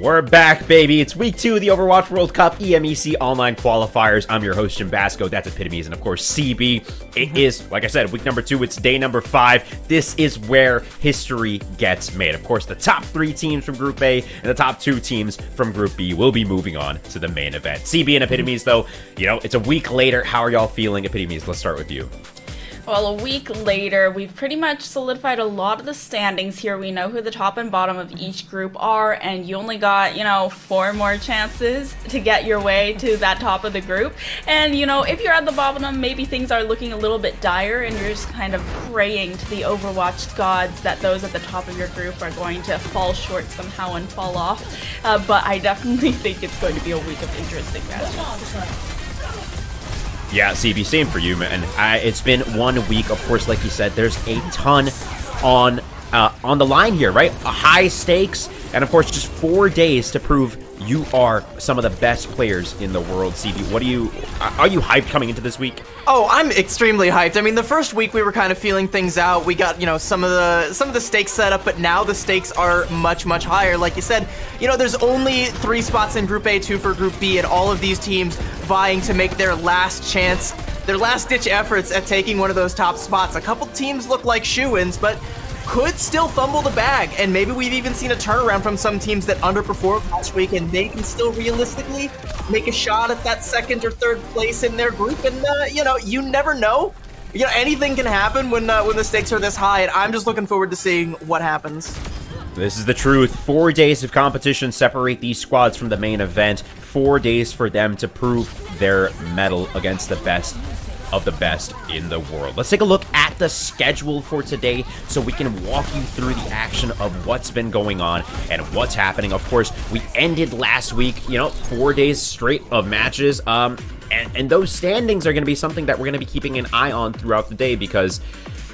We're back, baby. It's week 2 of the Overwatch World Cup EMEC online qualifiers. I'm your host, Jim Basco. That's Epitomes, and of course, CB. It is, like I said, week number 2. It's day number 5. This is where history gets made. Of course, the top 3 teams from Group A and the top 2 teams from Group B will be moving on to the main event. CB and Epitomes, though, you know, it's a week later. How are y'all feeling? Epitomes, let's start with you. Well, a week later, we've pretty much solidified a lot of the standings here. We know who the top and bottom of each group are, and you only got, 4 more chances to get your way to that top of the group. And, if you're at the bottom, maybe things are looking a little bit dire, and you're just kind of praying to the Overwatch gods that those at the top of your group are going to fall short somehow and fall off. But I definitely think it's going to be a week of interesting matches. Yeah, CB, same for you, man. It's been 1 week. Of course, like you said, there's a ton on the line here, right? High stakes, and of course, just 4 days to prove you are some of the best players in the world. CB, are you hyped coming into this week? Oh, I'm extremely hyped. I mean, the first week we were kind of feeling things out. We got, some of the stakes set up, but now the stakes are much, much higher. Like you said, there's only 3 spots in Group A, 2 for Group B, and all of these teams vying to make their last chance, their last-ditch efforts at taking one of those top spots. A couple teams look like shoo-ins, but could still fumble the bag, and maybe we've even seen a turnaround from some teams that underperformed last week, and they can still realistically make a shot at that 2nd or 3rd place in their group. And you never know. Anything can happen when the stakes are this high, and I'm just looking forward to seeing what happens. This is the truth. 4 days of competition separate these squads from the main event. 4 days for them to prove their mettle against the best of the best in the world. Let's take a look at the schedule for today so we can walk you through the action of what's been going on and what's happening. Of course, we ended last week, 4 days straight of matches, and those standings are going to be something that we're going to be keeping an eye on throughout the day, because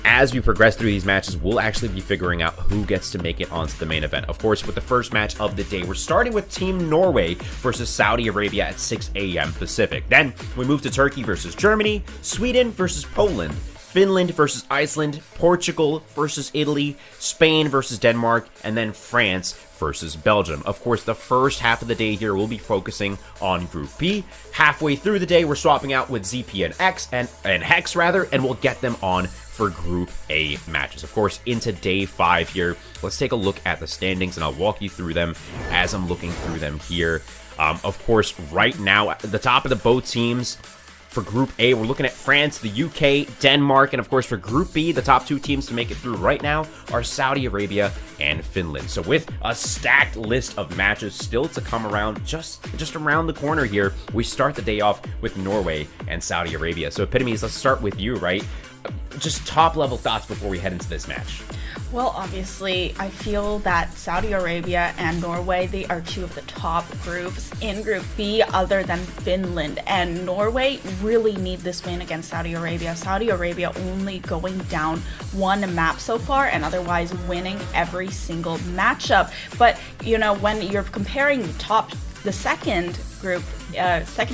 as we progress through these matches, we'll actually be figuring out who gets to make it onto the main event. Of course, with the first match of the day, we're starting with Team Norway versus Saudi Arabia at 6 a.m. Pacific. Then we move to Turkey versus Germany, Sweden versus Poland, Finland versus Iceland, Portugal versus Italy, Spain versus Denmark, and then France versus Belgium. Of course, the first half of the day here, we'll be focusing on Group B. Halfway through the day, we're swapping out with ZP and X and Hex rather, and we'll get them on for Group A matches. Of course, into day 5 here, let's take a look at the standings, and I'll walk you through them as I'm looking through them here. Of course, right now, at the top of the both teams, for Group A, we're looking at France, the UK, Denmark, and of course for Group B, the top 2 teams to make it through right now are Saudi Arabia and Finland. So with a stacked list of matches still to come around, just around the corner here, we start the day off with Norway and Saudi Arabia. So Epitomes, let's start with you, right? Just top level thoughts before we head into this match. Well, obviously, I feel that Saudi Arabia and Norway, they are 2 of the top groups in Group B other than Finland. And Norway really need this win against Saudi Arabia. Saudi Arabia only going down 1 map so far, and otherwise winning every single matchup. But, when you're comparing the second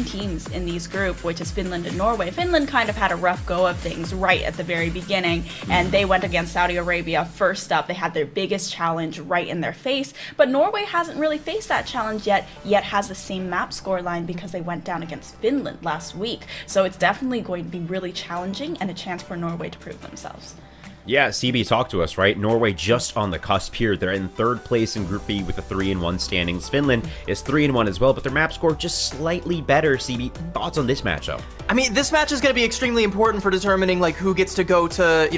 teams in these group, which is Finland and Norway. Finland kind of had a rough go of things right at the very beginning, and they went against Saudi Arabia first up. They had their biggest challenge right in their face, but Norway hasn't really faced that challenge yet has the same map scoreline because they went down against Finland last week. So it's definitely going to be really challenging and a chance for Norway to prove themselves. Yeah, CB, talk to us, right? Norway just on the cusp here. They're in 3rd place in Group B with a 3-1 standings. Finland is 3-1 as well, but their map score just slightly better. CB, thoughts on this matchup? I mean, this match is going to be extremely important for determining who gets to go to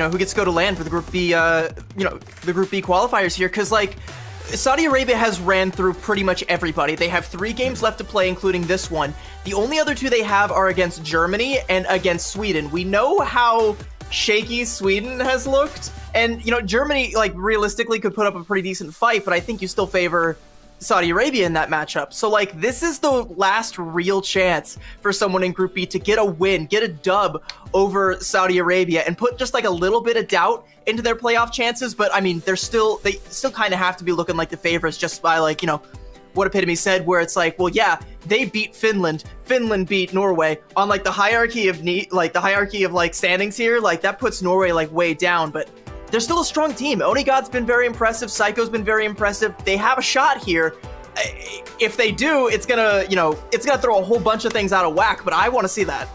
land for the Group B, the Group B qualifiers here, because Saudi Arabia has ran through pretty much everybody. They have 3 games left to play, including this one. The only other 2 they have are against Germany and against Sweden. We know how shaky Sweden has looked, and Germany realistically could put up a pretty decent fight, but I think you still favor Saudi Arabia in that matchup. So this is the last real chance for someone in Group B to get a win, get a dub over Saudi Arabia, and put just a little bit of doubt into their playoff chances. But I mean, they still kind of have to be looking like the favorites just by what Epitome said, where it's well, yeah, they beat Finland beat Norway on the hierarchy of standings here. That puts Norway way down, but they're still a strong team. Onigod's been very impressive. Psycho's been very impressive. They have a shot here, if they do, it's gonna, you know, it's gonna throw a whole bunch of things out of whack, but I want to see that.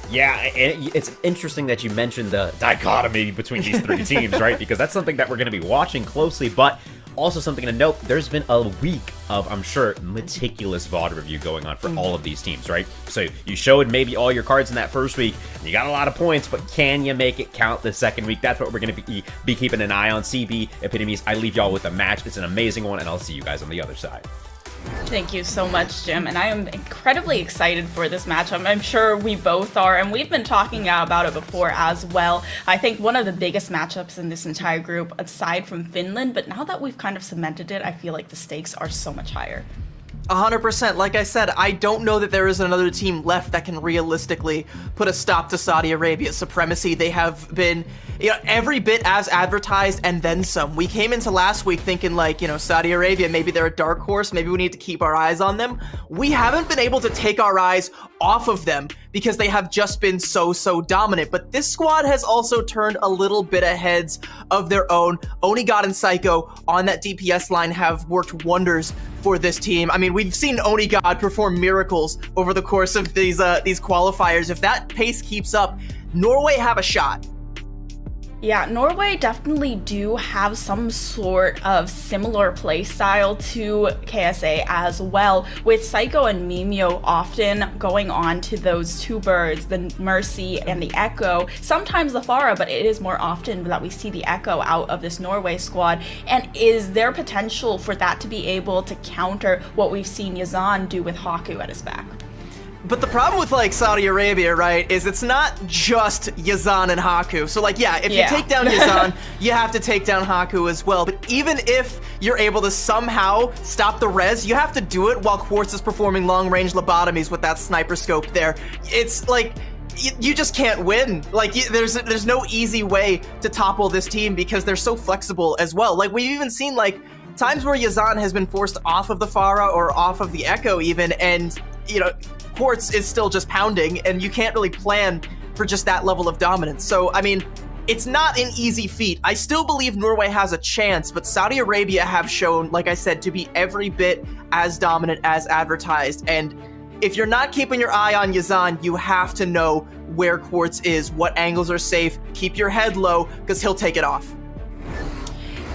Yeah, it's interesting that you mentioned the dichotomy between these three teams, right? Because that's something that we're going to be watching closely, but also something to note, there's been a week of, I'm sure, meticulous VOD review going on for all of these teams, right? So you showed maybe all your cards in that first week, and you got a lot of points, but can you make it count the second week? That's what we're going to be keeping an eye on. CB Epitomes, I leave y'all with a match. It's an amazing one, and I'll see you guys on the other side. Thank you so much, Jim, and I am incredibly excited for this matchup. I'm sure we both are, and we've been talking about it before as well. I think one of the biggest matchups in this entire group, aside from Finland, but now that we've kind of cemented it, I feel like the stakes are so much higher. 100%. Like I said, I don't know that there is another team left that can realistically put a stop to Saudi Arabia's supremacy. They have been, you know, every bit as advertised and then some. We came into last week thinking like, you know, Saudi Arabia, maybe they're a dark horse, maybe we need to keep our eyes on them. We haven't been able to take our eyes off of them because they have just been so dominant. But this squad has also turned a little bit of heads of their own. Onigod and Psycho on that DPS line have worked wonders for this team. I mean, we've seen Onigod perform miracles over the course of these qualifiers. If that pace keeps up, Norway have a shot. Yeah, Norway definitely do have some sort of similar play style to KSA as well, with Psycho and Mimio often going on to those two birds, the Mercy and the Echo, sometimes the Pharah, but it is more often that we see the Echo out of this Norway squad. And is there potential for that to be able to counter what we've seen Yazan do with Haku at his back? But the problem with, like, Saudi Arabia, right, is it's not just Yazan and Haku. So, like, yeah, if you take down Yazan, you have to take down Haku as well. But even if you're able to somehow stop the res, you have to do it while Quartz is performing long-range lobotomies with that sniper scope there. It's, like, you just can't win. Like, there's no easy way to topple this team because they're so flexible as well. Like, we've even seen, like, times where Yazan has been forced off of the Pharah or off of the Echo even, and, you know, Quartz is still just pounding, and you can't really plan for just that level of dominance. So, I mean, it's not an easy feat. I still believe Norway has a chance, but Saudi Arabia have shown, like I said, to be every bit as dominant as advertised. And if you're not keeping your eye on Yazan, you have to know where Quartz is, what angles are safe, keep your head low, because he'll take it off.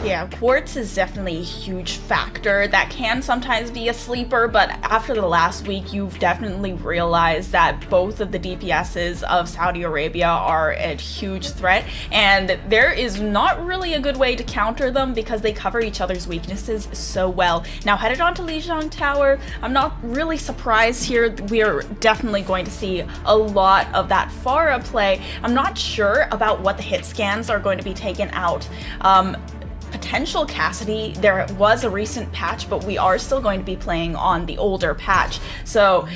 Yeah, Quartz is definitely a huge factor that can sometimes be a sleeper, but after the last week, you've definitely realized that both of the DPSs of Saudi Arabia are a huge threat, and there is not really a good way to counter them because they cover each other's weaknesses so well. Now, headed on to Lijiang Tower, I'm not really surprised here. We are definitely going to see a lot of that Pharah play. I'm not sure about what the hit scans are going to be taken out. Potential Cassidy, there was a recent patch, but we are still going to be playing on the older patch. So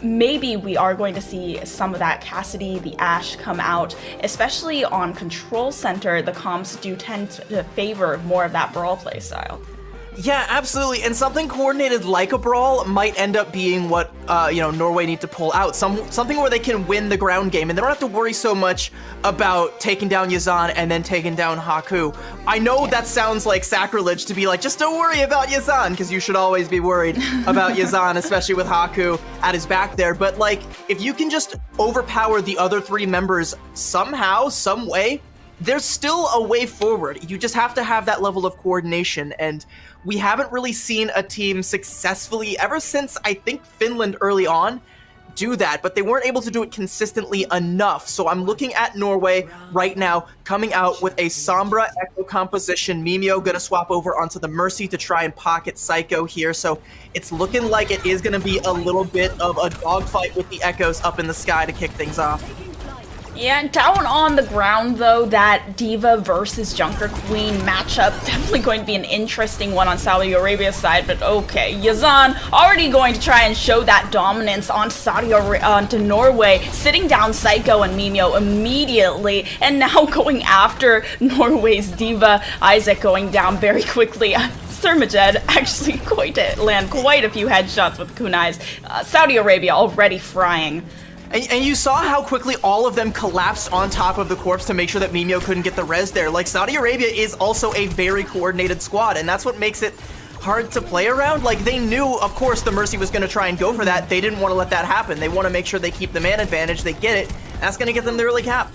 maybe we are going to see some of that Cassidy, the Ashe come out, especially on Control Center. The comps do tend to favor more of that brawl play style. Yeah, absolutely. And something coordinated like a brawl might end up being what, you know, Norway need to pull out. Something where they can win the ground game, and they don't have to worry so much about taking down Yazan and then taking down Haku. I know that sounds like sacrilege to be like, just don't worry about Yazan, because you should always be worried about Yazan, especially with Haku at his back there. But, like, if you can just overpower the other three members somehow, some way, there's still a way forward. You just have to have that level of coordination, and we haven't really seen a team successfully ever since, I think, Finland early on do that, but they weren't able to do it consistently enough. So I'm looking at Norway right now coming out with a Sombra Echo composition. Mimio gonna swap over onto the Mercy to try and pocket Psycho here. So it's looking like it is gonna be a little bit of a dogfight with the Echoes up in the sky to kick things off. Yeah, down on the ground, though, that Diva versus Junker Queen matchup, definitely going to be an interesting one on Saudi Arabia's side, but okay. Yazan already going to try and show that dominance onto Norway, sitting down Psycho and Mimio immediately, and now going after Norway's Diva. Isaac going down very quickly. Thermaged actually going to land quite a few headshots with kunais. Saudi Arabia already frying. And you saw how quickly all of them collapsed on top of the corpse to make sure that Mimio couldn't get the res there. Like, Saudi Arabia is also a very coordinated squad, and that's what makes it hard to play around. Like, they knew, of course, the Mercy was going to try and go for that. They didn't want to let that happen. They want to make sure they keep the man advantage. They get it. That's going to get them the early cap.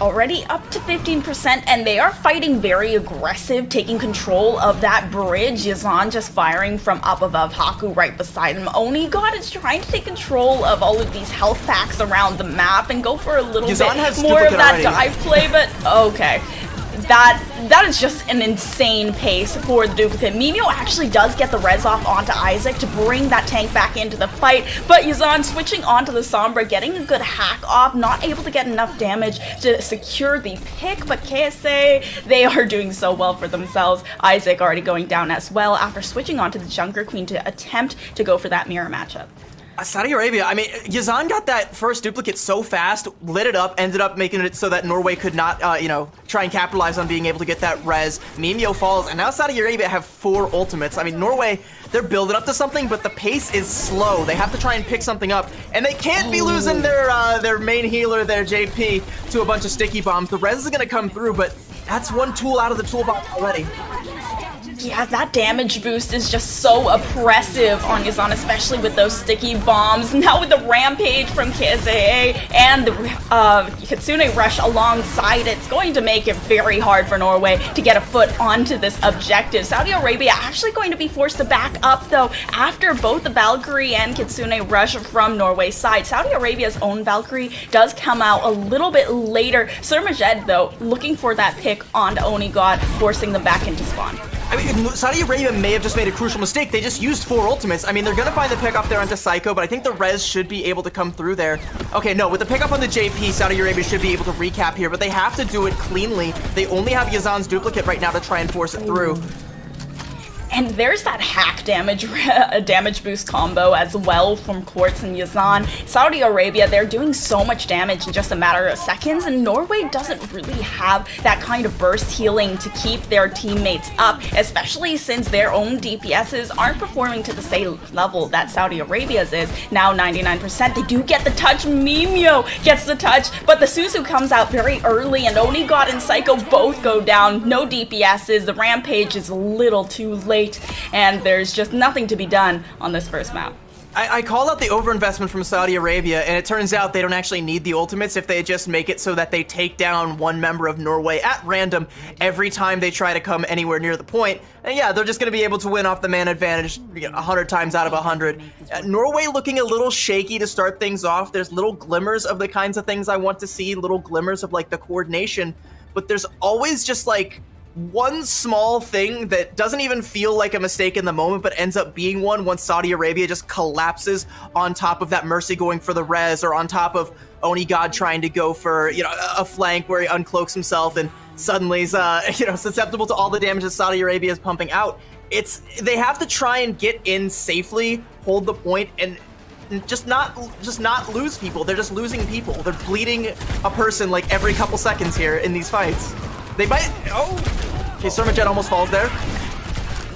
Already up to 15%, and they are fighting very aggressive, taking control of that bridge. Yazan just firing from up above, Haku right beside him. Onigod is trying to take control of all of these health packs around the map and go for a little bit more of that dive play, but okay. That is just an insane pace for the duplicate. Mimio actually does get the res off onto Isaac to bring that tank back into the fight, but Yazan switching onto the Sombra, getting a good hack off, not able to get enough damage to secure the pick, but KSA, they are doing so well for themselves. Isaac already going down as well after switching onto the Junker Queen to attempt to go for that mirror matchup. Saudi Arabia, I mean, Yazan got that first duplicate so fast, lit it up, ended up making it so that Norway could not, you know, try and capitalize on being able to get that res. Mimio falls, and now Saudi Arabia have 4 ultimates. I mean, Norway, they're building up to something, but the pace is slow. They have to try and pick something up, and they can't be losing their main healer, their JP, to a bunch of sticky bombs. The res is going to come through, but that's one tool out of the toolbox already. Yeah, that damage boost is just so oppressive on Yazan, especially with those sticky bombs. Now with the Rampage from KSAA and the Kitsune Rush alongside, it's going to make it very hard for Norway to get a foot onto this objective. Saudi Arabia actually going to be forced to back up, though, after both the Valkyrie and Kitsune Rush from Norway's side. Saudi Arabia's own Valkyrie does come out a little bit later. Surmajed, though, looking for that pick onto Onigod, forcing them back into spawn. I mean, Saudi Arabia may have just made a crucial mistake. They just used 4 ultimates. I mean, they're going to find the pick up there onto Psycho, but I think the res should be able to come through there. Okay, no, with the pick up on the JP, Saudi Arabia should be able to recap here, but they have to do it cleanly. They only have Yazan's duplicate right now to try and force it through. And there's that hack damage boost combo as well from Quartz and Yazan. Saudi Arabia, they're doing so much damage in just a matter of seconds, and Norway doesn't really have that kind of burst healing to keep their teammates up, especially since their own DPSs aren't performing to the same level that Saudi Arabia's is. Now 99%, they do get the touch. Mimio gets the touch, but the Suzu comes out very early, and Onigod and Psycho both go down. No DPSs, the Rampage is a little too late, and there's just nothing to be done on this first map. I called out the overinvestment from Saudi Arabia, and it turns out they don't actually need the ultimates if they just make it so that they take down one member of Norway at random every time they try to come anywhere near the point. And yeah, they're just going to be able to win off the man advantage 100 times out of 100. Norway looking a little shaky to start things off. There's little glimmers of the kinds of things I want to see, little glimmers of like the coordination, but there's always just like one small thing that doesn't even feel like a mistake in the moment, but ends up being one once Saudi Arabia just collapses on top of that Mercy going for the res, or on top of Onigod trying to go for, you know, a flank where he uncloaks himself and suddenly is, you know, susceptible to all the damage that Saudi Arabia is pumping out. They have to try and get in safely, hold the point, and just not lose people. They're just losing people. They're bleeding a person like every couple seconds here in these fights. They might. Oh! Okay, Surmajed almost falls there.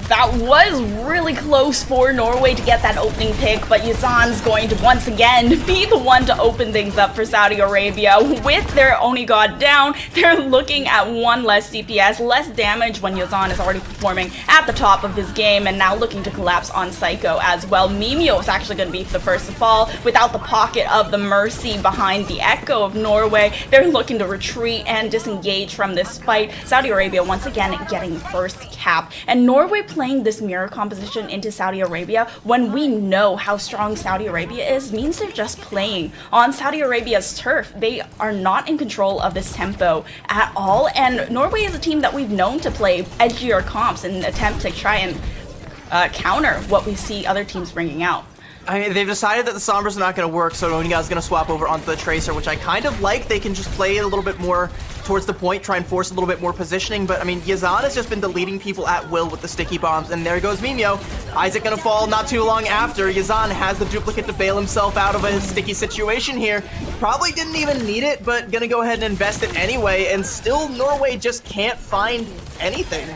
That was really close for Norway to get that opening pick, but Yazan's going to once again be the one to open things up for Saudi Arabia. With their Onigod down, they're looking at 1 less DPS, less damage when Yazan is already performing at the top of his game, and now looking to collapse on Psycho as well. Mimio is actually going to be the first to fall without the pocket of the Mercy behind the Echo of Norway. They're looking to retreat and disengage from this fight. Saudi Arabia once again getting first cap, and Norway playing this mirror composition into Saudi Arabia when we know how strong Saudi Arabia is means they're just playing on Saudi Arabia's turf. They are not in control of this tempo at all, and Norway is a team that we've known to play edgier comps and attempt to try and counter what we see other teams bringing out. I mean, they've decided that the Sombra's not going to work, so Onigod's going to swap over onto the Tracer, which I kind of like. They can just play it a little bit more towards the point, try and force a little bit more positioning, but I mean, Yazan has just been deleting people at will with the sticky bombs, and there goes Mimio. Isaac going to fall not too long after. Yazan has the duplicate to bail himself out of a sticky situation here. Probably didn't even need it, but going to go ahead and invest it anyway, and still Norway just can't find anything.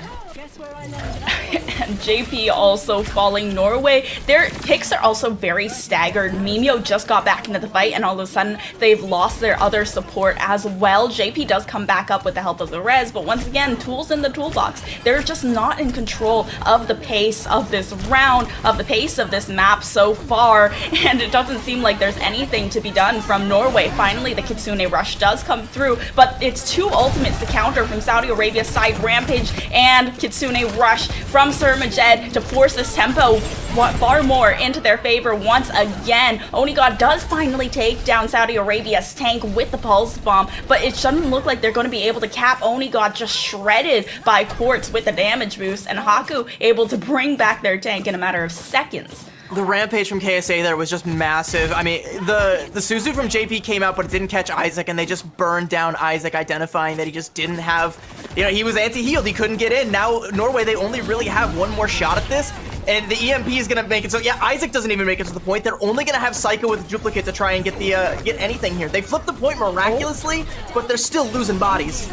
And JP also falling Norway. Their picks are also very staggered. Mimio just got back into the fight, and all of a sudden they've lost their other support as well. JP does come back up with the help of the res, but once again, tools in the toolbox. They're just not in control of the pace of this round, of the pace of this map so far, and it doesn't seem like there's anything to be done from Norway. Finally, the Kitsune rush does come through, but it's two ultimates to counter from Saudi Arabia's side, Rampage and Kitsune rush from Surmajed to force this tempo far more into their favor once again. Onigod does finally take down Saudi Arabia's tank with the pulse bomb, but it doesn't look like they're going to be able to cap Onigod, just shredded by Quartz with the damage boost, and Haku able to bring back their tank in a matter of seconds. The rampage from KSA there was just massive. I mean, the Suzu from JP came out, but it didn't catch Isaac, and they just burned down Isaac, identifying that he just didn't have, you know, he was anti-healed, he couldn't get in. Now, Norway, they only really have one more shot at this, and the EMP is gonna make it so, yeah, Isaac doesn't even make it to the point. They're only gonna have Psycho with a duplicate to try and get the, get anything here. They flipped the point miraculously, but they're still losing bodies.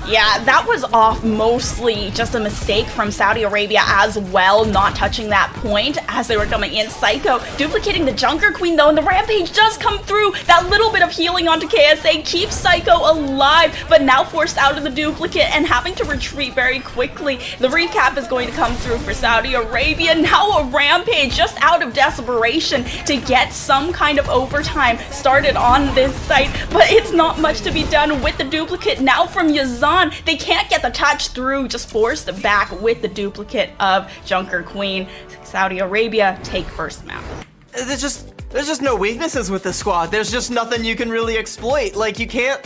Yeah, that was off mostly just a mistake from Saudi Arabia as well, not touching that point as they were coming in. Psycho duplicating the Junker Queen though, and the Rampage does come through. That little bit of healing onto KSA keeps Psycho alive, but now forced out of the duplicate and having to retreat very quickly. The recap is going to come through for Saudi Arabia. Now a Rampage just out of desperation to get some kind of overtime started on this site, but it's not much to be done with the duplicate now from Yazan. They can't get the touch through, just forced back with the duplicate of Junker Queen. Saudi Arabia take first map. There's just no weaknesses with this squad. There's just nothing you can really exploit. Like, you can't,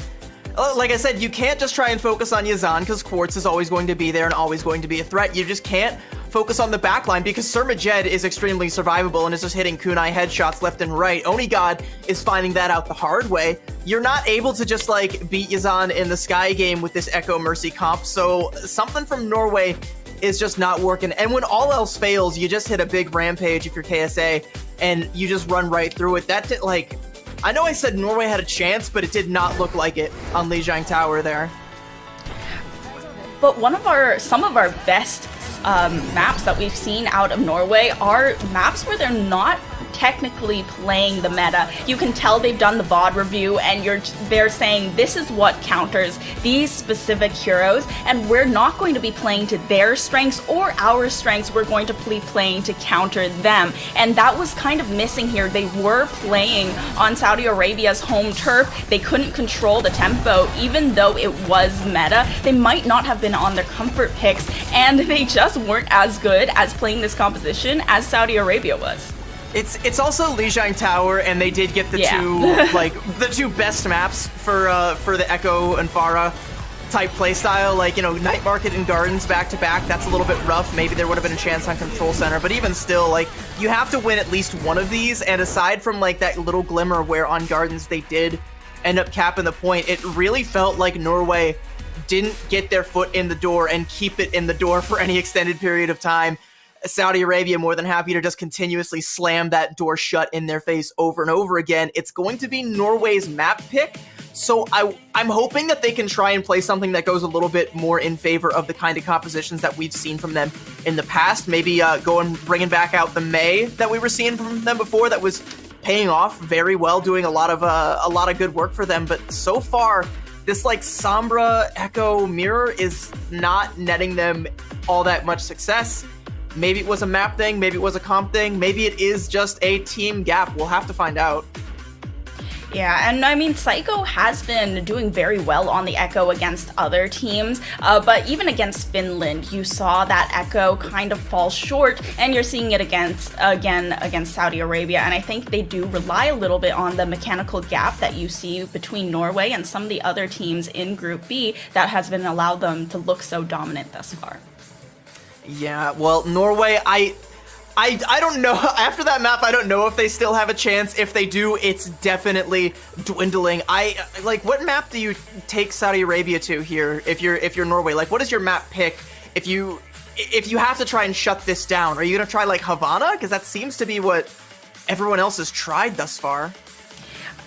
like I said, you can't just try and focus on Yazan because Quartz is always going to be there and always going to be a threat. You just can't focus on the backline because Surmajed is extremely survivable and is just hitting kunai headshots left and right. Onigod is finding that out the hard way. You're not able to just like beat Yazan in the Sky game with this Echo Mercy comp, so something from Norway is just not working. And when all else fails, you just hit a big Rampage if you're KSA and you just run right through it. That did, like, I know I said Norway had a chance, but it did not look like it on Lijiang Tower there. But some of our best maps that we've seen out of Norway are maps where they're not technically playing the meta. You can tell they've done the VOD review and they're saying this is what counters these specific heroes, and we're not going to be playing to their strengths or our strengths. We're going to be playing to counter them, and that was kind of missing here. They were playing on Saudi Arabia's home turf. They couldn't control the tempo even though it was meta. They might not have been on their comfort picks, and they just weren't as good as playing this composition as Saudi Arabia was. It's also Lijiang Tower, and they did get the two best maps for the Echo and Pharah type playstyle. Like, you know, Night Market and Gardens back to back. That's a little bit rough. Maybe there would have been a chance on Control Center, but even still, like, you have to win at least one of these. And aside from like that little glimmer where on Gardens they did end up capping the point, it really felt like Norway didn't get their foot in the door and keep it in the door for any extended period of time. Saudi Arabia more than happy to just continuously slam that door shut in their face over and over again. It's going to be Norway's map pick, so I'm hoping that they can try and play something that goes a little bit more in favor of the kind of compositions that we've seen from them in the past. Maybe bringing back out the May that we were seeing from them before, that was paying off very well, doing a lot of good work for them. But so far, this like Sombra Echo mirror is not netting them all that much success. Maybe it was a map thing, maybe it was a comp thing, maybe it is just a team gap. We'll have to find out. Yeah, and I mean, Psycho has been doing very well on the Echo against other teams, but even against Finland, you saw that Echo kind of fall short, and you're seeing it against Saudi Arabia, and I think they do rely a little bit on the mechanical gap that you see between Norway and some of the other teams in Group B that has been allowed them to look so dominant thus far. Yeah, well, Norway, I don't know. After that map, I don't know if they still have a chance. If they do, it's definitely dwindling. Like, what map do you take Saudi Arabia to here if you're Norway? Like, what is your map pick if you have to try and shut this down? Are you gonna try like Havana? Because that seems to be what everyone else has tried thus far.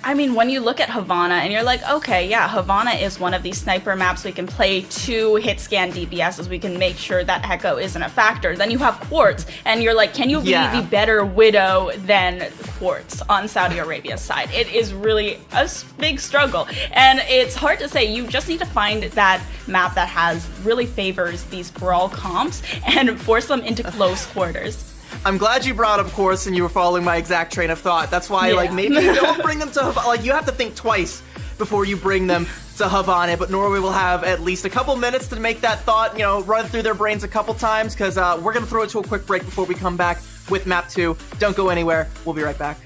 I mean, when you look at Havana and you're like, okay, yeah, Havana is one of these sniper maps. We can play 2 hit scan DPSs. We can make sure that Echo isn't a factor. Then you have Quartz, and you're like, can you be the better Widow than Quartz on Saudi Arabia's side? It is really a big struggle, and it's hard to say. You just need to find that map that really favors these brawl comps and force them into close quarters. I'm glad you brought up Quartz and you were following my exact train of thought. That's why, like, maybe you don't bring them to Havana. Like, you have to think twice before you bring them to Havana, but Norway will have at least a couple minutes to make that thought, you know, run through their brains a couple times, because we're going to throw it to a quick break before we come back with Map 2. Don't go anywhere. We'll be right back.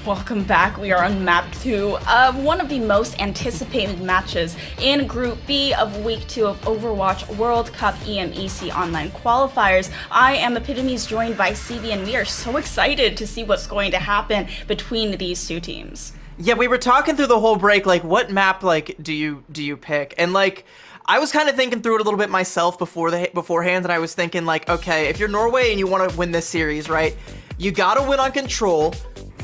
Welcome back. We are on map 2 of one of the most anticipated matches in Group B of Week 2 of Overwatch World Cup EMEC Online Qualifiers. I am Epitomes, joined by CB, and we are so excited to see what's going to happen between these two teams. Yeah, we were talking through the whole break, like, what map, like, do you pick? And, like, I was kind of thinking through it a little bit myself beforehand, and I was thinking, like, okay, if you're Norway and you want to win this series, right, you gotta win on control,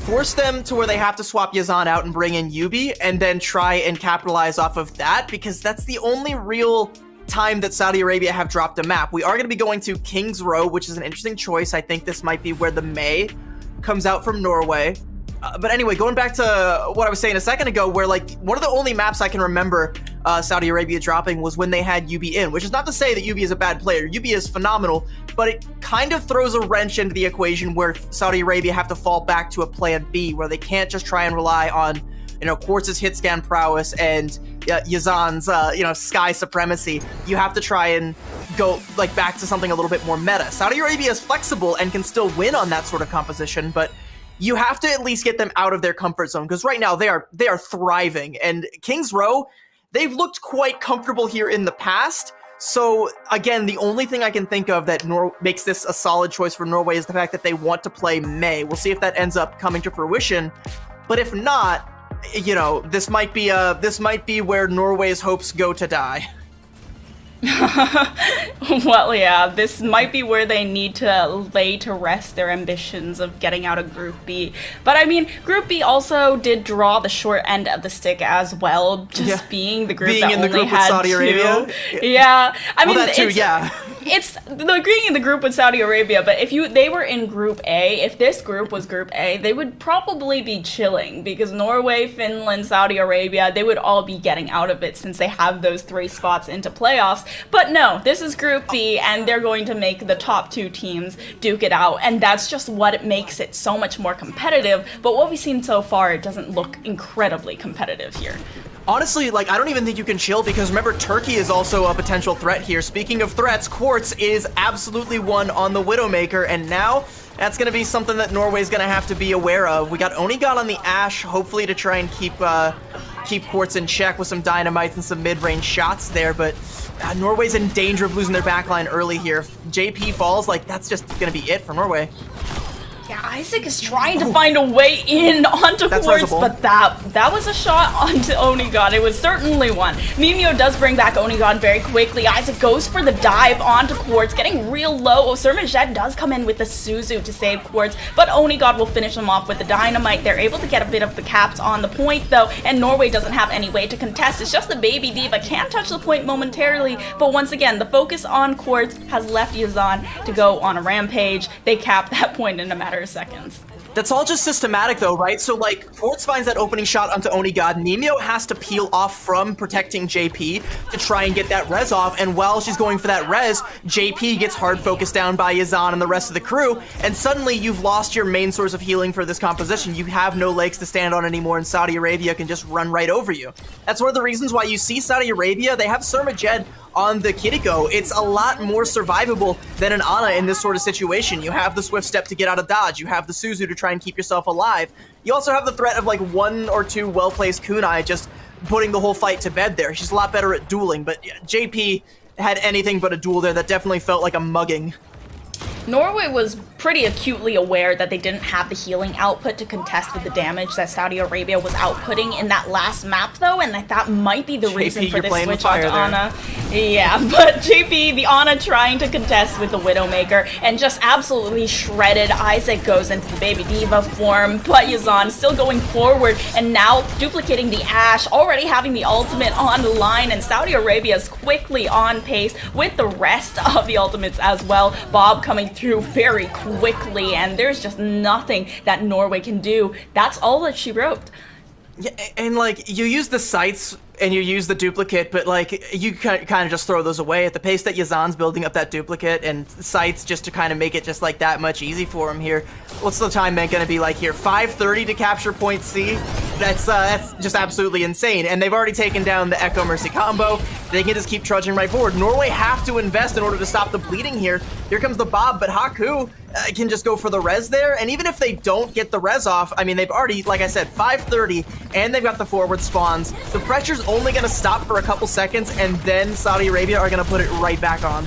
force them to where they have to swap Yazan out and bring in Yubi, and then try and capitalize off of that, because that's the only real time that Saudi Arabia have dropped a map. We are going to be going to King's Row, which is an interesting choice. I think this might be where the May comes out from Norway. But anyway, going back to what I was saying a second ago, where like one of the only maps I can remember Saudi Arabia dropping was when they had UB in, which is not to say that UB is a bad player. UB is phenomenal, but it kind of throws a wrench into the equation where Saudi Arabia have to fall back to a plan B, where they can't just try and rely on, you know, Quartz's hit scan prowess and Yazan's, you know, sky supremacy. You have to try and go like back to something a little bit more meta. Saudi Arabia is flexible and can still win on that sort of composition, but you have to at least get them out of their comfort zone, because right now they are thriving. And King's Row, they've looked quite comfortable here in the past. So again, the only thing I can think of that makes this a solid choice for Norway is the fact that they want to play May. We'll see if that ends up coming to fruition. But if not, you know, this might be where Norway's hopes go to die. Well, yeah, this might be where they need to lay to rest their ambitions of getting out of Group B. But I mean, Group B also did draw the short end of the stick as well, just being the group that in the only group had with Saudi Arabia. Yeah, I mean, that too, yeah. It's the agreeing in the group with Saudi Arabia, but if they were in Group A, if this group was Group A, they would probably be chilling, because Norway, Finland, Saudi Arabia, they would all be getting out of it since they have those 3 spots into playoffs. But no, this is Group B, and they're going to make the top 2 teams duke it out, and that's just what makes it so much more competitive. But what we've seen so far, it doesn't look incredibly competitive here. Honestly, like, I don't even think you can chill, because remember, Turkey is also a potential threat here. Speaking of threats, Quartz is absolutely one on the Widowmaker, and now that's going to be something that Norway's going to have to be aware of. We got Onigot on the Ashe, hopefully to try and keep Quartz in check with some dynamites and some mid-range shots there, but Norway's in danger of losing their backline early here. If JP falls, like, that's just going to be it for Norway. Yeah, Isaac is trying to find a way in onto Quartz, but that was a shot onto Onigot. It was certainly one. Mimio does bring back Onigot very quickly. Isaac goes for the dive onto Quartz, getting real low. Surmajet does come in with the Suzu to save Quartz, but Onigot will finish him off with the dynamite. They're able to get a bit of the caps on the point, though, and Norway doesn't have any way to contest. It's just the Baby Diva can touch the point momentarily, but once again, the focus on Quartz has left Yazan to go on a rampage. They cap that point in a matter of seconds. That's all just systematic though, right? So like, Quartz finds that opening shot onto Onigot. Nemio has to peel off from protecting JP to try and get that res off, and while she's going for that res, JP gets hard focused down by Yazan and the rest of the crew, and suddenly you've lost your main source of healing for this composition. You have no legs to stand on anymore, and Saudi Arabia can just run right over you. That's one of the reasons why you see Saudi Arabia, they have Surmajet on the Kiriko. It's a lot more survivable than an Ana in this sort of situation. You have the swift step to get out of dodge. You have the Suzu to try and keep yourself alive. You also have the threat of like 1 or 2 well-placed kunai just putting the whole fight to bed there. She's a lot better at dueling, but JP had anything but a duel there. That definitely felt like a mugging. Norway was pretty acutely aware that they didn't have the healing output to contest with the damage that Saudi Arabia was outputting in that last map, though, and that might be the reason for this switch onto Ana. Yeah, but JP, the Ana trying to contest with the Widowmaker, and just absolutely shredded. Isaac goes into the Baby Diva form, but Yazan still going forward, and now duplicating the Ashe, already having the ultimate on the line, and Saudi Arabia is quickly on pace with the rest of the ultimates as well. Bob coming through very quickly, and there's just nothing that Norway can do. That's all that she wrote. Yeah, and like, you use the sights and you use the duplicate, but like, you kind of just throw those away at the pace that Yazan's building up that duplicate and sights just to kind of make it just like that much easy for him here. What's the time meant gonna be like here? 5:30 to capture point C? That's just absolutely insane. And they've already taken down the Echo Mercy combo. They can just keep trudging right forward. Norway have to invest in order to stop the bleeding here. Here comes the Bob, but Haku can just go for the res there. And even if they don't get the res off, I mean, they've already, like I said, 5:30, and they've got the forward spawns. The pressure's only gonna stop for a couple seconds, and then Saudi Arabia are gonna put it right back on.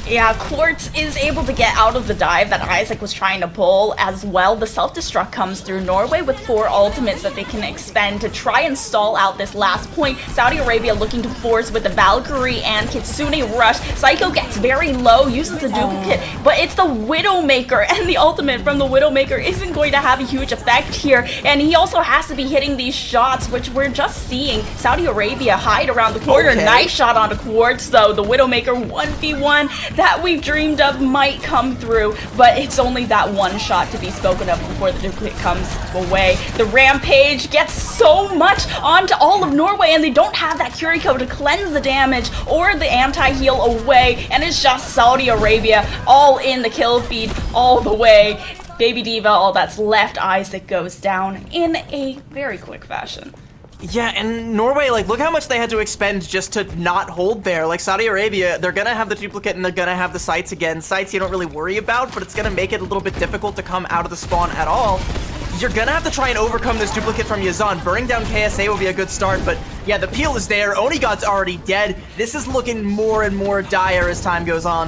Yeah, Quartz is able to get out of the dive that Isaac was trying to pull as well. The self-destruct comes through. Norway with 4 ultimates that they can expend to try and stall out this last point. Saudi Arabia looking to force with the Valkyrie and Kitsune rush. Psycho gets very low, uses the duplicate, but it's the Widowmaker, and the ultimate from the Widowmaker isn't going to have a huge effect here. And he also has to be hitting these shots, which we're just seeing Saudi Arabia hide around the corner. Okay. Nice shot onto Quartz, though. The Widowmaker 1v1 that we've dreamed of might come through, but it's only that one shot to be spoken of before the duplicate comes away. The Rampage gets so much onto all of Norway, and they don't have that Curiko to cleanse the damage or the anti-heal away, and it's just Saudi Arabia all in the kill feed all the way. Baby Diva, all that's left. Isaac goes down in a very quick fashion. Yeah, and Norway, like, look how much they had to expend just to not hold there. Like, Saudi Arabia, they're gonna have the duplicate and they're gonna have the sights again. Sights you don't really worry about, but it's gonna make it a little bit difficult to come out of the spawn at all. You're gonna have to try and overcome this duplicate from Yazan. Burning down KSA will be a good start, but yeah, the peel is there. Onigod's already dead. This is looking more and more dire as time goes on.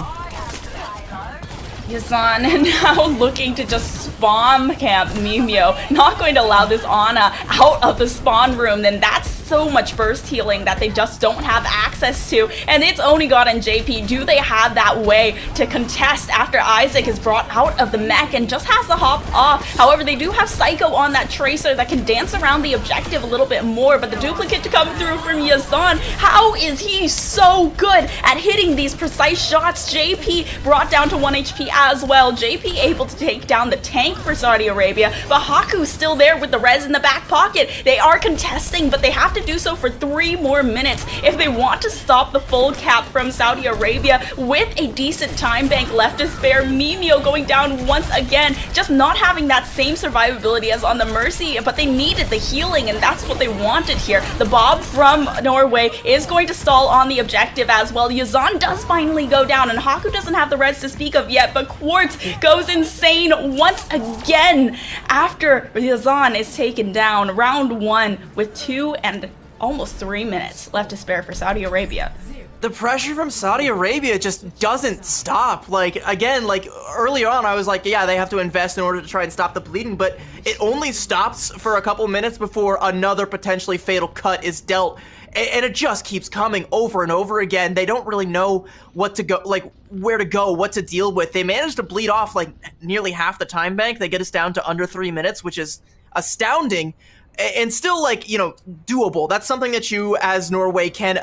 Yazan now looking to just spawn camp Mimio, not going to allow this Ana out of the spawn room. Then that's so much burst healing that they just don't have access to, and it's Onigod and JP. Do they have that way to contest after Isaac is brought out of the mech and just has to hop off? However, they do have Psycho on that Tracer that can dance around the objective a little bit more, but the duplicate to come through from Yazan, how is he so good at hitting these precise shots? JP brought down to 1 HP as well. JP able to take down the tank for Saudi Arabia, but Haku's still there with the res in the back pocket. They are contesting, but they have to do so for 3 more minutes if they want to stop the full cap from Saudi Arabia with a decent time bank left to spare. Mimio going down once again, just not having that same survivability as on the Mercy, but they needed the healing, and that's what they wanted here. The Bob from Norway is going to stall on the objective as well. Yazan does finally go down, and Haku doesn't have the res to speak of yet, but Quartz goes insane once again after Yazan is taken down. Round 1 with 2 and almost 3 minutes left to spare for Saudi Arabia. The pressure from Saudi Arabia just doesn't stop. Like, again, like, early on I was like, yeah, they have to invest in order to try and stop the bleeding, but it only stops for a couple minutes before another potentially fatal cut is dealt. And it just keeps coming over and over again. They don't really know what to go, like, where to go, what to deal with. They managed to bleed off, like, nearly half the time bank. They get us down to under 3 minutes, which is astounding. And still, like, you know, doable. That's something that you, as Norway, can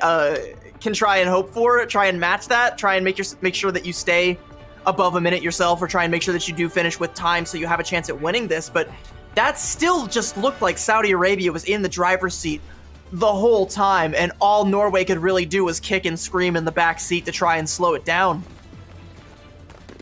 try and hope for. Try and match that. Try and make sure that you stay above a minute yourself, or try and make sure that you do finish with time so you have a chance at winning this. But that still just looked like Saudi Arabia was in the driver's seat the whole time, and all Norway could really do was kick and scream in the back seat to try and slow it down.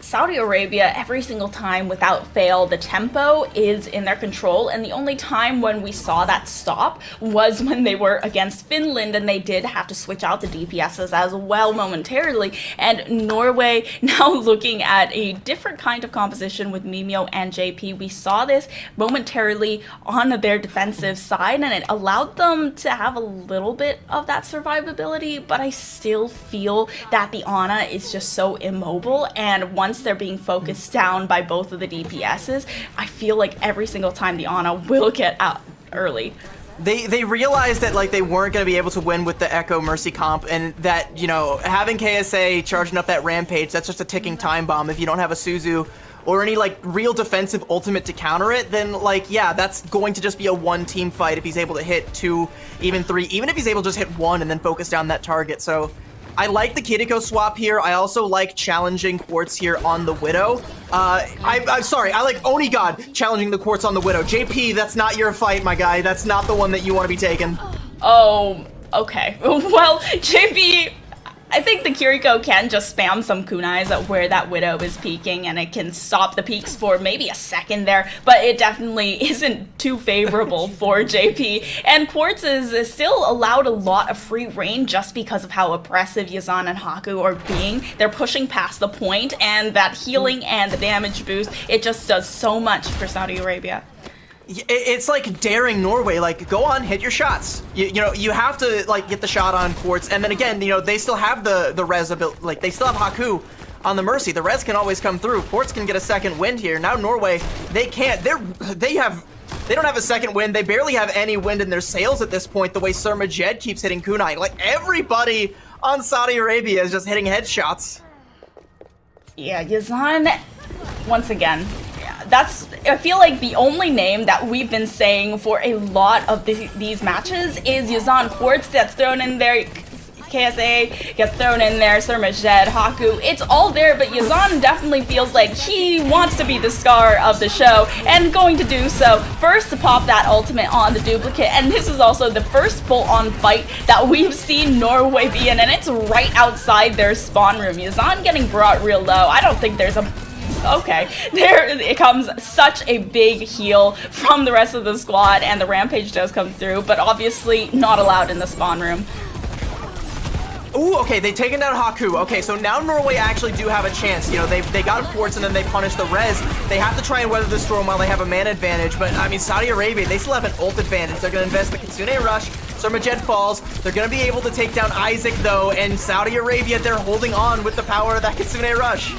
Saudi Arabia, every single time without fail, the tempo is in their control, and the only time when we saw that stop was when they were against Finland, and they did have to switch out the DPSs as well momentarily. And Norway now looking at a different kind of composition with Mimio and JP. We saw this momentarily on their defensive side, and it allowed them to have a little bit of that survivability, but I still feel that the Ana is just so immobile, and once they're being focused down by both of the DPSs, I feel like every single time the Ana will get out early. They realized that, like, they weren't going to be able to win with the Echo Mercy comp, and that, you know, having KSA charging up that Rampage, that's just a ticking time bomb. If you don't have a Suzu or any, like, real defensive ultimate to counter it, then, like, yeah, that's going to just be a one-team fight if he's able to hit 2, even 3, even if he's able to just hit 1 and then focus down that target. So I like the Kiriko swap here. I also like challenging Quartz here on the Widow. I'm sorry, I like Onigod challenging the Quartz on the Widow. JP, that's not your fight, my guy. That's not the one that you want to be taking. Oh, okay. Well, JP, I think the Kiriko can just spam some kunais at where that Widow is peeking, and it can stop the peaks for maybe a second there, but it definitely isn't too favorable for JP. And Quartz is still allowed a lot of free reign just because of how oppressive Yazan and Haku are being. They're pushing past the point, and that healing and the damage boost, it just does so much for Saudi Arabia. It's like daring Norway, like, go on, hit your shots. You know, you have to, like, get the shot on Quartz, and then again, you know, they still have the res ability, like, they still have Haku on the Mercy. The res can always come through. Quartz can get a second wind here. Now Norway, they can't. They don't have a second wind. They barely have any wind in their sails at this point, the way Surma Jed keeps hitting kunai. Like, everybody on Saudi Arabia is just hitting headshots. Yeah, Yazan, once again, I feel like the only name that we've been saying for a lot of these matches is Yazan. Quartz that's thrown in there, KSA gets thrown in there, Surma Jed, Haku, it's all there, but Yazan definitely feels like he wants to be the star of the show, and going to do so. First to pop that ultimate on the duplicate, and this is also the first full-on fight that we've seen Norway be in, and it's right outside their spawn room. Yazan getting brought real low. I don't think there's a... Okay, there it comes, such a big heal from the rest of the squad, and the rampage does come through, but obviously not allowed in the spawn room. Ooh, okay, they've taken down Haku. Okay, so now Norway actually do have a chance. You know, they got Quartz and then they punish the res. They have to try and weather the storm while they have a mana advantage, but I mean, Saudi Arabia, they still have an ult advantage. They're gonna invest the Kitsune Rush, Surma Jed falls. They're gonna be able to take down Isaac though, and Saudi Arabia, they're holding on with the power of that Kitsune Rush.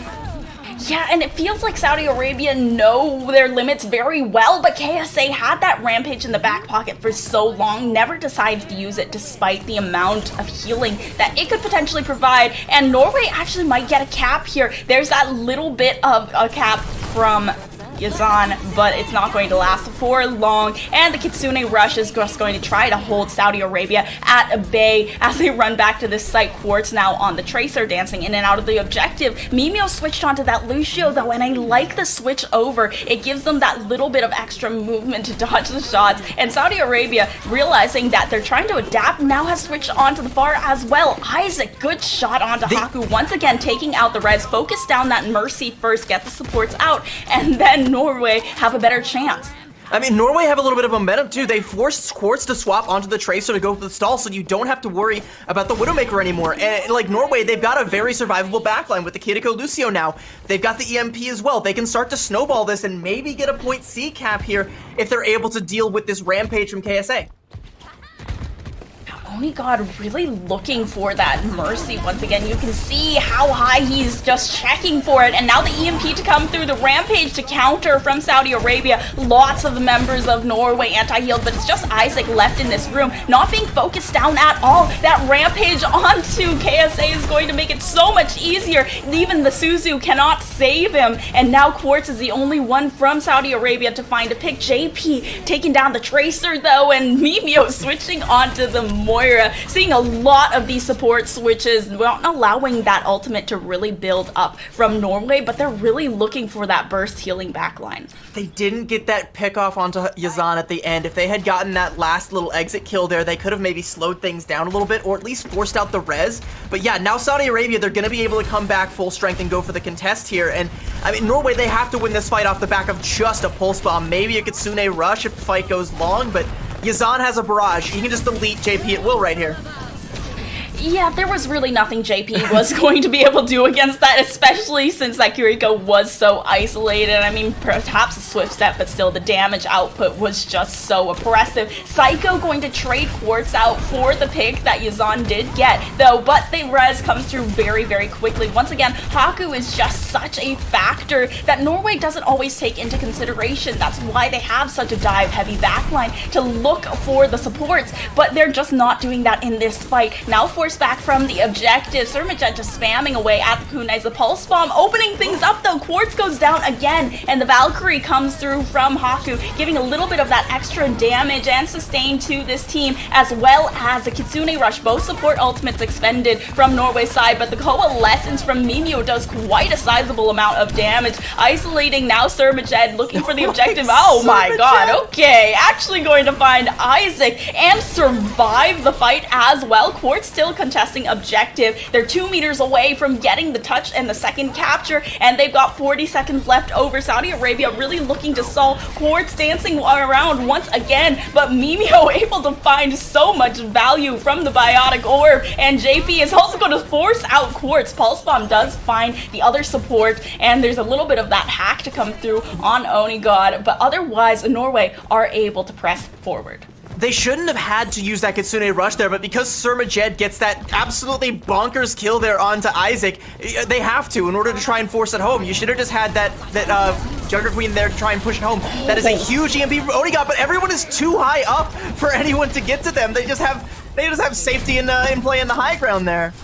Yeah, and it feels like Saudi Arabia know their limits very well, but KSA had that rampage in the back pocket for so long, never decided to use it despite the amount of healing that it could potentially provide, and Norway actually might get a cap here. There's that little bit of a cap from Yazan, but it's not going to last for long, and the Kitsune Rush is just going to try to hold Saudi Arabia at bay as they run back to this site. Quartz now on the Tracer, dancing in and out of the objective. Mimio switched onto that Lucio though, and I like the switch over. It gives them that little bit of extra movement to dodge the shots, and Saudi Arabia, realizing that they're trying to adapt, now has switched onto the far as well. Isaac, good shot onto Haku, once again taking out the res. Focus down that Mercy first, get the supports out, and then Norway have a better chance. I mean, Norway have a little bit of momentum too. They forced Quartz to swap onto the Tracer to go for the stall, so you don't have to worry about the Widowmaker anymore. And like Norway, they've got a very survivable backline with the Kiriko Lucio now. They've got the EMP as well. They can start to snowball this and maybe get a point C cap here if they're able to deal with this rampage from KSA. Onigod really looking for that Mercy once again. You can see how high he's just checking for it, and now the EMP to come through, the rampage to counter from Saudi Arabia. Lots of the members of Norway anti-healed, but it's just Isaac left in this room, not being focused down at all. That rampage onto KSA is going to make it so much easier. Even the Suzu cannot save him, and now Quartz is the only one from Saudi Arabia to find a pick. JP taking down the Tracer though, and Mimio switching onto the Moira. Seeing a lot of these support switches, not allowing that ultimate to really build up from Norway, but they're really looking for that burst healing backline. They didn't get that pick off onto Yazan at the end. If they had gotten that last little exit kill there, they could have maybe slowed things down a little bit, or at least forced out the res. But yeah, now Saudi Arabia, they're going to be able to come back full strength and go for the contest here. And I mean, Norway, they have to win this fight off the back of just a pulse bomb, maybe a Kitsune Rush if the fight goes long, but Yazan has a barrage. He can just delete JP at will right here. Yeah, there was really nothing JP was going to be able to do against that, especially since that Kiriko was so isolated. I mean, perhaps a swift step, but still the damage output was just so oppressive. Psycho going to trade Quartz out for the pick that Yazan did get, though, but the res comes through very, very quickly. Once again, Haku is just such a factor that Norway doesn't always take into consideration. That's why they have such a dive-heavy backline to look for the supports, but they're just not doing that in this fight. Now forced back from the objective, Surma Jed just spamming away at the kunais. The pulse bomb opening things up though. Quartz goes down again, and the Valkyrie comes through from Haku, giving a little bit of that extra damage and sustain to this team, as well as the Kitsune Rush. Both support ultimates expended from Norway's side, but the Coalescence from Mimio does quite a sizable amount of damage, isolating now Surma Jed, looking for the objective. Oh my god, okay, actually going to find Isaac and survive the fight as well. Quartz still contesting objective. They're 2 meters away from getting the touch and the second capture, and they've got 40 seconds left over. Saudi Arabia really looking to stall. Quartz dancing around once again, but Mimio able to find so much value from the Biotic Orb, and JP is also going to force out Quartz. Pulse Bomb does find the other support, and there's a little bit of that hack to come through on Onigod, but otherwise Norway are able to press forward. They shouldn't have had to use that Kitsune Rush there, but because Surmajed gets that absolutely bonkers kill there onto Isaac, they have to in order to try and force it home. You should have just had that Jugger Queen there to try and push it home. That is a huge EMP from Onigot, but everyone is too high up for anyone to get to them. They just have safety in play in the high ground there.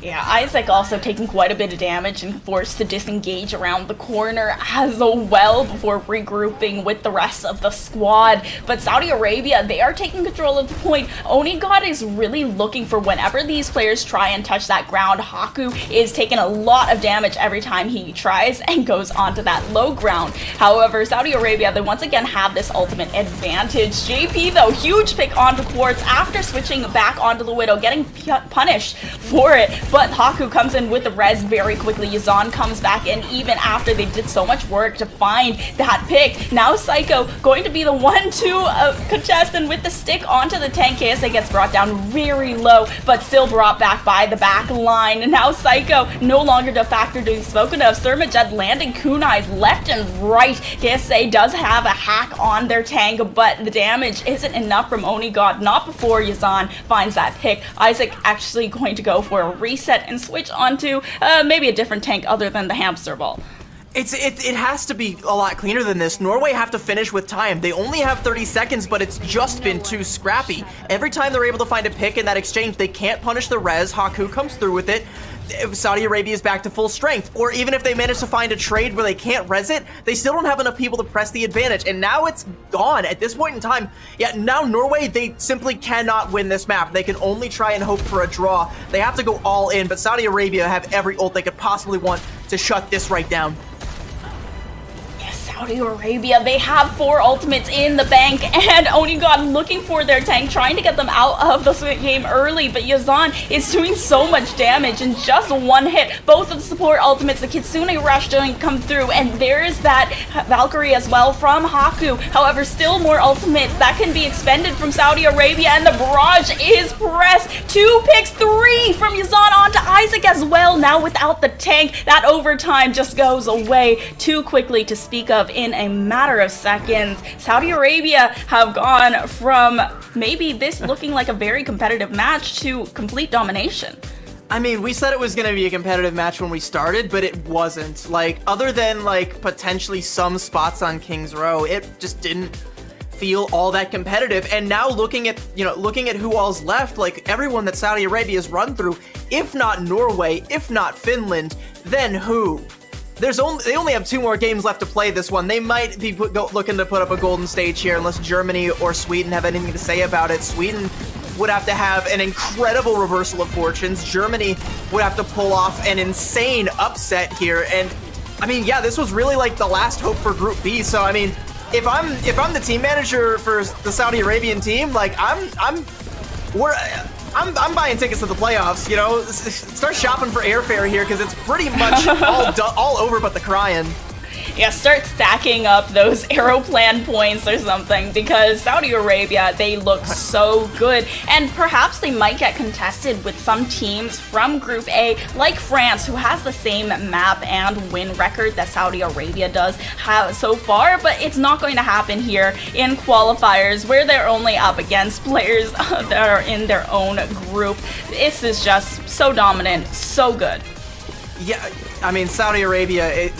Yeah, Isaac also taking quite a bit of damage and forced to disengage around the corner as well before regrouping with the rest of the squad. But Saudi Arabia, they are taking control of the point. Onigot is really looking for whenever these players try and touch that ground. Haku is taking a lot of damage every time he tries and goes onto that low ground. However, Saudi Arabia, they once again have this ultimate advantage. JP, though, huge pick onto Quartz after switching back onto the Widow, getting punished for it. But Haku comes in with the res very quickly. Yazan comes back in even after they did so much work to find that pick. Now Psycho going to be the one to contest, and with the stick onto the tank. KSA gets brought down very low, but still brought back by the back line. And now Psycho no longer the factor to be spoken of. Surmajed landing kunais left and right. KSA does have a hack on their tank, but the damage isn't enough from Onigot. Not before Yazan finds that pick. Isaac actually going to go for a reset and switch onto maybe a different tank other than the hamster ball. It has to be a lot cleaner than this. Norway have to finish with time. They only have 30 seconds, but it's just been too scrappy. Every time they're able to find a pick in that exchange, they can't punish the res. Haku comes through with it. Saudi Arabia is back to full strength. Or even if they manage to find a trade where they can't res it, they still don't have enough people to press the advantage. And now it's gone at this point in time. Yeah, now Norway, they simply cannot win this map. They can only try and hope for a draw. They have to go all in, but Saudi Arabia have every ult they could possibly want to shut this right down. Saudi Arabia, they have 4 ultimates in the bank, and Onigot looking for their tank, trying to get them out of the game early, but Yazan is doing so much damage in just one hit. Both of the support ultimates, the Kitsune Rush doing come through, and there's that Valkyrie as well from Haku. However, still more ultimates that can be expended from Saudi Arabia, and the barrage is pressed. 2 picks, 3 from Yazan onto Isaac as well. Now without the tank, that overtime just goes away too quickly to speak of in a matter of seconds. Saudi Arabia have gone from maybe this looking like a very competitive match to complete domination. I mean, we said it was going to be a competitive match when we started, but it wasn't. Like, other than, like, potentially some spots on King's Row, it just didn't feel all that competitive. And now looking at who all's left, like, everyone that Saudi Arabia's run through, if not Norway, if not Finland, then who? They only have 2 more games left to play this one. They might be looking to put up a golden stage here unless Germany or Sweden have anything to say about it. Sweden would have to have an incredible reversal of fortunes. Germany would have to pull off an insane upset here. And I mean, yeah, this was really like the last hope for Group B. So I mean, if I'm the team manager for the Saudi Arabian team, like I'm buying tickets to the playoffs, you know. Start shopping for airfare here because it's pretty much all over but the crying. Yeah, start stacking up those Aeroplan points or something, because Saudi Arabia, they look so good, and perhaps they might get contested with some teams from Group A, like France, who has the same map and win record that Saudi Arabia does have so far, but it's not going to happen here in qualifiers, where they're only up against players that are in their own group. This is just so dominant, so good. Yeah, I mean, Saudi Arabia,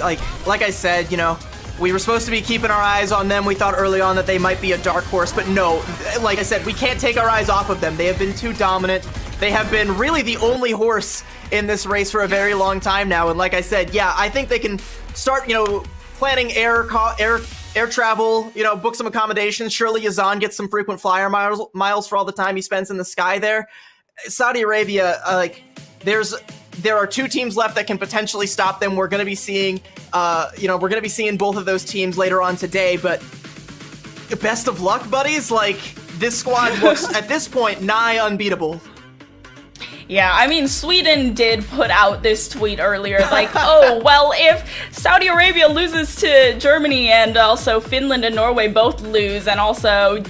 like I said, you know, we were supposed to be keeping our eyes on them. We thought early on that they might be a dark horse, but no, like I said, we can't take our eyes off of them. They have been too dominant. They have been really the only horse in this race for a very long time now. And like I said, yeah, I think they can start, you know, planning air travel, you know, book some accommodations. Surely Yazan gets some frequent flyer miles for all the time he spends in the sky there. Saudi Arabia, there are 2 teams left that can potentially stop them. We're going to be seeing, both of those teams later on today, but best of luck, buddies. Like, this squad looks, at this point, nigh unbeatable. Yeah, I mean, Sweden did put out this tweet earlier, like, oh, well, if Saudi Arabia loses to Germany and also Finland and Norway both lose and also,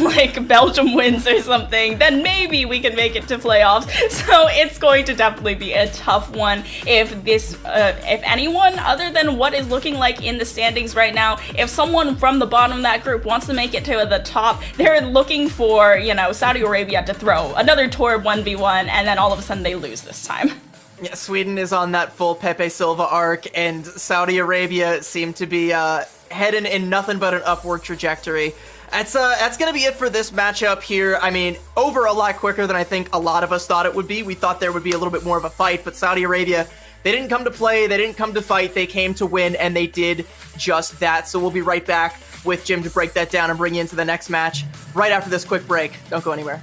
like, Belgium wins or something, then maybe we can make it to playoffs. So it's going to definitely be a tough one if this, if anyone other than what is looking like in the standings right now, if someone from the bottom of that group wants to make it to the top, they're looking for, you know, Saudi Arabia to throw another Torb 1v1, and then all of a sudden they lose this time. Yeah, Sweden is on that full Pepe Silva arc, and Saudi Arabia seem to be heading in nothing but an upward trajectory. That's gonna be it for this matchup here. I mean, over a lot quicker than I think a lot of us thought it would be. We thought there would be a little bit more of a fight, but Saudi Arabia, they didn't come to play, they didn't come to fight, they came to win, and they did just that. So we'll be right back with Jim to break that down and bring you into the next match right after this quick break. Don't go anywhere.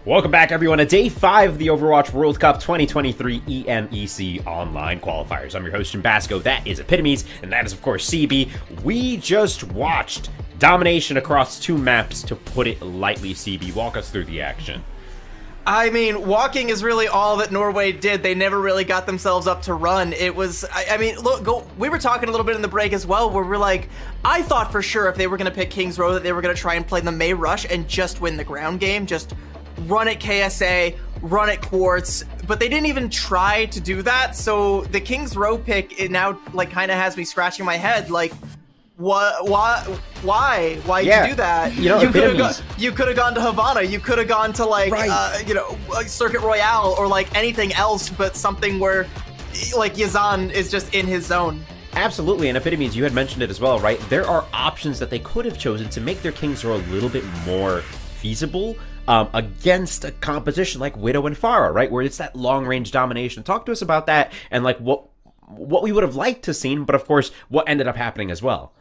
Welcome back, everyone, to Day 5 of the Overwatch World Cup 2023 EMEC Online Qualifiers. I'm your host, Jim Basco. That is Epitomes, and that is, of course, CB. We just watched domination across 2 maps, to put it lightly. CB, walk us through the action. I mean, walking is really all that Norway did. They never really got themselves up to run. It was, I mean, look, we were talking a little bit in the break as well, where we're like, I thought for sure if they were going to pick King's Row that they were going to try and play the Mei Rush and just win the ground game, just run at KSA, run at Quartz, but they didn't even try to do that. So the King's Row pick, it now like kind of has me scratching my head, like, what? Why did you do that? You know, you could have gone to Havana. You could have gone to like, you know, like Circuit Royale or like anything else, but something where, like, Yazan is just in his zone. Absolutely, and Epitomes, you had mentioned it as well, right? There are options that they could have chosen to make their King's Row a little bit more feasible against a composition like Widow and Pharah, right? Where it's that long-range domination. Talk to us about that and like what we would have liked to seen, but of course, what ended up happening as well.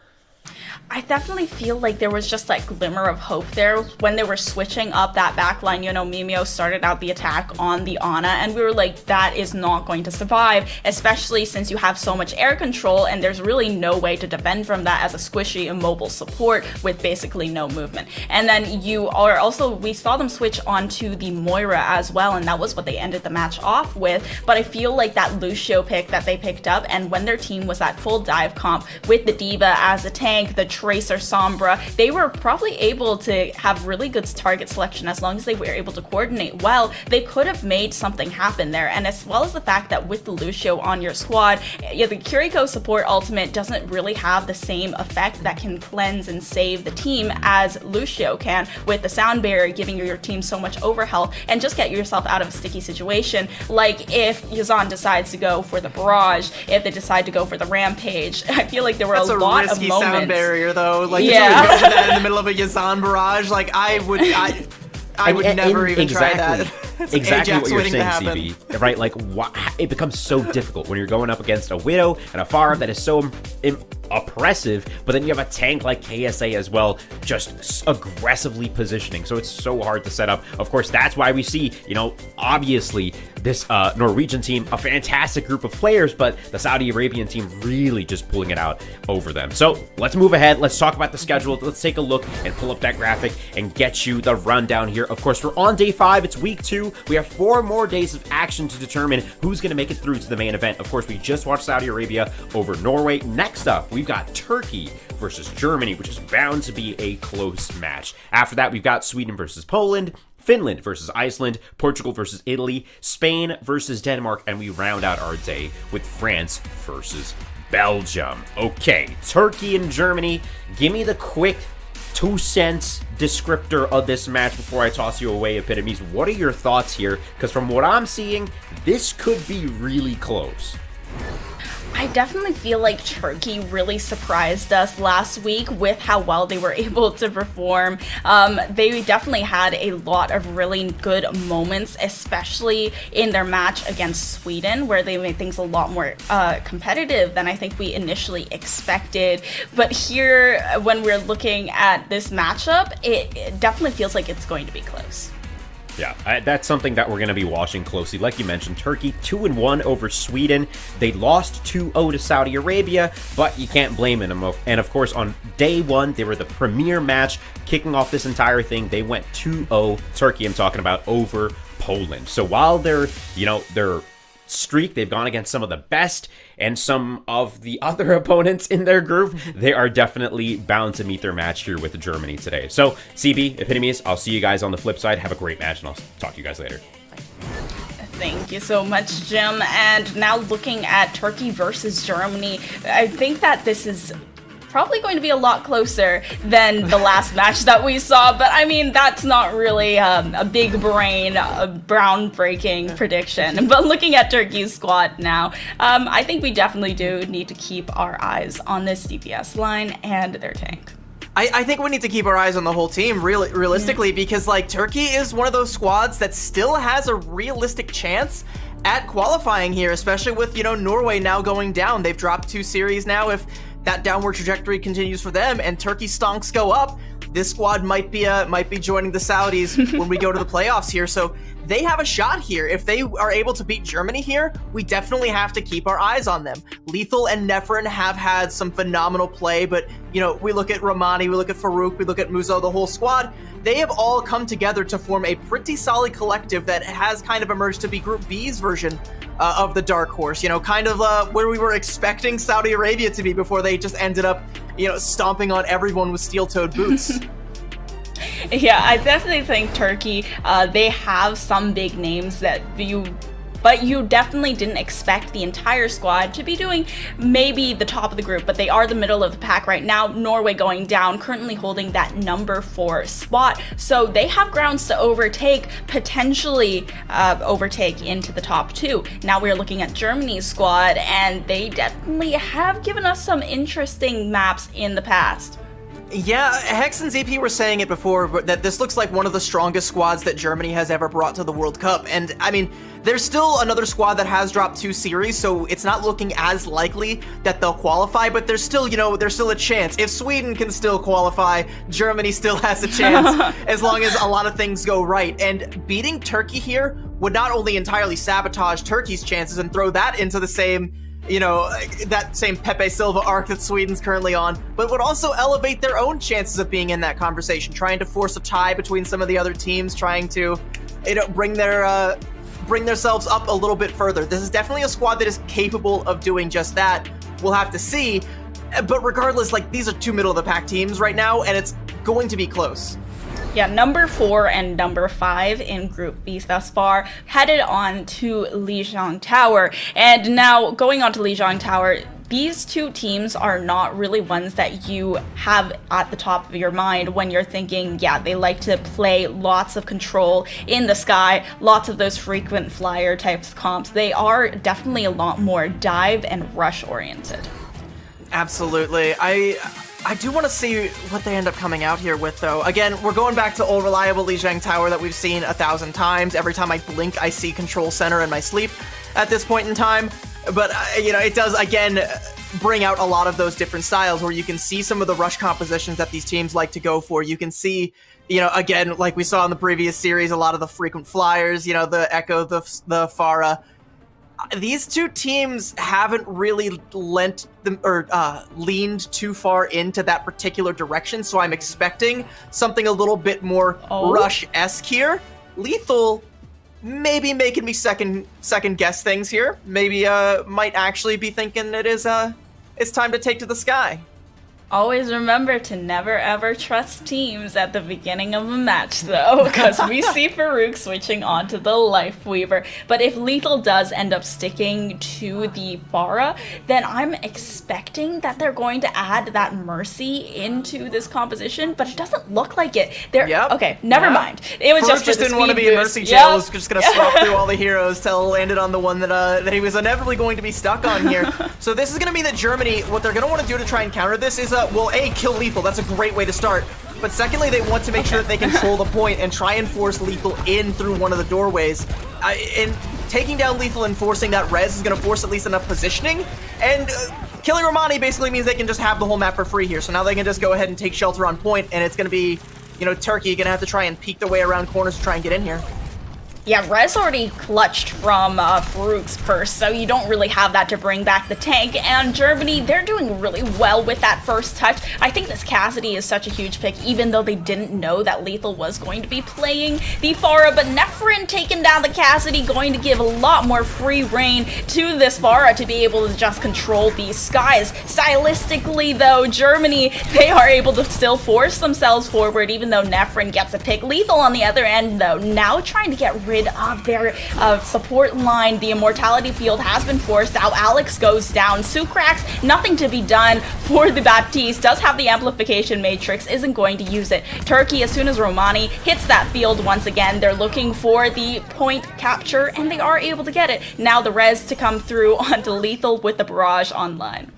I definitely feel like there was just like glimmer of hope there when they were switching up that backline. You know, Mimio started out the attack on the Ana, and we were like, that is not going to survive, especially since you have so much air control and there's really no way to defend from that as a squishy immobile support with basically no movement. And then you are also, we saw them switch onto the Moira as well, and that was what they ended the match off with. But I feel like that Lucio pick that they picked up, and when their team was at full dive comp with the D.Va as a tank, the Tracer Sombra, they were probably able to have really good target selection as long as they were able to coordinate well. They could have made something happen there, and as well as the fact that with the Lucio on your squad, yeah, the Kiriko support ultimate doesn't really have the same effect that can cleanse and save the team as Lucio can, with the sound barrier giving your team so much overhealth and just get yourself out of a sticky situation. Like if Yazan decides to go for the Barrage, if they decide to go for the Rampage, I feel like there were a lot of moments. Sound barrier though, like yeah. to go that in the middle of a Yazan barrage, like I would never even try that. Exactly Ajax what you're waiting to saying, CB, right? Like, it becomes so difficult when you're going up against a Widow and a Pharah that is so oppressive, but then you have a tank like KSA as well, just aggressively positioning, so it's so hard to set up. Of course, that's why we see, you know, obviously this Norwegian team, a fantastic group of players, but the Saudi Arabian team really just pulling it out over them. So let's move ahead, let's talk about the schedule, let's take a look and pull up that graphic and get you the rundown here. Of course, we're on day 5, it's week 2, we have 4 more days of action to determine who's going to make it through to the main event. Of course, we just watched Saudi Arabia over Norway. Next up, we've got Turkey versus Germany, which is bound to be a close match. After that, we've got Sweden versus Poland, Finland versus Iceland, Portugal versus Italy, Spain versus Denmark, and we round out our day with France versus Belgium. Okay, Turkey and Germany, give me the quick 2 cents descriptor of this match before I toss you away, Epitomes. What are your thoughts here? Because from what I'm seeing, this could be really close. I definitely feel like Turkey really surprised us last week with how well they were able to perform. They definitely had a lot of really good moments, especially in their match against Sweden, where they made things a lot more competitive than I think we initially expected. But here, when we're looking at this matchup, it definitely feels like it's going to be close. Yeah, that's something that we're going to be watching closely. Like you mentioned, Turkey 2-1 over Sweden. They lost 2-0 to Saudi Arabia, but you can't blame them. And of course, on day 1, they were the premier match, kicking off this entire thing. They went 2-0, Turkey I'm talking about, over Poland. So while they're streak, they've gone against some of the best and some of the other opponents in their group, they are definitely bound to meet their match here with Germany today. So, CB, Epitomes, I'll see you guys on the flip side. Have a great match, and I'll talk to you guys later. Thank you so much, Jim. And now looking at Turkey versus Germany, I think that this is probably going to be a lot closer than the last match that we saw, but I mean, that's not really a big brain, groundbreaking prediction. But looking at Turkey's squad now, I think we definitely do need to keep our eyes on this DPS line and their tank. I think we need to keep our eyes on the whole team, realistically, because like Turkey is one of those squads that still has a realistic chance at qualifying here, especially with, you know, Norway now going down. They've dropped 2 series now. If that downward trajectory continues for them and Turkey stonks go up, this squad might be joining the Saudis when we go to the playoffs here. So they have a shot here. If they are able to beat Germany here, we definitely have to keep our eyes on them. Lethal and Nefrin have had some phenomenal play, but, you know, we look at Romani, we look at Farouk, we look at Muzo, the whole squad. They have all come together to form a pretty solid collective that has kind of emerged to be Group B's version of the Dark Horse, you know, kind of where we were expecting Saudi Arabia to be before they just ended up, you know, stomping on everyone with steel-toed boots. Yeah, I definitely think Turkey, they have some big names that but you definitely didn't expect the entire squad to be doing maybe the top of the group, but they are the middle of the pack right now. Norway going down, currently holding that number 4 spot. So they have grounds to overtake, potentially overtake into the top 2. Now we're looking at Germany's squad, and they definitely have given us some interesting maps in the past. Yeah, Hex and ZP were saying it before, but that this looks like one of the strongest squads that Germany has ever brought to the World Cup. And, I mean, there's still another squad that has dropped 2 series, so it's not looking as likely that they'll qualify, but there's still, you know, there's still a chance. If Sweden can still qualify, Germany still has a chance, as long as a lot of things go right. And beating Turkey here would not only entirely sabotage Turkey's chances and throw that into the same, you know, that same Pepe Silva arc that Sweden's currently on, but would also elevate their own chances of being in that conversation, trying to force a tie between some of the other teams, trying to, you know, bring themselves up a little bit further. This is definitely a squad that is capable of doing just that. We'll have to see, but regardless, like, these are 2 middle-of-the-pack teams right now, and it's going to be close. Yeah, number 4 and number 5 in Group B thus far, headed on to Lijiang Tower. And now, going on to Lijiang Tower, these 2 teams are not really ones that you have at the top of your mind when you're thinking, yeah, they like to play lots of control in the sky, lots of those frequent flyer types comps. They are definitely a lot more dive and rush oriented. Absolutely. I do want to see what they end up coming out here with, though. Again, we're going back to old reliable Lijiang Tower that we've seen 1,000 times. Every time I blink, I see Control Center in my sleep at this point in time. But, you know, it does, again, bring out a lot of those different styles where you can see some of the rush compositions that these teams like to go for. You can see, you know, again, like we saw in the previous series, a lot of the frequent flyers, you know, the Echo, the Farah. These 2 teams haven't really leaned too far into that particular direction, so I'm expecting something a little bit more rush-esque here. Lethal maybe making me second guess things here. Maybe might actually be thinking it's time to take to the sky. Always remember to never ever trust teams at the beginning of a match, though, because we see Farouk switching onto the Life Weaver. But if Lethal does end up sticking to the Farah, then I'm expecting that they're going to add that Mercy into this composition, but it doesn't look like it. Okay, never mind. It was Farouk just didn't want to be a Mercy jail. Was just going to swap through all the heroes till it landed on the one that he was inevitably going to be stuck on here. So this is going to mean that Germany, what they're going to want to do to try and counter this is well, A, kill Lethal. That's a great way to start. But secondly, they want to make sure that they control the point and try and force Lethal in through one of the doorways. And taking down Lethal and forcing that res is going to force at least enough positioning. And killing Romani basically means they can just have the whole map for free here. So now they can just go ahead and take shelter on point, and it's going to be, you know, Turkey going to have to try and peek their way around corners to try and get in here. Yeah, Rez already clutched from Farouk's first, so you don't really have that to bring back the tank. And Germany, they're doing really well with that first touch. I think this Cassidy is such a huge pick, even though they didn't know that Lethal was going to be playing the Farah. But Nefrin taking down the Cassidy, going to give a lot more free reign to this Farah to be able to just control these skies. Stylistically, though, Germany, they are able to still force themselves forward, even though Nefrin gets a pick. Lethal, on the other end, though, now trying to get rid of their support line. The immortality field has been forced out. Alex goes down. Sucrax, nothing to be done for the Baptiste. Does have the amplification matrix, isn't going to use it. Turkey, as soon as Romani hits that field once again, they're looking for the point capture, and they are able to get it. Now the res to come through onto Lethal with the barrage online.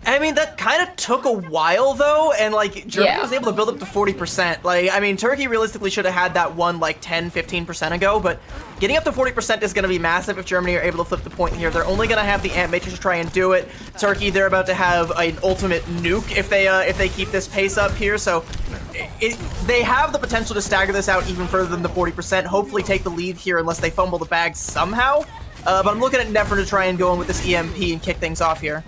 I mean, that kind of took a while, though, and, like, Germany was able to build up to 40%. Like, I mean, Turkey realistically should have had that one, like, 10, 15% ago, but getting up to 40% is going to be massive if Germany are able to flip the point here. They're only going to have the Amp Matrix to try and do it. Turkey, they're about to have an ultimate nuke if they keep this pace up here, so they have the potential to stagger this out even further than the 40%, hopefully take the lead here unless they fumble the bag somehow. But I'm looking at Nefren to try and go in with this EMP and kick things off here.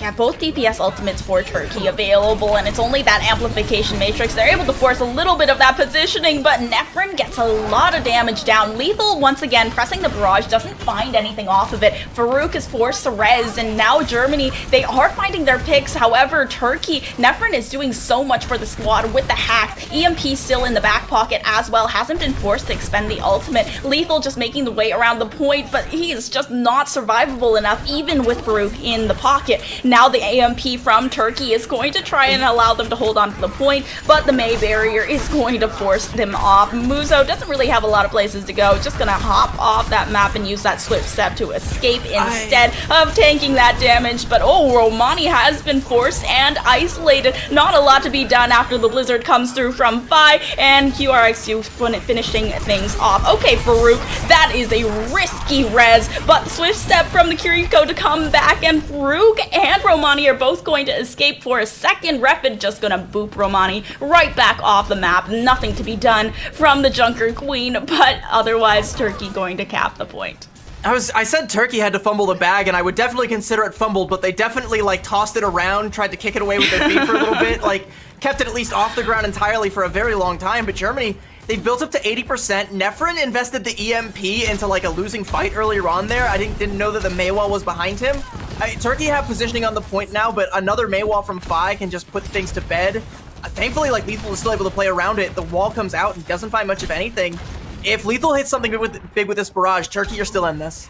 Yeah, both DPS ultimates for Turkey available, and it's only that amplification matrix. They're able to force a little bit of that positioning, but Nefren gets a lot of damage down. Lethal, once again, pressing the barrage, doesn't find anything off of it. Farouk is forced to res, and now Germany, they are finding their picks. However, Turkey, Nefren is doing so much for the squad with the hack. EMP still in the back pocket as well, hasn't been forced to expend the ultimate. Lethal just making the way around the point, but he is just not survivable enough, even with Farouk in the pocket. Now the AMP from Turkey is going to try and allow them to hold on to the point, but the Mei barrier is going to force them off. Muzo doesn't really have a lot of places to go, just gonna hop off that map and use that swift step to escape instead of tanking that damage. But oh, Romani has been forced and isolated. Not a lot to be done after the blizzard comes through from Fi, and QRX2 finishing things off. Okay, Farouk, that is a risky res, but swift step from the Kiriko to come back, and Farouk and Romani are both going to escape for a second. Repid just gonna boop Romani right back off the map. Nothing to be done from the Junker Queen, but otherwise Turkey going to cap the point. I said Turkey had to fumble the bag, and I would definitely consider it fumbled, but they definitely like tossed it around, tried to kick it away with their feet for a little bit, like kept it at least off the ground entirely for a very long time. But Germany, they built up to 80%. Nefren invested the EMP into like a losing fight earlier on there. I didn't know that the Maywall was behind him. Turkey have positioning on the point now, but another Maywall from Fi can just put things to bed. Thankfully, like Lethal is still able to play around it. The wall comes out and doesn't find much of anything. If Lethal hits something big with this barrage, Turkey, you're still in this.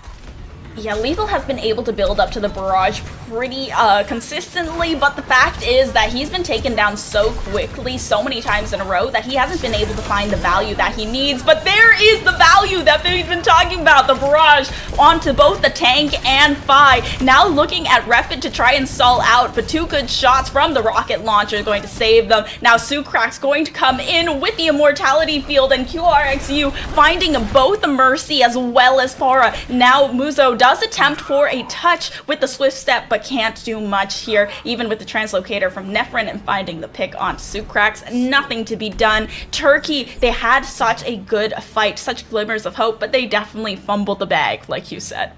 Yeah, Lethal has been able to build up to the barrage pretty consistently, but the fact is that he's been taken down so quickly, so many times in a row, that he hasn't been able to find the value that he needs. But there is the value that we've been talking about, the barrage onto both the tank and Fi. Now looking at Repid to try and stall out, but two good shots from the rocket launcher is going to save them. Now Sukrak's going to come in with the immortality field, and QRXU finding both Mercy as well as Farah. Now Muzo does attempt for a touch with the swift step, but can't do much here, even with the translocator from Nefren and finding the pick on Sukrax. Nothing to be done. Turkey, they had such a good fight, such glimmers of hope, but they definitely fumbled the bag, like you said.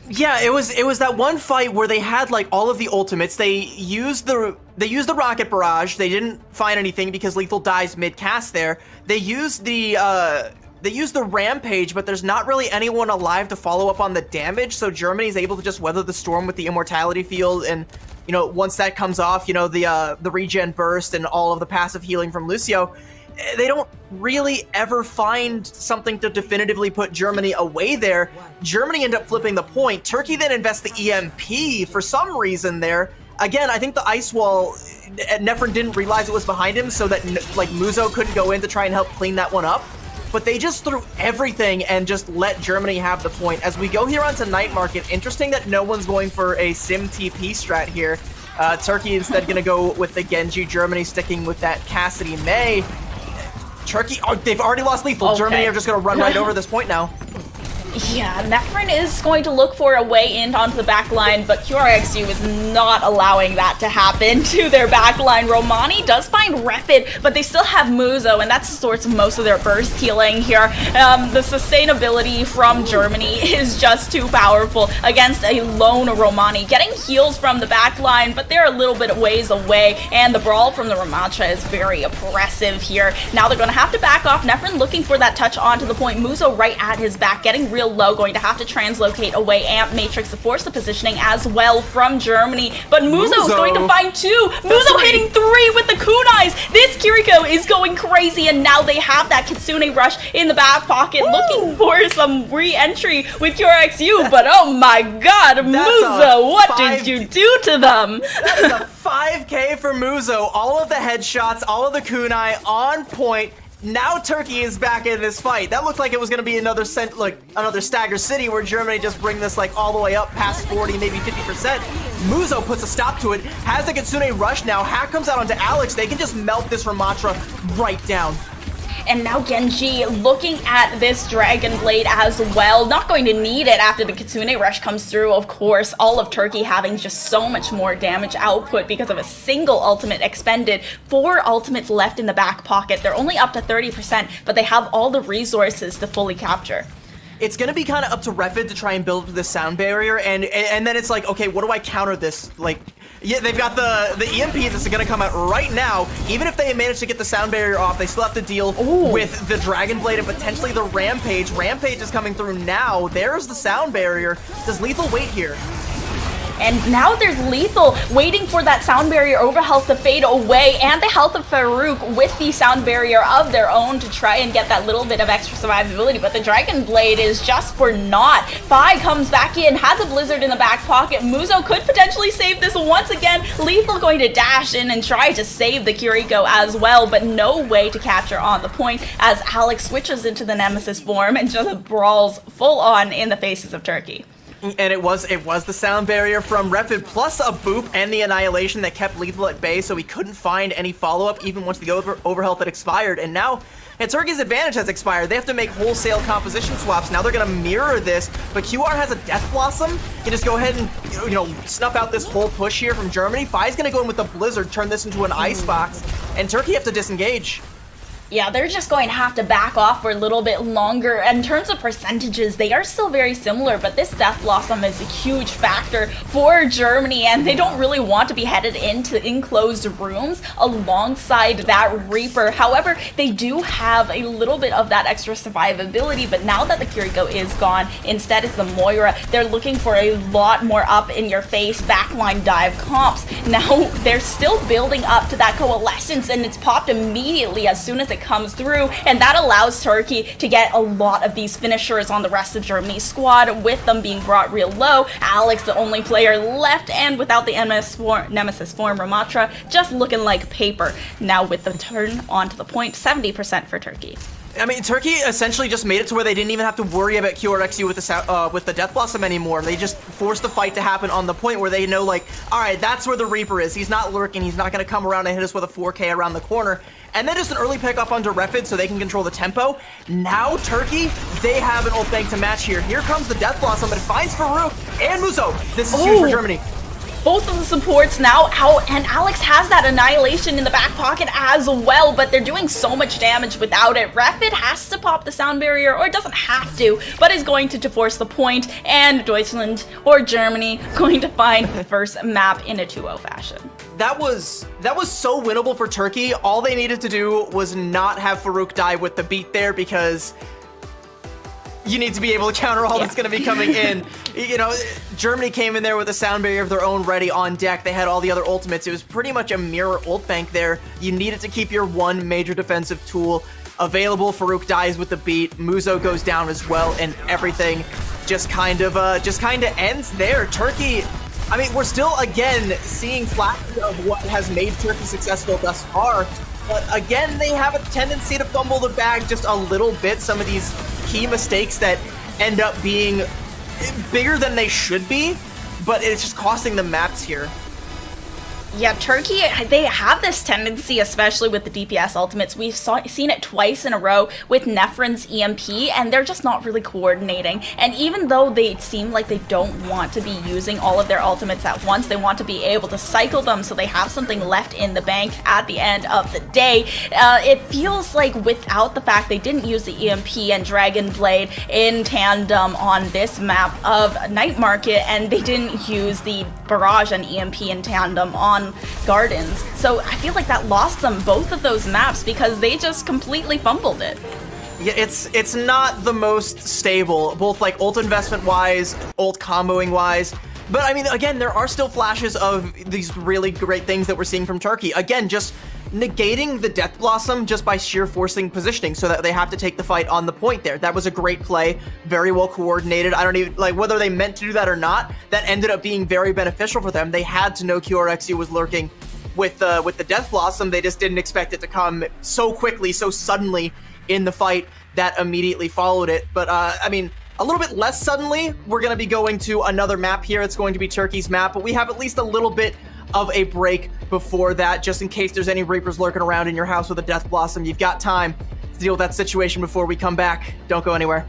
Yeah, it was that one fight where they had like all of the ultimates. They used the rocket barrage. They didn't find anything because Lethal dies mid-cast there. They used the rampage, but there's not really anyone alive to follow up on the damage, so Germany's able to just weather the storm with the immortality field, and you know, once that comes off, you know, the regen burst and all of the passive healing from Lucio, they don't really ever find something to definitively put Germany away there. Germany end up flipping the point. Turkey then invests the EMP for some reason there. Again, I think the ice wall, Nefren didn't realize it was behind him, so that like Muzo couldn't go in to try and help clean that one up. But they just threw everything and just let Germany have the point. As we go here onto Night Market, interesting that no one's going for a Sim TP strat here. Turkey instead going to go with the Genji. Germany sticking with that Cassidy May. Turkey, oh, they've already lost Lethal. Okay. Germany are just going to run right over this point now. Yeah, Nefren is going to look for a way in onto the back line, but QRXU is not allowing that to happen to their back line. Romani does find Repid, but they still have Muzo, and that sorts most of their burst healing here. The sustainability from Germany is just too powerful against a lone Romani. Getting heals from the back line, but they're a little bit ways away, and the brawl from the Ramacha is very oppressive here. Now they're going to have to back off. Nefren looking for that touch onto the point. Muzo right at his back, getting real low, going to have to translocate away Amp Matrix to force the positioning as well from Germany. But Muzo is going to find two. Muzo hitting three with the kunais. This Kiriko is going crazy, and now they have that Kitsune rush in the back pocket, looking for some re-entry with QRXU. But oh my god, Muzo, what did you do to them? That is a 5K for Muzo. All of the headshots, all of the kunai on point. Now Turkey is back in this fight. That looked like it was going to be another Stagger City where Germany just bring this like all the way up past 40, maybe 50%. Muzo puts a stop to it, has the Kitsune rush now. Hack comes out onto Alex. They can just melt this Ramatra right down. And now Genji looking at this Dragon Blade as well. Not going to need it after the Kitsune Rush comes through, of course. All of Turkey having just so much more damage output because of a single ultimate expended. 4 ultimates left in the back pocket. They're only up to 30%, but they have all the resources to fully capture. It's gonna be kind of up to Refid to try and build this sound barrier, and then it's like, okay, what do I counter this? Like, yeah, they've got the EMP that's gonna come out right now. Even if they manage to get the sound barrier off, they still have to deal with the Dragon Blade and potentially the Rampage. Rampage is coming through now. There's the sound barrier. Does Lethal wait here? And now there's Lethal waiting for that sound barrier overhealth to fade away, and the health of Farouk with the sound barrier of their own to try and get that little bit of extra survivability. But the Dragon Blade is just for naught. Fi comes back in, has a Blizzard in the back pocket. Muzo could potentially save this once again. Lethal going to dash in and try to save the Kiriko as well, but no way to capture on the point as Alex switches into the Nemesis form and just brawls full on in the faces of Turkey. And it was the sound barrier from Refid plus a boop and the Annihilation that kept Lethal at bay, so he couldn't find any follow-up even once the overhealth had expired. And now, Turkey's advantage has expired. They have to make wholesale composition swaps. Now they're going to mirror this, but QR has a Death Blossom. You can just go ahead and, you know, snuff out this whole push here from Germany. Fi's going to go in with the Blizzard, turn this into an Icebox, and Turkey have to disengage. Yeah, they're just going to have to back off for a little bit longer. In terms of percentages, they are still very similar, but this Death Blossom is a huge factor for Germany, and they don't really want to be headed into enclosed rooms alongside that Reaper. However, they do have a little bit of that extra survivability, but now that the Kiriko is gone, instead it's the Moira. They're looking for a lot more up-in-your-face backline dive comps. Now, they're still building up to that Coalescence, and it's popped immediately as soon as it comes through, and that allows Turkey to get a lot of these finishers on the rest of Germany's squad, with them being brought real low. Alex, the only player left, and without the Nemesis form, Ramatra, just looking like paper. Now with the turn onto the point, 70% for Turkey. I mean, Turkey essentially just made it to where they didn't even have to worry about QRXU with the Death Blossom anymore. They just forced the fight to happen on the point where they know, like, all right, that's where the Reaper is. He's not lurking. He's not going to come around and hit us with a 4K around the corner. And then just an early pick up onto Refid so they can control the tempo. Now Turkey, they have an ult bank to match here. Here comes the Death Blossom, but it finds Farouk and Muzo. This is huge for Germany. Both of the supports now out, and Alex has that Annihilation in the back pocket as well, but they're doing so much damage without it. Refid has to pop the sound barrier, or doesn't have to, but is going to force the point, and Deutschland or Germany going to find the first map in a 2-0 fashion. That was so winnable for Turkey. All they needed to do was not have Farouk die with the beat there, because you need to be able to counter all that's going to be coming in. You know, Germany came in there with a sound barrier of their own ready on deck. They had all the other ultimates. It was pretty much a mirror ult bank there. You needed to keep your one major defensive tool available. Farouk dies with the beat. Muzo goes down as well, and everything just kind of ends there. Turkey, I mean, we're still, again, seeing flashes of what has made Turkey successful thus far. But again, they have a tendency to fumble the bag just a little bit. Some of these key mistakes that end up being bigger than they should be, but it's just costing them maps here. Yeah, Turkey, they have this tendency, especially with the DPS ultimates. We've seen it twice in a row with Nefren's EMP, and they're just not really coordinating. And even though they seem like they don't want to be using all of their ultimates at once, they want to be able to cycle them so they have something left in the bank at the end of the day. It feels like without the fact they didn't use the EMP and Dragon Blade in tandem on this map of Night Market, and they didn't use the Barrage and EMP in tandem on Gardens. So I feel like that lost them both of those maps because they just completely fumbled it. Yeah, it's not the most stable, both like ult investment wise, ult comboing wise. But I mean, again, there are still flashes of these really great things that we're seeing from Turkey. Again, just negating the Death Blossom just by sheer forcing positioning so that they have to take the fight on the point there. That was a great play, very well coordinated. I don't even, like, whether they meant to do that or not, that ended up being very beneficial for them. They had to know QRXU was lurking with the Death Blossom. They just didn't expect it to come so quickly, so suddenly in the fight that immediately followed it. But, I mean, a little bit less suddenly, we're going to be going to another map here. It's going to be Turkey's map, but we have at least a little bit of a break before that, just in case there's any Reapers lurking around in your house with a Death Blossom. You've got time to deal with that situation before we come back. Don't go anywhere.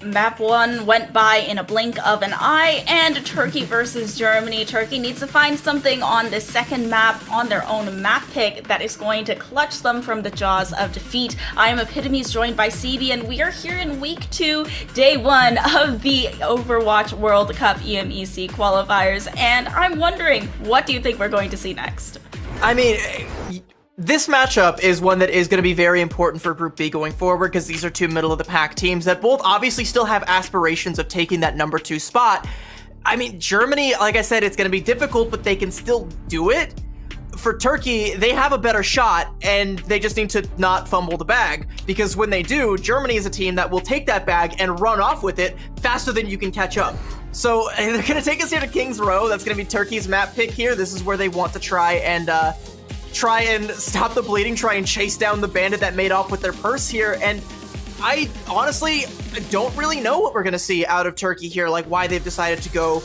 Map 1 went by in a blink of an eye, and Turkey versus Germany. Turkey needs to find something on this second map on their own map pick that is going to clutch them from the jaws of defeat. I am Epitomes, joined by CB, and we are here in week 2, day 1 of the Overwatch World Cup EMEC qualifiers, and I'm wondering, what do you think we're going to see next? I mean, this matchup is one that is going to be very important for Group B going forward, because these are two middle-of-the-pack teams that both obviously still have aspirations of taking that number 2 spot. I mean, Germany, like I said, it's going to be difficult, but they can still do it. For Turkey, they have a better shot, and they just need to not fumble the bag, because when they do, Germany is a team that will take that bag and run off with it faster than you can catch up. So they're going to take us here to King's Row. That's going to be Turkey's map pick here. This is where they want to try and stop the bleeding, try and chase down the bandit that made off with their purse here. And I honestly don't really know what we're going to see out of Turkey here, like why they've decided to go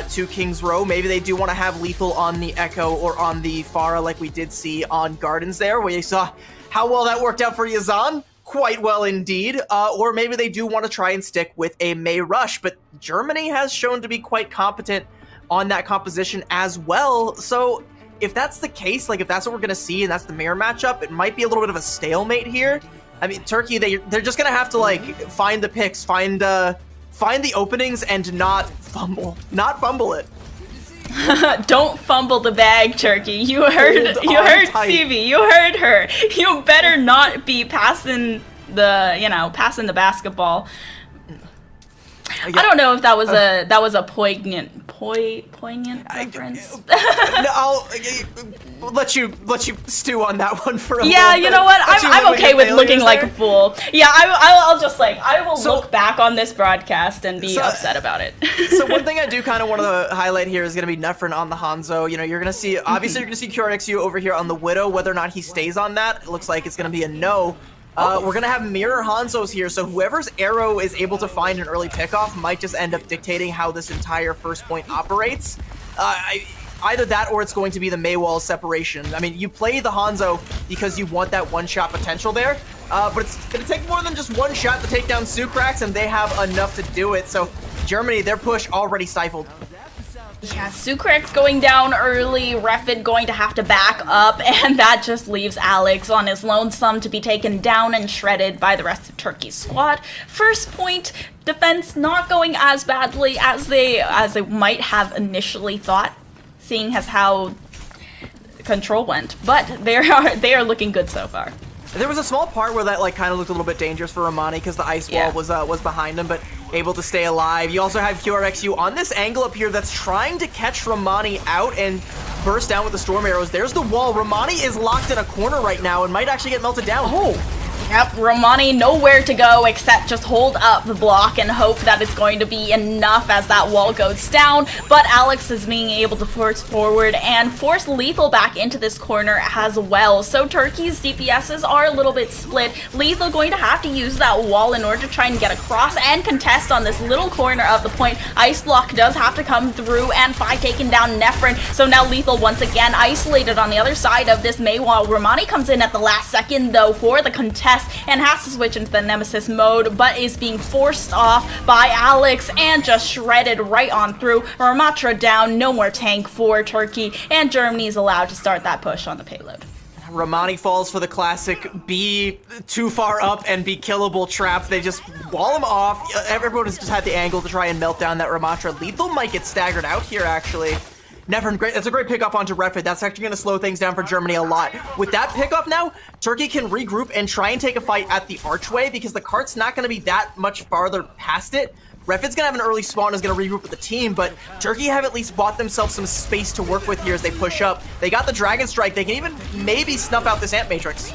to King's Row. Maybe they do want to have lethal on the Echo or on the Pharah, like we did see on Gardens there, where you saw how well that worked out for Yazan. quite well indeed, or maybe they do want to try and stick with a Mei rush, but Germany has shown to be quite competent on that composition as well, so if that's the case, like if that's what we're going to see and that's the mirror matchup, it might be a little bit of a stalemate here. I mean, Turkey, they're just going to have to like find the picks, find the openings and not fumble it. Don't fumble the bag, Turkey. You heard Stevie. You heard her. You better not be passing the basketball. I don't know if that was a poignant reference. No, I'll let you stew on that one for a yeah, moment. You know what? I'm okay with looking like a fool. Yeah, I'll just like I will look back on this broadcast and be upset about it. So one thing I do kind of want to highlight here is going to be Nefren on the Hanzo. You know, you're going to see obviously you're going to see QRXU over here on the Widow. Whether or not he stays on that, it looks like it's going to be a no. We're going to have mirror Hanzos here, so whoever's arrow is able to find an early pickoff might just end up dictating how this entire first point operates. Either that or it's going to be the Maywall separation. I mean, you play the Hanzo because you want that one-shot potential there, but it's going to take more than just one shot to take down Sucrax, and they have enough to do it. So Germany, their push already stifled. Yeah, Sucrax going down early, Refid going to have to back up, and that just leaves Alex on his lonesome to be taken down and shredded by the rest of Turkey's squad. First point, defense not going as badly as they might have initially thought, seeing as how control went, but they are looking good so far. There was a small part where that like kind of looked a little bit dangerous for Romani because the ice wall was behind him, but able to stay alive. You also have QRXU on this angle up here that's trying to catch Romani out and burst down with the storm arrows. There's the wall. Romani is locked in a corner right now and might actually get melted down. Oh. Yep, Romani nowhere to go except just hold up the block and hope that it's going to be enough as that wall goes down, but Alex is being able to force forward and force Lethal back into this corner as well. So Turkey's DPSs are a little bit split. Lethal going to have to use that wall in order to try and get across and contest on this little corner of the point. Ice Block does have to come through and Fi taking down Nefren, so now Lethal once again isolated on the other side of this Mei wall. Romani comes in at the last second though for the contest and has to switch into the Nemesis mode, but is being forced off by Alex and just shredded right on through. Ramatra down, no more tank for Turkey, and Germany is allowed to start that push on the payload. Romani falls for the classic be too far up and be killable trap. They just wall him off. Everyone has just had the angle to try and melt down that Ramatra. Lethal might get staggered out here, actually. Nefren, great. That's a great pickoff onto Refid. That's actually going to slow things down for Germany a lot. With that pickoff now, Turkey can regroup and try and take a fight at the archway because the cart's not going to be that much farther past it. Refid's going to have an early spawn, is going to regroup with the team, but Turkey have at least bought themselves some space to work with here as they push up. They got the Dragon Strike. They can even maybe snuff out this Ant Matrix.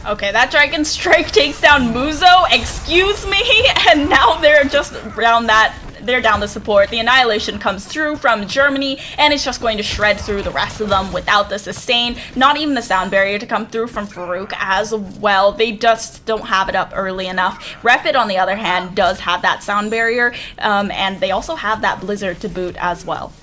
Okay, that Dragon Strike takes down Muzo, excuse me, and now they're just around that. They're down the support. The Annihilation comes through from Germany, and it's just going to shred through the rest of them without the sustain. Not even the sound barrier to come through from Farouk as well. They just don't have it up early enough. Refid, on the other hand, does have that sound barrier, and they also have that Blizzard to boot as well.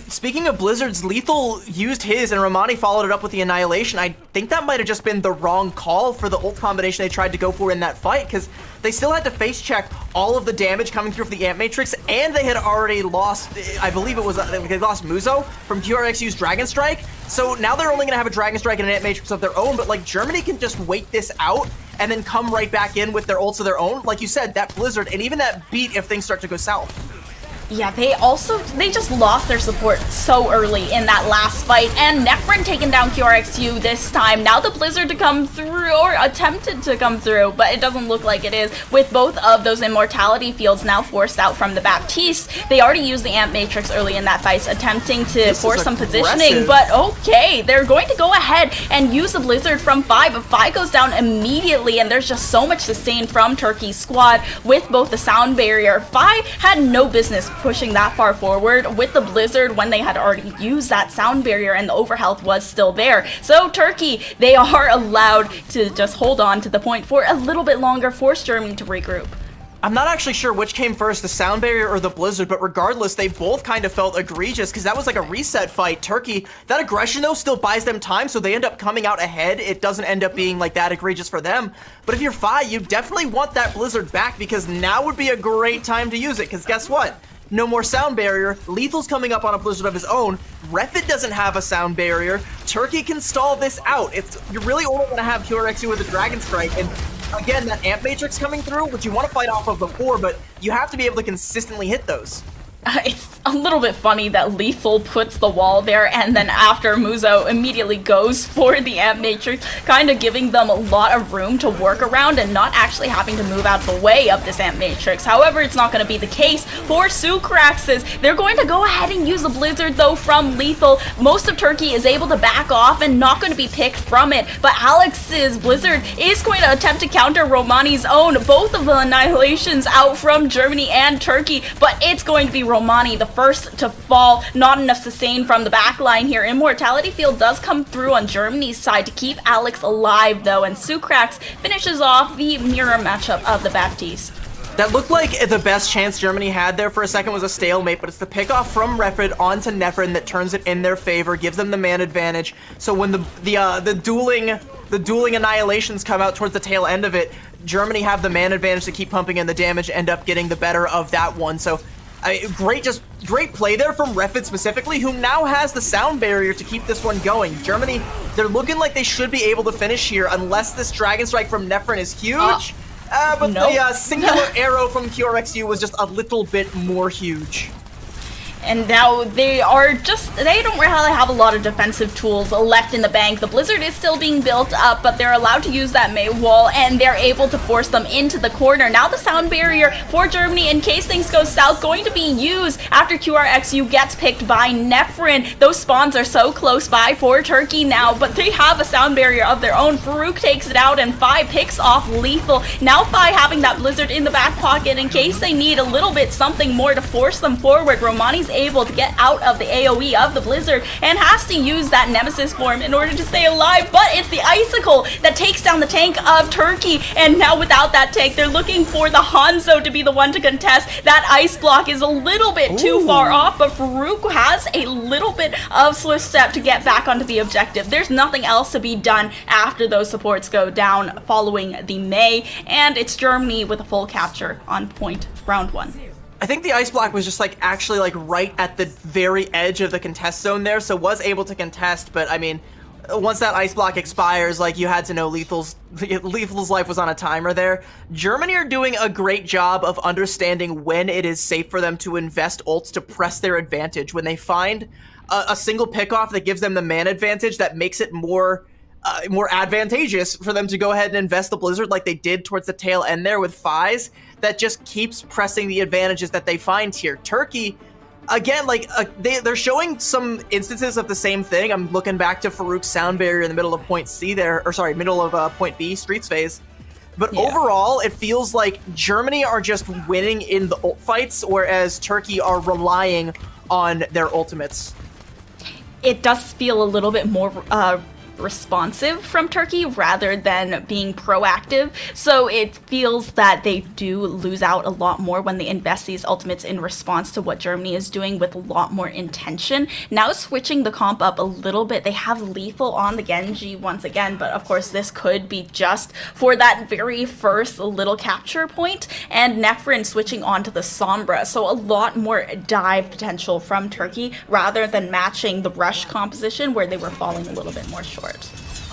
Speaking of Blizzards, Lethal used his and Romani followed it up with the Annihilation. I think that might have just been the wrong call for the ult combination they tried to go for in that fight, because they still had to face check all of the damage coming through for the Ant Matrix, and they had already lost, I believe it was, they lost Muzo from QRXU's Dragon Strike. So now they're only going to have a Dragon Strike and an Ant Matrix of their own, but like Germany can just wait this out and then come right back in with their ults of their own. Like you said, that Blizzard, and even that beat if things start to go south. Yeah, they just lost their support so early in that last fight, and Nefren taking down QRXU this time. Now the Blizzard to come through, or attempted to come through, but it doesn't look like it is, with both of those Immortality fields now forced out from the Baptiste. They already used the Ant Matrix early in that fight, attempting to force some positioning, but okay, they're going to go ahead and use the Blizzard from Fi, but Fi goes down immediately, and there's just so much sustain from Turkey's squad with both the sound barrier. Fi had no business pushing that far forward with the Blizzard when they had already used that sound barrier and the overhealth was still there. So Turkey, they are allowed to just hold on to the point for a little bit longer, force Germany to regroup. I'm not actually sure which came first, the sound barrier or the blizzard, but regardless, they both kind of felt egregious because that was like a reset fight. Turkey, that aggression though still buys them time, so they end up coming out ahead. It doesn't end up being like that egregious for them. But if you're Fi, you definitely want that blizzard back because now would be a great time to use it because guess what? No more sound barrier. Lethal's coming up on a blizzard of his own. Refit doesn't have a sound barrier. Turkey can stall this out. You're really only going to have QRXU with a Dragon Strike, and again, that amp matrix coming through, which you want to fight off of before, but you have to be able to consistently hit those. It's a little bit funny that Lethal puts the wall there, and then after Muzo immediately goes for the amp matrix, kind of giving them a lot of room to work around and not actually having to move out of the way of this amp matrix. However, it's not going to be the case for Sucraxes. They're going to go ahead and use a blizzard though from Lethal. Most of Turkey is able to back off and not going to be picked from it, but Alex's blizzard is going to attempt to counter Romani's own. Both of the annihilations out from Germany and Turkey, but it's going to be Romani, the first to fall. Not enough sustain from the back line here. Immortality Field does come through on Germany's side to keep Alex alive though, and Sucrax finishes off the mirror matchup of the Baptiste. That looked like the best chance Germany had there for a second was a stalemate, but it's the pickoff from Refred onto Nefrin that turns it in their favor, gives them the man advantage. So when the dueling annihilations come out towards the tail end of it, Germany have the man advantage to keep pumping in the damage, end up getting the better of that one. So great play there from Refit specifically, who now has the sound barrier to keep this one going. Germany, they're looking like they should be able to finish here unless this Dragon Strike from Nefrin is huge. But nope. The singular arrow from QRXU was just a little bit more huge. And now they don't really have a lot of defensive tools left in the bank. The Blizzard is still being built up, but they're allowed to use that May wall, and they're able to force them into the corner. Now the sound barrier for Germany, in case things go south, going to be used after QRXU gets picked by Nefrin. Those spawns are so close by for Turkey now, but they have a sound barrier of their own. Farouk takes it out, and Fi picks off Lethal. Now Fi having that Blizzard in the back pocket in case they need a little bit something more to force them forward. Romani's able to get out of the AoE of the Blizzard and has to use that Nemesis form in order to stay alive, but it's the Icicle that takes down the tank of Turkey, and now without that tank, they're looking for the Hanzo to be the one to contest. That ice block is a little bit too far off, but Farouk has a little bit of swift step to get back onto the objective. There's nothing else to be done after those supports go down following the May, and it's Germany with a full capture on point round one. I think the ice block was just actually right at the very edge of the contest zone there, so was able to contest, but I mean, once that ice block expires, you had to know Lethal's life was on a timer there. Germany are doing a great job of understanding when it is safe for them to invest ults to press their advantage. When they find a single pickoff that gives them the man advantage, that makes it more advantageous for them to go ahead and invest the Blizzard like they did towards the tail end there with Fies. That just keeps pressing the advantages that they find here. Turkey, again, they're showing some instances of the same thing. I'm looking back to Farouk's sound barrier in the middle of point C there, or sorry, middle of point B, Streets phase. But overall, it feels like Germany are just winning in the ult fights, whereas Turkey are relying on their ultimates. It does feel a little bit more responsive from Turkey rather than being proactive, so it feels that they do lose out a lot more when they invest these ultimates in response to what Germany is doing with a lot more intention. Now switching the comp up a little bit, they have Lethal on the Genji once again, but of course this could be just for that very first little capture point, and Nefrin switching on to the Sombra, so a lot more dive potential from Turkey rather than matching the rush composition where they were falling a little bit more short.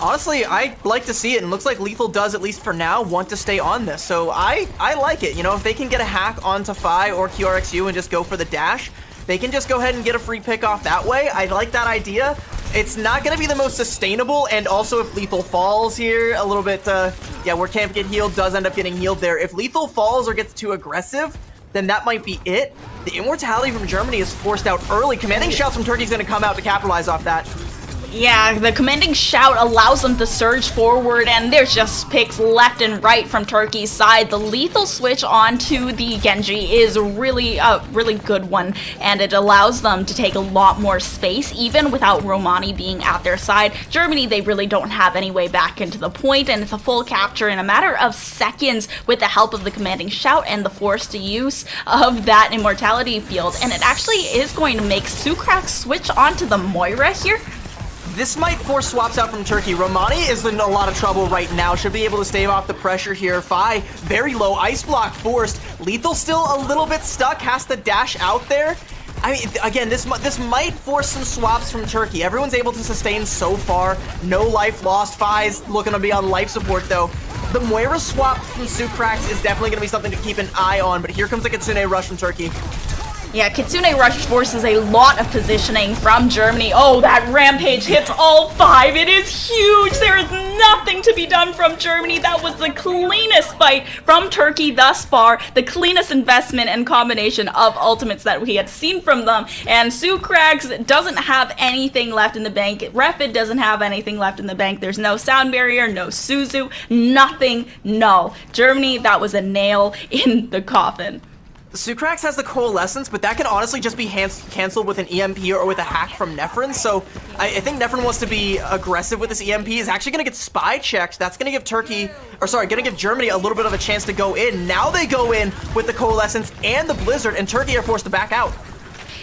Honestly, I like to see it, and it looks like Lethal does, at least for now, want to stay on this. So I like it. You know, if they can get a hack onto Fi or QRXU and just go for the dash, they can just go ahead and get a free pick off that way. I like that idea. It's not going to be the most sustainable, and also if Lethal falls here a little bit, where Camp get healed does end up getting healed there. If Lethal falls or gets too aggressive, then that might be it. The immortality from Germany is forced out early. Commanding shots from Turkey is going to come out to capitalize off that. Yeah, the commanding shout allows them to surge forward, and there's just picks left and right from Turkey's side. The lethal switch onto the Genji is really a really good one, and it allows them to take a lot more space, even without Romani being at their side. Germany, they really don't have any way back into the point, and it's a full capture in a matter of seconds with the help of the commanding shout and the forced use of that immortality field. And it actually is going to make Sukrak switch onto the Moira here. This might force swaps out from Turkey. Romani is in a lot of trouble right now. Should be able to stave off the pressure here. Fi, very low. Ice block forced. Lethal still a little bit stuck. Has to dash out there. I mean, again, this might force some swaps from Turkey. Everyone's able to sustain so far. No life lost. Fi's looking to be on life support, though. The Moira swap from Sukrax is definitely going to be something to keep an eye on, but here comes the Kitsune rush from Turkey. Yeah, Kitsune Rush forces a lot of positioning from Germany. Oh, that rampage hits all 5. It is huge. There is nothing to be done from Germany. That was the cleanest fight from Turkey thus far. The cleanest investment and combination of ultimates that we had seen from them. And Sukrax doesn't have anything left in the bank. Refid doesn't have anything left in the bank. There's no sound barrier, no Suzu, nothing. No. Germany, that was a nail in the coffin. Sukrax has the Coalescence, but that can honestly just be cancelled with an EMP or with a hack from Nefrin, so I think Nefrin wants to be aggressive with this EMP. He's actually going to get spy checked. That's going to give Germany a little bit of a chance to go in. Now they go in with the Coalescence and the Blizzard, and Turkey are forced to back out.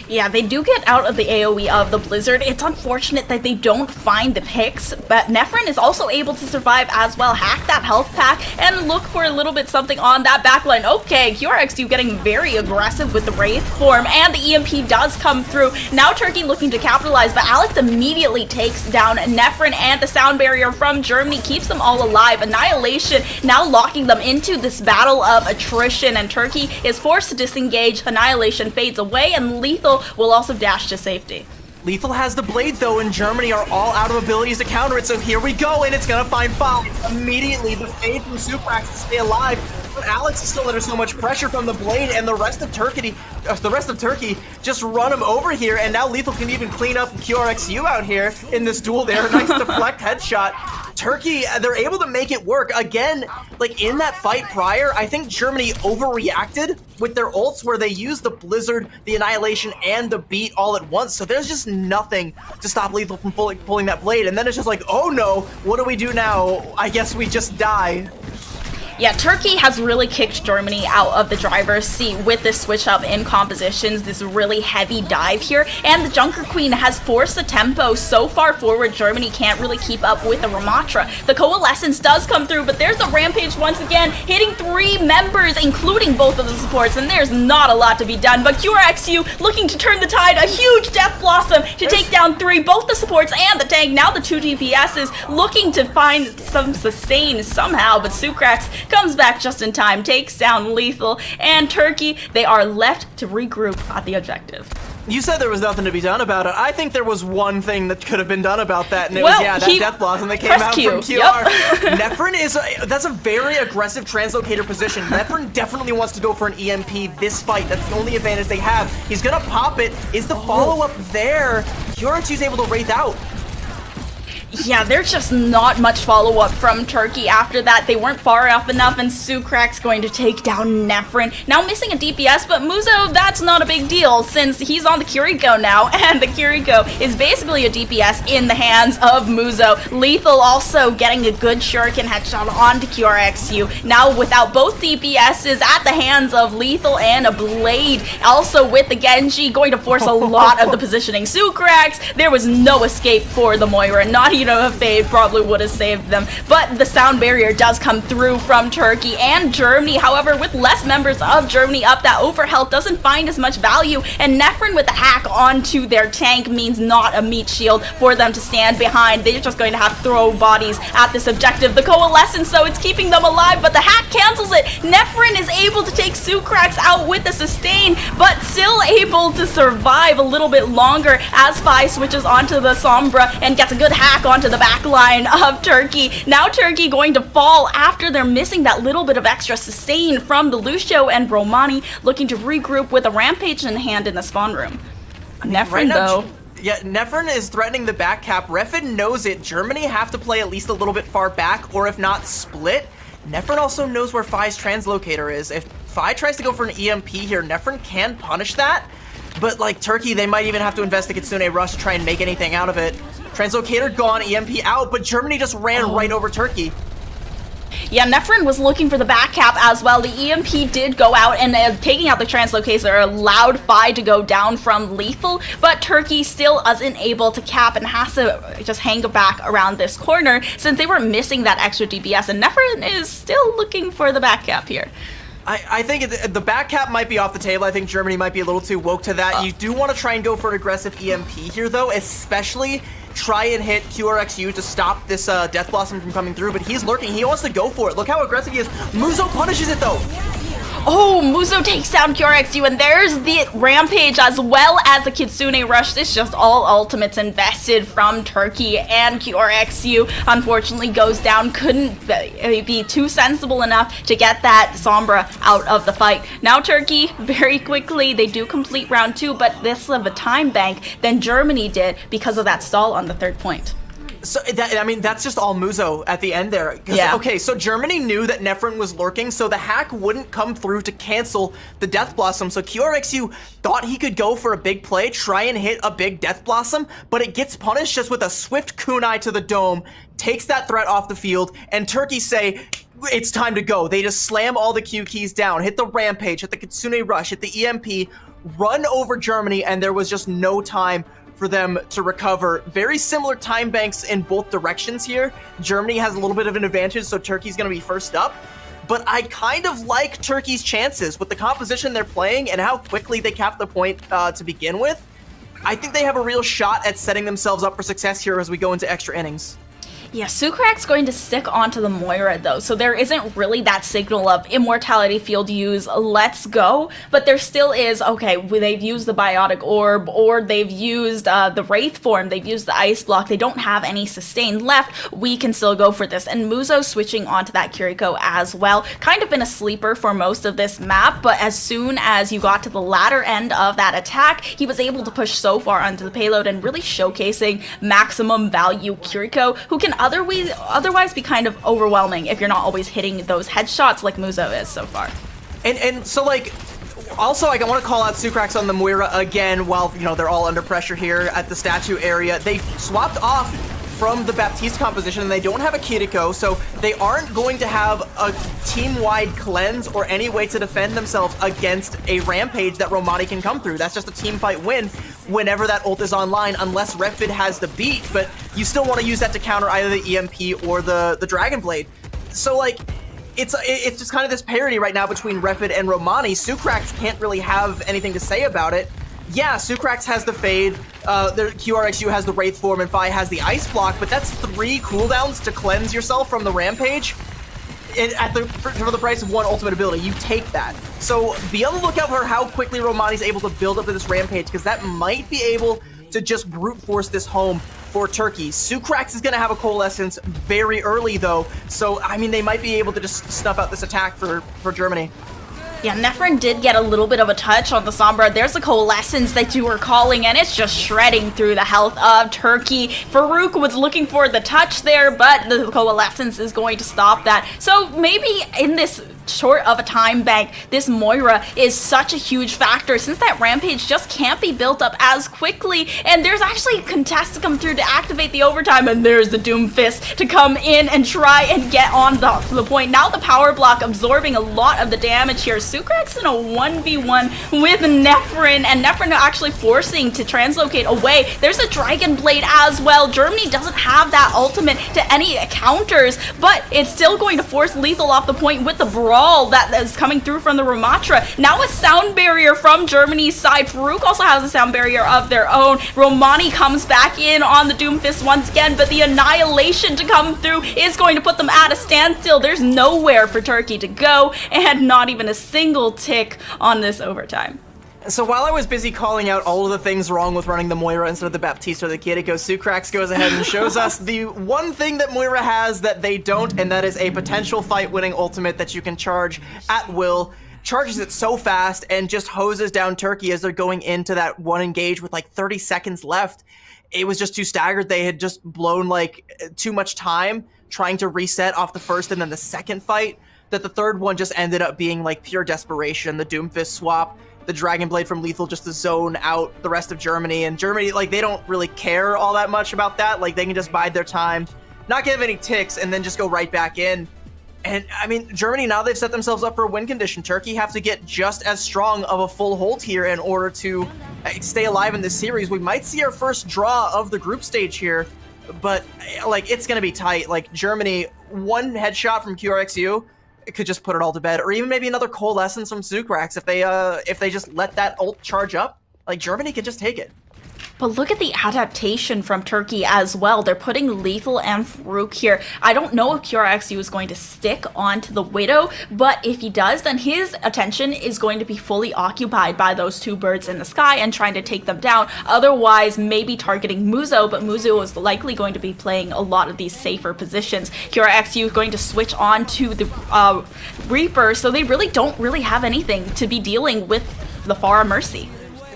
Yeah, they do get out of the AoE of the Blizzard. It's unfortunate that they don't find the picks, but Nefrin is also able to survive as well. Hack that health pack and look for a little bit something on that backline. Okay, QRXU getting very aggressive with the Wraith form, and the EMP does come through. Now Turkey looking to capitalize, but Alex immediately takes down Nefrin, and the sound barrier from Germany keeps them all alive. Annihilation now locking them into this battle of attrition, and Turkey is forced to disengage. Annihilation fades away, and Lethal will also dash to safety. Lethal has the blade, though, and Germany are all out of abilities to counter it, so here we go, and it's gonna find Foul. Immediately, the fade from Suprax to stay alive, but Alex is still under so much pressure from the blade, and the rest of Turkey just run him over here, and now Lethal can even clean up QRXU out here in this duel there. Nice deflect headshot. Turkey, they're able to make it work. Again, like in that fight prior, I think Germany overreacted with their ults where they used the Blizzard, the Annihilation, and the Beat all at once. So there's just nothing to stop Lethal from pulling that blade. And then it's just like, oh no, what do we do now? I guess we just die. Yeah, Turkey has really kicked Germany out of the driver's seat with this switch up in compositions, this really heavy dive here, and the Junker Queen has forced the tempo so far forward, Germany can't really keep up with the Ramatra. The Coalescence does come through, but there's the Rampage once again, hitting 3 members, including both of the supports, and there's not a lot to be done, but QRXU looking to turn the tide, a huge Death Blossom to take down 3, both the supports and the tank. Now the 2 DPSs looking to find some sustain somehow, but Sukrax comes back just in time, takes down Lethal, and Turkey, they are left to regroup at the objective. You said there was nothing to be done about it. I think there was one thing that could have been done about that, and it was, yeah, that Death Blossom that came out from QR. Yep. Nefrin that's a very aggressive translocator position. Nefrin definitely wants to go for an EMP this fight. That's the only advantage they have. He's gonna pop it. Is the follow-up there? QRXU's able to Wraith out. Yeah, there's just not much follow-up from Turkey after that. They weren't far off enough, and Sukrak's going to take down Nefrin. Now missing a DPS, but Muzo, that's not a big deal since he's on the Kiriko now, and the Kiriko is basically a DPS in the hands of Muzo. Lethal also getting a good shuriken headshot onto QRXU. Now without both DPSs at the hands of Lethal and a blade, also with the Genji, going to force a lot of the positioning. Sukrax, there was no escape for the Moira, not even a fade probably would have saved them, but the sound barrier does come through from Turkey and Germany. However, with less members of Germany up, that overhealth doesn't find as much value, and Nefrin with the hack onto their tank means not a meat shield for them to stand behind. They're just going to have to throw bodies at this objective. The Coalescence, so it's keeping them alive, but the hack cancels it. Nefrin is able to take Sukrax out with the sustain, but still able to survive a little bit longer as Fi switches onto the Sombra and gets a good hack onto the back line of Turkey. Now Turkey going to fall after they're missing that little bit of extra sustain from the Lucio, and Romani looking to regroup with a Rampage in hand in the spawn room. Nefrin, right now, though. Yeah, Nefren is threatening the back cap. Refin knows it. Germany have to play at least a little bit far back, or if not, split. Nefren also knows where Phi's translocator is. If Phi tries to go for an EMP here, Nefren can punish that. But like Turkey, they might even have to invest the Kitsune Rush to try and make anything out of it. Translocator gone, EMP out, but Germany just ran right over Turkey. Yeah, Nefren was looking for the back cap as well. The EMP did go out, and taking out the translocator allowed Phi to go down from lethal, but Turkey still isn't able to cap and has to just hang back around this corner since they were missing that extra DPS, and Nefren is still looking for the back cap here. I think the back cap might be off the table. I think Germany might be a little too woke to that. You do want to try and go for an aggressive EMP here, though, especially try and hit QRXU to stop this Death Blossom from coming through, but he's lurking. He wants to go for it. Look how aggressive he is. Muzo punishes it, though. Oh, Muzo takes down QRXU, and there's the Rampage as well as the Kitsune Rush. This just all ultimates invested from Turkey, and QRXU unfortunately goes down. Couldn't be too sensible enough to get that Sombra out of the fight. Now Turkey, very quickly, they do complete round 2, but this of a time bank than Germany did because of that stall on the 3rd point. So, that's just all Muzo at the end there. Yeah. Okay, so Germany knew that Nefren was lurking, so the hack wouldn't come through to cancel the Death Blossom. So QRXU thought he could go for a big play, try and hit a big Death Blossom, but it gets punished just with a swift kunai to the dome, takes that threat off the field, and Turkey say, it's time to go. They just slam all the Q keys down, hit the Rampage, hit the Kitsune Rush, hit the EMP, run over Germany, and there was just no time for them to recover. Very similar time banks in both directions here. Germany has a little bit of an advantage, so Turkey's going to be first up. But I kind of like Turkey's chances with the composition they're playing and how quickly they cap the point to begin with. I think they have a real shot at setting themselves up for success here as we go into extra innings. Yeah, Sukrak's going to stick onto the Moira though, so there isn't really that signal of Immortality Field use, let's go, but there still is, okay, they've used the Biotic Orb, or they've used the Wraith Form, they've used the Ice Block, they don't have any sustain left, we can still go for this, and Muzo switching onto that Kiriko as well, kind of been a sleeper for most of this map, but as soon as you got to the latter end of that attack, he was able to push so far onto the payload and really showcasing maximum value Kiriko, who can otherwise be kind of overwhelming if you're not always hitting those headshots like Muzo is so far. And so like, also I want to call out Sukrax on the Moira again while, you know, they're all under pressure here at the statue area. They swapped off from the Baptiste composition and they don't have a Kiriko, so they aren't going to have a team-wide cleanse or any way to defend themselves against a Rampage that Romani can come through. That's just a team fight win whenever that ult is online, unless Refid has the beat, but you still want to use that to counter either the EMP or the Dragon Blade. So like, it's just kind of this parity right now between Refid and Romani. Sukrax can't really have anything to say about it. Yeah, Sukrax has the Fade, QRXU has the Wraith Form, and Phi has the Ice Block, but that's 3 cooldowns to cleanse yourself from the Rampage for the price of 1 ultimate ability. You take that. So be on the lookout for how quickly Romani's able to build up to this Rampage, because that might be able to just brute force this home for Turkey. Sukrax is going to have a Coalescence very early, though, so, I mean, they might be able to just snuff out this attack for Germany. Yeah, Nefren did get a little bit of a touch on the Sombra. There's the Coalescence that you were calling, and it's just shredding through the health of Turkey. Farouk was looking for the touch there, but the Coalescence is going to stop that. So maybe in this short of a time bank, this Moira is such a huge factor since that Rampage just can't be built up as quickly, and there's actually a contest to come through to activate the overtime, and there's the Doom Fist to come in and try and get on the point. Now the power block absorbing a lot of the damage here. Sukrax in a 1v1 with Nefren, and Nefren actually forcing to translocate away. There's a Dragon Blade as well. Germany doesn't have that ultimate to any counters, but it's still going to force lethal off the point with the brawl that is coming through from the Ramatra. Now a sound barrier from Germany's side. Farouk also has a sound barrier of their own. Romani comes back in on the Doomfist once again, but the Annihilation to come through is going to put them at a standstill. There's nowhere for Turkey to go, and not even a single tick on this overtime. So while I was busy calling out all of the things wrong with running the Moira instead of the Baptiste or the Kiriko, Sukrax goes ahead and shows us the one thing that Moira has that they don't, and that is a potential fight-winning ultimate that you can charge at will. charges it so fast and just hoses down Turkey as they're going into that one engage with like 30 seconds left. It was just too staggered. They had just blown like too much time trying to reset off the first and then the second fight, that the third one just ended up being like pure desperation. The Doomfist swap, the Dragon Blade from Lethal just to zone out the rest of Germany. And Germany, like, they don't really care all that much about that. Like, they can just bide their time, not give any ticks, and then just go right back in. And, I mean, Germany, now they've set themselves up for a win condition. Turkey have to get just as strong of a full hold here in order to stay alive in this series. We might see our first draw of the group stage here, but, like, it's going to be tight. Like, Germany, one headshot from QRXU could just put it all to bed, or even maybe another Coalescence from Zukrax if they just let that ult charge up. Like, Germany could just take it. But look at the adaptation from Turkey as well. They're putting Lethal and Farouk here. I don't know if QRXU is going to stick onto the Widow, but if he does, then his attention is going to be fully occupied by those two birds in the sky and trying to take them down. Otherwise, maybe targeting Muzo, but Muzo is likely going to be playing a lot of these safer positions. QRXU is going to switch on to the Reaper, so they really don't have anything to be dealing with the Pharah Mercy.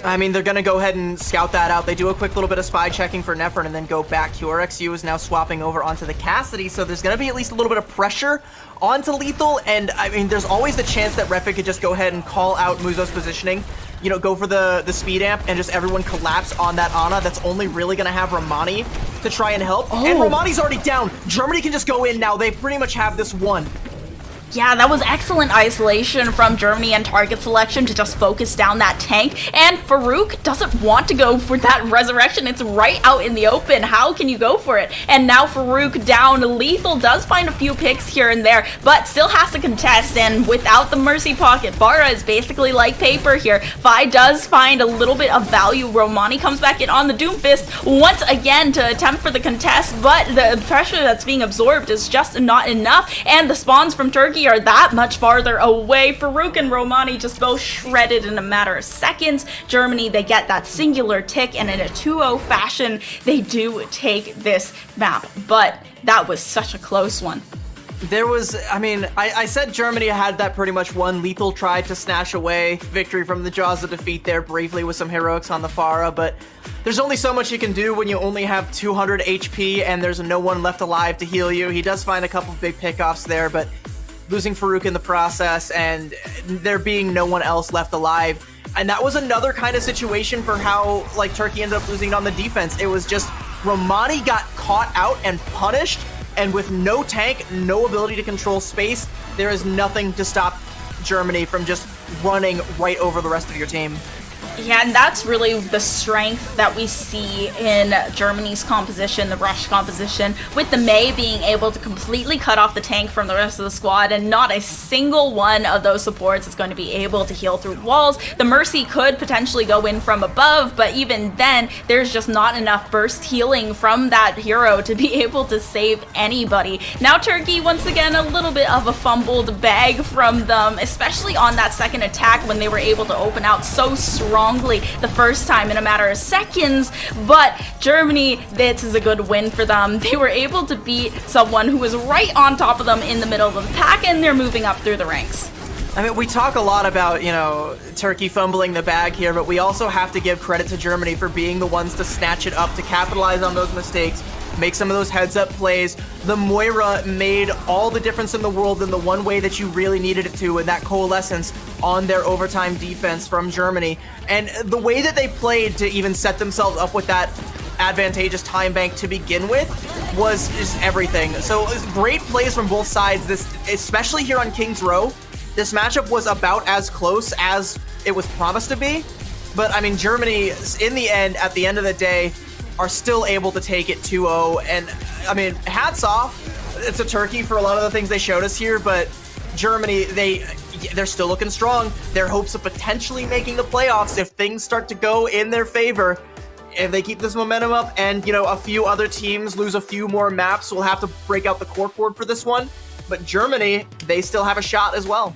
I mean, they're going to go ahead and scout that out. They do a quick little bit of spy checking for Nephrin and then go back. QRXU is now swapping over onto the Cassidy, so there's going to be at least a little bit of pressure onto Lethal, and I mean, there's always the chance that Refik could just go ahead and call out Muzo's positioning, you know, go for the speed amp and just everyone collapse on that Ana. That's only really going to have Romani to try and help. And Romani's already down. Germany can just go in now. They pretty much have this one. Yeah, that was excellent isolation from Germany and target selection to just focus down that tank. And Farouk doesn't want to go for that resurrection. It's right out in the open. How can you go for it? And now Farouk down. Lethal does find a few picks here and there, but still has to contest. And without the Mercy Pocket, Pharah is basically like paper here. Vi does find a little bit of value. Romani comes back in on the Doomfist once again to attempt for the contest, but the pressure that's being absorbed is just not enough. And the spawns from Turkey are that much farther away. Farouk and Romani just both shredded in a matter of seconds. Germany, they get that singular tick, and in a 2-0 fashion, they do take this map. But that was such a close one. There was, I mean, I said Germany had that pretty much won. Lethal tried to snatch away victory from the jaws of defeat there briefly with some heroics on the Pharah, but there's only so much you can do when you only have 200 HP and there's no one left alive to heal you. He does find a couple big pickoffs there, but losing Farouk in the process and there being no one else left alive. And that was another kind of situation for how, like, Turkey ended up losing on the defense. It was just Romani got caught out and punished, and with no tank, no ability to control space, there is nothing to stop Germany from just running right over the rest of your team. Yeah, and that's really the strength that we see in Germany's composition, the Rush composition, with the Mei being able to completely cut off the tank from the rest of the squad, and not a single one of those supports is going to be able to heal through walls. The Mercy could potentially go in from above, but even then, there's just not enough burst healing from that hero to be able to save anybody. Now Turkey, once again, a little bit of a fumbled bag from them, especially on that second attack when they were able to open out so strongly the first time in a matter of seconds. But Germany, this is a good win for them. They were able to beat someone who was right on top of them in the middle of the pack, and they're moving up through the ranks. I mean, we talk a lot about, you know, Turkey fumbling the bag here, but we also have to give credit to Germany for being the ones to snatch it up, to capitalize on those mistakes, make some of those heads-up plays. The Moira made all the difference in the world in the one way that you really needed it to, and that Coalescence on their overtime defense from Germany. And the way that they played to even set themselves up with that advantageous time bank to begin with was just everything. So great plays from both sides, this, especially here on King's Row. This matchup was about as close as it was promised to be. But, I mean, Germany, in the end, at the end of the day, are still able to take it 2-0. And, I mean, hats off to Turkey for a lot of the things they showed us here, but Germany, they're still looking strong. Their hopes of potentially making the playoffs, if things start to go in their favor, if they keep this momentum up and, you know, a few other teams lose a few more maps, we'll have to break out the corkboard for this one. But Germany, they still have a shot as well.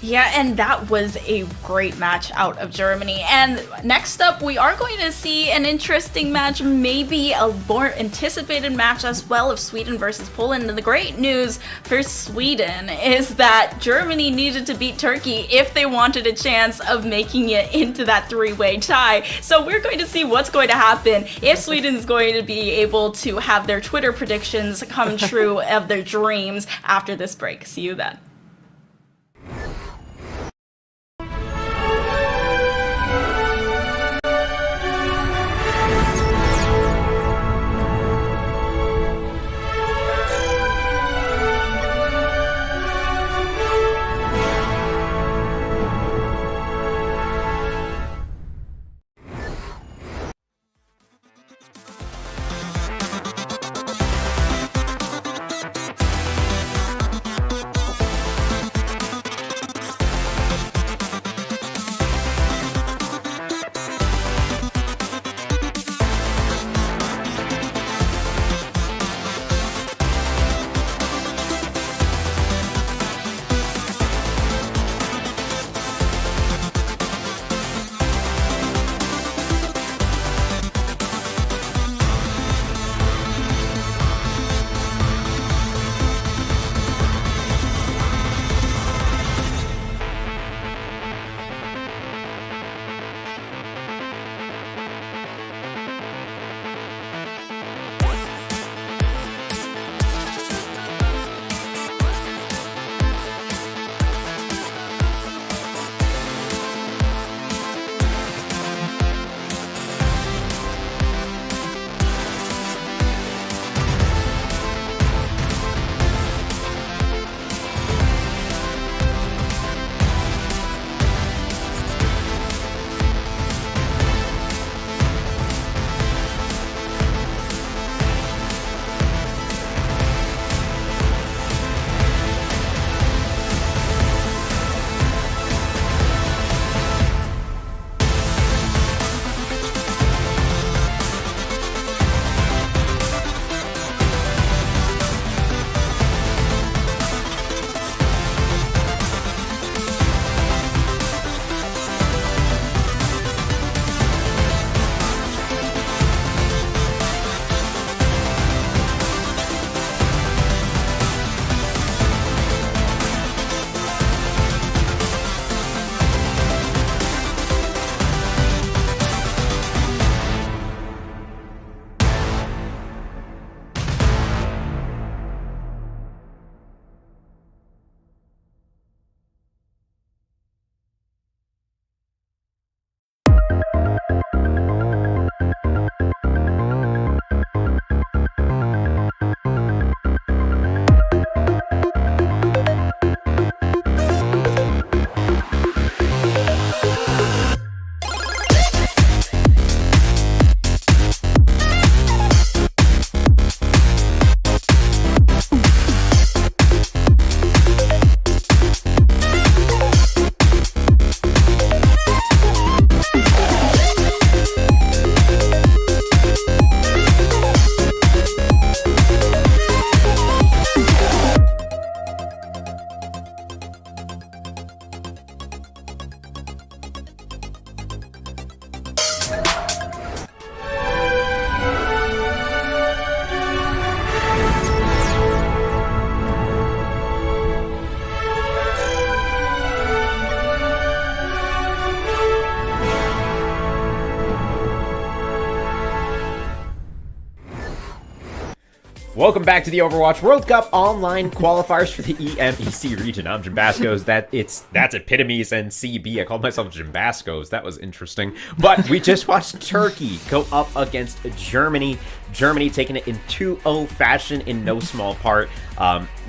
Yeah, and that was a great match out of Germany. And next up, we are going to see an interesting match, maybe a more anticipated match as well, of Sweden versus Poland. And the great news for Sweden is that Germany needed to beat Turkey if they wanted a chance of making it into that three-way tie. So we're going to see what's going to happen if Sweden is going to be able to have their Twitter predictions come true of their dreams after this break. See you then. Welcome back to the Overwatch World Cup online qualifiers for the EMEC region. I'm Jimbascos. That's Epitomes and CB. I called myself Jimbascos. That was interesting. But we just watched Turkey go up against Germany. Germany taking it in 2-0 fashion in no small part.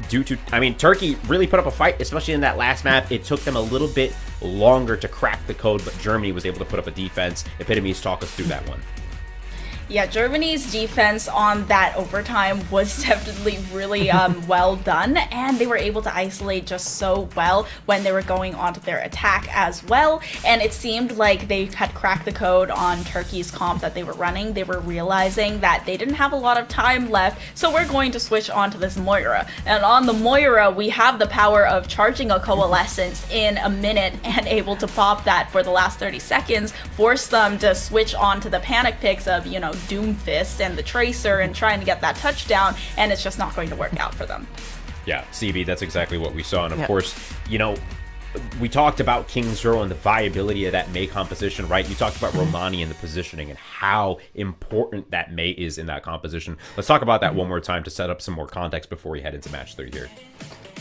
Turkey really put up a fight, especially in that last map. It took them a little bit longer to crack the code, but Germany was able to put up a defense. Epitomes, talk us through that one. Yeah, Germany's defense on that overtime was definitely really well done, and they were able to isolate just so well when they were going onto their attack as well. And it seemed like they had cracked the code on Turkey's comp that they were running. They were realizing that they didn't have a lot of time left, so we're going to switch onto this Moira. And on the Moira, we have the power of charging a Coalescence in a minute and able to pop that for the last 30 seconds, force them to switch on to the panic picks of, you know, Doomfist and the Tracer and trying to get that touchdown, and it's just not going to work out for them. Yeah, CB, that's exactly what we saw. And of course, you know, we talked about King's Row and the viability of that Mei composition, right? You talked about Romani and the positioning and how important that Mei is in that composition. Let's talk about that one more time to set up some more context before we head into match 3 here.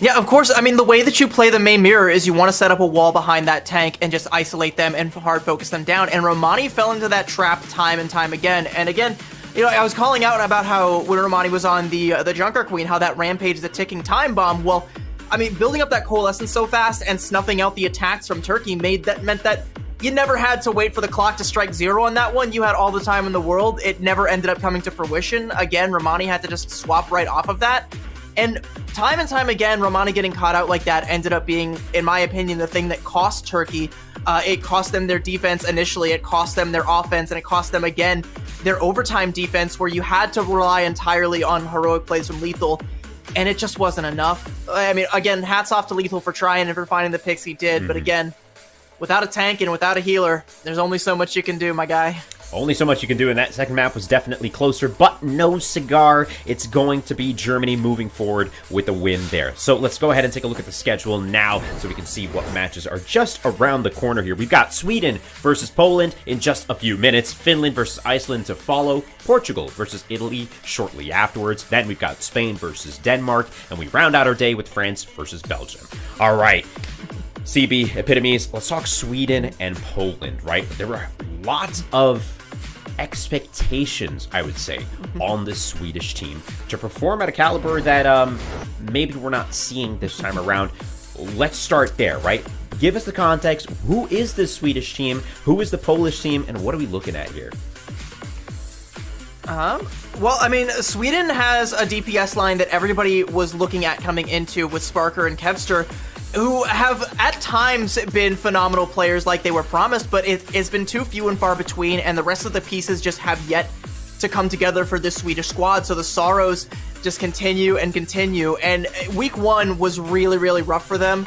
Yeah, of course. I mean, the way that you play the Mei mirror is you want to set up a wall behind that tank and just isolate them and hard focus them down. And Romani fell into that trap time and time again. And again, you know, I was calling out about how when Romani was on the Junker Queen, how that Rampage is a ticking time bomb. Well, I mean, building up that Coalescence so fast and snuffing out the attacks from Turkey meant that you never had to wait for the clock to strike 0 on that one. You had all the time in the world. It never ended up coming to fruition. Again, Romani had to just swap right off of that. And time again, Romani getting caught out like that ended up being, in my opinion, the thing that cost Turkey. It cost them their defense initially, it cost them their offense, and it cost them, again, their overtime defense, where you had to rely entirely on heroic plays from Lethal. And it just wasn't enough. I mean, again, hats off to Lethal for trying and for finding the picks he did. But again, without a tank and without a healer, there's only so much you can do, my guy. Only so much you can do, and that second map was definitely closer, but no cigar. It's going to be Germany moving forward with a win there. So let's go ahead and take a look at the schedule now so we can see what matches are just around the corner here. We've got Sweden versus Poland in just a few minutes, Finland versus Iceland to follow, Portugal versus Italy shortly afterwards. Then we've got Spain versus Denmark, and we round out our day with France versus Belgium. All right. CB, epitomes, let's talk Sweden and Poland, right? There were lots of expectations, I would say, on this Swedish team to perform at a caliber that maybe we're not seeing this time around. Let's start there, right? Give us the context. Who is this Swedish team? Who is the Polish team? And what are we looking at here? Well, I mean, Sweden has a DPS line that everybody was looking at coming into with Sparker and Kevster, who have at times been phenomenal players like they were promised, but it's been too few and far between, and the rest of the pieces just have yet to come together for this Swedish squad, so the sorrows just continue and continue, and week 1 was really, really rough for them.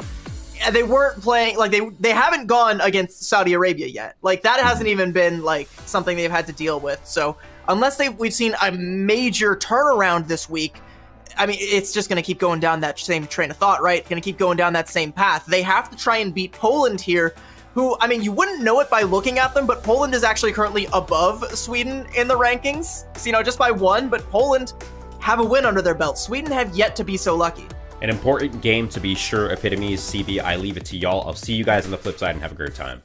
They weren't playing, like, they haven't gone against Saudi Arabia yet. Like, that hasn't even been, like, something they've had to deal with, so unless we've seen a major turnaround this week, I mean, it's just going to keep going down that same train of thought, right? Going to keep going down that same path. They have to try and beat Poland here, who, I mean, you wouldn't know it by looking at them, but Poland is actually currently above Sweden in the rankings. So, you know, just by 1, but Poland have a win under their belt. Sweden have yet to be so lucky. An important game to be sure, epitomes. CB, I leave it to y'all. I'll see you guys on the flip side and have a great time.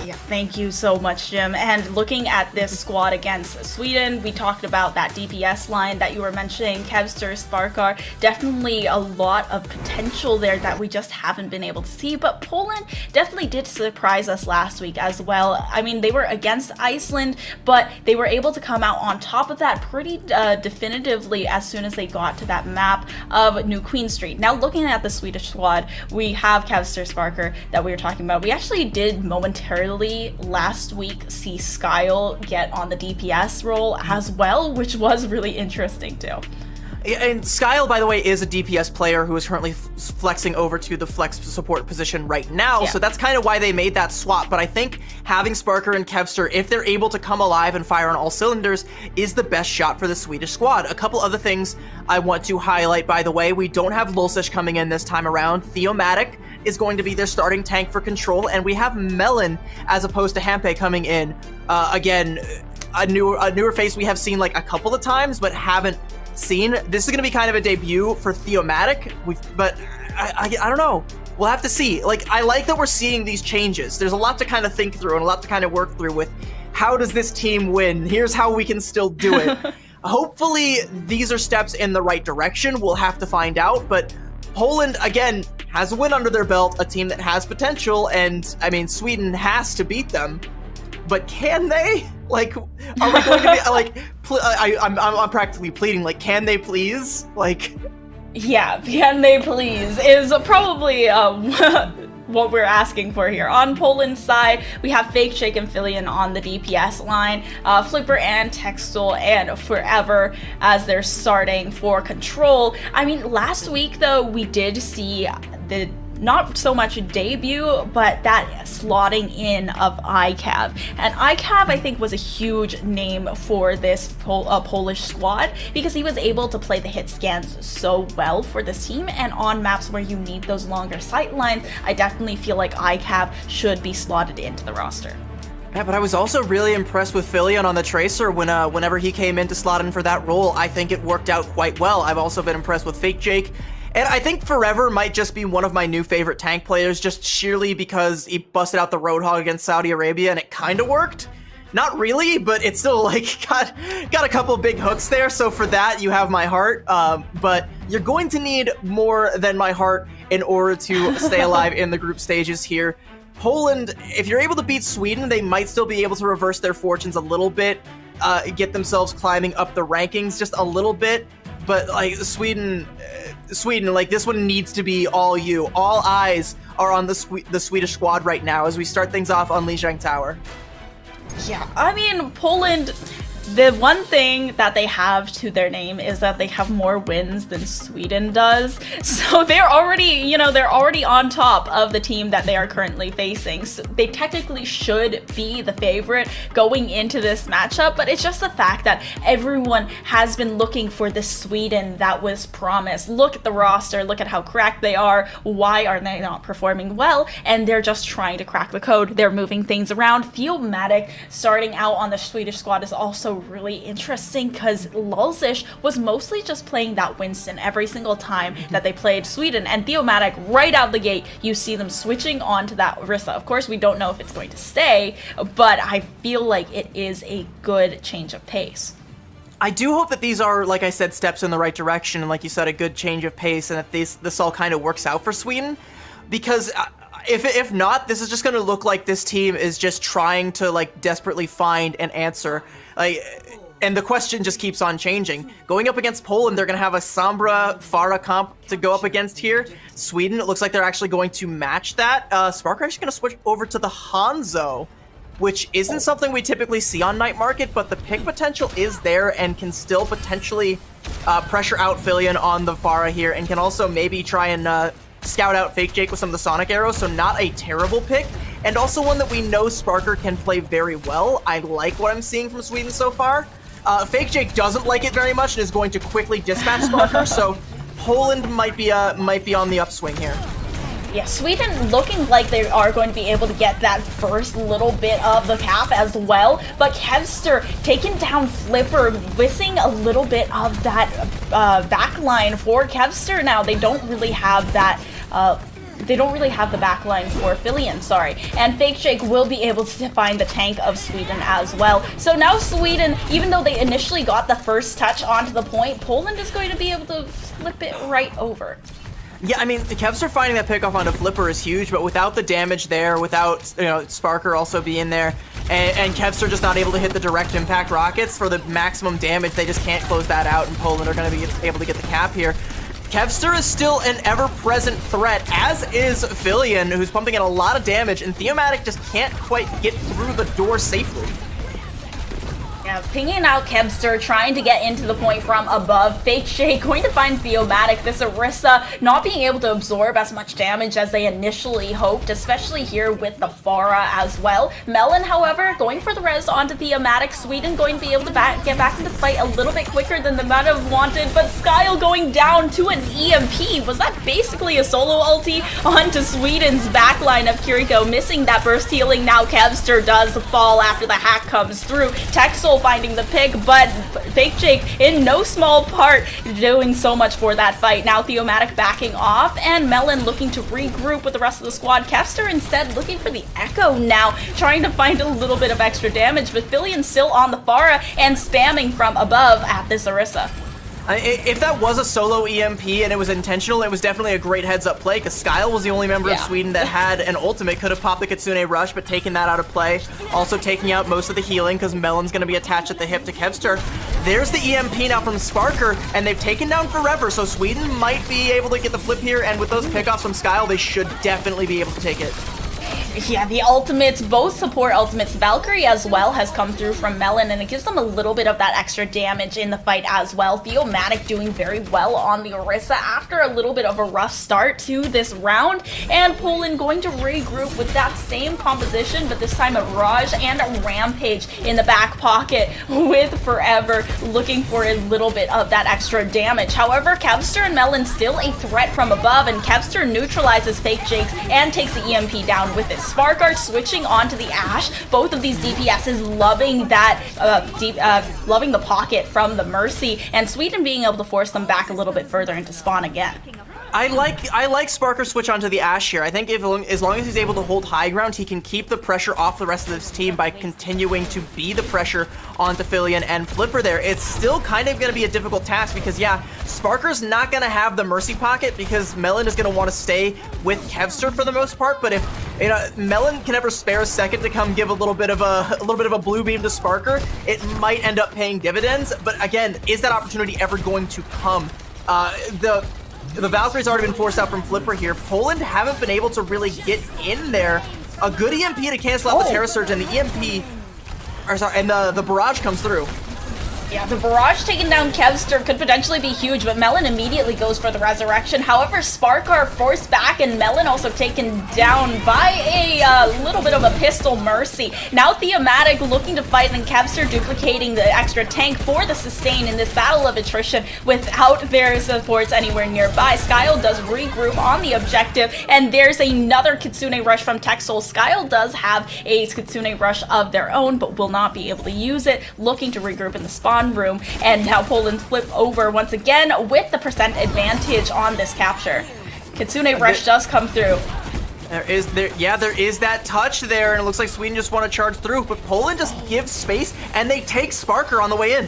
Yeah, thank you so much, Jim. And looking at this squad against Sweden, we talked about that DPS line that you were mentioning, Kevster, Sparkar, definitely a lot of potential there that we just haven't been able to see, but Poland definitely did surprise us last week as well. I mean, they were against Iceland, but they were able to come out on top of that pretty definitively as soon as they got to that map of New Queen Street. Now, looking at the Swedish squad, we have Kevster, Sparker that we were talking about. We actually did momentarily last week see Skyle get on the DPS role as well, which was really interesting too. And Skyle, by the way, is a DPS player who is currently flexing over to the flex support position right now, so that's kind of why they made that swap. But I think having Sparker and Kevster, if they're able to come alive and fire on all cylinders, is the best shot for the Swedish squad. A couple other things I want to highlight, by the way. We don't have Lulsish coming in this time around. THEIMPACTPLAY is going to be their starting tank for control, and we have Melon as opposed to Hampe coming in. Again, a newer face we have seen like a couple of times, but haven't seen. This is going to be kind of a debut for THEIMPACTPLAY, but I don't know. We'll have to see. Like, I like that we're seeing these changes. There's a lot to kind of think through and a lot to kind of work through with how does this team win? Here's how we can still do it. Hopefully, these are steps in the right direction. We'll have to find out, but Poland, again, has a win under their belt, a team that has potential, and, I mean, Sweden has to beat them. but can they? Like, are we going to be like? I'm practically pleading. Like, can they please? Like, yeah, can they please is probably what we're asking for here. On Poland's side, we have Fake Shake and Fillion on the DPS line, Flipper and Texel and Forever as they're starting for Control. I mean, last week though, we did see the not so much a debut, but that slotting in of ICAV. And ICAV, I think, was a huge name for this Polish squad because he was able to play the hit scans so well for this team. And on maps where you need those longer sight lines, I definitely feel like ICAV should be slotted into the roster. Yeah, but I was also really impressed with Fillion on the Tracer whenever he came in to slot in for that role. I think it worked out quite well. I've also been impressed with Fake Jake. And I think Forever might just be one of my new favorite tank players, just sheerly because he busted out the Roadhog against Saudi Arabia and it kind of worked. Not really, but it still like got a couple big hooks there, so for that you have my heart. But you're going to need more than my heart in order to stay alive in the group stages here. Poland, if you're able to beat Sweden, they might still be able to reverse their fortunes a little bit, get themselves climbing up the rankings just a little bit. But like Sweden, like this one needs to be all you. All eyes are on the Swedish squad right now as we start things off on Lijiang Tower. Yeah, I mean, Poland, the one thing that they have to their name is that they have more wins than Sweden does. So they're already, they're already on top of the team that they are currently facing. So they technically should be the favorite going into this matchup, but it's just the fact that everyone has been looking for the Sweden that was promised. Look at the roster, look at how cracked they are. Why are they not performing well? And they're just trying to crack the code. They're moving things around. THEIMPACTPLAY starting out on the Swedish squad is also really interesting because Lulzish was mostly just playing that Winston every single time that they played Sweden, and THEIMPACTPLAY right out the gate you see them switching onto that Orisa. Of course we don't know if it's going to stay, but I feel like it is a good change of pace. I do hope that these are, like I said, steps in the right direction, and like you said, a good change of pace, and that this all kind of works out for Sweden, because if not, this is just going to look like this team is just trying to like desperately find an answer. And the question just keeps on changing. Going up against Poland, they're going to have a Sombra Pharah comp to go up against here. Sweden, it looks like they're actually going to match that. Sparker actually going to switch over to the Hanzo, which isn't something we typically see on Night Market, but the pick potential is there and can still potentially pressure out Fillion on the Pharah here, and can also maybe try and scout out Fake Jake with some of the Sonic arrows, so not a terrible pick. And also one that we know Sparker can play very well. I like what I'm seeing from Sweden so far. Fake Jake doesn't like it very much and is going to quickly dispatch Sparker, so Poland might be on the upswing here. Yeah, Sweden looking like they are going to be able to get that first little bit of the cap as well, but Kevster taking down Flipper, missing a little bit of that backline for Kevster now. They don't really have that they don't really have the backline for Fillion, sorry. And Fake Shake will be able to find the tank of Sweden as well. So now Sweden, even though they initially got the first touch onto the point, Poland is going to be able to flip it right over. Yeah, I mean, the Kevster finding that pickoff onto Flipper is huge, but without the damage there, without, Sparker also being there, and Kevster just not able to hit the direct impact rockets for the maximum damage, they just can't close that out, and Poland are going to be able to get the cap here. Kevster is still an ever-present threat, as is Fillion, who's pumping in a lot of damage, and THEIMPACTPLAY just can't quite get through the door safely. Yeah, pinging out Kevster, trying to get into the point from above. Fake Shake going to find THEIMPACTPLAY. This Orisa not being able to absorb as much damage as they initially hoped, especially here with the Pharah as well. Melon, however, going for the res onto THEIMPACTPLAY. Sweden going to be able to get back into the fight a little bit quicker than they might have wanted, but Skyle going down to an EMP. Was that basically a solo ulti onto Sweden's backline of Kiriko, missing that burst healing? Now Kevster does fall after the hack comes through. Texel finding the pick, but Fake Jake in no small part doing so much for that fight. Now THEIMPACTPLAY backing off, and Melon looking to regroup with the rest of the squad. Kevster instead looking for the Echo now, trying to find a little bit of extra damage, but Fillion still on the Pharah and spamming from above at this Orisa. If that was a solo EMP and it was intentional, it was definitely a great heads-up play, because Skyle was the only member of Sweden that had an ultimate, could have popped the Kitsune Rush, but taking that out of play. Also taking out most of the healing, because Melon's going to be attached at the hip to Kevster. There's the EMP now from Sparker, and they've taken down Forever, so Sweden might be able to get the flip here, and with those pickoffs from Skyle, they should definitely be able to take it. Yeah, the ultimates, both support ultimates. Valkyrie as well has come through from Melon, and it gives them a little bit of that extra damage in the fight as well. Theomatic doing very well on the Orisa after a little bit of a rough start to this round, and Poland going to regroup with that same composition, but this time a Raj and a Rampage in the back pocket with Forever looking for a little bit of that extra damage. However, Kevster and Melon still a threat from above, and Kevster neutralizes Fake Jakes and takes the EMP down with it. Sparkar switching onto the Ashe. Both of these DPSs loving that, loving the pocket from the Mercy, and Sweden being able to force them back a little bit further into spawn again. I like Sparker switch onto the Ashe here. I think as long as he's able to hold high ground, he can keep the pressure off the rest of this team by continuing to be the pressure onto Filion and Flipper there. It's still kind of going to be a difficult task because, yeah, Sparker's not going to have the Mercy pocket because Melon is going to want to stay with Kevster for the most part. But if Melon can ever spare a second to come give a little bit of a blue beam to Sparker, it might end up paying dividends. But again, is that opportunity ever going to come? The Valkyrie's already been forced out from Flipper here. Poland haven't been able to really get in there. A good EMP to cancel out the Terra Surge, and the EMP, and the Barrage comes through. Yeah, the Barrage taking down Kevster could potentially be huge, but Melon immediately goes for the Resurrection. However, Sparkar forced back, and Melon also taken down by a little bit of a pistol Mercy. Now Theomatic looking to fight, and Kevster duplicating the extra tank for the sustain in this battle of attrition without their supports anywhere nearby. Skyle does regroup on the objective, and there's another Kitsune Rush from Texel. Skyle does have a Kitsune Rush of their own, but will not be able to use it. Looking to regroup in the spawn room, and now Poland flip over once again with the percent advantage on this capture. Kitsune Rush does come through. There is that touch there, and it looks like Sweden just want to charge through, but Poland just gives space, and they take Sparker on the way in.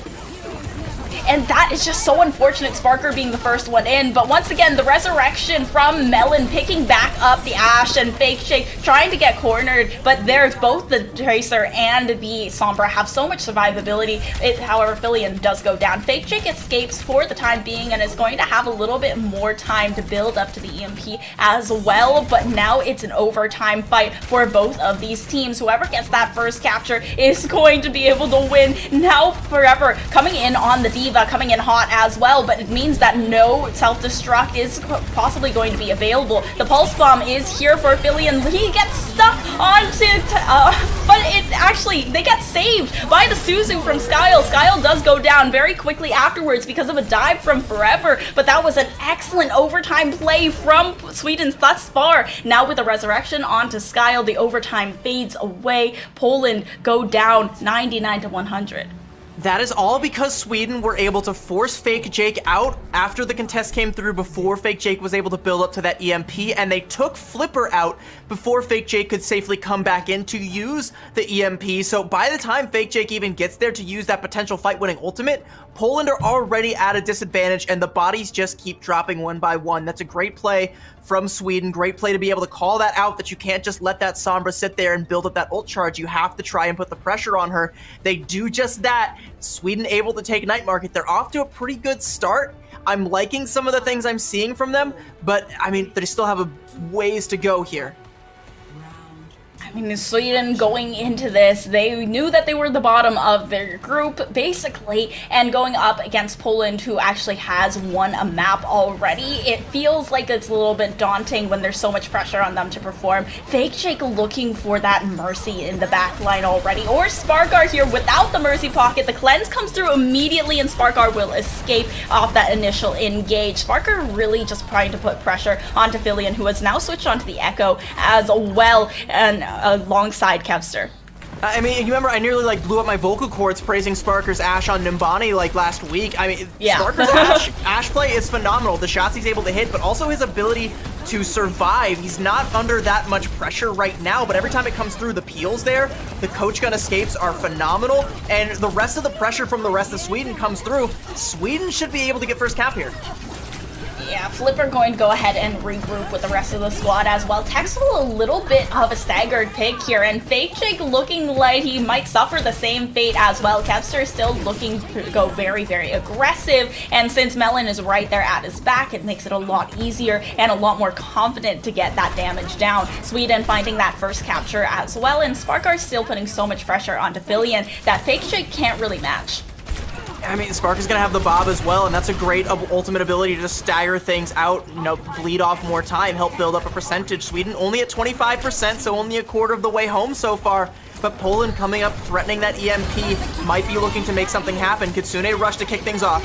And that is just so unfortunate, Sparker being the first one in. But once again, the Resurrection from Melon picking back up the Ashe, and Fake Shake trying to get cornered. But there's both the Tracer and the Sombra have so much survivability. However, Filion does go down. Fake Shake escapes for the time being and is going to have a little bit more time to build up to the EMP as well. But now it's an overtime fight for both of these teams. Whoever gets that first capture is going to be able to win. Now Forever coming in on the Diva, coming in hot as well, but it means that no self-destruct is possibly going to be available. The Pulse Bomb is here for Filion. He gets stuck onto, but they get saved by the Suzu from Skyle. Skyle does go down very quickly afterwards because of a dive from Forever, but that was an excellent overtime play from Sweden thus far. Now with the Resurrection onto Skyle, the overtime fades away. Poland go down 99 to 100. That is all because Sweden were able to force Fake Jake out after the contest came through, before Fake Jake was able to build up to that EMP, and they took Flipper out before Fake Jake could safely come back in to use the EMP. So by the time Fake Jake even gets there to use that potential fight-winning ultimate, Poland are already at a disadvantage, and the bodies just keep dropping one by one. That's a great play from Sweden. Great play to be able to call that out, that you can't just let that Sombra sit there and build up that ult charge. You have to try and put the pressure on her. They do just that. Sweden able to take Night Market. They're off to a pretty good start. I'm liking some of the things I'm seeing from them, but I mean, they still have a ways to go here. I mean, Sweden going into this, they knew that they were the bottom of their group, basically, and going up against Poland, who actually has won a map already. It feels like it's a little bit daunting when there's so much pressure on them to perform. Fake Shake looking for that Mercy in the back line already, or Sparkar here without the Mercy pocket. The cleanse comes through immediately, and Sparkar will escape off that initial engage. Sparkar really just trying to put pressure onto Filion, who has now switched onto the Echo as well, and alongside Kevster. I mean, you remember I nearly like blew up my vocal cords praising Sparker's Ashe on Nimbani like last week. I mean, yeah. Sparker's Ashe play is phenomenal. The shots he's able to hit, but also his ability to survive. He's not under that much pressure right now, but every time it comes through, the peels there, the coach gun escapes are phenomenal, and the rest of the pressure from the rest of Sweden comes through. Sweden should be able to get first cap here. Yeah, Flipper going to go ahead and regroup with the rest of the squad as well. Texel a little bit of a staggered pick here, and Fake Jake looking like he might suffer the same fate as well. Kevster still looking to go very, very aggressive, and since Melon is right there at his back, it makes it a lot easier and a lot more confident to get that damage down. Sweden finding that first capture as well, and Sparkar still putting so much pressure onto Fillion that Fake Jake can't really match. I mean, Spark is going to have the Bob as well, and that's a great ultimate ability to just stagger things out, you know, bleed off more time, help build up a percentage. Sweden only at 25%, so only a quarter of the way home so far. But Poland coming up, threatening that EMP, might be looking to make something happen. Kitsune rush to kick things off.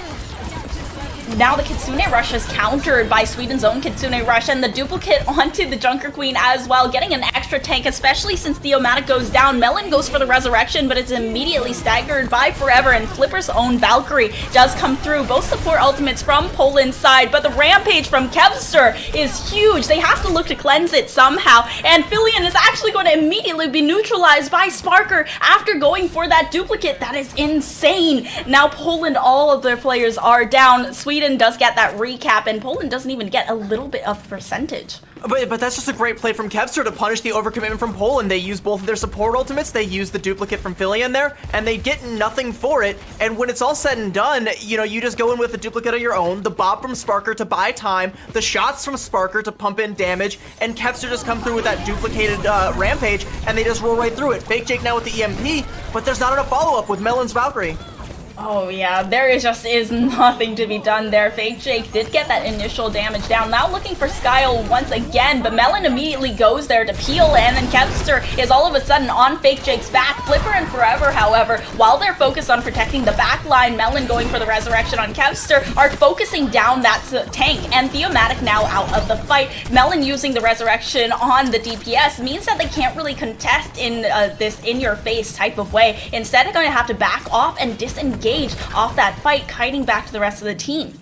Now the Kitsune Rush is countered by Sweden's own Kitsune Rush, and the duplicate onto the Junker Queen as well, getting an extra tank, especially since Theomatic goes down. Melon goes for the Resurrection, but it's immediately staggered by Forever, and Flipper's own Valkyrie does come through. Both support ultimates from Poland's side, but the Rampage from Kevster is huge. They have to look to cleanse it somehow, and Fillion is actually going to immediately be neutralized by Sparker after going for that duplicate. That is insane. Now Poland, all of their players are down. Sweden does get that recap, and Poland doesn't even get a little bit of percentage. But that's just a great play from Kevster to punish the overcommitment from Poland. They use both of their support ultimates, they use the duplicate from Fillion there, and they get nothing for it. And when it's all said and done, you know, you just go in with a duplicate of your own, the Bob from Sparker to buy time, the shots from Sparker to pump in damage, and Kevster just come through with that duplicated Rampage, and they just roll right through it. Fake Jake now with the EMP, but there's not enough follow-up with Melon's Valkyrie. Oh yeah, there is nothing to be done there. Fake Jake did get that initial damage down. Now looking for Skyle once again, but Melon immediately goes there to peel, and then Kevster is all of a sudden on Fake Jake's back. Flipper and Forever, however, while they're focused on protecting the back line, Melon going for the Resurrection on Kevster, are focusing down that tank, and Theomatic now out of the fight. Melon using the Resurrection on the DPS means that they can't really contest in this in-your-face type of way. Instead, they're going to have to back off and disengage off that fight, kiting back to the rest of the team.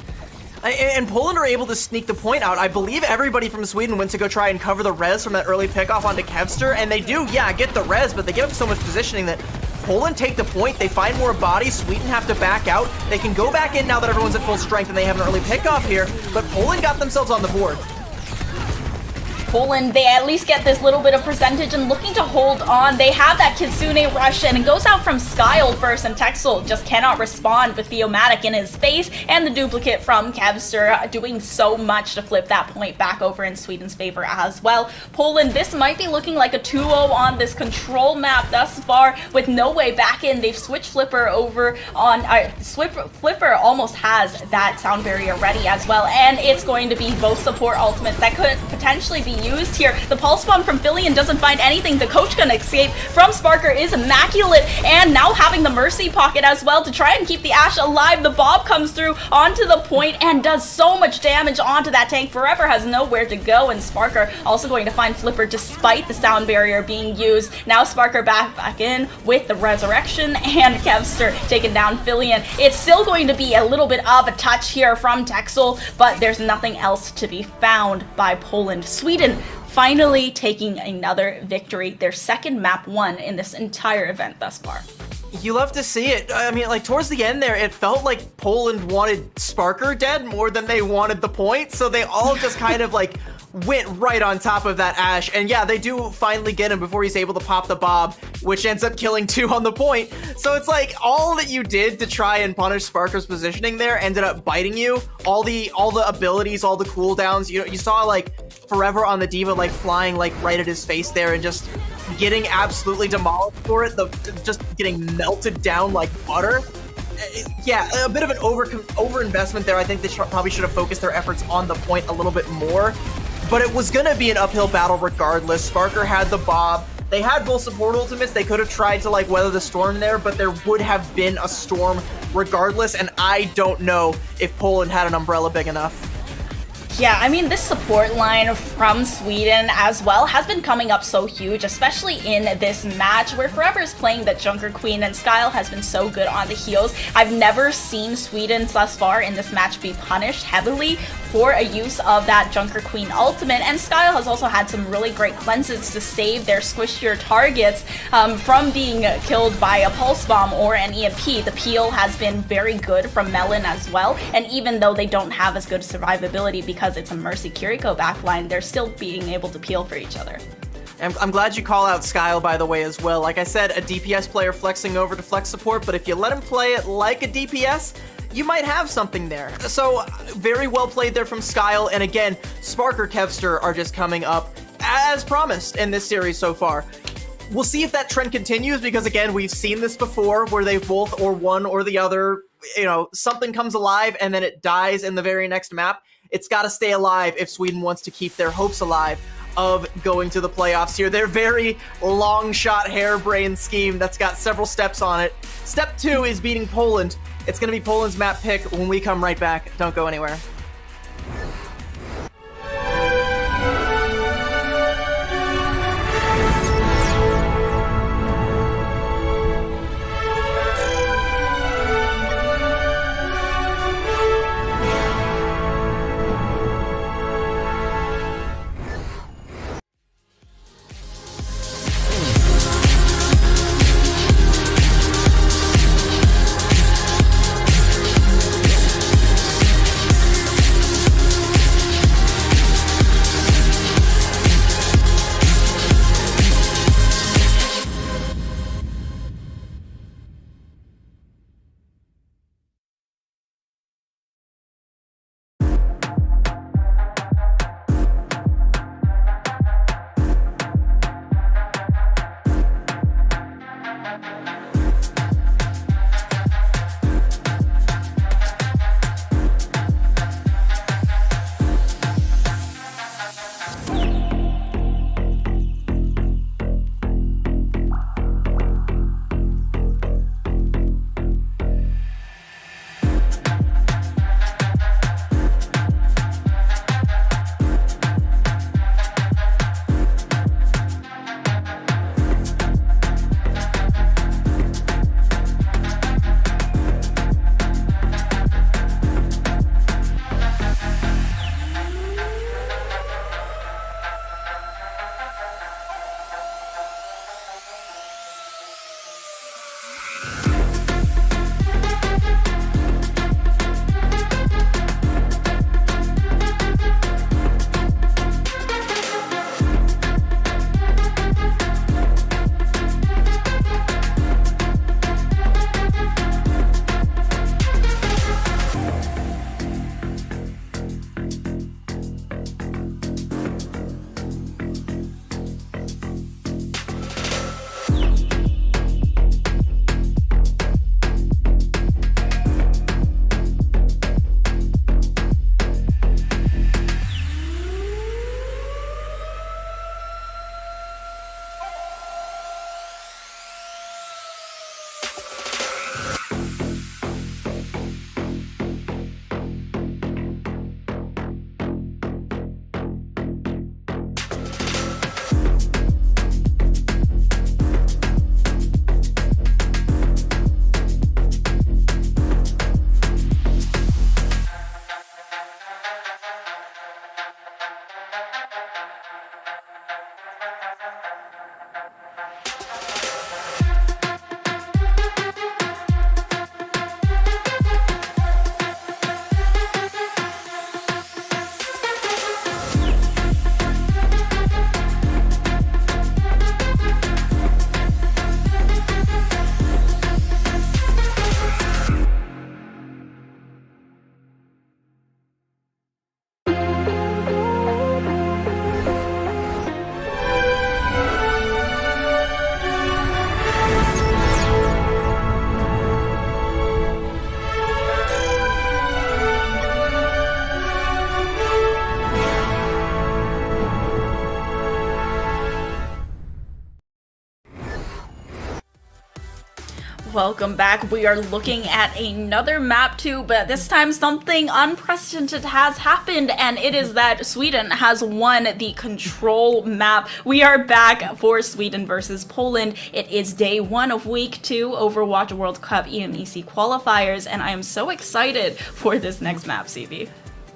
And Poland are able to sneak the point out. I believe everybody from Sweden went to go try and cover the res from that early pickoff onto Kevster, and they do, yeah, get the res, but they give up so much positioning that Poland take the point, they find more bodies, Sweden have to back out. They can go back in now that everyone's at full strength and they have an early pickoff here, but Poland got themselves on the board. Poland, they at least get this little bit of percentage and looking to hold on. They have that Kitsune Rush, and it goes out from Skyle first, and Texel just cannot respond with Theomatic in his face, and the duplicate from Kevster doing so much to flip that point back over in Sweden's favor as well. Poland, this might be looking like a 2-0 on this control map thus far with no way back in. They've switched Flipper over on... Flipper almost has that sound barrier ready as well, and it's going to be both support ultimates that could potentially be used here. The pulse bomb from Fillion doesn't find anything. The coach gun escape from Sparker is immaculate, and now having the mercy pocket as well to try and keep the Ashe alive. The Bob comes through onto the point and does so much damage onto that tank. Forever has nowhere to go, and Sparker also going to find Flipper despite the sound barrier being used. Now Sparker back in with the Resurrection, and Kevster taking down Fillion. It's still going to be a little bit of a touch here from Texel, but there's nothing else to be found by Poland. Sweden finally taking another victory, their second map won in this entire event thus far. You love to see it. I mean, like, towards the end there, it felt like Poland wanted Sparker dead more than they wanted the point, so they all just kind of, like, went right on top of that Ashe. And yeah, they do finally get him before he's able to pop the Bob, which ends up killing 2 on the point. So it's like, all that you did to try and punish Sparker's positioning there ended up biting you. All the abilities, all the cooldowns, you know, you saw, like, Forever on the D.Va, like, flying, like, right at his face there and just getting absolutely demolished for it, just getting melted down like butter. Yeah, a bit of an over-investment there. I think they probably should have focused their efforts on the point a little bit more, but it was going to be an uphill battle regardless. Sparker had the Bob. They had both support ultimates. They could have tried to, like, weather the storm there, but there would have been a storm regardless, and I don't know if Poland had an umbrella big enough. Yeah, I mean, this support line from Sweden as well has been coming up so huge, especially in this match where Forever is playing the Junker Queen and Skyle has been so good on the heals. I've never seen Sweden thus far in this match be punished heavily for a use of that Junker Queen ultimate, and Skyle has also had some really great cleanses to save their squishier targets from being killed by a Pulse Bomb or an EMP. The peel has been very good from Melon as well, and even though they don't have as good survivability because it's a Mercy Kiriko backline, they're still being able to peel for each other. I'm glad you call out Skyle, by the way, as well. Like I said, a DPS player flexing over to flex support, but if you let him play it like a DPS, you might have something there. So, very well played there from Skyle, and again, Spark or Kevster are just coming up as promised in this series so far. We'll see if that trend continues, because again, we've seen this before, where they've both, or one or the other, you know, something comes alive and then it dies in the very next map. It's got to stay alive if Sweden wants to keep their hopes alive of going to the playoffs here. Their very long shot harebrained scheme that's got several steps on it. Step 2 is beating Poland. It's going to be Poland's map pick when we come right back. Don't go anywhere. Welcome back. We are looking at another map too, but this time something unprecedented has happened, and it is that Sweden has won the control map. We are back for Sweden versus Poland. It is day 1 of week 2 Overwatch World Cup EMEC qualifiers, and I am so excited for this next map, CB.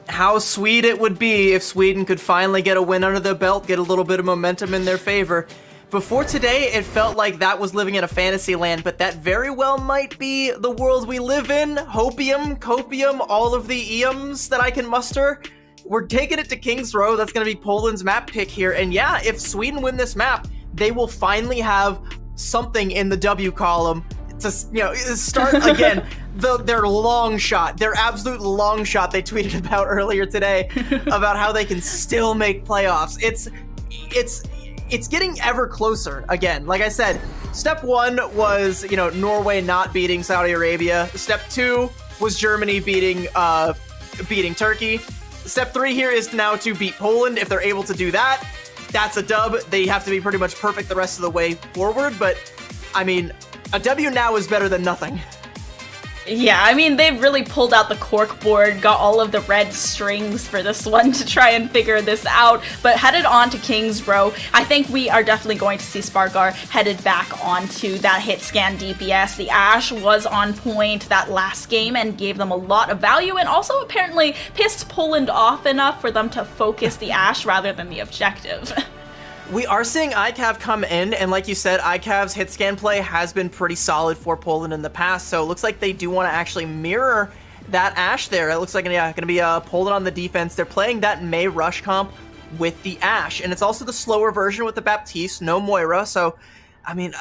How sweet it would be if Sweden could finally get a win under their belt, get a little bit of momentum in their favor. Before today, it felt like that was living in a fantasy land, but that very well might be the world we live in. Hopium, copium, all of the EMs that I can muster. We're taking it to King's Row. That's going to be Poland's map pick here. And yeah, if Sweden win this map, they will finally have something in the W column to, start again. Their long shot, their absolute long shot they tweeted about earlier today about how they can still make playoffs. It's getting ever closer again. Like I said, step 1 was, Norway not beating Saudi Arabia. Step 2 was Germany beating Turkey. Step 3 here is now to beat Poland. If they're able to do that, that's a dub. They have to be pretty much perfect the rest of the way forward. But, I mean, a W now is better than nothing. Yeah, I mean, they've really pulled out the cork board, got all of the red strings for this one to try and figure this out, but headed on to King's Row. I think we are definitely going to see Sparkar headed back onto that hit scan DPS. The Ashe was on point that last game and gave them a lot of value, and also apparently pissed Poland off enough for them to focus the Ashe rather than the objective. We are seeing ICAV come in, and like you said, ICAV's hit scan play has been pretty solid for Poland in the past, so it looks like they do want to actually mirror that Ashe there. It looks like, going to be Poland on the defense. They're playing that Mei rush comp with the Ashe, and it's also the slower version with the Baptiste, no Moira, so, I mean,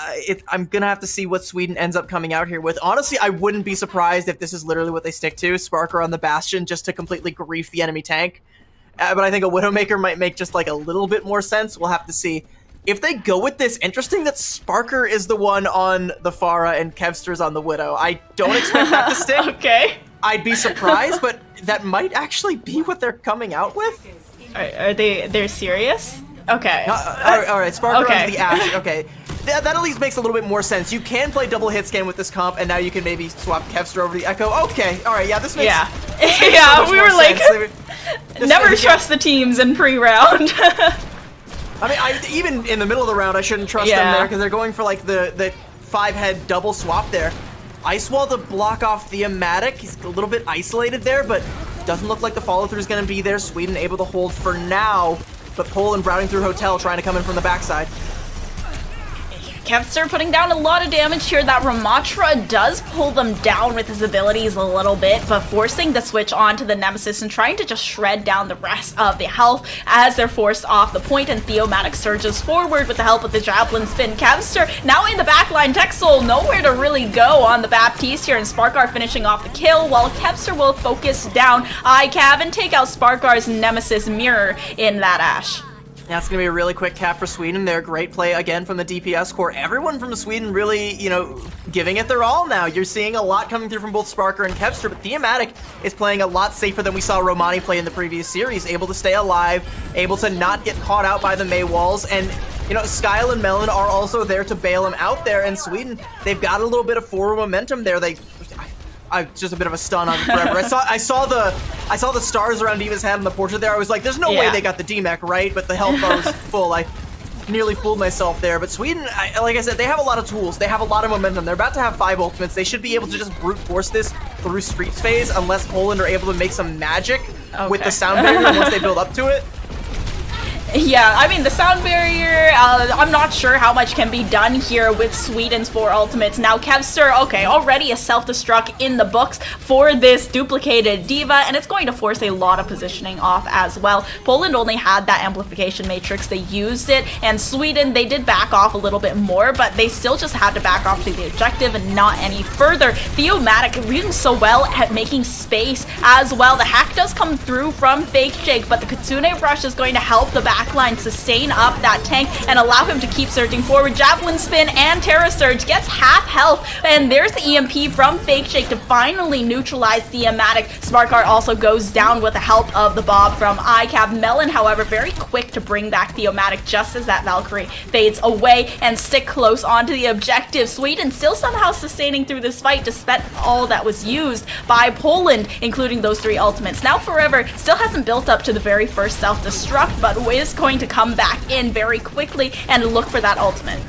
I'm going to have to see what Sweden ends up coming out here with. Honestly, I wouldn't be surprised if this is literally what they stick to, Sparker on the Bastion just to completely grief the enemy tank. But I think a Widowmaker might make just like a little bit more sense. We'll have to see. If they go with this, interesting that Sparker is the one on the Pharah and Kevster's on the Widow. I don't expect that to stick. Okay. I'd be surprised, but that might actually be what they're coming out with. Are they're serious? Okay. All right, Sparker okay. onto the Ashe. Okay. That at least makes a little bit more sense. You can play double hit scan with this comp, and now you can maybe swap Kevster over the Echo. Okay, all right, yeah, this makes yeah, so we were like, never trust the teams in pre-round. I mean, even in the middle of the round, I shouldn't trust them there because they're going for like the 5-head double swap there. Ice Wall to block off the EMEC. He's a little bit isolated there, but doesn't look like the follow-through is going to be there. Sweden able to hold for now, but Poland routing through Hotel, trying to come in from the backside. Kevster putting down a lot of damage here. That Ramatra does pull them down with his abilities a little bit, but forcing the switch onto the Nemesis and trying to just shred down the rest of the health as they're forced off the point, and THEIMPACTPLAY surges forward with the help of the Javelin spin. Kevster now in the backline. Texel nowhere to really go on the Baptiste here, and Sparkar finishing off the kill, while Kevster will focus down ICAV and take out Sparkar's Nemesis mirror in that Ashe. That's going to be a really quick cap for Sweden. They're great play again from the DPS core. Everyone from Sweden really, giving it their all now. You're seeing a lot coming through from both Sparker and Kevster, but THEIMPACTPLAY is playing a lot safer than we saw Romani play in the previous series. Able to stay alive, able to not get caught out by the Mei walls, and Skyle and Melon are also there to bail him out there. And Sweden, they've got a little bit of forward momentum there. Just a bit of a stun on forever. I saw the stars around Diva's head on the portrait there. I was like, there's no way they got the DMEC right, but the health bar was full. I nearly fooled myself there. But Sweden, like I said, they have a lot of tools. They have a lot of momentum. They're about to have 5 ultimates. They should be able to just brute force this through Streets phase unless Poland are able to make some magic with the sound barrier once they build up to it. Yeah, I mean, the sound barrier, I'm not sure how much can be done here with Sweden's 4 ultimates. Now, Kevster, okay, already a self-destruct in the books for this duplicated Diva, and it's going to force a lot of positioning off as well. Poland only had that amplification matrix. They used it, and Sweden, they did back off a little bit more, but they still just had to back off to the objective and not any further. THEIMPACTPLAY doing so well at making space as well. The hack does come through from Fake Jake, but the Kitsune Rush is going to help the back backline, sustain up that tank, and allow him to keep surging forward. Javelin spin and Terra Surge gets half health, and there's the EMP from Fake Shake to finally neutralize Thematic. Sparkart also goes down with the help of the Bob from iCab. Melon, however, very quick to bring back Thematic just as that Valkyrie fades away and stick close onto the objective. Sweden still somehow sustaining through this fight despite all that was used by Poland, including those 3 ultimates. Now Forever still hasn't built up to the very first self-destruct, but is going to come back in very quickly and look for that ultimate.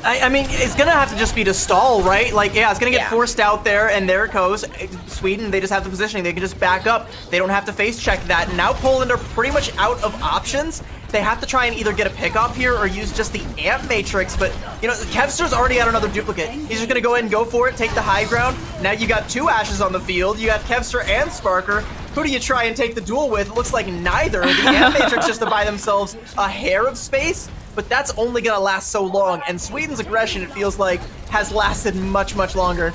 I mean, it's gonna have to just be to stall, right? Like, yeah, it's gonna get forced out there, and there it goes. Sweden, they just have the positioning. They can just back up. They don't have to face check that. Now Poland are pretty much out of options. They have to try and either get a pick off here or use just the amp matrix, but, you know, Kevster's already at another duplicate. He's just gonna go ahead and go for it, take the high ground. Now you got 2 Ashes on the field. You got Kevster and Sparker. Who do you try and take the duel with? It looks like neither. The amp matrix just to buy themselves a hair of space, but that's only gonna last so long, and Sweden's aggression, it feels like, has lasted much, much longer.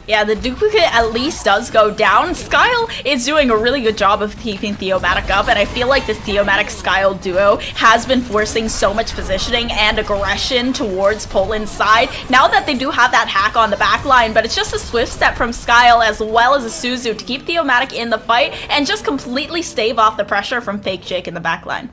Yeah, the duplicate at least does go down. Skyle is doing a really good job of keeping Thematic up, and I feel like this Thematic-Skyle duo has been forcing so much positioning and aggression towards Poland's side. Now that they do have that hack on the back line, but it's just a swift step from Skyle as well as a Suzu to keep Thematic in the fight and just completely stave off the pressure from Fake Jake in the back line.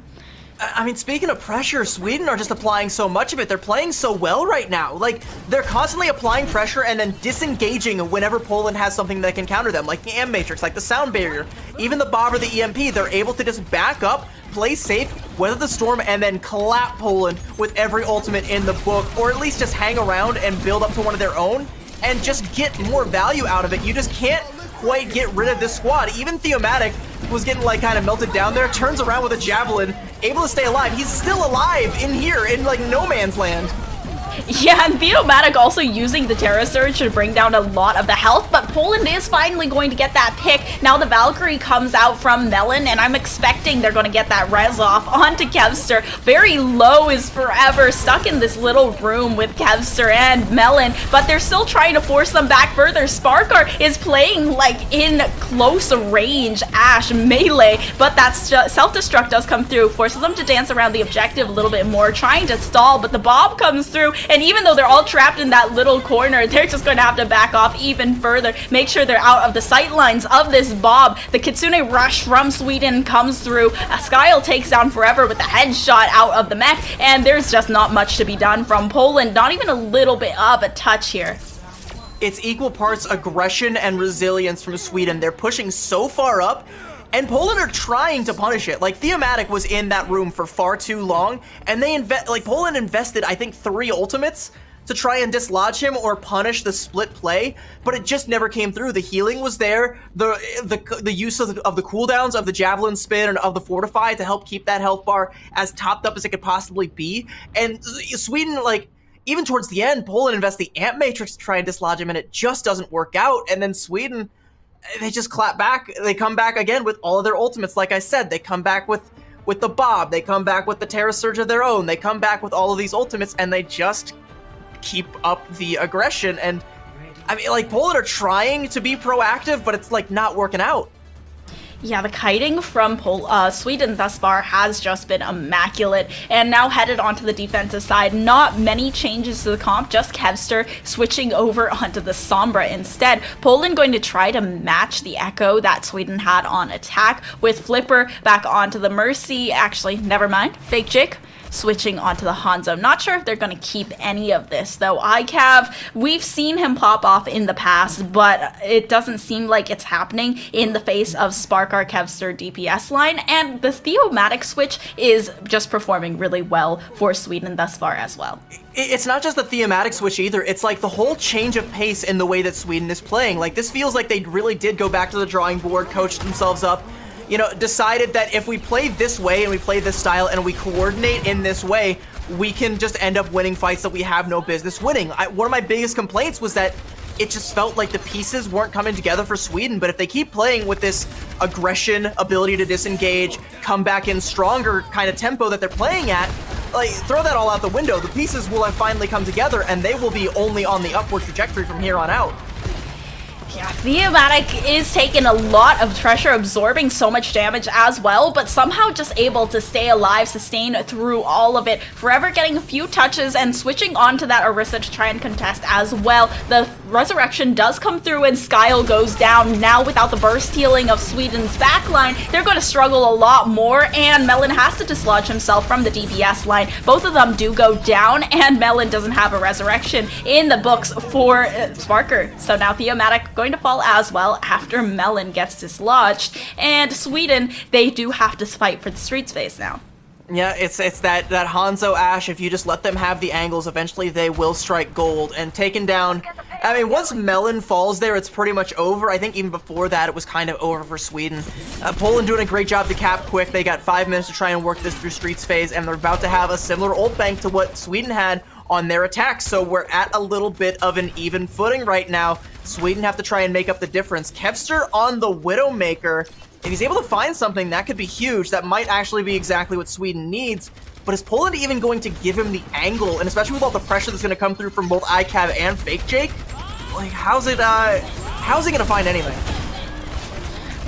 I mean, speaking of pressure, Sweden are just applying so much of it. They're playing so well right now. Like, they're constantly applying pressure and then disengaging whenever Poland has something that can counter them, like the amp matrix, like the sound barrier, even the Bob or the EMP. They're able to just back up, play safe, weather the storm, and then clap Poland with every ultimate in the book, or at least just hang around and build up to one of their own and just get more value out of it. You just can't quite get rid of this squad. Even Thematic was getting like kind of melted down there, turns around with a javelin, able to stay alive. He's still alive in here in like no man's land. Yeah, and Thematic also using the Terra Surge to bring down a lot of the health, but Poland is finally going to get that pick. Now the Valkyrie comes out from Melon, and I'm expecting they're going to get that res off onto Kevster. Very low is Forever, stuck in this little room with Kevster and Melon, but they're still trying to force them back further. Sparkar is playing like in close range Ash melee, but that self-destruct does come through, forces them to dance around the objective a little bit more, trying to stall, but the Bob comes through, and even though they're all trapped in that little corner, they're just going to have to back off even further, make sure they're out of the sight lines of this Bob. The Kitsune rush from Sweden comes through. Skyle takes down Forever with a headshot out of the mech, and there's just not much to be done from Poland, not even a little bit of a touch here. It's equal parts aggression and resilience from Sweden. They're pushing so far up, and Poland are trying to punish it. Like, Thematic was in that room for far too long, and Poland invested, I think, 3 ultimates to try and dislodge him or punish the split play, but it just never came through. The healing was there, the use of the cooldowns of the Javelin Spin and of the Fortify to help keep that health bar as topped up as it could possibly be, and Sweden, like, even towards the end, Poland invests the Amp Matrix to try and dislodge him, and it just doesn't work out, and then Sweden, they just clap back. They come back again with all of their ultimates. Like I said, they come back with the Bob. They come back with the Terra Surge of their own. They come back with all of these ultimates, and they just keep up the aggression. And I mean, like, Poland are trying to be proactive, but it's like not working out. Yeah, the kiting from Sweden thus far has just been immaculate, and now headed onto the defensive side. Not many changes to the comp, just Kevster switching over onto the Sombra instead. Poland going to try to match the Echo that Sweden had on attack with Flipper back onto the Mercy. Actually, never mind. Fake Jake switching onto the Hanzo. Not sure if they're going to keep any of this, though. iCav, we've seen him pop off in the past, but it doesn't seem like it's happening in the face of Sparkar Kevster DPS line, and the Thematic switch is just performing really well for Sweden thus far as well. It's not just the Thematic switch either, it's like the whole change of pace in the way that Sweden is playing. Like, this feels like they really did go back to the drawing board, coached themselves up, you know, decided that if we play this way and we play this style and we coordinate in this way, we can just end up winning fights that we have no business winning. One of my biggest complaints was that it just felt like the pieces weren't coming together for Sweden, but if they keep playing with this aggression, ability to disengage, come back in stronger kind of tempo that they're playing at, like, throw that all out the window. The pieces will have finally come together, and they will be only on the upward trajectory from here on out. Yeah, THEIMPACTPLAY is taking a lot of pressure, absorbing so much damage as well, but somehow just able to stay alive, sustain through all of it, forever getting a few touches and switching onto that Orisa to try and contest as well. The resurrection does come through and Skyle goes down. Now without the burst healing of Sweden's backline, they're going to struggle a lot more, and Melon has to dislodge himself from the DPS line. Both of them do go down, and Melon doesn't have a resurrection in the books for Sparker. So now THEIMPACTPLAY going to fall as well after Melon gets dislodged, and Sweden, they do have to fight for the street space now. Yeah, it's that Hanzo Ashe. If you just let them have the angles, eventually they will strike gold. And taken down, I mean, once Melon falls there, it's pretty much over. I think even before that, it was kind of over for Sweden. Poland doing a great job to cap quick. They got 5 minutes to try and work this through Streets phase, and they're about to have a similar ult bank to what Sweden had on their attack. So we're at a little bit of an even footing right now. Sweden have to try and make up the difference. Kevster on the Widowmaker. If he's able to find something, that could be huge. That might actually be exactly what Sweden needs. But is Poland even going to give him the angle? And especially with all the pressure that's going to come through from both iCav and Fake Jake, like, how's he going to find anything?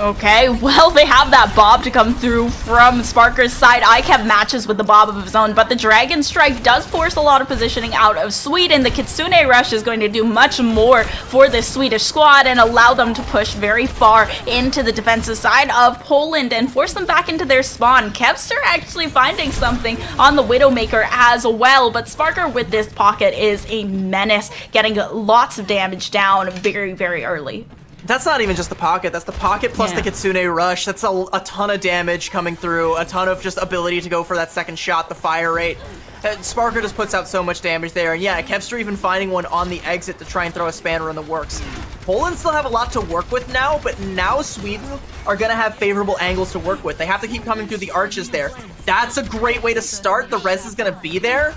Okay, well, they have that Bob to come through from Sparker's side. iCav matches with the Bob of his own, but the Dragon Strike does force a lot of positioning out of Sweden. The Kitsune Rush is going to do much more for this Swedish squad and allow them to push very far into the defensive side of Poland and force them back into their spawn. Kevster actually finding something on the Widowmaker as well, but Sparker with this pocket is a menace, getting lots of damage down very, very early. That's not even just the pocket. That's the pocket plus the Kitsune Rush. That's a ton of damage coming through. A ton of just ability to go for that second shot, the fire rate. Sparker just puts out so much damage there. And yeah, Kevster even finding one on the exit to try and throw a spanner in the works. Poland still have a lot to work with now, but now Sweden are going to have favorable angles to work with. They have to keep coming through the arches there. That's a great way to start. The res is going to be there.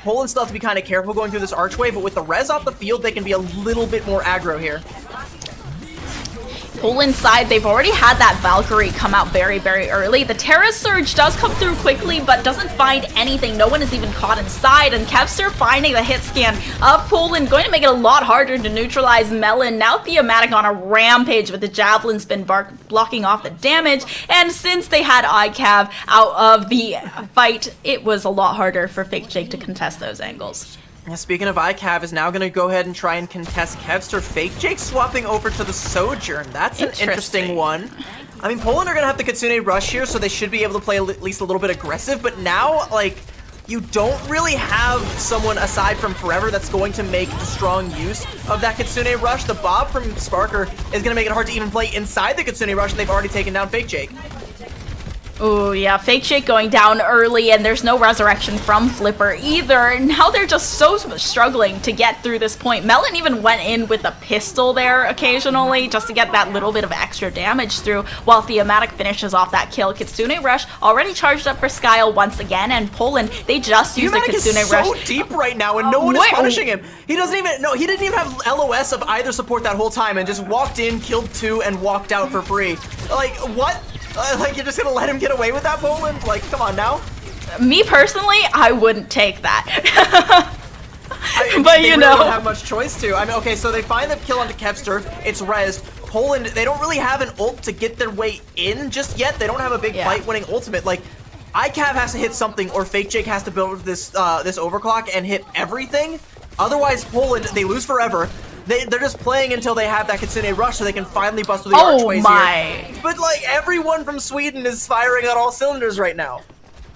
Poland still has to be kind of careful going through this archway, but with the res off the field, they can be a little bit more aggro here. Poland side, they've already had that Valkyrie come out very, very early. The Terra Surge does come through quickly, but doesn't find anything. No one is even caught inside, and Kevster finding the hit scan of Poland, going to make it a lot harder to neutralize Melon. Now THEIMPACTPLAY on a rampage with the Javelin Spin blocking off the damage, and since they had iCav out of the fight, it was a lot harder for Fake Jake to contest those angles. Yeah, speaking of iCav, is now going to go ahead and try and contest Kevster. Fake Jake swapping over to the Sojourn. That's an interesting one. I mean, Poland are going to have the Kitsune Rush here, so they should be able to play at least a little bit aggressive. But now, like, you don't really have someone aside from Forever that's going to make strong use of that Kitsune Rush. The Bob from Sparker is going to make it hard to even play inside the Kitsune Rush, and they've already taken down Fake Jake. Oh yeah, Fake Jake going down early, and there's no resurrection from Flipper either. Now they're just so struggling to get through this point. Melon even went in with a pistol there occasionally just to get that little bit of extra damage through, while THEIMPACTPLAY finishes off that kill. Kitsune Rush already charged up for Skyle once again, and Poland, they just used the Kitsune Rush. So deep right now, and no one is punishing him. He doesn't even, no, he didn't even have LOS of either support that whole time, and just walked in, killed 2, and walked out for free. Like, what? Like, you're just gonna let him get away with that, Poland? Like, come on now. Me personally, I wouldn't take that. But you know, they don't have much choice to. I mean, okay, so they find the kill onto Kevster. It's res. Poland, they don't really have an ult to get their way in just yet. They don't have a big fight-winning ultimate. Like, iCav has to hit something, or Fake Jake has to build this this overclock and hit everything. Otherwise, Poland, they lose forever. They're just playing until they have that Kitsune Rush so they can finally bust through the archways here. But, like, everyone from Sweden is firing on all cylinders right now.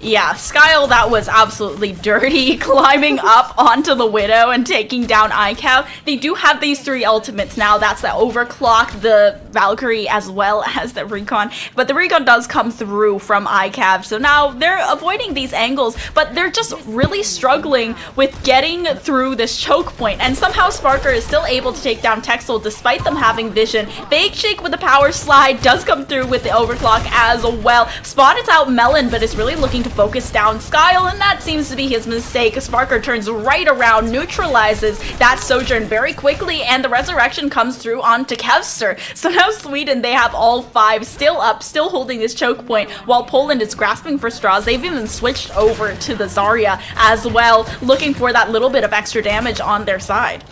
Yeah, Skyle, that was absolutely dirty, climbing up onto the Widow and taking down iCav. They do have these 3 ultimates now. That's the Overclock, the Valkyrie, as well as the Recon. But the Recon does come through from iCav, so now they're avoiding these angles, but they're just really struggling with getting through this choke point. And somehow Sparker is still able to take down Texel despite them having vision. Fake Shake with the power slide does come through with the Overclock as well. Spotted out Melon, but is really looking to focus down Skyle, and that seems to be his mistake. Sparker turns right around, neutralizes that Sojourn very quickly, and the resurrection comes through onto Kevster. So now Sweden, they have all 5 still up, still holding this choke point, while Poland is grasping for straws. They've even switched over to the Zarya as well, looking for that little bit of extra damage on their side.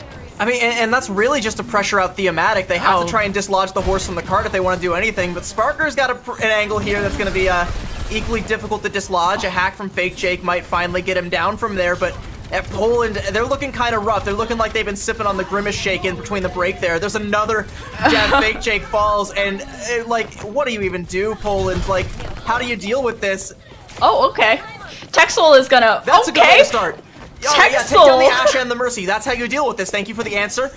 I mean, and that's really just to pressure out THEIMPACT. They have to try and dislodge the horse from the cart if they want to do anything, but Sparker's got an angle here that's going to be equally difficult to dislodge. A hack from Fake Jake might finally get him down from there, but at Poland, they're looking kind of rough. They're looking like they've been sipping on the Grimace Shake in between the break there. There's another jab. Fake Jake falls, and like, what do you even do, Poland? Like, how do you deal with this? Oh, okay. Texel is gonna... That's a good way to start. Oh, yeah, take Texel! down the Asha and the Mercy. That's how you deal with this. Thank you for the answer.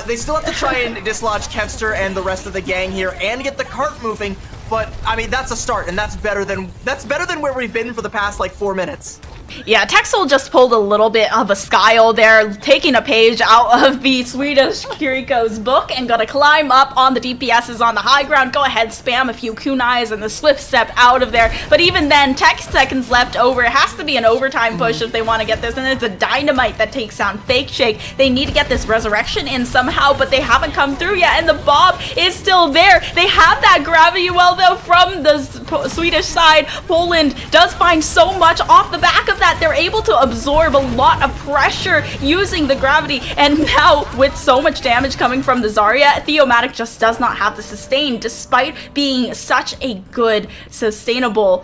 They still have to try and dislodge Kevster and the rest of the gang here and get the cart moving. But I mean, that's a start, and that's better than where we've been for the past like 4 minutes. Yeah, Texel just pulled a little bit of a Skyle there, taking a page out of the Swedish Kiriko's book and gonna climb up on the DPSs on the high ground. Go ahead, spam a few kunais and the swift step out of there. But even then, 10 seconds left over. It has to be an overtime push if they want to get this, and it's a dynamite that takes down Fake Shake. They need to get this resurrection in somehow, but they haven't come through yet, and the Bob is still there. They have that gravity well, though, from the Swedish side. Poland does find so much off the back of that. They're able to absorb a lot of pressure using the gravity, and now with so much damage coming from the Zarya, THEIMPACT just does not have the sustain despite being such a good sustainable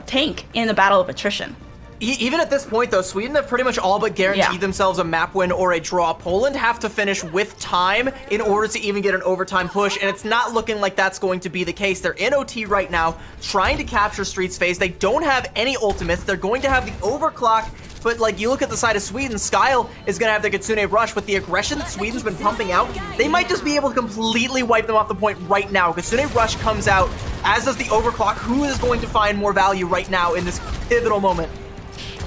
tank in the battle of attrition. Even at this point, though, Sweden have pretty much all but guaranteed themselves a map win or a draw. Poland have to finish with time in order to even get an overtime push, and it's not looking like that's going to be the case. They're in OT right now, trying to capture Street's phase. They don't have any ultimates. They're going to have the overclock, but like you look at the side of Sweden, Skyle is going to have the Kitsune Rush. With the aggression that Sweden's been pumping out, they might just be able to completely wipe them off the point right now. Kitsune Rush comes out, as does the overclock. Who is going to find more value right now in this pivotal moment?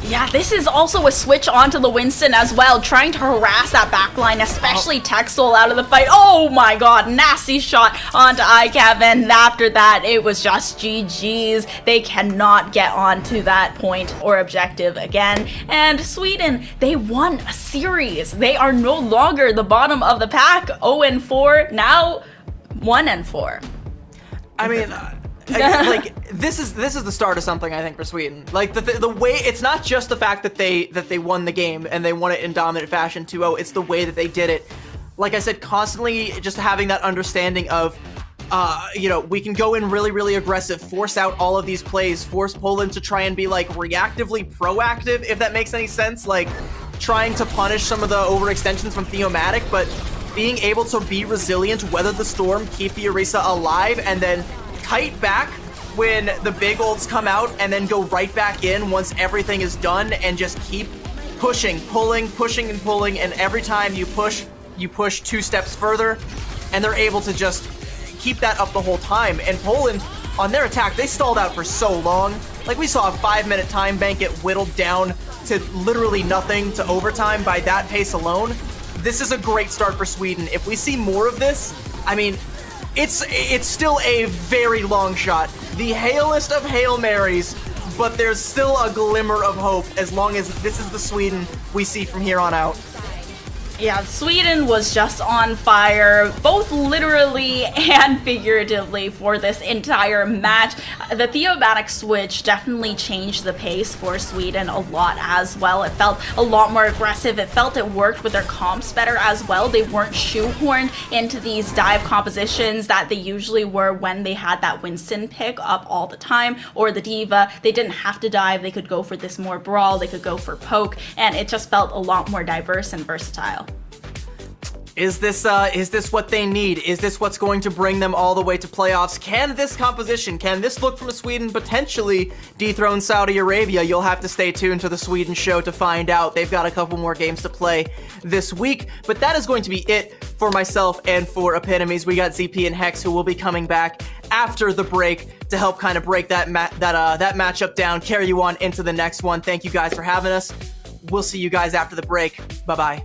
Yeah, this is also a switch onto the Winston as well, trying to harass that backline, especially Texel out of the fight. Oh my god, nasty shot onto ICAV, and after that, it was just GG's. They cannot get onto that point or objective again. And Sweden, they won a series. They are no longer the bottom of the pack, 0-4, now 1-4. I mean... like this is the start of something, I think, for Sweden. Like the way, it's not just the fact that they won the game and they won it in dominant fashion 2-0. It's the way that they did it. Like I said, constantly just having that understanding of you know, we can go in really, really aggressive, force out all of these plays, force Poland to try and be like reactively proactive, if that makes any sense. Like trying to punish some of the overextensions from THEIMPACT, but being able to be resilient, weather the storm, keep the Orisa alive, and then kite back when the big ults come out, and then go right back in once everything is done, and just keep pushing, pulling, pushing and pulling, and every time you push 2 steps further, and they're able to just keep that up the whole time. And Poland, on their attack, they stalled out for so long. Like, we saw a 5-minute time bank get whittled down to literally nothing to overtime by that pace alone. This is a great start for Sweden. If we see more of this, I mean, it's still a very long shot. The hailest of Hail Marys, but there's still a glimmer of hope as long as this is the Sweden we see from here on out. Yeah, Sweden was just on fire, both literally and figuratively, for this entire match. The THEIMPACT switch definitely changed the pace for Sweden a lot as well. It felt a lot more aggressive. It felt it worked with their comps better as well. They weren't shoehorned into these dive compositions that they usually were when they had that Winston pick up all the time, or the Diva. They didn't have to dive. They could go for this more brawl. They could go for poke, and it just felt a lot more diverse and versatile. Is this what they need? Is this what's going to bring them all the way to playoffs? Can this composition, can this look from Sweden potentially dethrone Saudi Arabia? You'll have to stay tuned to the Sweden show to find out. They've got a couple more games to play this week, but that is going to be it for myself and for Epitomes. We got ZP and Hex, who will be coming back after the break to help kind of break that matchup down, carry you on into the next one. Thank you guys for having us. We'll see you guys after the break. Bye-bye.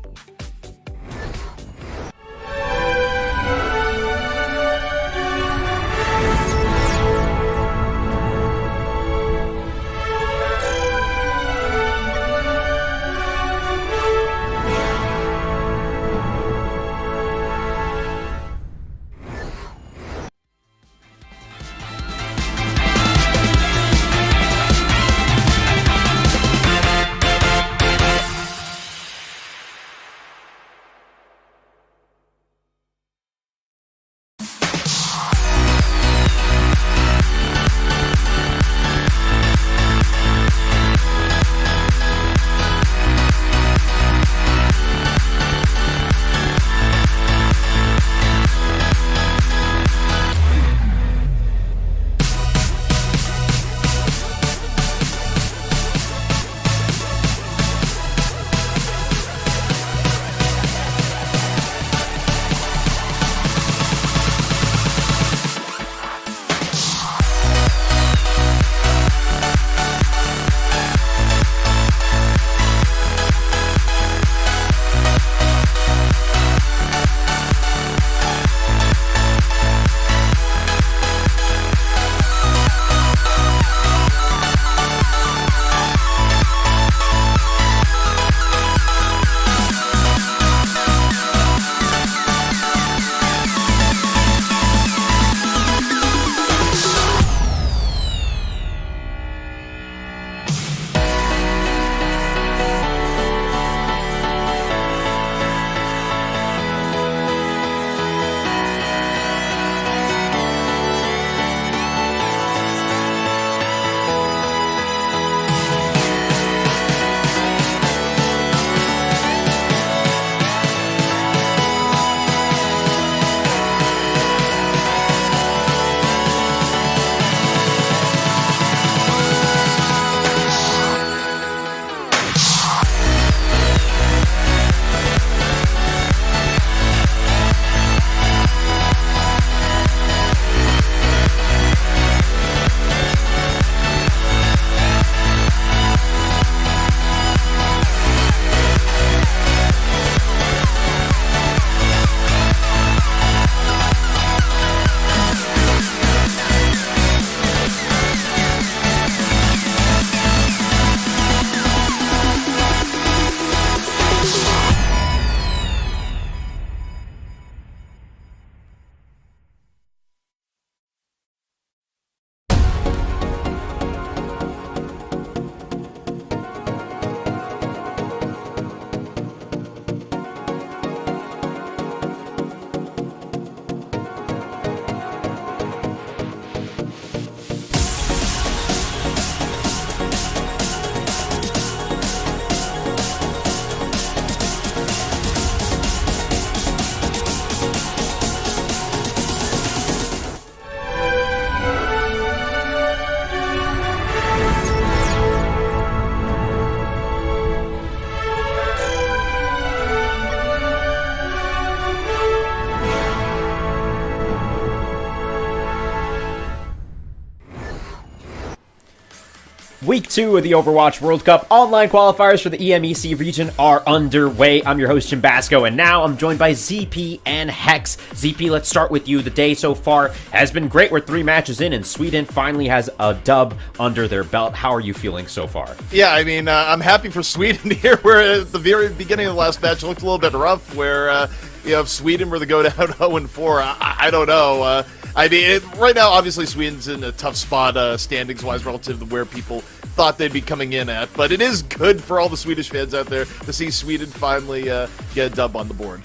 Week 2 of the Overwatch World Cup online qualifiers for the EMEC region are underway. I'm your host, Jim Basco, and now I'm joined by ZP and Hex. ZP, let's start with you. The day so far has been great. We're 3 matches in, and Sweden finally has a dub under their belt. How are you feeling so far? Yeah, I mean, I'm happy for Sweden here, where at the very beginning of the last match it looked a little bit rough, where, if Sweden were to go down 0-4, I don't know. I mean, right now, obviously, Sweden's in a tough spot standings-wise relative to where people thought they'd be coming in at. But it is good for all the Swedish fans out there to see Sweden finally get a dub on the board.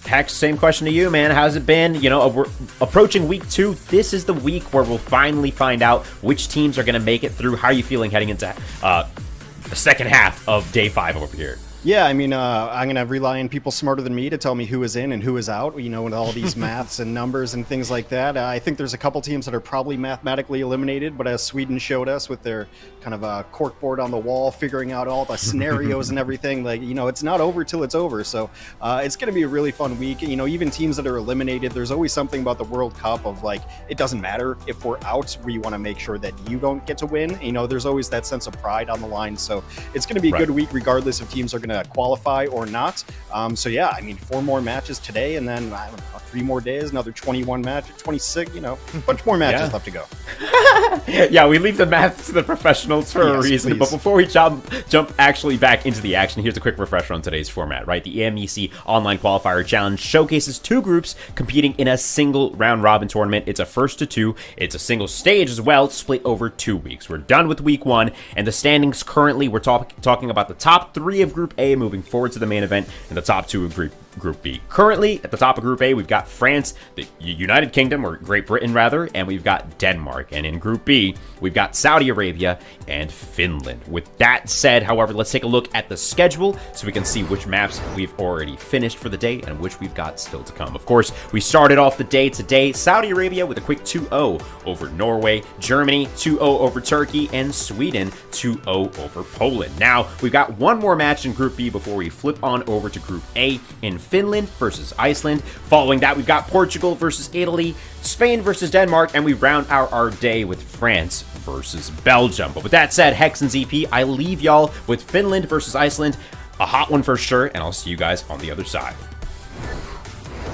Hex, same question to you, man. How's it been? You know, we're approaching week 2. This is the week where we'll finally find out which teams are going to make it through. How are you feeling heading into the second half of day 5 over here? Yeah, I mean, I'm going to rely on people smarter than me to tell me who is in and who is out, you know, with all these maths and numbers and things like that. I think there's a couple teams that are probably mathematically eliminated, but as Sweden showed us with their kind of a corkboard on the wall, figuring out all the scenarios and everything, like, you know, it's not over till it's over. So it's going to be a really fun week. You know, even teams that are eliminated, there's always something about the World Cup of like, it doesn't matter if we're out, we want to make sure that you don't get to win. You know, there's always that sense of pride on the line. So it's going to be a good week regardless if teams are going to qualify or not. So yeah, I mean, 4 more matches today, and then I don't know, 3 more days, another 21 matches, 26, you know, a bunch more matches left to go. Yeah, we leave the math to the professionals for a reason. Please. But before we jump actually back into the action, here's a quick refresher on today's format, right? The EMEC Online Qualifier Challenge showcases 2 groups competing in a single round-robin tournament. It's a first to 2. It's a single stage as well, split over 2 weeks. We're done with week 1, and the standings currently, we're talking about the top 3 of Group A moving forward to the main event, and the top 2 of Group B. Currently, at the top of Group A, we've got France, the United Kingdom, or Great Britain rather, and we've got Denmark. And in Group B, we've got Saudi Arabia and Finland. With that said, however, let's take a look at the schedule so we can see which maps we've already finished for the day and which we've got still to come. Of course, we started off the day today, Saudi Arabia with a quick 2-0 over Norway, Germany 2-0 over Turkey, and Sweden 2-0 over Poland. Now, we've got one more match in Group B before we flip on over to Group A in Finland versus Iceland. Following that, we've got Portugal versus Italy, Spain versus Denmark, and we round out our day with France versus Belgium. But with that said, Hex and ZP, I leave y'all with Finland versus Iceland. A hot one for sure, and I'll see you guys on the other side.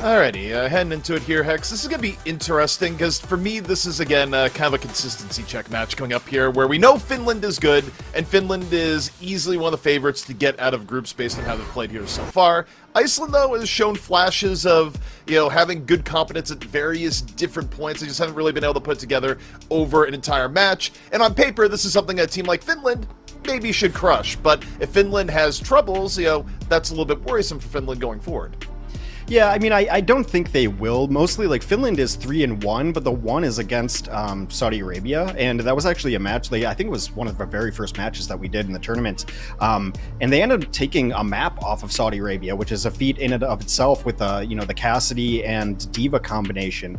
Alrighty, heading into it here, Hex. This is going to be interesting, because for me, this is, again, kind of a consistency check match coming up here, where we know Finland is good, and Finland is easily one of the favorites to get out of groups based on how they've played here so far. Iceland, though, has shown flashes of, you know, having good competence at various different points. They just haven't really been able to put it together over an entire match. And on paper, this is something a team like Finland maybe should crush. But if Finland has troubles, you know, that's a little bit worrisome for Finland going forward. Yeah, I mean, I don't think they will. Mostly, like, Finland is 3-1, but the 1 is against Saudi Arabia, and that was actually a match. I think it was one of the very first matches that we did in the tournament. And they ended up taking a map off of Saudi Arabia, which is a feat in and of itself with you know, the Cassidy and Diva combination.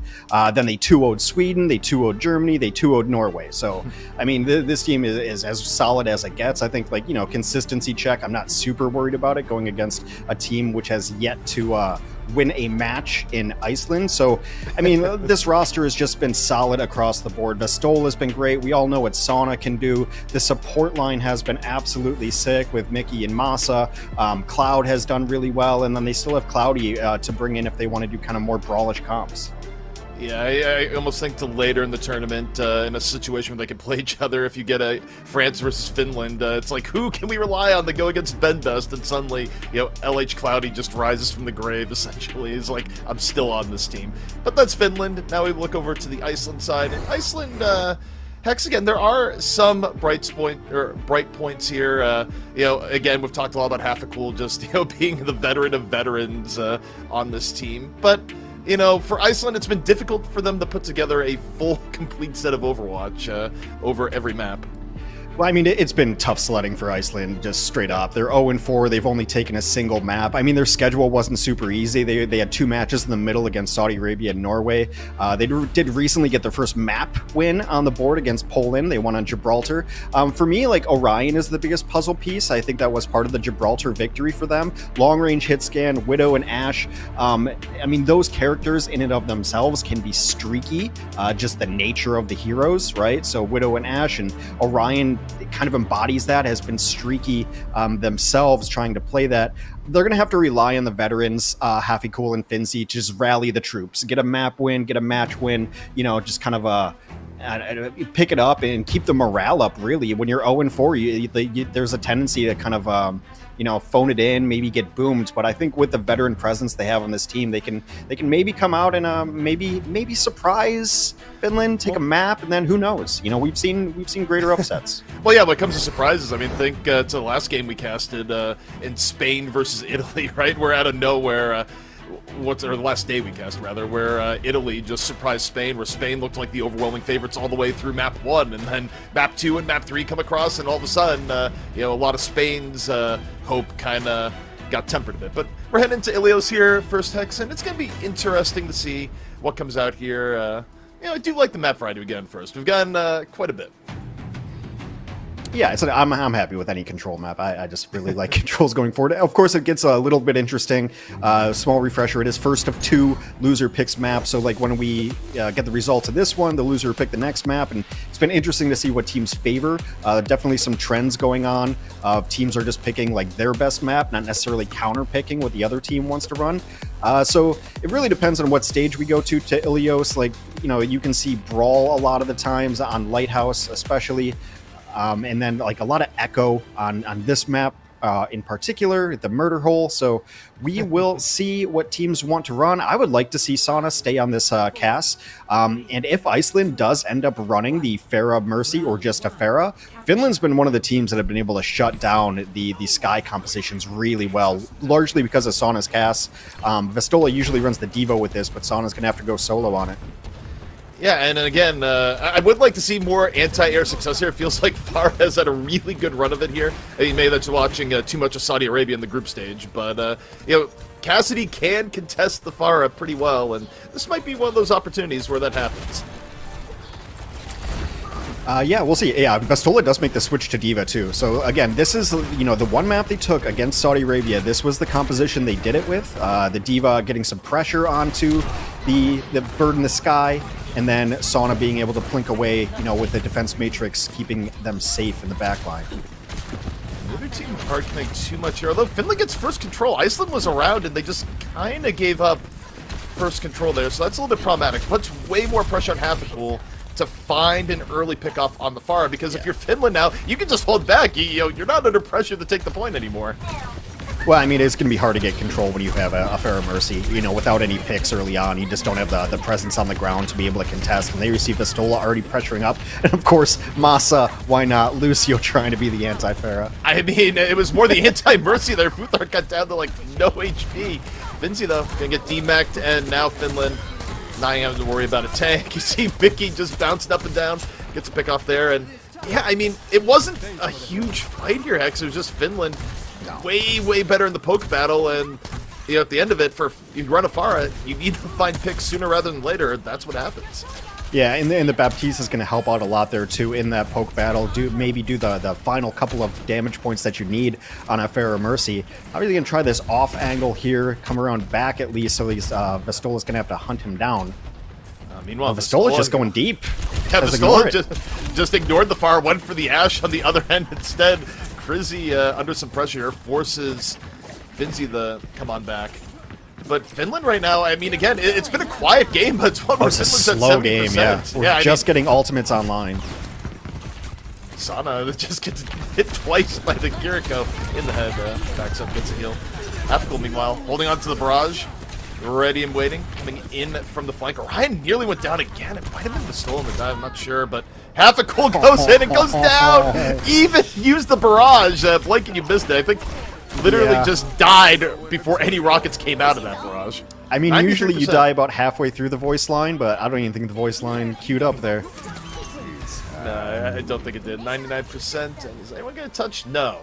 Then they 2-0'd Sweden, they 2-0'd Germany, they 2-0'd Norway. So, I mean, this team is as solid as it gets. I think, like, you know, consistency check. I'm not super worried about it going against a team which has yet to win a match in Iceland. So, I mean, this roster has just been solid across the board. Vestol has been great. We all know what Sauna can do. The support line has been absolutely sick with Mickey and Masa. Cloud has done really well, and then they still have Cloudy to bring in if they want to do kind of more brawlish comps. Yeah, I almost think to later in the tournament, in a situation where they can play each other, if you get a France versus Finland, it's like, who can we rely on to go against Ben Dust? And suddenly, you know, LH Cloudy just rises from the grave, essentially. It's like, I'm still on this team. But that's Finland. Now we look over to the Iceland side. And Iceland, Hex, again, there are some bright points here. You know, again, we've talked a lot about Half-a-Cool just, you know, being the veteran of veterans on this team. But you know, for Iceland, it's been difficult for them to put together a full, complete set of Overwatch over every map. Well, I mean, it's been tough sledding for Iceland, just straight up. They're 0-4. They've only taken a single map. I mean, their schedule wasn't super easy. They had 2 matches in the middle against Saudi Arabia and Norway. They did recently get their first map win on the board against Poland. They won on Gibraltar. For me, like, Orion is the biggest puzzle piece. I think that was part of the Gibraltar victory for them. Long-range hit scan, Widow and Ashe. I mean, those characters in and of themselves can be streaky, just the nature of the heroes, right? So Widow and Ashe and Orion, it kind of embodies that, has been streaky themselves trying to play that. They're going to have to rely on the veterans, Happy Cool and Finzi, to just rally the troops, get a map win, get a match win, you know, just kind of pick it up and keep the morale up, really. When you're 0-4, there's a tendency to kind of, you know, phone it in, maybe get boomed. But I think with the veteran presence they have on this team, they can maybe come out and maybe surprise Finland, take a map, and then who knows? You know, we've seen greater upsets. Well, yeah, when it comes to surprises, I mean, think to the last game we casted in Spain versus Italy, right? We're out of nowhere. Or the last day we cast, rather, where Italy just surprised Spain, where Spain looked like the overwhelming favorites all the way through map 1, and then map 2 and map 3 come across, and all of a sudden, you know, a lot of Spain's hope kind of got tempered a bit. But we're heading into Ilios here, first Hex, and it's going to be interesting to see what comes out here. You know, I do like the map variety again first. We've gotten quite a bit. Yeah, I'm happy with any control map. I just really like controls going forward. Of course, it gets a little bit interesting. Small refresher, it is first of 2 loser picks maps. So like when we get the results of this one, the loser will pick the next map. And it's been interesting to see what teams favor. Definitely some trends going on. Teams are just picking like their best map, not necessarily counter picking what the other team wants to run. So it really depends on what stage we go to Ilios. Like, you know, you can see Brawl a lot of the times on Lighthouse, especially. And then like a lot of echo on this map in particular, the murder hole. So we will see what teams want to run. I would like to see Sauna stay on this cast. And if Iceland does end up running the Pharah Mercy or just a Pharah, Finland's been one of the teams that have been able to shut down the Sky compositions really well, largely because of Sauna's cast. Vestola usually runs the Devo with this, but Sauna's going to have to go solo on it. Yeah, and again, I would like to see more anti-air success here. It feels like Farah has had a really good run of it here. I mean, maybe that's watching too much of Saudi Arabia in the group stage, but, you know, Cassidy can contest the Farah pretty well, and this might be one of those opportunities where that happens. Yeah, we'll see. Yeah, Vestola does make the switch to Diva, too. So, again, this is, you know, the one map they took against Saudi Arabia. This was the composition they did it with. The Diva getting some pressure onto the bird in the sky, and then Sauna being able to plink away, you know, with the defense matrix, keeping them safe in the backline. The other team hard to make too much here, although Finland gets first control. Iceland was around, and they just kind of gave up first control there, so that's a little bit problematic. Puts way more pressure on Hathakul to find an early pickoff on the Farah, because if you're Finland now, you can just hold back. You're not under pressure to take the point anymore. Well, I mean, it's going to be hard to get control when you have a Pharah Mercy. You know, without any picks early on, you just don't have the presence on the ground to be able to contest. And they receive Vestola already pressuring up. And of course, Masa, why not? Lucio trying to be the anti-Pharah. I mean, it was more the anti-Mercy there. Futhar got down to, like, no HP. Finzi, though, going to get demec'd, and now Finland not having to worry about a tank. You see Mickey just bouncing up and down, gets a pick off there, and yeah, I mean, it wasn't a huge fight here, Hex. It was just Finland way better in the poke battle, and you know, at the end of it, for you run a Farah, you need to find picks sooner rather than later. That's what happens. Yeah, and the Baptiste is going to help out a lot there too in that poke battle. Maybe do the final couple of damage points that you need on a Pharah Mercy. Obviously going to try this off angle here, come around back at least, so at least Vestola's going to have to hunt him down. Meanwhile, Vestola's just going deep. Yeah, Vestola just ignored the Farah, went for the Ashe on the other end instead. Crizzy, under some pressure, forces Finzi to come on back. But Finland right now, I mean, again, it's been a quiet game, but it's one where It's a Finland's at 70%. slow game, yeah. We're just getting ultimates online. Sana just gets hit twice by the Kiriko in the head. Backs up, gets a heal. Hathakul, meanwhile, holding on to the barrage. Ready and waiting, coming in from the flank. Ryan nearly went down again. It might have been the stolen the dive, I'm not sure, but Hathakul goes in and goes down. Even used the barrage. Blake, you missed it. I think literally just died before any rockets came out of that barrage. I mean, 93%. usually you die about halfway through the voice line, but I don't even think the voice line queued up there. I don't think it did. 99%. And is anyone going to touch? No.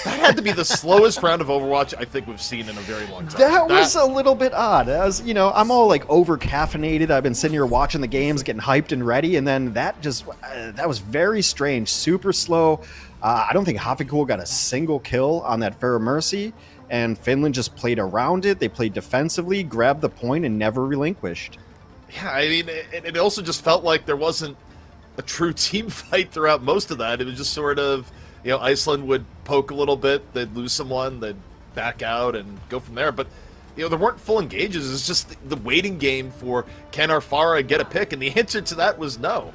That had to be the slowest round of Overwatch I think we've seen in a very long time. That was a little bit odd. As you know, I'm all like over caffeinated. I've been sitting here watching the games, getting hyped and ready, and then that just that was very strange, super slow. I don't think Hafikool got a single kill on that Pharah Mercy, and Finland just played around it. They played defensively, grabbed the point, and never relinquished. Yeah, I mean, it also just felt like there wasn't a true team fight throughout most of that. It was just sort of, you know, Iceland would poke a little bit, they'd lose someone, they'd back out and go from there. But, you know, there weren't full engages. It's just the waiting game for can our Pharah get a pick? And the answer to that was no.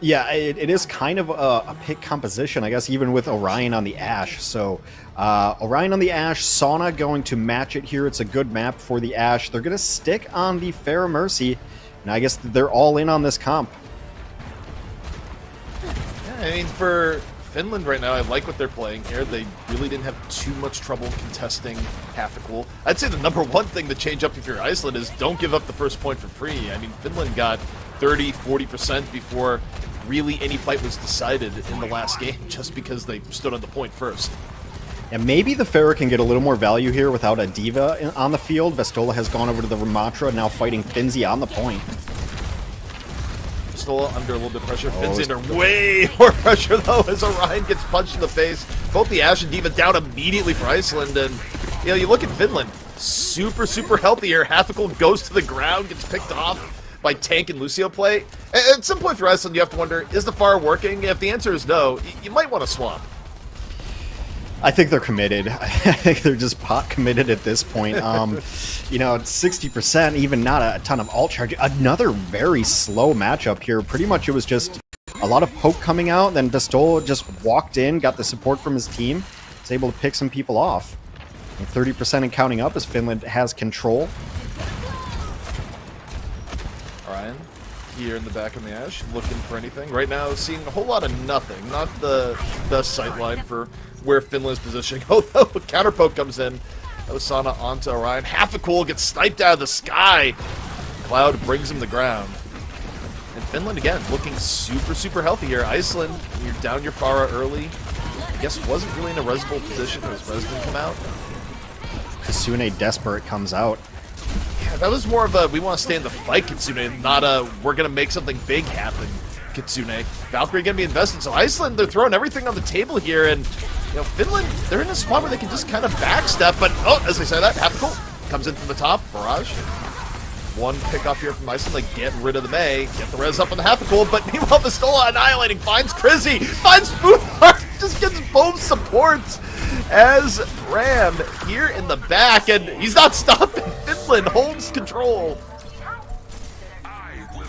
Yeah, it is kind of a pick composition, I guess, even with Orion on the Ashe. So Orion on the Ashe, Sauna going to match it here. It's a good map for the Ashe. They're going to stick on the Pharah Mercy, and I guess they're all in on this comp. Yeah, I mean, for Finland right now, I like what they're playing here. They really didn't have too much trouble contesting Hafikool. I'd say the number one thing to change up if you're Iceland is don't give up the first point for free. I mean, Finland got 30, 40% before really any fight was decided in the last game just because they stood on the point first. And maybe the Pharah can get a little more value here without a Diva on the field. Vestola has gone over to the Ramatra, now fighting Finzi on the point. Vestola under a little bit of pressure. Finzi under way more pressure, though, as Orion gets punched in the face. Both the Ashe and Diva down immediately for Iceland. And, you know, you look at Finland, super, super healthy here. Hafikool goes to the ground, gets picked off by Tank and Lucio play. At some point for Iceland, you have to wonder, is the Pharah working? If the answer is no, you might want to swap. I think they're committed. I think they're just pot committed at this point. You know, 60%, even not a ton of alt charge. Another very slow matchup here. Pretty much it was just a lot of poke coming out, then Vestola just walked in, got the support from his team, was able to pick some people off. And 30% and counting up as Finland has control. Orion here in the back of the Ashe, looking for anything. Right now, seeing a whole lot of nothing. Not the best sightline for where Finland is positioning. Although a counter poke comes in. Osana onto Orion. Hafikool gets sniped out of the sky. Cloud brings him to the ground. And Finland, again, looking super, super healthy here. Iceland, you're down your Pharah early. I guess wasn't really in a resable position as Res didn't come out. Kasune desperate comes out. Yeah, that was more of a we want to stay in the fight, Kitsune, not a we're going to make something big happen, Kitsune. Valkyrie going to be invested. So Iceland, they're throwing everything on the table here. And, you know, Finland, they're in a spot where they can just kind of backstep. But, oh, as I say that, Hafikool comes in from the top. Barrage. One pick off here from Iceland. Like, get rid of the May. Get the res up on the Hafikool. But meanwhile, Vestola annihilating. Finds Krizzy. Finds Spoonheart. Just gets both supports as Ram here in the back. And he's not stopping. Finland holds control.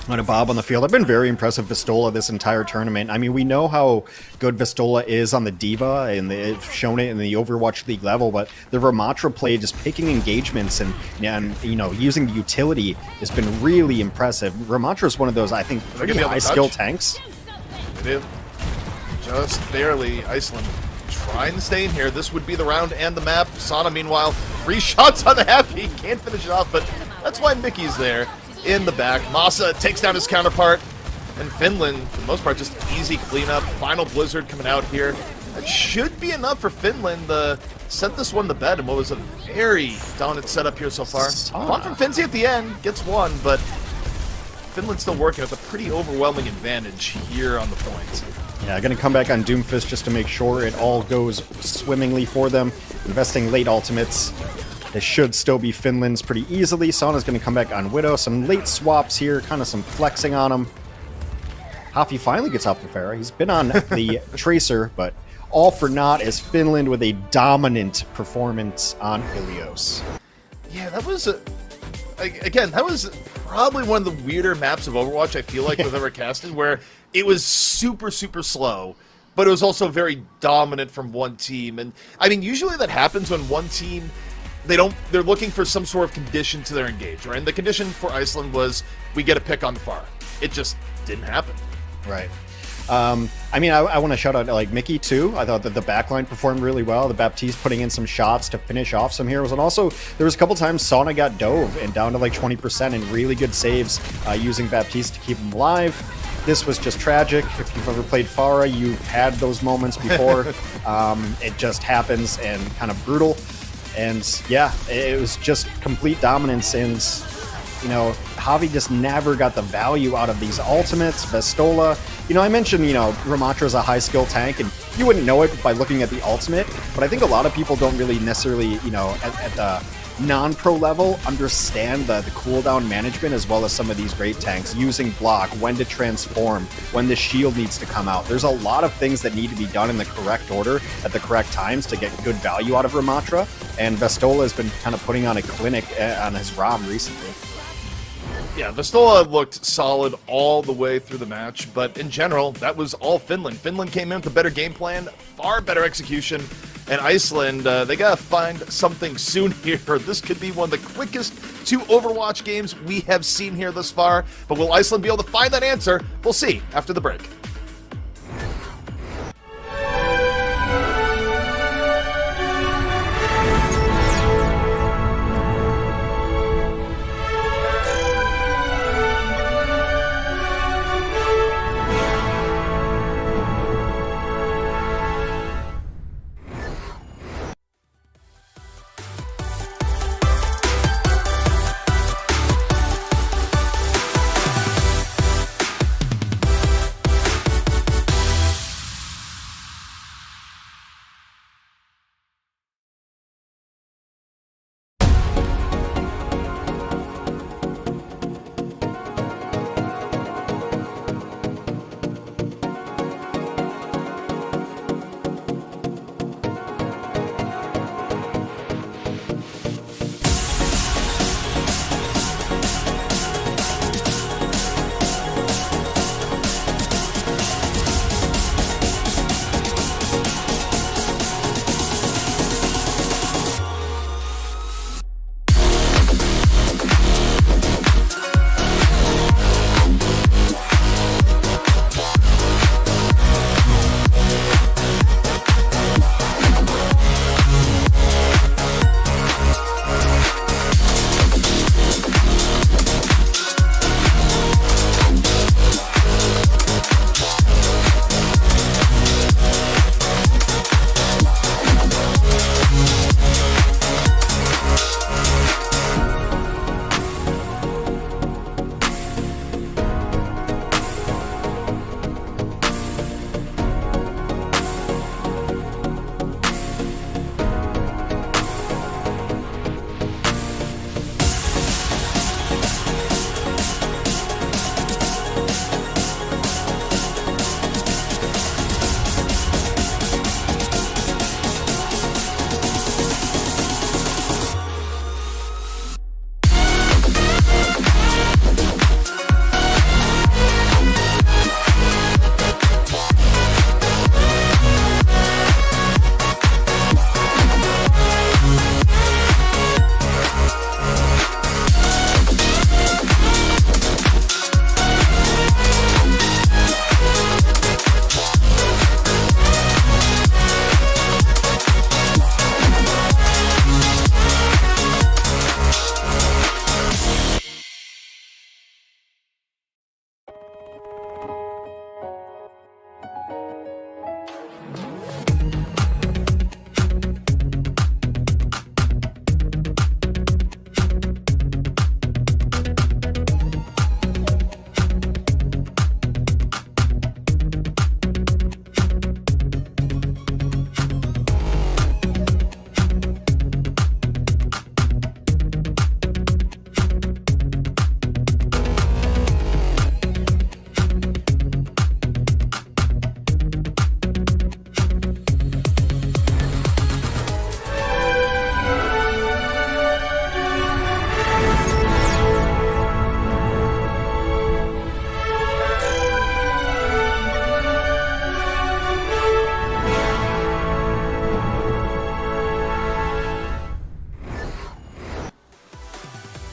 And a Bob on the field. I've been very impressed with Vestola this entire tournament. I mean, we know how good Vestola is on the Diva, and they've shown it in the Overwatch League level, but the Ramatra play, just picking engagements and you know, using the utility has been really impressive. Ramatra is one of those, I think, pretty high skill tanks. It is. Just barely. Iceland trying to stay in here. This would be the round and the map. Sana, meanwhile, 3 shots on the Happy. Can't finish it off, but that's why Mickey's there. In the back, Masa takes down his counterpart, and Finland, for the most part, just easy cleanup. Final Blizzard coming out here. That should be enough for Finland to set this one to bed in what was a very dominant setup here so far. One from Finzi at the end, gets one, but Finland's still working with a pretty overwhelming advantage here on the point. Yeah, going to come back on Doomfist just to make sure it all goes swimmingly for them. Investing late ultimates. This should still be Finland's pretty easily. Sauna's going to come back on Widow. Some late swaps here, kind of some flexing on him. Hafi finally gets off the Pharah. He's been on the Tracer, but all for naught as Finland with a dominant performance on Ilios. Yeah, that was, again, that was probably one of the weirder maps of Overwatch I feel like we've ever casted, where it was super, super slow, but it was also very dominant from one team. And, I mean, usually that happens when one team... they're looking for some sort of condition to their engage, right? And the condition for Iceland was we get a pick on the Pharah. It just didn't happen. Right. I mean, I want to shout out like Mickey too. I thought that the backline performed really well. The Baptiste putting in some shots to finish off some heroes, and also there was a couple times Sauna got dove and down to like 20% and really good saves using Baptiste to keep him alive. this was just tragic. If you've ever played Pharah, you've had those moments before. It just happens and kind of brutal. And yeah, it was just complete dominance. And, you know, Javi just never got the value out of these ultimates. Vestola, you know, I mentioned, you know, Ramatra's a high skill tank, and you wouldn't know it by looking at the ultimate, but I think a lot of people don't really necessarily, you know, at the non-pro level understand the cooldown management as well as some of these great tanks, using block, when to transform, when the shield needs to come out. There's a lot of things that need to be done in the correct order at the correct times to get good value out of Ramatra, and Vestola has been kind of putting on a clinic on his ROM recently. Yeah, Vestola looked solid all the way through the match, but in general, that was all Finland. Finland came in with a better game plan, far better execution, and Iceland, they gotta find something soon here. This could be one of the quickest 2 Overwatch games we have seen here thus far, but will Iceland be able to find that answer? We'll see after the break.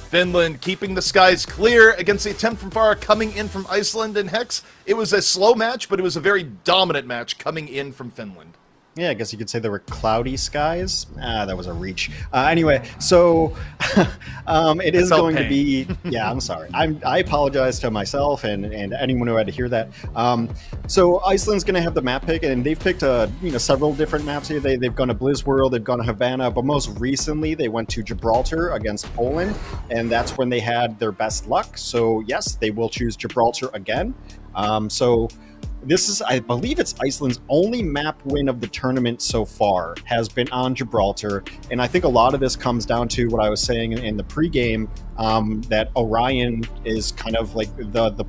Finland keeping the skies clear against the attempt from Pharah coming in from Iceland and Hex. It was a slow match, but it was a very dominant match coming in from Finland. Yeah, I guess you could say there were cloudy skies. That was a reach. Anyway, so it is going to be. Yeah, I'm sorry. I apologize to myself and anyone who had to hear that. So Iceland's going to have the map pick, and they've picked several different maps here. They've gone to Blizzworld, they've gone to Havana, but most recently they went to Gibraltar against Poland, and that's when they had their best luck. So yes, they will choose Gibraltar again. So. This is, I believe it's Iceland's only map win of the tournament so far, has been on Gibraltar. And I think a lot of this comes down to what I was saying in the pregame, that Orion is kind of like the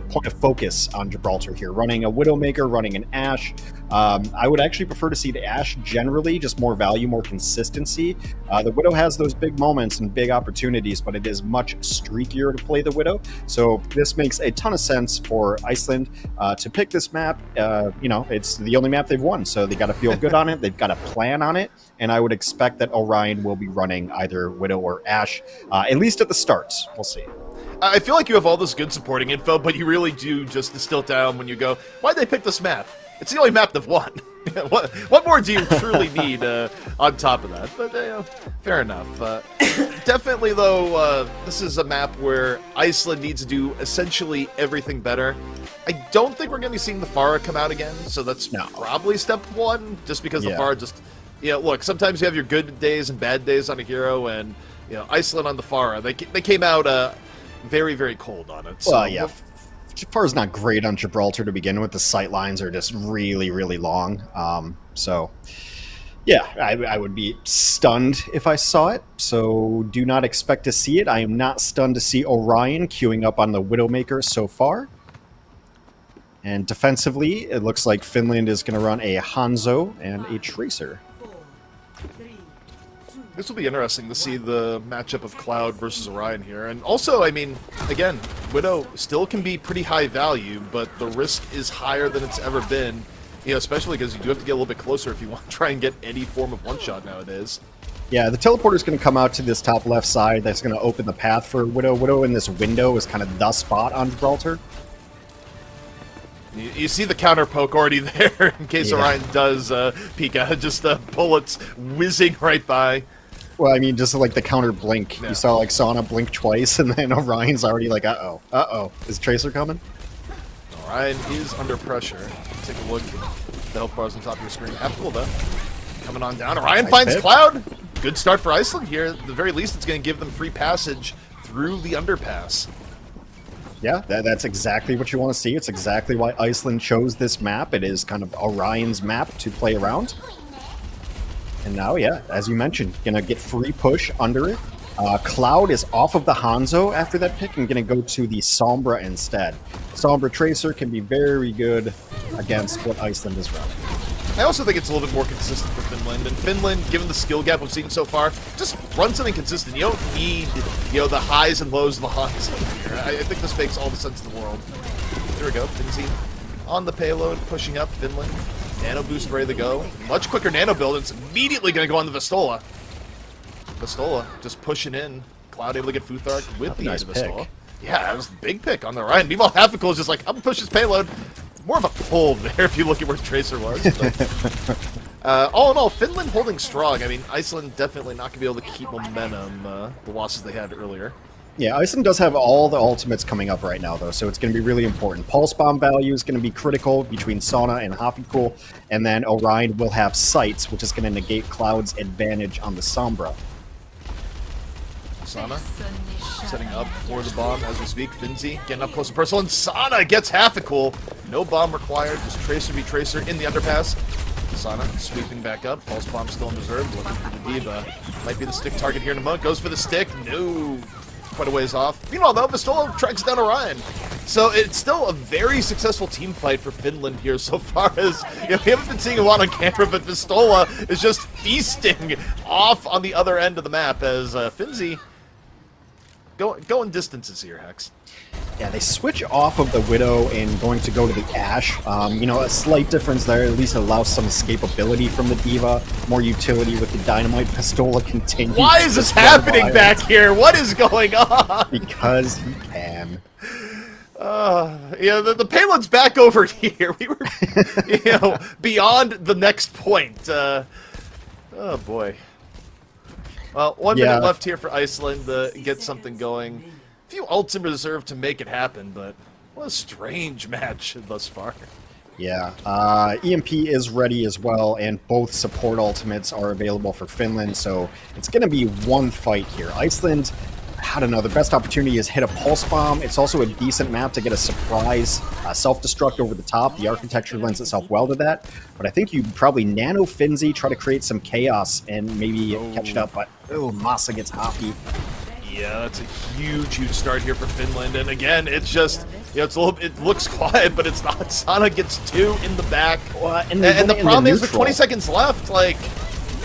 point of focus on Gibraltar here, running a Widowmaker, running an Ashe. I would actually prefer to see the Ashe generally, just more value, more consistency. The Widow has those big moments and big opportunities, but it is much streakier to play the Widow. So this makes a ton of sense for Iceland to pick this map. It's the only map they've won, so they got to feel good on it. They've got a plan on it, and I would expect that Orion will be running either Widow or Ashe, at least at the starts. We'll see. I feel like you have all this good supporting info, but you really do just distill it down when you go, why'd they pick this map? It's the only map they've won. What more do you truly need on top of that? But fair enough. Definitely, though, this is a map where Iceland needs to do essentially everything better. I don't think we're going to be seeing the Pharah come out again, so that's probably step one, just because the Pharah just... look, sometimes you have your good days and bad days on a hero, and Iceland on the Pharah, they came out very, very cold on it. So. Well, yeah. Pharah's not great on Gibraltar to begin with. The sight lines are just really, really long. I would be stunned if I saw it. So do not expect to see it. I am not stunned to see Orion queuing up on the Widowmaker so far. And defensively, it looks like Finland is going to run a Hanzo and a Tracer. This will be interesting to see the matchup of Cloud versus Orion here. And also, I mean, again, Widow still can be pretty high value, but the risk is higher than it's ever been, especially because you do have to get a little bit closer if you want to try and get any form of one-shot nowadays. Yeah, the teleporter is going to come out to this top left side. That's going to open the path for Widow. Widow in this window is kind of the spot on Gibraltar. You see the counter poke already there in case Orion does peek out. Just bullets whizzing right by. Well, I mean, just like the counter blink. Yeah. You saw like Sauna blink twice, and then Orion's already like, uh-oh. Is Tracer coming? Orion is under pressure. Take a look. The health bars on top of your screen. Cool, though. Coming on down. Orion finds Cloud. Good start for Iceland here. At the very least, it's going to give them free passage through the underpass. Yeah, that's exactly what you want to see. It's exactly why Iceland chose this map. It is kind of Orion's map to play around. And now, as you mentioned, gonna get free push under it. Cloud is off of the Hanzo after that pick and gonna go to the Sombra instead. Sombra Tracer can be very good against what Iceland is running. I also think it's a little bit more consistent for Finland. And Finland, given the skill gap we've seen so far, just run something consistent. You don't need, the highs and lows of the Hanzo here. I think this makes all the sense in the world. There we go, Finzi on the payload, pushing up Finland. Nano boost ready to go. Much quicker nano build. It's immediately going to go on the Vistola. Vistola just pushing in. Cloud able to get Futhark with the aid of Vistola. Yeah, that was a big pick on the Orion. Meanwhile, Halfikul is just like, I'm going to push this payload. More of a pull there if you look at where Tracer was. But, all in all, Finland holding strong. I mean, Iceland definitely not going to be able to keep momentum, the losses they had earlier. Yeah, Iceland does have all the ultimates coming up right now, though, so it's going to be really important. Pulse Bomb value is going to be critical between Sauna and Halfikul, and then Orion will have Sights, which is going to negate Cloud's advantage on the Sombra. Sauna setting up for the bomb as we speak. Finzi getting up close and personal, and Sauna gets Halfikul. No bomb required, just Tracer v Tracer in the underpass. Sauna sweeping back up. Pulse Bomb still in reserve, looking for the Diva. Might be the stick target here in a moment. Goes for the stick. No. Quite a ways off. Meanwhile, though, Vistola tracks down Orion. So it's still a very successful team fight for Finland here so far as, we haven't been seeing a lot on camera, but Vistola is just feasting off on the other end of the map as Finzi going distances here, Hex. Yeah, they switch off of the Widow and going to go to the Ashe. A slight difference there. At least allows some escapability from the Diva. More utility with the Dynamite. Pistola continues. Why is this happening back here? What is going on? Because he can. Yeah, the payload's back over here. We were, beyond the next point. Oh boy. Well, 1 minute left here for Iceland to get something going. A few ults in reserve to make it happen, but what a strange match thus far. Yeah, EMP is ready as well, and both support ultimates are available for Finland, so it's going to be one fight here. Iceland, I don't know, the best opportunity is hit a pulse bomb. It's also a decent map to get a surprise self-destruct over the top. The architecture lends itself well to that, but I think you probably nano Finzi, try to create some chaos and maybe catch it up, but Masa gets hoppy. Yeah, that's a huge start here for Finland, and again, it's just, it's a little, it looks quiet, but it's not. Sana gets 2 in the back, and the problem is with 20 seconds left, like,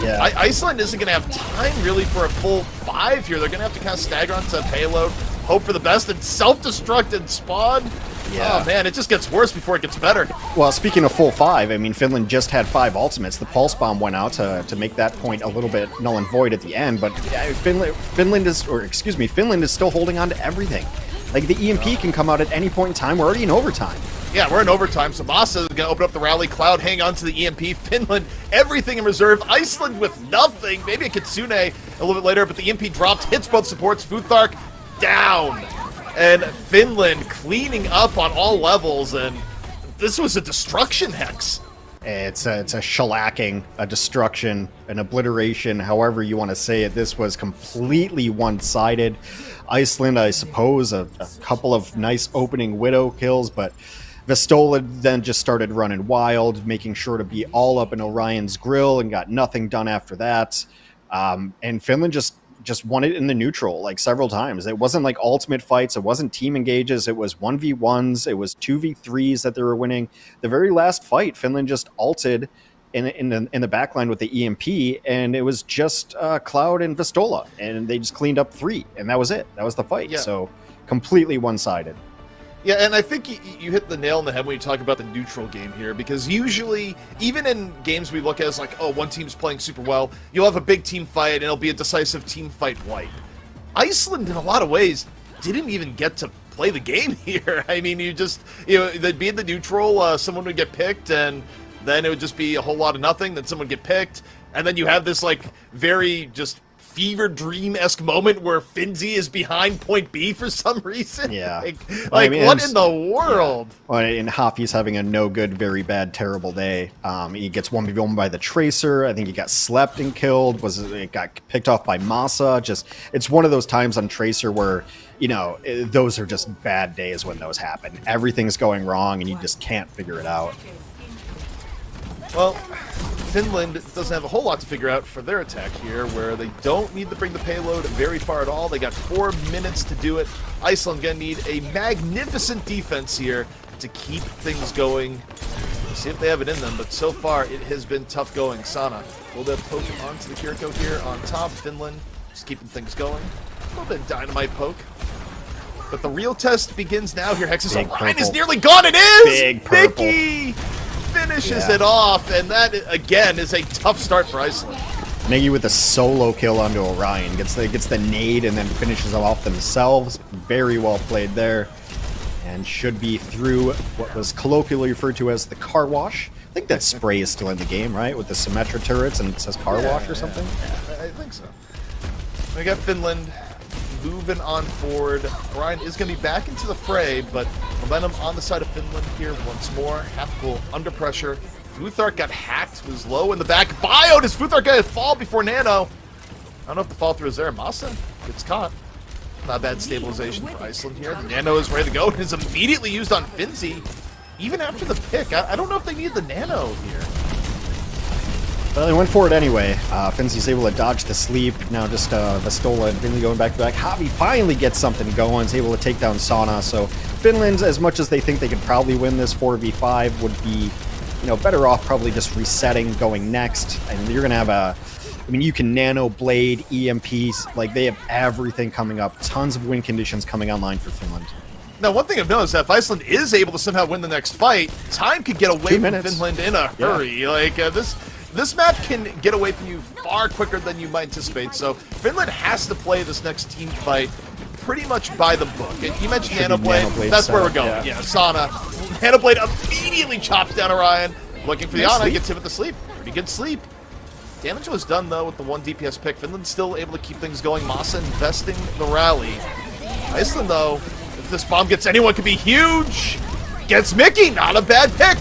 Iceland isn't going to have time really for a full 5 here. They're going to have to kind of stagger onto a payload, hope for the best, and self-destruct and spawn. Yeah. Oh man, it just gets worse before it gets better. Well, speaking of full 5, I mean, Finland just had 5 ultimates. The pulse bomb went out to make that point a little bit null and void at the end, but Finland is still holding on to everything. Like, the EMP can come out at any point in time. We're already in overtime. Yeah, we're in overtime, so Masa is going to open up the rally. Cloud hang on to the EMP. Finland, everything in reserve. Iceland with nothing. Maybe a Kitsune a little bit later, but the EMP dropped, hits both supports. Futhark down. And Finland cleaning up on all levels, and this was a destruction hex. It's a shellacking, a destruction, an obliteration, however you want to say it. This was completely one-sided. Iceland, I suppose, a couple of nice opening Widow kills, but Vistola then just started running wild, making sure to be all up in Orion's grill and got nothing done after that. And Finland just won it in the neutral, like, several times. It wasn't like ultimate fights. It wasn't team engages. It was 1v1s. It was 2v3s that they were winning. The very last fight, Finland just ulted in the backline with the EMP, and it was just Cloud and Vistola, and they just cleaned up 3, and that was it. That was the fight. Yeah. So completely one-sided. Yeah, and I think you hit the nail on the head when you talk about the neutral game here, because usually, even in games we look at as like, oh, one team's playing super well, you'll have a big team fight, and it'll be a decisive team fight wipe. Iceland, in a lot of ways, didn't even get to play the game here. I mean, they'd be in the neutral, someone would get picked, and then it would just be a whole lot of nothing, then someone would get picked, and then you have this, like, very just fever dream-esque moment where Finzi is behind point B for some reason. Yeah. I mean, what in the world? Yeah. Well, and Hoppy's having a no good, very bad, terrible day. He gets 1v1 by the Tracer. I think he got slept and killed. It got picked off by Masa. It's one of those times on Tracer where, those are just bad days when those happen. Everything's going wrong and you just can't figure it out. Well, Finland doesn't have a whole lot to figure out for their attack here, where they don't need to bring the payload very far at all. They got 4 minutes to do it. Iceland gonna need a magnificent defense here to keep things going. We'll see if they have it in them, but so far it has been tough going. Sana will then poke onto the Kiriko here on top. Finland just keeping things going. A little bit of dynamite poke. But the real test begins now here. Hex's Orion is nearly gone. It is! Big purple. Mickey finishes it off, and that, again, is a tough start for Iceland. Miggy with a solo kill onto Orion. Gets the nade and then finishes them off themselves. Very well played there. And should be through what was colloquially referred to as the car wash. I think that spray is still in the game, right? With the Symmetra turrets and it says car wash or something? Yeah, I think so. We got Finland moving on forward. Orion is going to be back into the fray, but momentum on the side of Finland here once more. Half-cool under pressure. Futhark got hacked, was low in the back. Bio, does Futhark going to fall before Nano? I don't know if the fall through is there. Masa gets caught. Not bad stabilization for Iceland here. The Nano is ready to go and is immediately used on Finzi. Even after the pick, I don't know if they need the Nano here. Well, they went for it anyway. Finzi's able to dodge the sleep. Now just Vistola and Finley going back to back. Javi finally gets something going. Is able to take down Sana. So Finland, as much as they think they could probably win this 4v5, would be, better off probably just resetting, going next. And you're gonna have you can Nano, Blade, EMPs. Like, they have everything coming up. Tons of win conditions coming online for Finland. Now, one thing I've noticed is that if Iceland is able to somehow win the next fight, time could get away from Finland in a hurry. Yeah. Like, this map can get away from you far quicker than you might anticipate, so Finland has to play this next team fight pretty much by the book. And you mentioned Should be Nanoblade. Nanoblade That's where we're setup, going. yeah. Yeah, Sana. Nanoblade immediately chops down Orion. Looking for the Nice Ana, sleep. gets hit with the sleep. Pretty good sleep. Damage was done, though, with the 1 DPS pick. Finland's still able to keep things going. Masa investing the rally. Iceland, though, if this bomb gets anyone, could be huge. Gets Mickey, not a bad pick.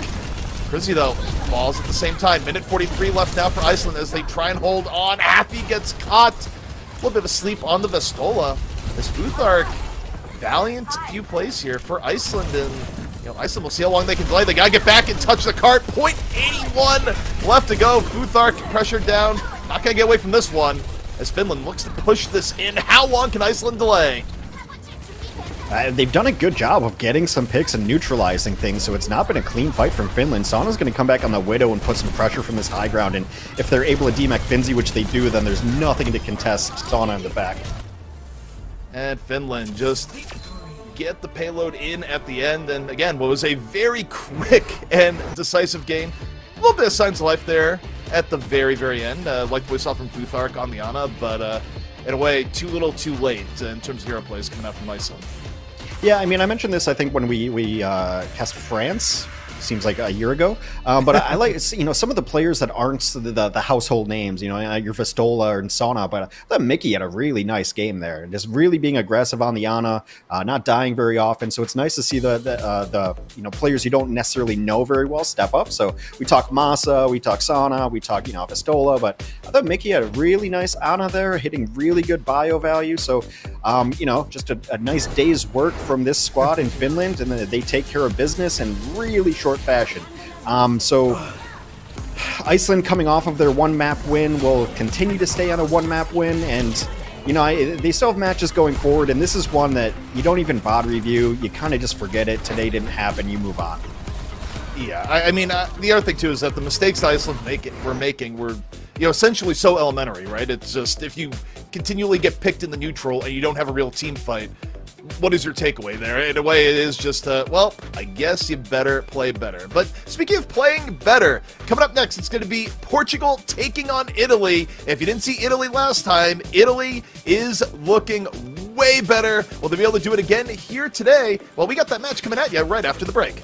Prizzy, though, falls at the same time. Minute 43 left now for Iceland as they try and hold on. Happy gets caught. A little bit of a sleep on the Vestola. As Futhark, valiant few plays here for Iceland, and Iceland will see how long they can delay. They gotta get back and touch the cart. 0.81 left to go. Futhark pressured down. Not gonna get away from this one as Finland looks to push this in. How long can Iceland delay? They've done a good job of getting some picks and neutralizing things, so it's not been a clean fight from Finland. Sana's going to come back on the Widow and put some pressure from this high ground, and if they're able to DMAC Finzi, which they do, then there's nothing to contest Sana in the back. And Finland just get the payload in at the end, and again, what was a very quick and decisive game. A little bit of signs of life there at the very, very end, like we saw from Futhark on the Ana, but in a way, too little too late in terms of hero plays coming out from Iceland. Yeah, I mean, I mentioned this, I think, when we cast France, seems like a year ago, but I like, some of the players that aren't the household names, your Vestola and Sana, but I thought Mickey had a really nice game there, just really being aggressive on the Ana, not dying very often, so it's nice to see the players you don't necessarily know very well step up. So we talk Masa, we talk Sana, we talk Vestola, but I thought Mickey had a really nice Ana there, hitting really good bio value, so just a nice day's work from this squad in Finland, and then they take care of business in really short fashion. So Iceland, coming off of their 1-map win, will continue to stay on a 1-map win, and they still have matches going forward, and this is one that you don't even bother review. You kind of just forget it. Today didn't happen. You move on. Yeah, I mean, the other thing too is that the mistakes Iceland were making were, essentially so elementary, right? It's just if you continually get picked in the neutral and you don't have a real team fight, what is your takeaway there? In a way, it is just, well, I guess you better play better. But speaking of playing better, coming up next, it's going to be Portugal taking on Italy. If you didn't see Italy last time, Italy is looking way better. Will they be able to do it again here today? Well, we got that match coming at you right after the break.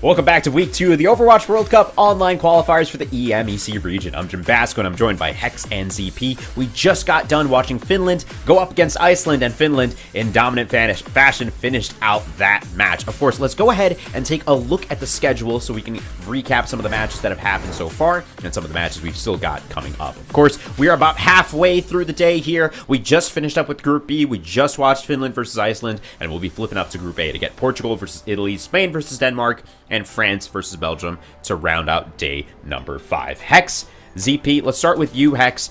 Welcome back to week 2 of the Overwatch World Cup online qualifiers for the EMEC region. I'm Jim Basco and I'm joined by Hex and ZP. We just got done watching Finland go up against Iceland, and Finland in dominant fashion finished out that match. Of course, let's go ahead and take a look at the schedule so we can recap some of the matches that have happened so far and some of the matches we've still got coming up. Of course, we are about halfway through the day here. We just finished up with Group B. We just watched Finland versus Iceland, and we'll be flipping up to Group A to get Portugal versus Italy, Spain versus Denmark, and France versus Belgium to round out day number 5. Hex, ZP, let's start with you, Hex.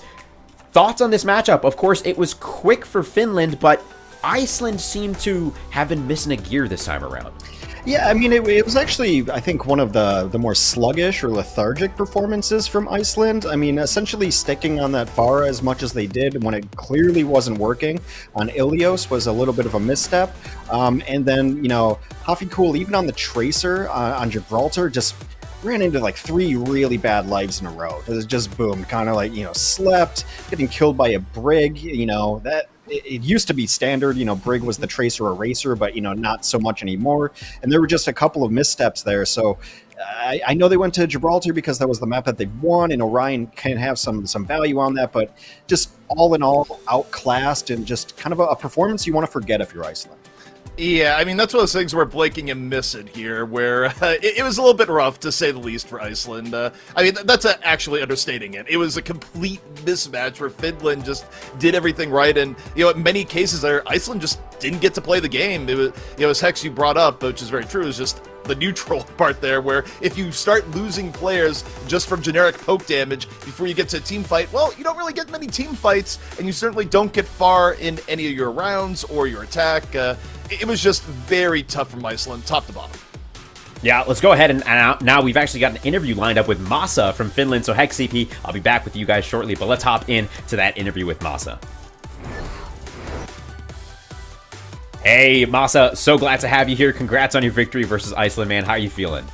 Thoughts on this matchup? Of course, it was quick for Finland, but Iceland seemed to have been missing a gear this time around. Yeah, I mean, it was actually, I think, one of the more sluggish or lethargic performances from Iceland. I mean, essentially sticking on that Pharah as much as they did when it clearly wasn't working on Ilios was a little bit of a misstep. And then, you know, Hafi Cool, even on the Tracer on Gibraltar, just ran into like 3 really bad lives in a row. It was just boom, kind of like, you know, slept, getting killed by a Brig, you know, that... It used to be standard, you know, Brig was the Tracer eraser, but, you know, not so much anymore. And there were just a couple of missteps there. So I know they went to Gibraltar because that was the map that they won, and Orion can have some value on that. But just all in all, outclassed and just kind of a performance you want to forget if you're Iceland. Yeah, I mean, that's one of those things where blinking and missing here, where it was a little bit rough, to say the least, for Iceland. I mean, that's actually understating it. It was a complete mismatch where Finland just did everything right, and, you know, in many cases there, Iceland just didn't get to play the game. It was, you know, as Hex you brought up, which is very true, is just the neutral part there, where if you start losing players just from generic poke damage before you get to a team fight, well, you don't really get many team fights, and you certainly don't get far in any of your rounds or your attack. It was just very tough from Iceland, top to bottom. Yeah, let's go ahead and now we've actually got an interview lined up with Masa from Finland. So Hex, CP, I'll be back with you guys shortly, but let's hop in to that interview with Masa. Hey, Masa, so glad to have you here. Congrats on your victory versus Iceland, man. How are you feeling?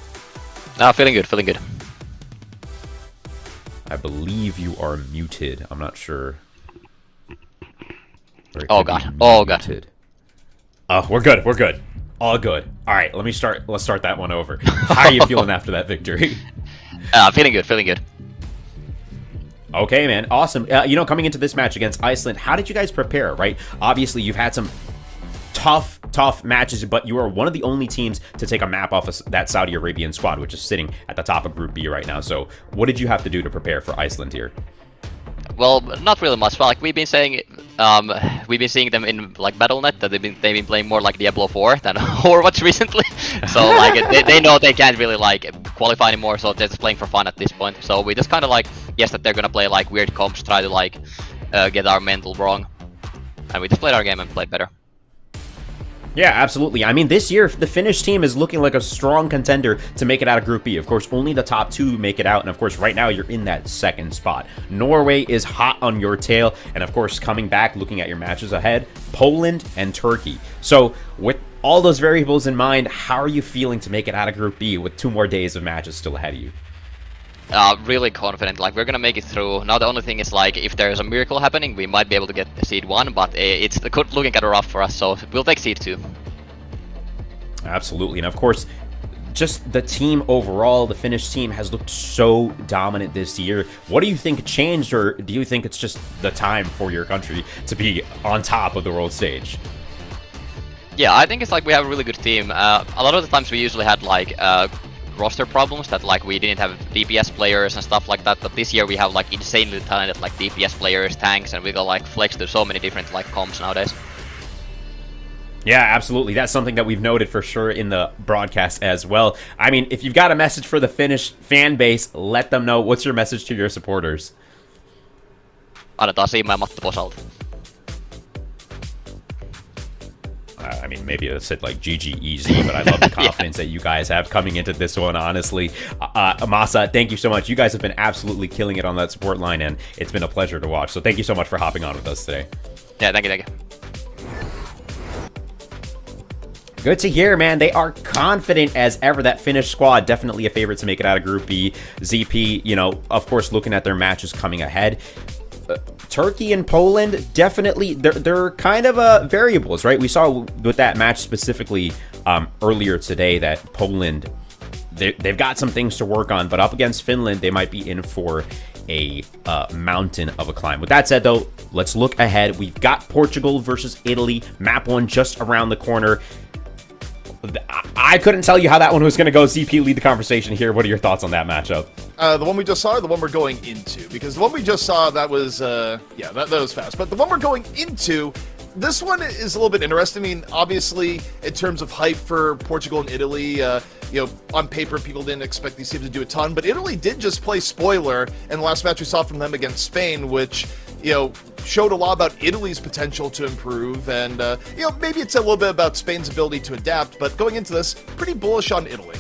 Feeling good, feeling good. I believe you are muted. I'm not sure. Oh god, oh god. Oh, we're good, we're good. All good. All right, let's start that one over. How are you feeling after that victory? Feeling good, feeling good. Okay, man, awesome. You know, coming into this match against Iceland, how did you guys prepare, right? Obviously, you've had some tough matches, but you are one of the only teams to take a map off of that Saudi Arabian squad, which is sitting at the top of Group B right now. So what did you have to do to prepare for Iceland here? Well, not really much. Well, like we've been saying, we've been seeing them in like BattleNet that they've been playing more like Diablo 4 than Overwatch recently. So like they know they can't really like qualify anymore, so they're just playing for fun at this point. So we just kind of like guess that they're gonna play like weird comps, try to like get our mental wrong, and we just played our game and played better. Yeah, absolutely. I mean, this year, the Finnish team is looking like a strong contender to make it out of Group B. Of course, only the top 2 make it out, and of course, right now, you're in that second spot. Norway is hot on your tail, and of course, coming back, looking at your matches ahead, Poland and Turkey. So, with all those variables in mind, how are you feeling to make it out of Group B with 2 more days of matches still ahead of you? Really confident, like we're gonna make it through. Now the only thing is like if there's a miracle happening, we might be able to get seed 1, but it's looking kind of rough for us, so we'll take seed 2. Absolutely, and of course, just the team overall, the Finnish team has looked so dominant this year. What do you think changed, or do you think it's just the time for your country to be on top of the world stage? Yeah, I think it's like we have a really good team. A lot of the times we usually had like roster problems that like we didn't have DPS players and stuff like that, but this year we have like insanely talented like DPS players, tanks, and we got like flex to so many different like comps nowadays. Yeah, absolutely. That's something that we've noted for sure in the broadcast as well. I mean, if you've got a message for the Finnish fan base, let them know. What's your message to your supporters? Annetaan Siima ja Matti Posalta. I mean, maybe it said like GG easy, but I love the confidence that you guys have coming into this one, honestly. Masa, thank you so much. You guys have been absolutely killing it on that support line, and it's been a pleasure to watch. So thank you so much for hopping on with us today. Yeah, thank you. Good to hear, man. They are confident as ever. That Finnish squad, definitely a favorite to make it out of Group B. ZP, you know, of course, looking at their matches coming ahead. Turkey and Poland, definitely, they're kind of variables, right? We saw with that match specifically earlier today that Poland, they've got some things to work on, but up against Finland, they might be in for a mountain of a climb. With that said, though, let's look ahead. We've got Portugal versus Italy, map 1 just around the corner. I couldn't tell you how that one was going to go. ZP, lead the conversation here. What are your thoughts on that matchup? The one we just saw, or the one we're going into? Because the one we just saw, that was, yeah, that was fast. But the one we're going into, this one is a little bit interesting. I mean, obviously, in terms of hype for Portugal and Italy, you know, on paper, people didn't expect these teams to do a ton. But Italy did just play spoiler in the last match we saw from them against Spain, which, you know, showed a lot about Italy's potential to improve. And, you know, maybe it's a little bit about Spain's ability to adapt. But going into this, pretty bullish on Italy.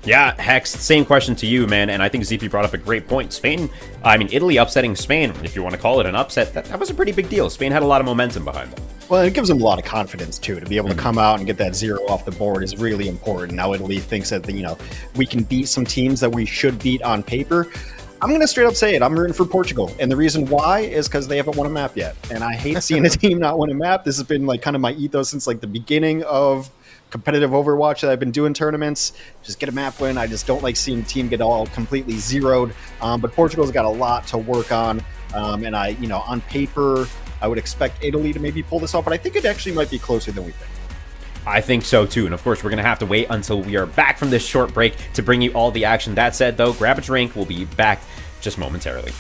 Yeah, Hex, same question to you, man, and I think ZP brought up a great point. Italy upsetting Spain, if you want to call it an upset, that was a pretty big deal. Spain had a lot of momentum behind them. Well, it gives them a lot of confidence, too. To be able to come out and get that 0 off the board is really important. Now Italy thinks that, you know, we can beat some teams that we should beat on paper. I'm going to straight up say it. I'm rooting for Portugal. And the reason why is because they haven't won a map yet. And I hate seeing a team not win a map. This has been like kind of my ethos since like the beginning of competitive Overwatch that I've been doing tournaments. Just get a map win. I just don't like seeing a team get all completely zeroed. But Portugal's got a lot to work on. And on paper, I would expect Italy to maybe pull this off. But I think it actually might be closer than we think. I think so too, and of course we're going to have to wait until we are back from this short break to bring you all the action. That said, though, grab a drink. We'll be back just momentarily.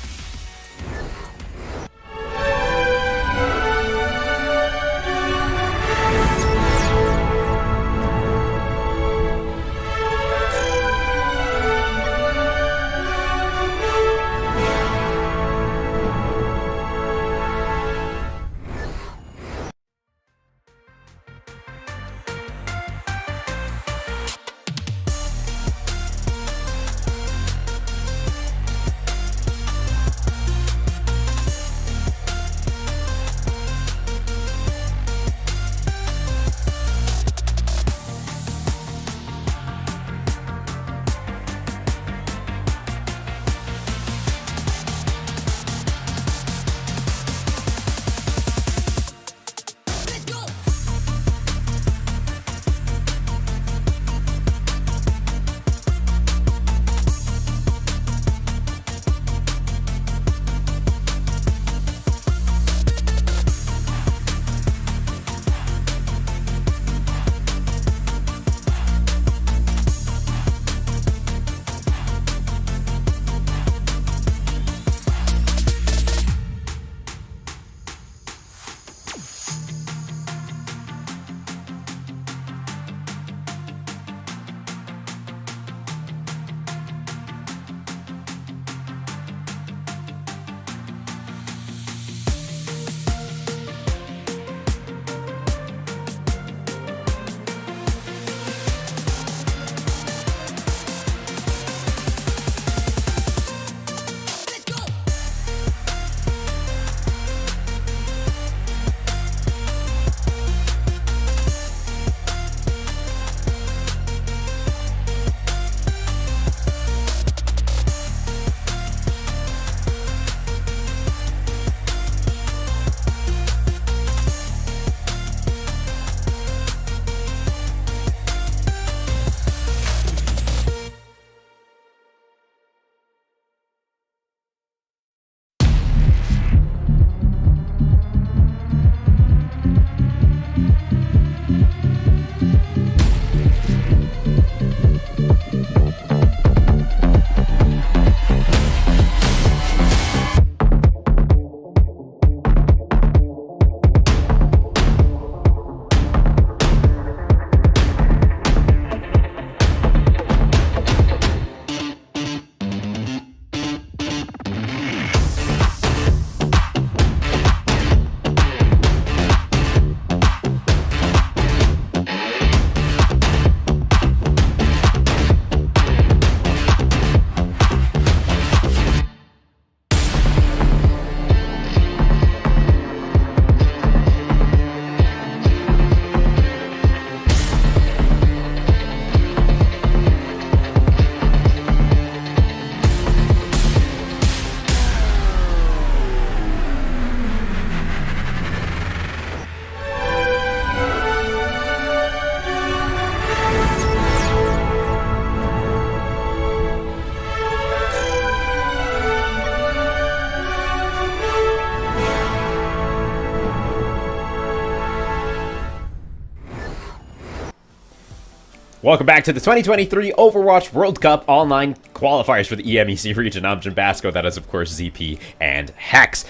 Welcome back to the 2023 Overwatch World Cup online qualifiers for the EMEC region. I'm Jim Basco. That is, of course, ZP and Hex.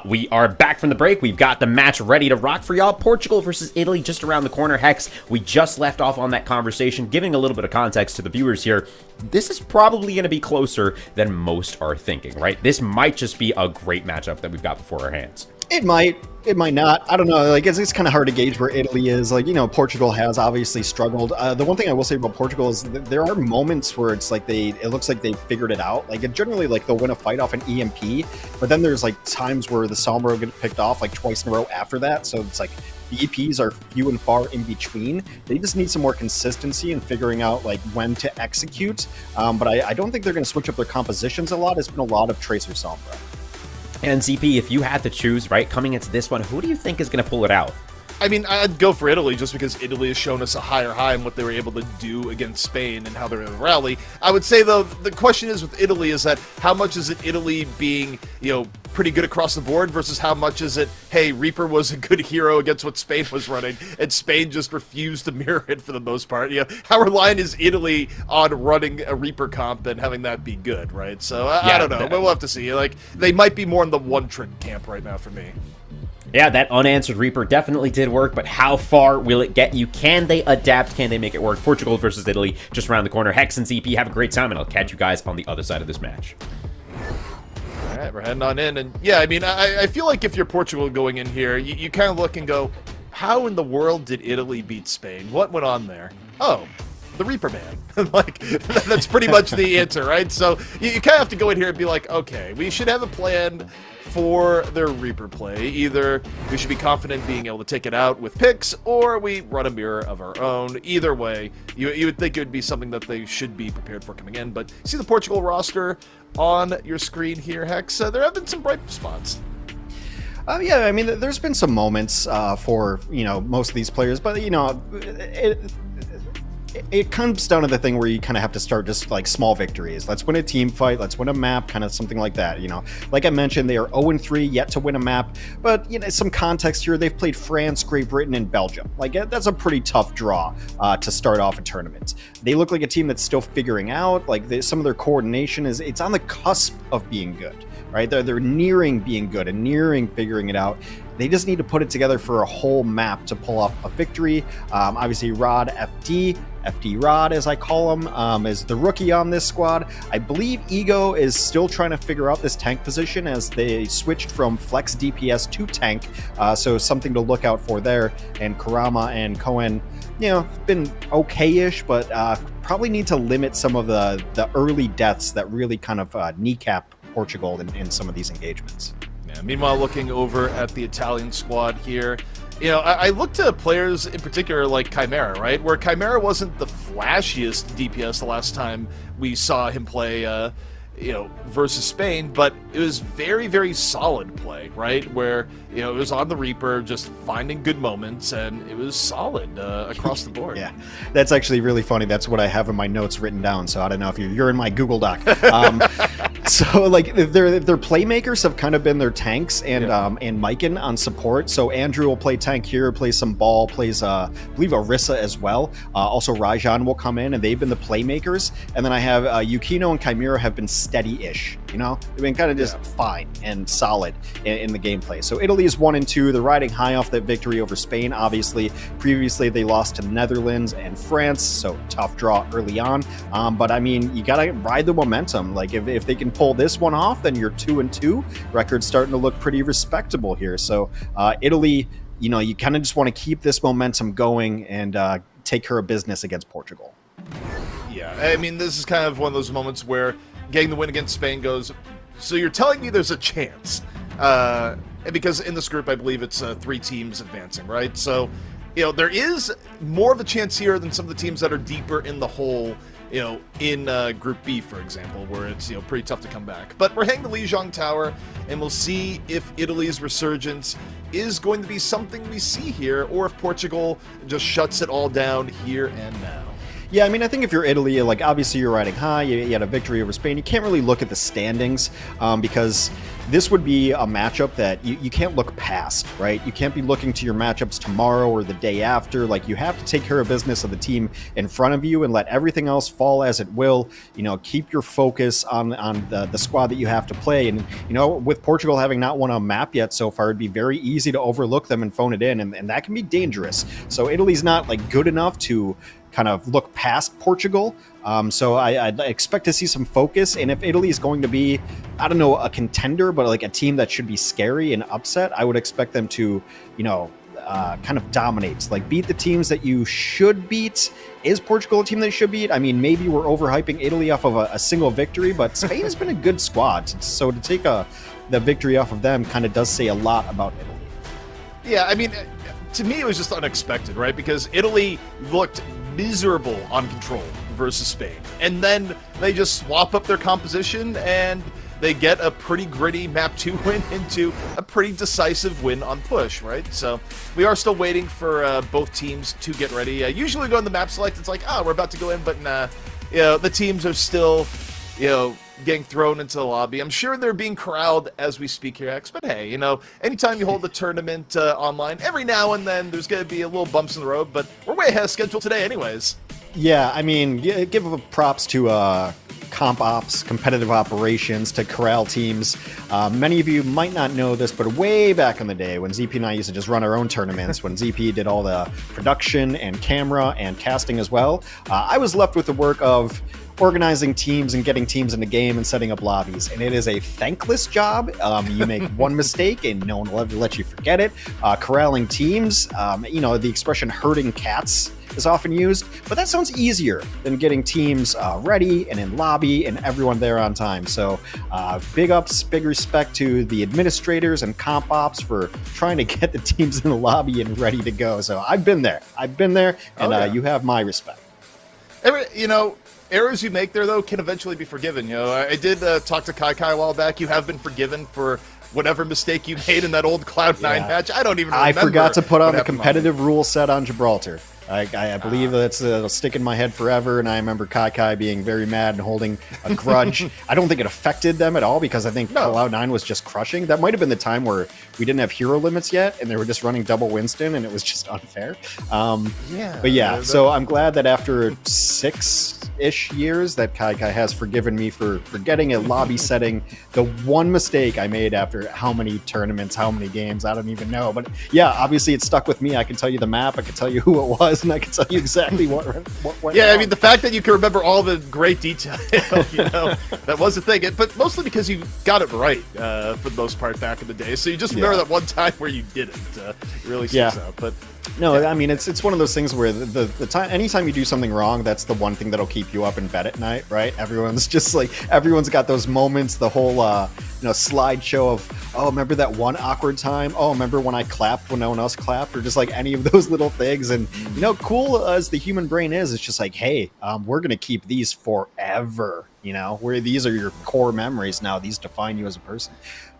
We are back from the break. We've got the match ready to rock for y'all. Portugal versus Italy just around the corner. Hex, we just left off on that conversation, giving a little bit of context to the viewers here. This is probably going to be closer than most are thinking, right? This might just be a great matchup that we've got before our hands. It might not. I don't know. Like, it's kind of hard to gauge where Italy is. Like, you know, Portugal has obviously struggled. The one thing I will say about Portugal is that there are moments where it's like it looks like they figured it out. Like, generally, like, they'll win a fight off an EMP, but then there's like times where the Sombra will get picked off like twice in a row after that. So it's like the EPs are few and far in between. They just need some more consistency in figuring out like when to execute. But I don't think they're going to switch up their compositions a lot. It's been a lot of Tracer Sombra. And ZP, if you had to choose, right, coming into this one, who do you think is going to pull it out? I mean, I'd go for Italy just because Italy has shown us a higher high in what they were able to do against Spain and how they're able to rally. I would say, though, the question is with Italy is that how much is it Italy being, you know, pretty good across the board versus how much is it, hey, Reaper was a good hero against what Spain was running, and Spain just refused to mirror it for the most part. You know, how reliant is Italy on running a Reaper comp and having that be good, right? So, I don't know. We'll have to see. Like, they might be more in the one-trick camp right now for me. Yeah, that unanswered Reaper definitely did work, but how far will it get you? Can they adapt? Can they make it work? Portugal versus Italy, just around the corner. Hex and ZP, have a great time, and I'll catch you guys on the other side of this match. All right, we're heading on in, and yeah, I mean, I feel like if you're Portugal going in here, you kind of look and go, how in the world did Italy beat Spain? What went on there? Oh, the Reaper man. Like, that's pretty much the answer, right? So you kind of have to go in here and be like, okay, we should have a plan for their Reaper play. Either we should be confident being able to take it out with picks, or we run a mirror of our own. Either way, you would think it would be something that they should be prepared for coming in. But see the Portugal roster on your screen here, Hex. There have been some bright spots. Yeah, I mean, there's been some moments for, you know, most of these players, but, you know, it comes down to the thing where you kind of have to start just like small victories. Let's win a team fight. Let's win a map, kind of something like that. You know, like I mentioned, they are 0-3 yet to win a map. But, you know, some context here, they've played France, Great Britain, and Belgium. Like, that's a pretty tough draw to start off a tournament. They look like a team that's still figuring out. Like, some of their coordination it's on the cusp of being good, right? They're nearing being good and nearing figuring it out. They just need to put it together for a whole map to pull off a victory. Obviously, Rod FD Rod, as I call him, is the rookie on this squad. I believe Ego is still trying to figure out this tank position as they switched from flex DPS to tank, so something to look out for there. And Karama and Cohen, you know, been okay-ish, but probably need to limit some of the early deaths that really kind of kneecap Portugal in some of these engagements. Yeah, meanwhile, looking over at the Italian squad here, you know, I look to players in particular like Chimera, right? Where Chimera wasn't the flashiest DPS the last time we saw him play, you know, versus Spain, but it was very, very solid play, right? Where, you know, it was on the Reaper, just finding good moments, and it was solid across the board. Yeah, that's actually really funny. That's what I have in my notes written down, so I don't know if you're in my Google Doc. So, like, their playmakers have kind of been their tanks and Myken on support. So Andrew will play tank here, plays some ball, plays, I believe, Orisa as well. Also, Rajan will come in, and they've been the playmakers. And then I have Yukino and Chimera have been steady-ish, you know? They've been kind of just fine and solid in the gameplay. So Italy is 1-2. They're riding high off that victory over Spain, obviously. Previously, they lost to Netherlands and France, so tough draw early on. But, I mean, you got to ride the momentum. Like, if they can pull this one off, then you're 2-2. Record's starting to look pretty respectable here. So Italy, you know, you kind of just want to keep this momentum going and take care of business against Portugal. Yeah, I mean, this is kind of one of those moments where getting the win against Spain goes, so you're telling me there's a chance. Because in this group, I believe it's 3 teams advancing, right? So, you know, there is more of a chance here than some of the teams that are deeper in the hole, you know, in Group B, for example, where it's, you know, pretty tough to come back. But we're heading to Lijiang Tower, and we'll see if Italy's resurgence is going to be something we see here, or if Portugal just shuts it all down here and now. Yeah, I mean, I think if you're Italy, like, obviously you're riding high, you had a victory over Spain, you can't really look at the standings, because this would be a matchup that you can't look past, right? You can't be looking to your matchups tomorrow or the day after. Like, you have to take care of business of the team in front of you and let everything else fall as it will. You know, keep your focus on the squad that you have to play. And, you know, with Portugal having not won a map yet so far, it'd be very easy to overlook them and phone it in, and that can be dangerous. So Italy's not, like, good enough to kind of look past Portugal. So I'd expect to see some focus. And if Italy is going to be, I don't know, a contender, but like a team that should be scary and upset, I would expect them to, you know, kind of dominate, like beat the teams that you should beat. Is Portugal a team that you should beat? I mean, maybe we're overhyping Italy off of a single victory, but Spain has been a good squad. So to take the victory off of them kind of does say a lot about Italy. Yeah, I mean, to me, it was just unexpected, right? Because Italy looked miserable on Control versus Spain. And then they just swap up their composition and they get a pretty gritty map 2 win into a pretty decisive win on Push, right? So we are still waiting for both teams to get ready. Usually we go in the map select, it's like, we're about to go in, but nah, you know, the teams are still, you know, getting thrown into the lobby. I'm sure they're being corralled as we speak here, X, but hey, you know, anytime you hold the tournament online, every now and then there's going to be a little bumps in the road, but we're way ahead of schedule today anyways. Yeah, I mean, give props to comp ops, competitive operations, to corral teams. Many of you might not know this, but way back in the day when ZP and I used to just run our own tournaments, when ZP did all the production and camera and casting as well, I was left with the work of organizing teams and getting teams in the game and setting up lobbies. And it is a thankless job. You make one mistake and no one will ever let you forget it. Corralling teams, you know, the expression herding cats is often used, but that sounds easier than getting teams ready and in lobby and everyone there on time. So big ups, big respect to the administrators and comp ops for trying to get the teams in the lobby and ready to go. So I've been there, and you have my respect. You know, errors you make there, though, can eventually be forgiven. You know, I did talk to Kai a while back. You have been forgiven for whatever mistake you made in that old Cloud9 match. I don't even remember. I forgot to put on the competitive rule set on Gibraltar. I believe it'll stick in my head forever, and I remember Kai being very mad and holding a grudge. I don't think it affected them at all, because I think Cloud9 was just crushing. That might have been the time where we didn't have hero limits yet, and they were just running double Winston, and it was just unfair. So I'm glad that after 6-ish years that Kai has forgiven me for forgetting a lobby setting, the one mistake I made after how many tournaments, how many games, I don't even know. But yeah, obviously it stuck with me. I can tell you the map, I can tell you who it was, and I can tell you exactly what went wrong. I mean, the fact that you can remember all the great detail, you know, that was the thing. But mostly because you got it right for the most part back in the day. So you just remember that one time where you didn't. It really sticks out. But no, I mean, it's one of those things where the time, anytime you do something wrong, that's the one thing that'll keep you up in bed at night, right? Everyone's just like, everyone's got those moments, the whole slideshow of, oh, remember that one awkward time? Oh, remember when I clapped when no one else clapped? Or just like any of those little things. And, you know, cool as the human brain is, it's just like, hey, we're going to keep these forever, you know, where these are your core memories now. These define you as a person.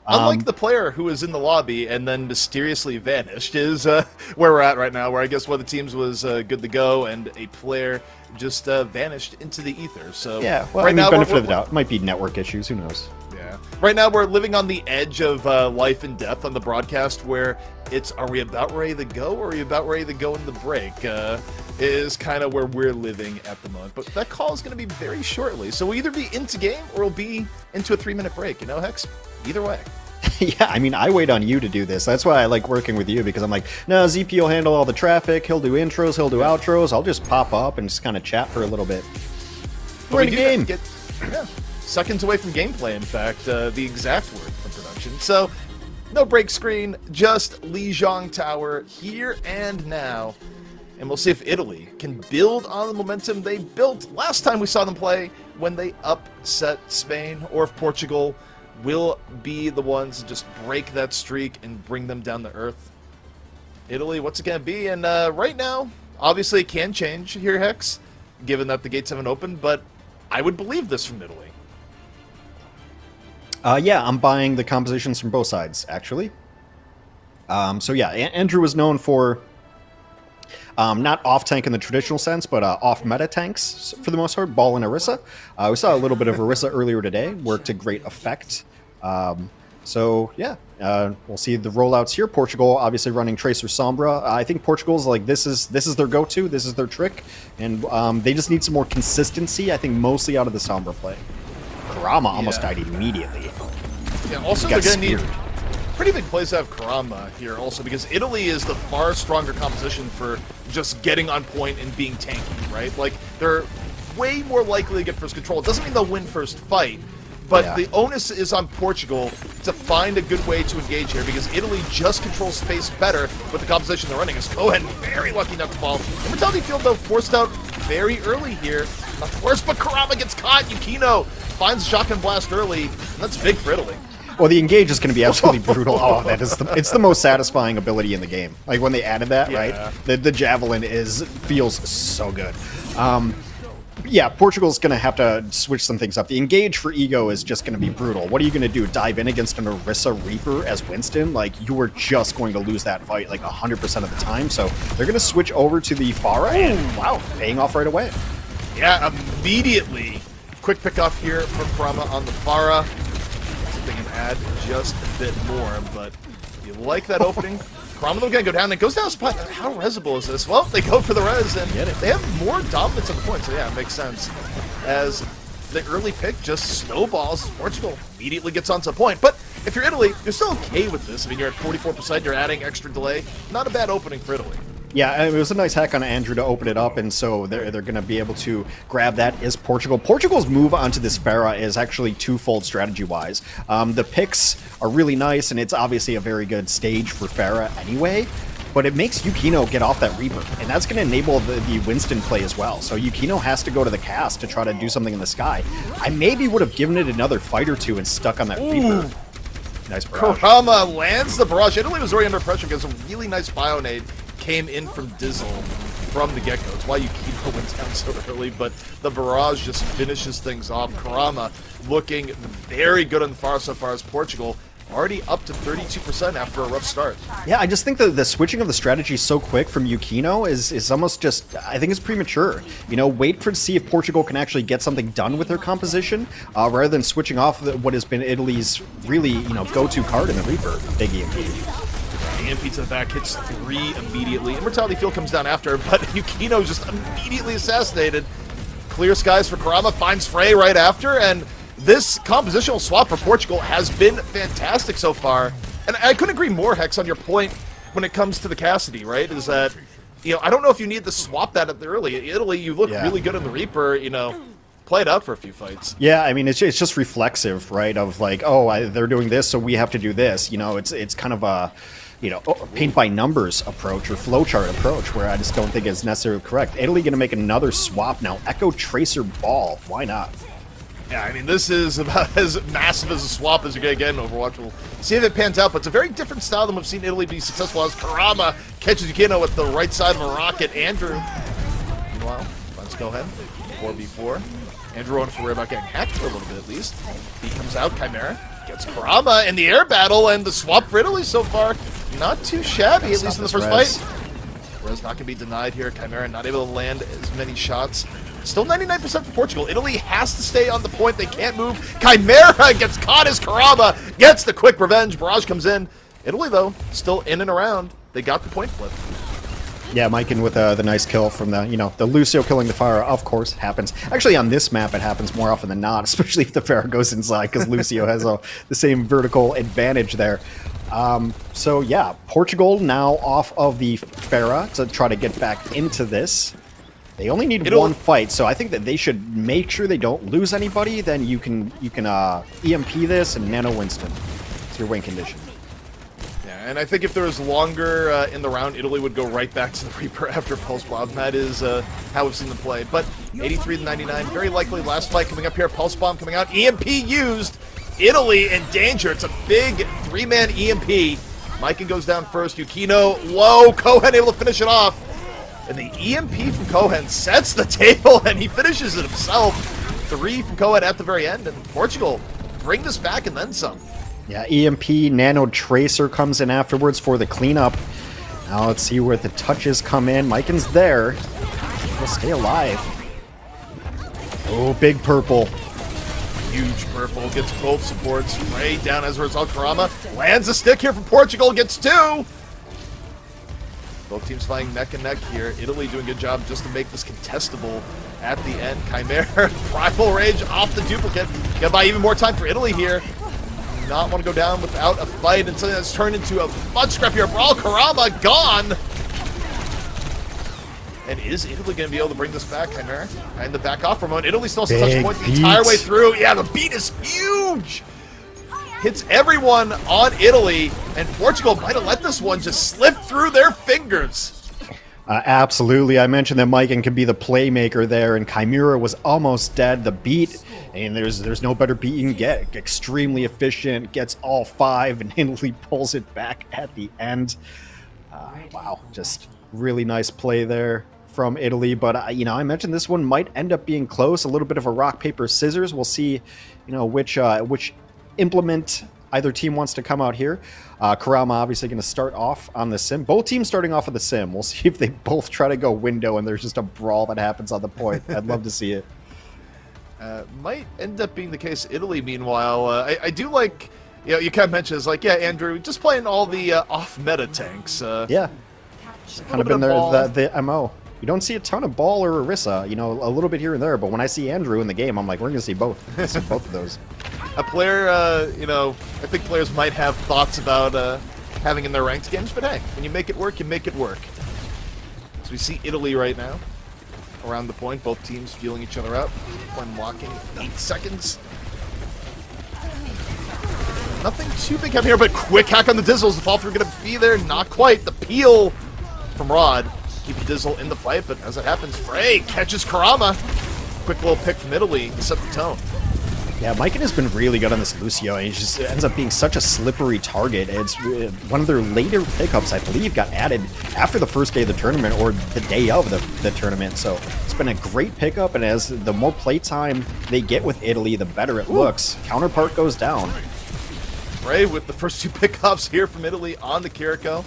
Unlike the player who was in the lobby and then mysteriously vanished is where we're at right now, where I guess one of the teams was good to go and a player just vanished into the ether. So yeah, well, right now, benefit of the doubt. It might be network issues. Who knows? Yeah. Right now, we're living on the edge of life and death on the broadcast, where it's, are we about ready to go, or are we about ready to go in the break? Is kind of where we're living at the moment. But that call is going to be very shortly. So we'll either be into game or we'll be into a 3-minute break. You know, Hex? Either way. Yeah, I mean, I wait on you to do this. That's why I like working with you, because I'm like, no, ZP will handle all the traffic. He'll do intros, he'll do outros. I'll just pop up and just kind of chat for a little bit. We're in a game. Seconds away from gameplay, in fact, the exact word from production. So, no break screen, just Lijiang Tower here and now. And we'll see if Italy can build on the momentum they built last time we saw them play when they upset Spain, or if Portugal will be the ones to just break that streak and bring them down to earth. Italy, what's it going to be? And right now, obviously it can change here, Hex, given that the gates haven't opened, but I would believe this from Italy. Yeah, I'm buying the compositions from both sides, actually. So yeah, Andrew was known for Not off-tank in the traditional sense, but off-meta tanks for the most part, Ball and Orisa. We saw a little bit of Orisa earlier today, worked to great effect. So, yeah, we'll see the rollouts here. Portugal obviously running Tracer Sombra. I think Portugal's like, this is their go-to, this is their trick, and they just need some more consistency, I think, mostly out of the Sombra play. Kurama almost died immediately. Yeah, also they're going to need pretty big plays to have Kurama here also, because Italy is the far stronger composition for just getting on point and being tanky, right? Like, they're way more likely to get first control. It doesn't mean they'll win first fight, but the onus is on Portugal to find a good way to engage here, because Italy just controls space better with the composition they're running. As Cohen very lucky not to fall. Immortality Field, though, forced out very early here. Not the worst, but Kurama gets caught. Yukino finds Shotgun Blast early, and that's big for Italy. Well, the engage is going to be absolutely brutal. Oh, it's the most satisfying ability in the game. Like when they added that, right? The javelin feels so good. Yeah, Portugal's going to have to switch some things up. The engage for Ego is just going to be brutal. What are you going to do? Dive in against an Orisa Reaper as Winston? Like, you are just going to lose that fight like 100% of the time. So they're going to switch over to the Pharah, and wow, paying off right away. Yeah, immediately. Quick pick off here from Kurama on the Pharah. They can add just a bit more, but you like that opening. Kurama though gonna go down, and it goes down a spot. How resable is this? Well, they go for the res, and they have more dominance on the point, so yeah, it makes sense. As the early pick just snowballs, Portugal immediately gets onto the point. But if you're Italy, you're still okay with this. I mean, you're at 44%, you're adding extra delay. Not a bad opening for Italy. Yeah, it was a nice hack on Andrew to open it up, and so they're going to be able to grab that. Is Portugal. Portugal's move onto this Pharah is actually twofold strategy-wise. The picks are really nice, and it's obviously a very good stage for Pharah anyway, but it makes Yukino get off that Reaper, and that's going to enable the Winston play as well. So Yukino has to go to the cast to try to do something in the sky. I maybe would have given it another fight or two and stuck on that Reaper. Nice barrage. Kurama lands the barrage. Italy was already under pressure because a really nice Bionade came in from Dizzle from the get-go. It's why Yukino went down so early, but the barrage just finishes things off. Kurama looking very good on the far so far as Portugal, already up to 32% after a rough start. Yeah, I just think that the switching of the strategy so quick from Yukino is almost just, I think it's premature. You know, wait to see if Portugal can actually get something done with their composition, rather than switching off what has been Italy's really, go-to card in the Reaper, Big EMP. EMP to the back, hits 3 immediately. Immortality Field comes down after, but Yukino just immediately assassinated. Clear skies for Kurama, finds Frey right after, and this compositional swap for Portugal has been fantastic so far. And I couldn't agree more, Hex, on your point when it comes to the Cassidy, right? Is that, I don't know if you need to swap that up early. Italy, you look really good in the Reaper, play it out for a few fights. Yeah, I mean, it's just reflexive, right? Of like, they're doing this, so we have to do this. It's kind of a paint by numbers approach or flowchart approach where I just don't think it's necessarily correct. Italy going to make another swap now. Echo Tracer Ball. Why not? Yeah, I mean, this is about as massive as a swap as you're going to get in Overwatch. We'll see if it pans out, but it's a very different style than we've seen Italy be successful as Kurama catches Yukino with the right side of a rocket. Andrew, meanwhile, let's go ahead. 4v4. Andrew won't have to worry about getting hacked for a little bit at least. He comes out, Chimera gets Kurama in the air battle, and the swap for Italy so far, not too shabby, at least in the first fight. Res not going to be denied here. Chimera not able to land as many shots. Still 99% for Portugal. Italy has to stay on the point. They can't move. Chimera gets caught as Kurama gets the quick revenge. Barrage comes in. Italy, though, still in and around. They got the point flip. Yeah, Mike in with the nice kill from the Lucio killing the Pharah, of course, happens. Actually, on this map, it happens more often than not, especially if the Pharah goes inside, because Lucio has the same vertical advantage there. So, yeah, Portugal now off of the Pharah to try to get back into this. They only need one fight, so I think that they should make sure they don't lose anybody. Then you can EMP this and Nano Winston. It's your win condition. Yeah, and I think if there was longer in the round, Italy would go right back to the Reaper after Pulse Bomb. That is how we've seen them play. But 83-99, very likely last fight coming up here. Pulse Bomb coming out. EMP used. Italy in danger. It's a big 3-man EMP. Maiken goes down first. Yukino low. Cohen able to finish it off. And the EMP from Cohen sets the table, and he finishes it himself. 3 from Cohen at the very end, and Portugal bring this back and then some. Yeah, EMP, Nano Tracer comes in afterwards for the cleanup. Now let's see where the touches come in. Mycon's there. He'll stay alive. Oh, big purple. Huge purple gets both supports. Frey down as a result. Karama lands a stick here from Portugal. Gets 2. Both teams fighting neck and neck here. Italy doing a good job just to make this contestable at the end. Chimera, Primal Rage off the duplicate. Gonna buy even more time for Italy here. Not want to go down without a fight until it's turned into a much scrappier brawl. Karama gone. And is Italy going to be able to bring this back, Chimera? And the back off for a moment. Italy still has touch point the entire way through. Yeah, the beat is huge. Hits everyone on Italy, and Portugal might have let this one just slip through their fingers. Absolutely. I mentioned that Mycon could be the playmaker there, and Chimera was almost dead. The beat, and there's no better beat you can get. Extremely efficient, gets all 5, and Italy pulls it back at the end. Wow, just really nice play there from Italy. But, you know, I mentioned this one might end up being close. A little bit of a rock, paper, scissors. We'll see, you know, which implement either team wants to come out here. Karama obviously going to start off on the sim. Both teams starting off with the sim. We'll see if they both try to go window and there's just a brawl that happens on the point. I'd love to see it. Might end up being the case. Italy, meanwhile, I do like, you know, you kind of mentioned it's like, yeah, Andrew, just playing all the off-meta tanks. Yeah, kind of been the MO. You don't see a ton of Ball or Orisa, you know, a little bit here and there, but when I see Andrew in the game, I'm like, we're going to see both. See both of those. A player, you know, I think players might have thoughts about having in their ranked games, but hey, when you make it work, you make it work. So we see Italy right now, around the point, both teams feeling each other out. One walking, 8 seconds. Nothing too big happening here, but quick hack on the Dizzles. The fall through going to be there, not quite. The peel from Rod. Keep Dizzle in the fight, but as it happens, Frey catches Karama. Quick little pick from Italy to set the tone. Yeah, Mycon has been really good on this Lucio, and he just ends up being such a slippery target. It's one of their later pickups, I believe, got added after the first day of the tournament or the day of the tournament. So it's been a great pickup, and as the more playtime they get with Italy, the better it looks. Counterpart goes down. Frey with the first 2 pickups here from Italy on the Kiriko.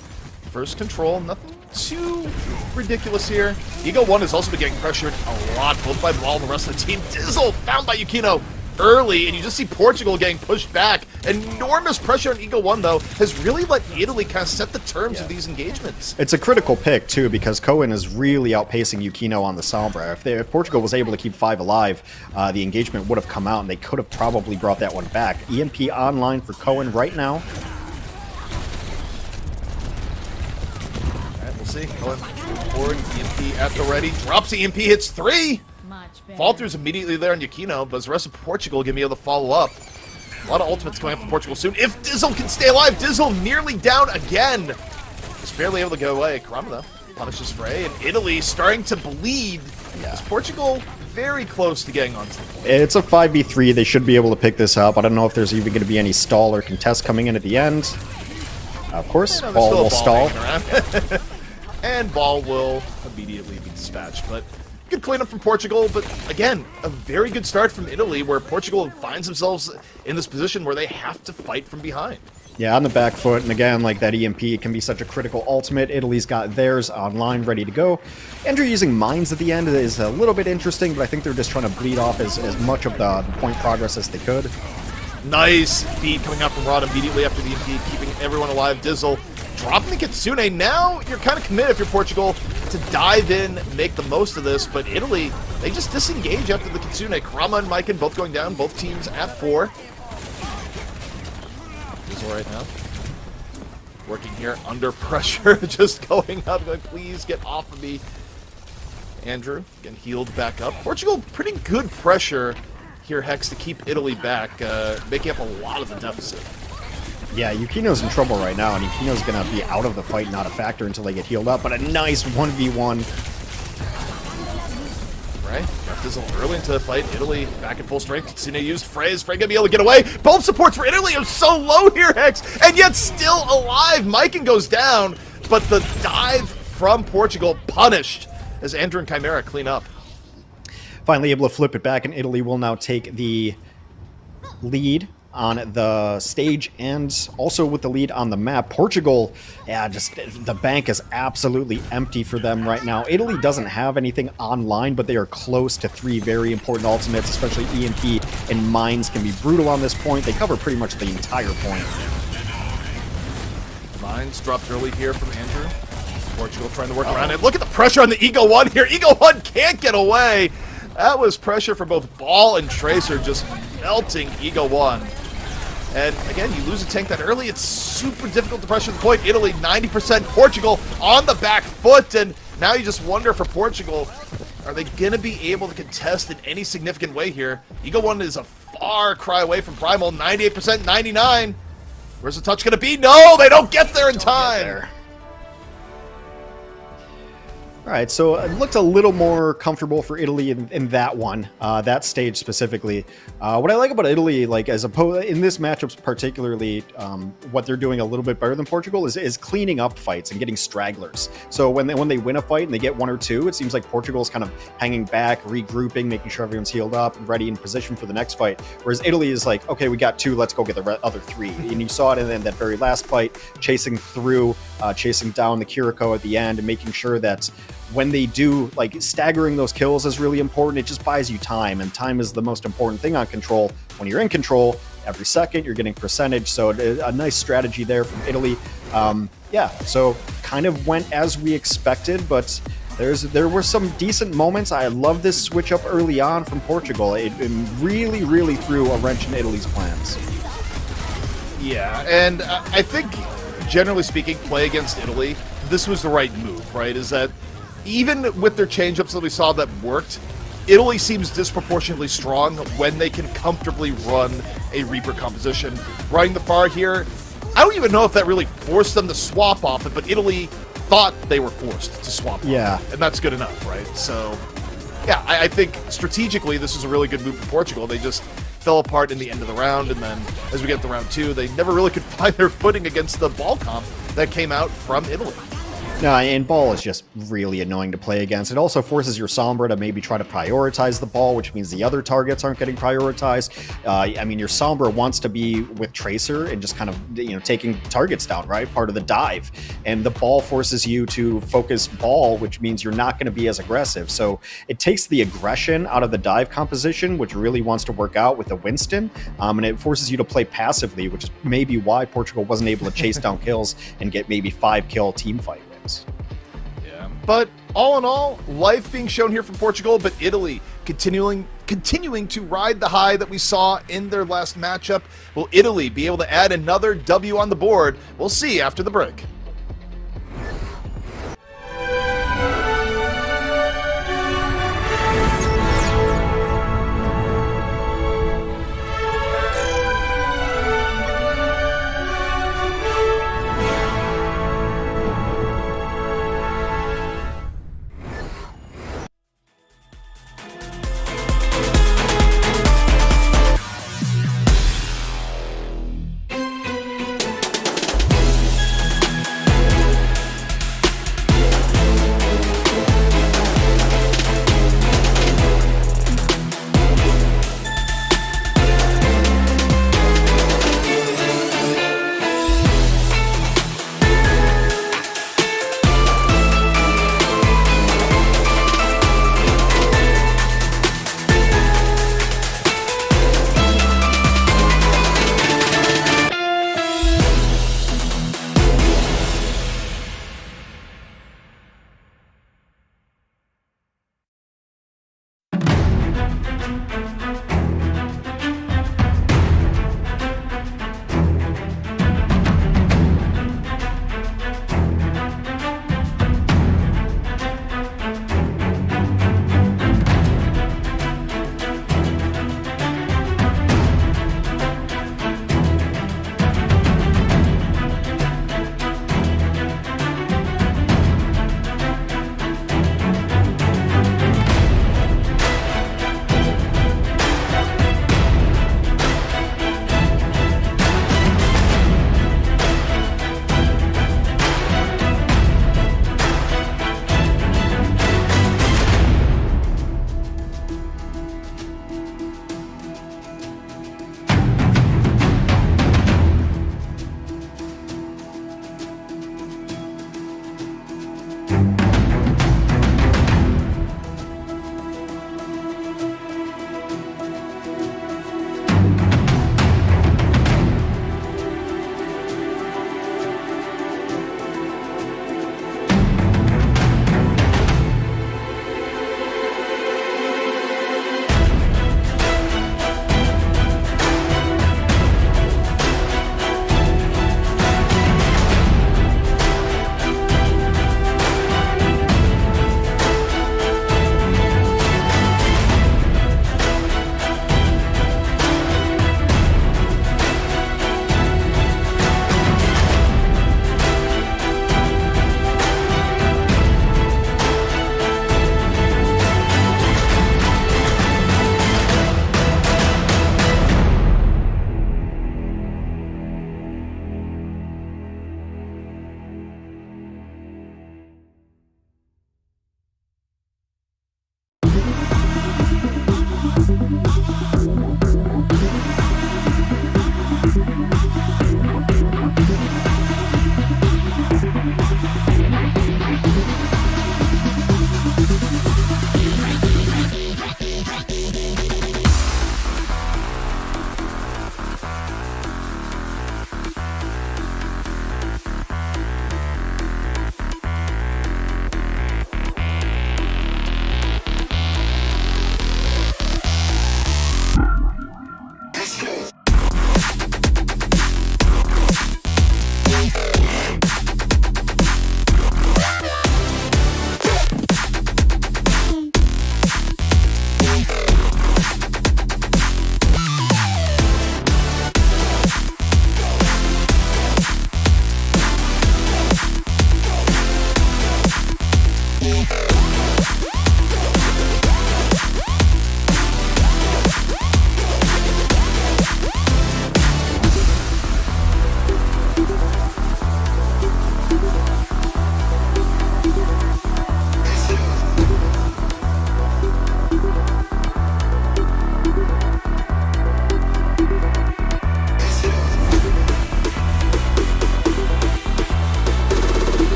First control, nothing too ridiculous here. Eagle 1 has also been getting pressured a lot, both by Ball and the rest of the team. Dizzle found by Yukino early, and you just see Portugal getting pushed back. Enormous pressure on Eagle 1, though, has really let Italy kind of set the terms of these engagements. It's a critical pick, too, because Cohen is really outpacing Yukino on the Sombra. If Portugal was able to keep 5 alive, the engagement would have come out, and they could have probably brought that one back. EMP online for Cohen right now. See, going forward, EMP at the ready, drops the EMP, hits 3! Fall through's immediately there on Yukino, but the rest of Portugal going to be able to follow up. A lot of ultimates coming up from Portugal soon. If Dizzle can stay alive, Dizzle nearly down again. Just barely able to go away. Karama, though, punishes Frey, and Italy starting to bleed. Is Portugal very close to getting onto the point? It's a 5v3. They should be able to pick this up. I don't know if there's even going to be any stall or contest coming in at the end. Of course, Ball will stall. And Ball will immediately be dispatched. But good cleanup from Portugal. But again, a very good start from Italy, where Portugal finds themselves in this position where they have to fight from behind. Yeah, on the back foot. And again, like that EMP can be such a critical ultimate. Italy's got theirs online, ready to go. Andrew using mines at the end is a little bit interesting, but I think they're just trying to bleed off as much of the point progress as they could. Nice beat coming out from Rod immediately after the EMP, keeping everyone alive. Dizzle dropping the Kitsune. Now you're kind of committed if you're Portugal to dive in, make the most of this, but Italy, they just disengage after the Kitsune. Karama and Mycon both going down, both teams at 4. Dizzle right now working here under pressure, just going up, going, please get off of me. Andrew getting healed back up. Portugal, pretty good pressure here, Hex, to keep Italy back, making up a lot of the deficit. Yeah, Yukino's in trouble right now, and Yukino's going to be out of the fight, not a factor until they get healed up, but a nice 1v1. Right, got Dizzle early into the fight. Italy back at full strength. Kitsune used Frey. Frey gonna be able to get away. Both supports for Italy are so low here, Hex, and yet still alive. Mycon goes down, but the dive from Portugal punished as Andrew and Chimera clean up. Finally able to flip it back, and Italy will now take the lead on the stage and also with the lead on the map. Portugal, yeah, just the bank is absolutely empty for them right now. Italy doesn't have anything online, but they are close to 3 very important ultimates, especially EMP and Mines can be brutal on this point. They cover pretty much the entire point. Mines dropped early here from Andrew. Portugal trying to work around it. Look at the pressure on the Eagle One here. Eagle One can't get away. That was pressure for both Ball and Tracer, just melting Eagle One. And again, you lose a tank that early, it's super difficult to pressure the point. Italy, 90%. Portugal on the back foot, and now you just wonder for Portugal, are they going to be able to contest in any significant way here? Eagle One is a far cry away from Primal, 98%, 99. Where's the touch going to be? No, they don't get there in time. All right, so it looked a little more comfortable for Italy in that one, that stage specifically. What I like about Italy, like as opposed in this matchup particularly, what they're doing a little bit better than Portugal is cleaning up fights and getting stragglers. So when they win a fight and they get 1 or 2, it seems like Portugal's kind of hanging back, regrouping, making sure everyone's healed up and ready in position for the next fight. Whereas Italy is like, okay, we got 2, let's go get the other 3. And you saw it in that very last fight, chasing through, chasing down the Kiriko at the end and making sure that when they do, like, staggering those kills is really important. It just buys you time, and time is the most important thing on Control. When you're in Control, every second you're getting percentage, so a nice strategy there from Italy. Yeah, so kind of went as we expected, but there were some decent moments. I love this switch up early on from Portugal. It really, really threw a wrench in Italy's plans. Yeah, and I think, generally speaking, play against Italy, this was the right move, right? Is that even with their change-ups that we saw that worked, Italy seems disproportionately strong when they can comfortably run a Reaper composition. Running the far here, I don't even know if that really forced them to swap off it, but Italy thought they were forced to swap off it, and that's good enough, right? So, yeah, I think strategically this is a really good move for Portugal. They just fell apart in the end of the round, and then as we get to round 2, they never really could find their footing against the ball comp that came out from Italy. No, and ball is just really annoying to play against. It also forces your Sombra to maybe try to prioritize the ball, which means the other targets aren't getting prioritized. I mean, your Sombra wants to be with Tracer and just kind of, you know, taking targets down, right? Part of the dive. And the ball forces you to focus ball, which means you're not going to be as aggressive. So it takes the aggression out of the dive composition, which really wants to work out with the Winston. And it forces you to play passively, which is maybe why Portugal wasn't able to chase down kills and get maybe 5-kill team fight wins. Yeah, but all in all, life being shown here from Portugal, but Italy continuing to ride the high that we saw in their last matchup. Will Italy be able to add another W on the board? We'll see after the break.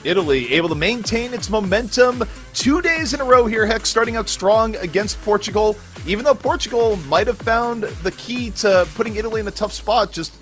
Italy able to maintain its momentum 2 days in a row here, Hex, starting out strong against Portugal. Even though Portugal might have found the key to putting Italy in a tough spot, just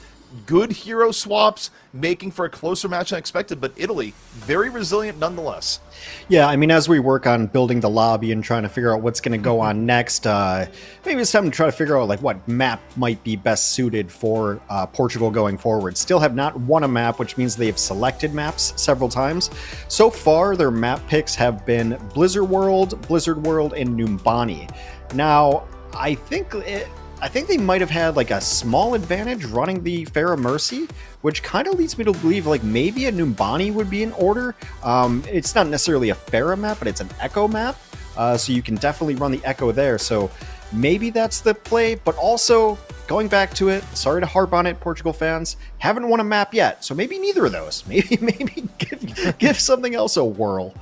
good hero swaps, making for a closer match than expected, but Italy, very resilient nonetheless. Yeah, I mean, as we work on building the lobby and trying to figure out what's going to go on next, maybe it's time to try to figure out like what map might be best suited for Portugal going forward. Still have not won a map, which means they have selected maps several times. So far, their map picks have been Blizzard World, and Numbani. Now, I think they might have had like a small advantage running the Farah Mercy, which kind of leads me to believe like maybe a Numbani would be in order. It's not necessarily a Farah map, but it's an Echo map, so you can definitely run the Echo there. So maybe that's the play, but also going back to it, sorry to harp on it, Portugal fans, haven't won a map yet, so maybe neither of those. Maybe give something else a whirl.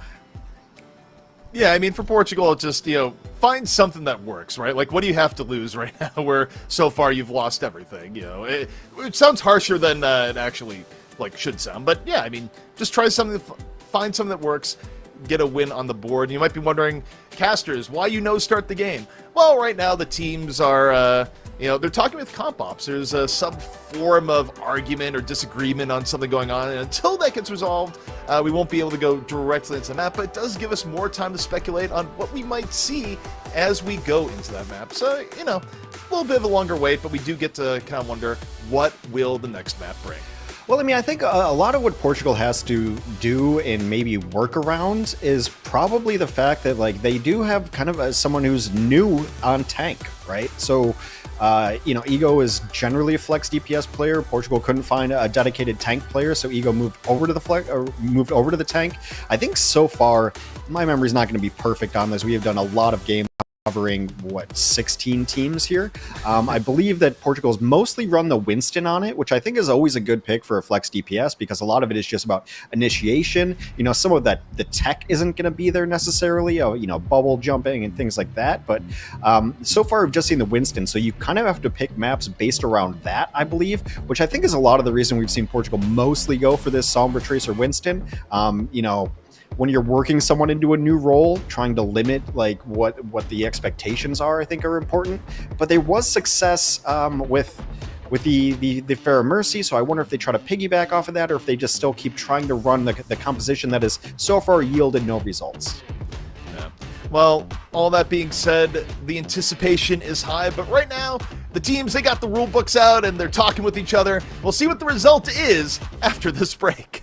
Yeah, I mean, for Portugal, it's just, find something that works, right? Like, what do you have to lose right now where so far you've lost everything, It sounds harsher than it actually, should sound. But, yeah, I mean, just try something, find something that works, get a win on the board. And you might be wondering, casters, why start the game? Well, right now the teams are, they're talking with comp ops. There's some form of argument or disagreement on something going on, and until that gets resolved, we won't be able to go directly into the map, but it does give us more time to speculate on what we might see as we go into that map. So, a little bit of a longer wait, but we do get to kind of wonder, what will the next map bring? Well, I mean, I think a lot of what Portugal has to do and maybe work around is probably the fact that, they do have kind of someone who's new on tank, right? So, Ego is generally a flex DPS player. Portugal couldn't find a dedicated tank player, so Ego moved over to the tank. I think so far, my memory's not going to be perfect on this. We have done a lot of games covering 16 teams here. I believe that Portugal's mostly run the Winston on it, which I think is always a good pick for a flex DPS because a lot of it is just about initiation. Some of that the tech isn't going to be there necessarily. Bubble jumping and things like that. But so far, I've just seen the Winston, so you kind of have to pick maps based around that, I believe, which I think is a lot of the reason we've seen Portugal mostly go for this Sombra Tracer Winston. when you're working someone into a new role, trying to limit like what the expectations are, I think are important. But there was success with the Fair Mercy, so I wonder if they try to piggyback off of that, or if they just still keep trying to run the composition that has so far yielded no results. Yeah. Well, all that being said, the anticipation is high, but right now, the teams, they got the rule books out and they're talking with each other. We'll see what the result is after this break.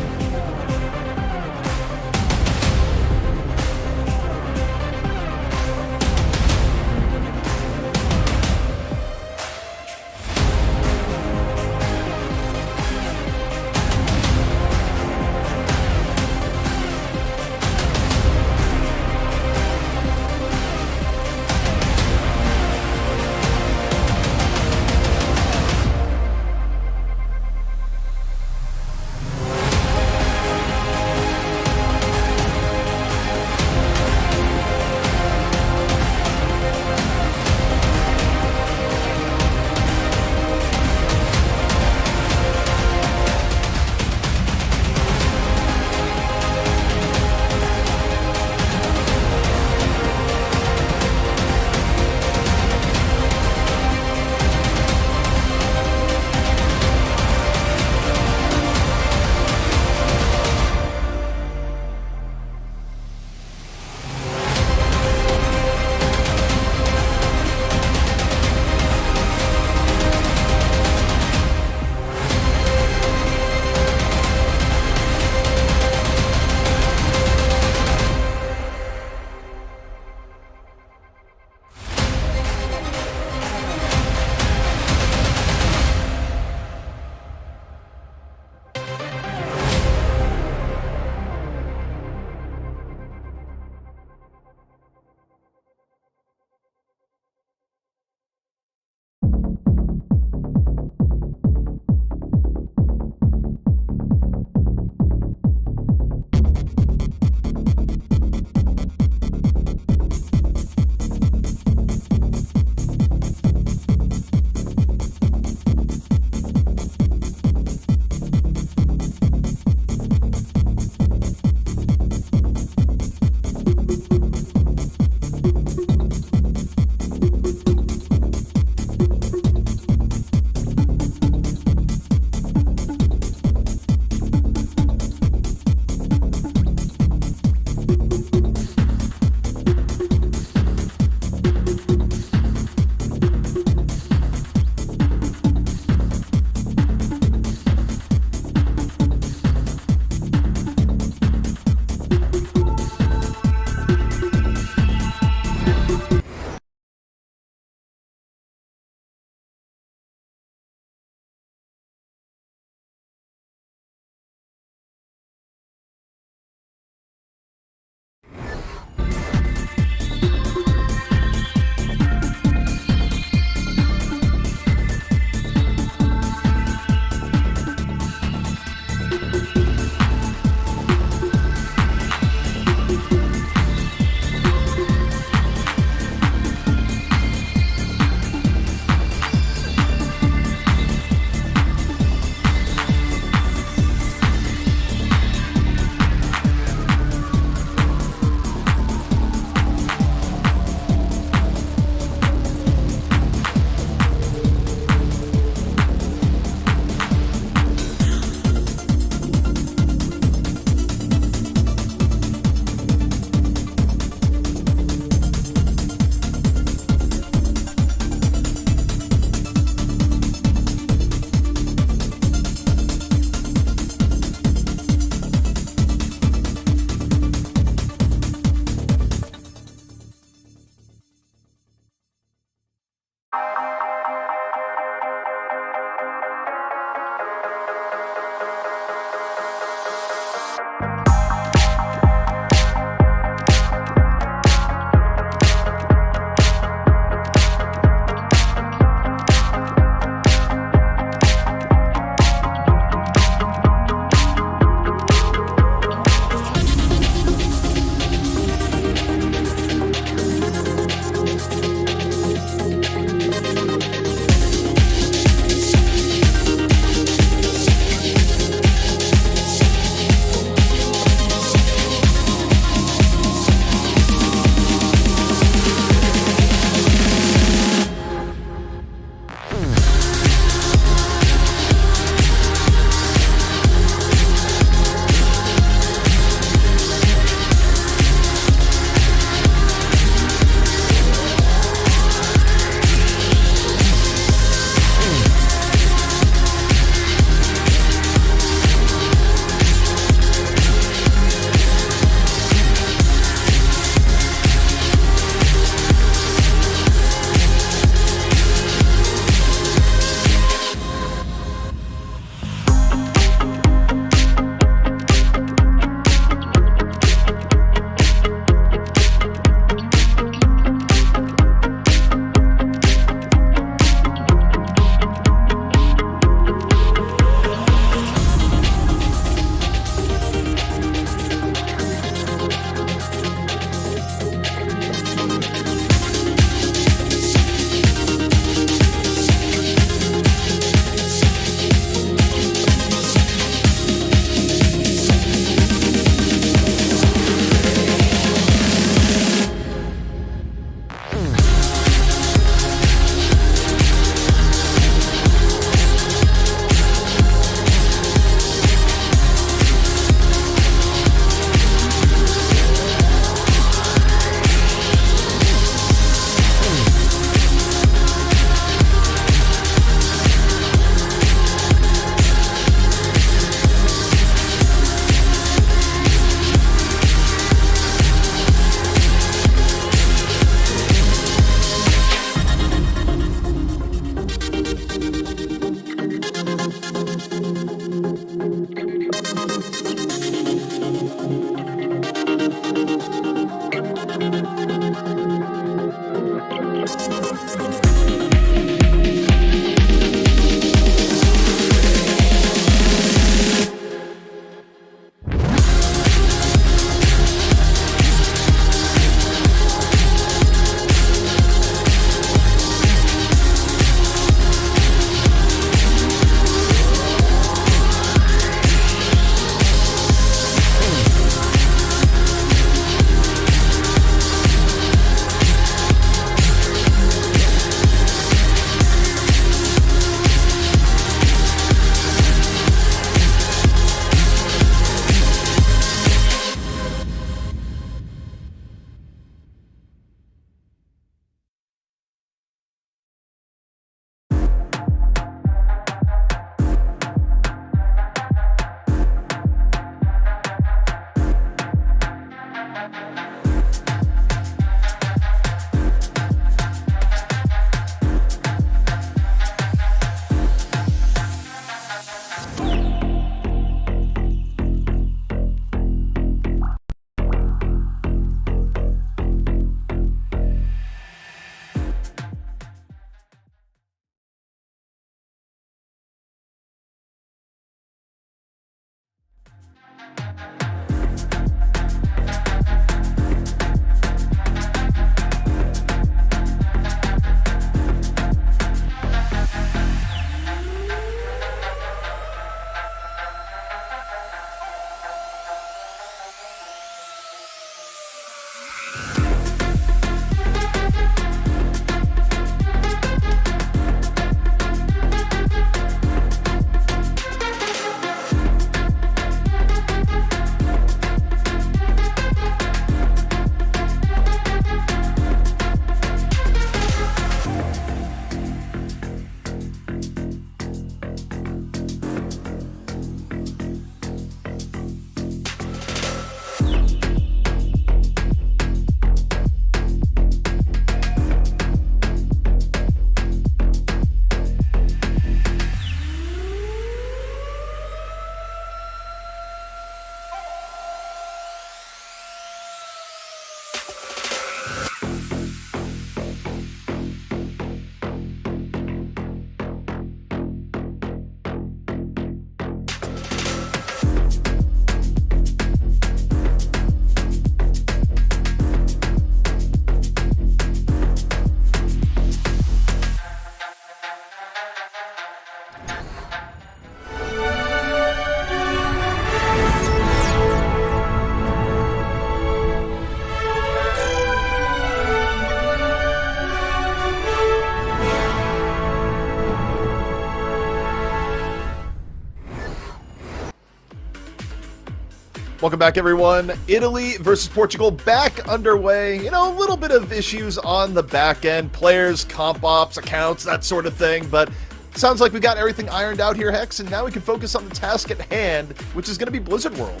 Welcome back, everyone. Italy versus Portugal back underway. You know, a little bit of issues on the back end. Players, comp ops, accounts, that sort of thing. But sounds like we got everything ironed out here, Hex, and now we can focus on the task at hand, which is going to be Blizzard World.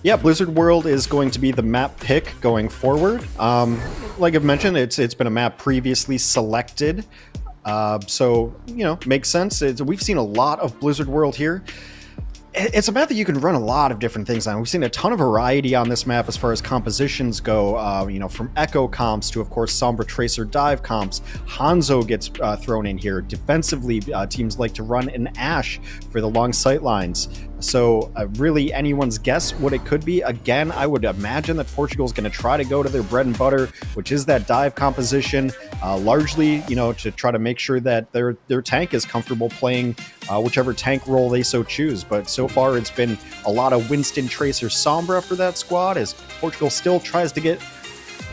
Yeah, Blizzard World is going to be the map pick going forward. Like I've mentioned, it's been a map previously selected. So, you know, makes sense. We've seen a lot of Blizzard World here. It's a map that you can run a lot of different things on. We've seen a ton of variety on this map as far as compositions go, you know, from Echo comps to, of course, Sombra Tracer dive comps. Hanzo gets thrown in here. Defensively, teams like to run an Ashe for the long sight lines. So really anyone's guess what it could be. Again, I would imagine that Portugal's going to try to go to their bread and butter, which is that dive composition, largely, you know, to try to make sure that their tank is comfortable playing whichever tank role they so choose. But so far, it's been a lot of Winston, Tracer, Sombra for that squad, as Portugal still tries to get,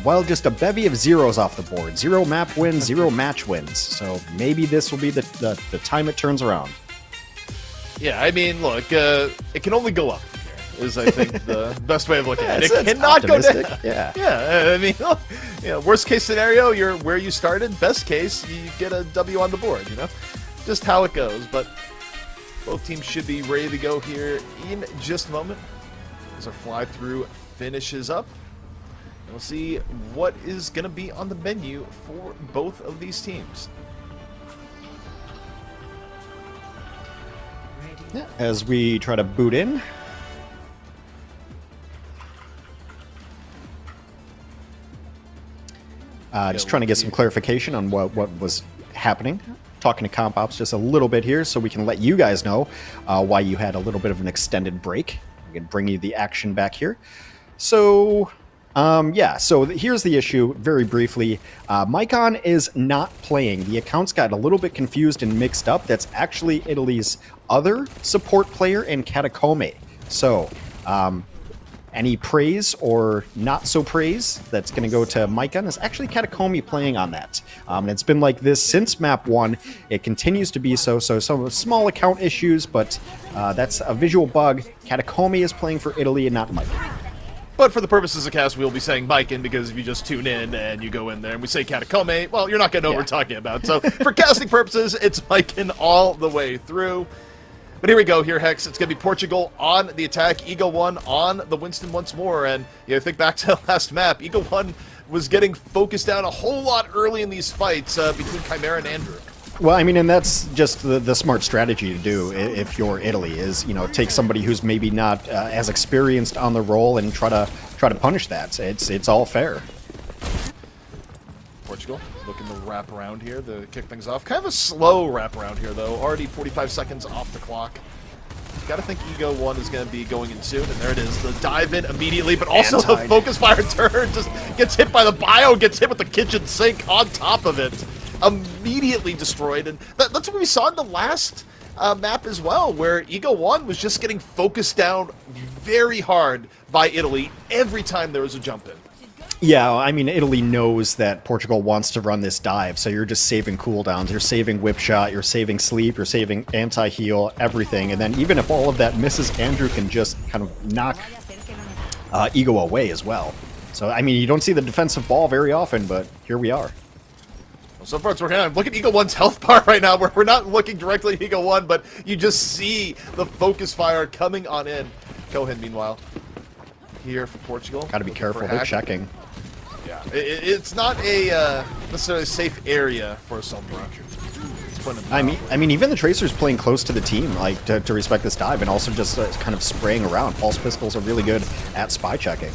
well, just a bevy of zeros off the board. 0 map wins, 0 match wins. So maybe this will be the time it turns around. Yeah, I mean, look, it can only go up from here, is, I think, the best way of looking at it. It It's cannot go down. Yeah. Yeah, I mean, you know, worst case scenario, you're where you started. Best case, you get a W on the board, you know? Just how it goes. But both teams should be ready to go here in just a moment as our fly-through finishes up. And we'll see what is going to be on the menu for both of these teams. Yeah, as we try to boot in. Just trying to get some clarification on what was happening. Talking to Comp Ops just a little bit here so we can let you guys know why you had a little bit of an extended break. We can bring you the action back here. So, yeah, so here's the issue, very briefly. Mycon is not playing. The accounts got a little bit confused and mixed up. That's actually Italy's other support player in Catacombe. So, any praise or not so praise that's going to go to Mycon is actually Catacombe playing on that. And it's been like this since map 1. It continues to be so. So some small account issues, but that's a visual bug. Catacombe is playing for Italy and not Mycon. But for the purposes of cast, we'll be saying Mycon because if you just tune in and you go in there and we say Catacombe, well, you're not going to know what we're talking about. So for casting purposes, it's Mycon all the way through. But here we go, here, Hex. It's going to be Portugal on the attack. Eagle 1 on the Winston once more. And you know, think back to the last map. Eagle 1 was getting focused down a whole lot early in these fights between Chimera and Andrew. Well, I mean, and that's just the smart strategy to do if you're Italy is, you know, take somebody who's maybe not as experienced on the role and try to punish that. It's all fair. Portugal looking to wrap around here to kick things off. Kind of a slow wrap around here, though. Already 45 seconds off the clock. Gotta think Ego 1 is going to be going in soon, and there it is. The dive in immediately, but also the focus fire turn just gets hit by the bio, gets hit with the kitchen sink on top of it. Immediately destroyed, and that's what we saw in the last map as well, where Ego 1 was just getting focused down very hard by Italy every time there was a jump in. Yeah, I mean, Italy knows that Portugal wants to run this dive, so you're just saving cooldowns, you're saving whip shot, you're saving sleep, you're saving anti-heal, everything, and then even if all of that misses, Andrew can just kind of knock Ego away as well. So, I mean, you don't see the defensive ball very often, but here we are. Well, so far it's working out. Look at Eagle 1's health bar right now, where we're not looking directly at Eagle 1, but you just see the focus fire coming on in. Cohen, meanwhile, here for Portugal. Gotta be careful, they're checking. Yeah, it's not a necessarily safe area for a Sombra. I mean, even the Tracer's playing close to the team, like, to respect this dive, and also just kind of spraying around. Pulse pistols are really good at spy checking.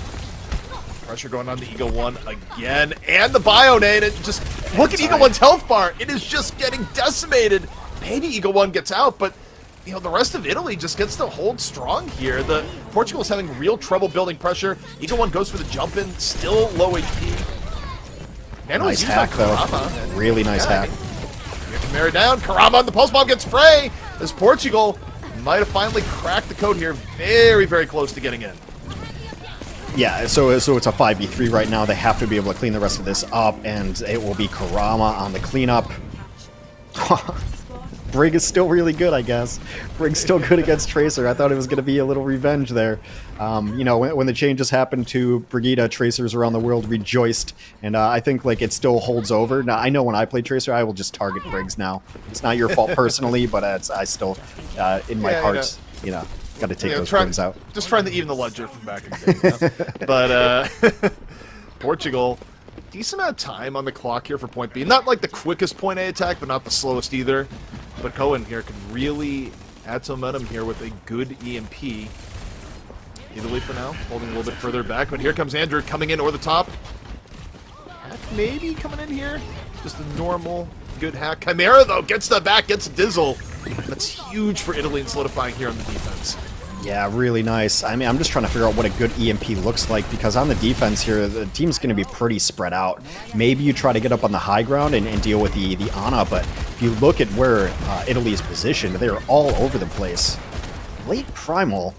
Pressure going on the Eagle 1 again, and the bio nade, and just look at Eagle 1's health bar. It is just getting decimated. Maybe Eagle 1 gets out, but you know, the rest of Italy just gets to hold strong here. Portugal is having real trouble building pressure. Eagle 1 goes for the jump in, still low HP. Nice hack, though. Really nice hack. Here to Mary down. Karama on the pulse bomb gets Frey as Portugal might have finally cracked the code here. Very, very close to getting in. Yeah, so it's a 5v3 right now. They have to be able to clean the rest of this up, and it will be Karama on the cleanup. Brig is still really good, I guess. Brig's still good against Tracer. I thought it was going to be a little revenge there. You know, when the changes happened to Brigida, Tracers around the world rejoiced, and I think like it still holds over. Now, I know when I play Tracer, I will just target Briggs now. It's not your fault personally, but I still, in my heart, you know, got to take those Brigs out. Just trying to even the ledger from back in the day. You know? But Portugal, decent amount of time on the clock here for point B. Not like the quickest point A attack, but not the slowest either. But Cohen here can really add some momentum here with a good EMP. Italy for now, holding a little bit further back. But here comes Andrew coming in over the top. Hack maybe coming in here. Just a normal, good hack. Chimera, though, gets the back, gets Dizzle. That's huge for Italy and solidifying here on the defense. Yeah, really nice. I mean, I'm just trying to figure out what a good EMP looks like, because on the defense here, the team's going to be pretty spread out. Maybe you try to get up on the high ground and deal with the Ana, but if you look at where Italy is positioned, they're all over the place. Late Primal,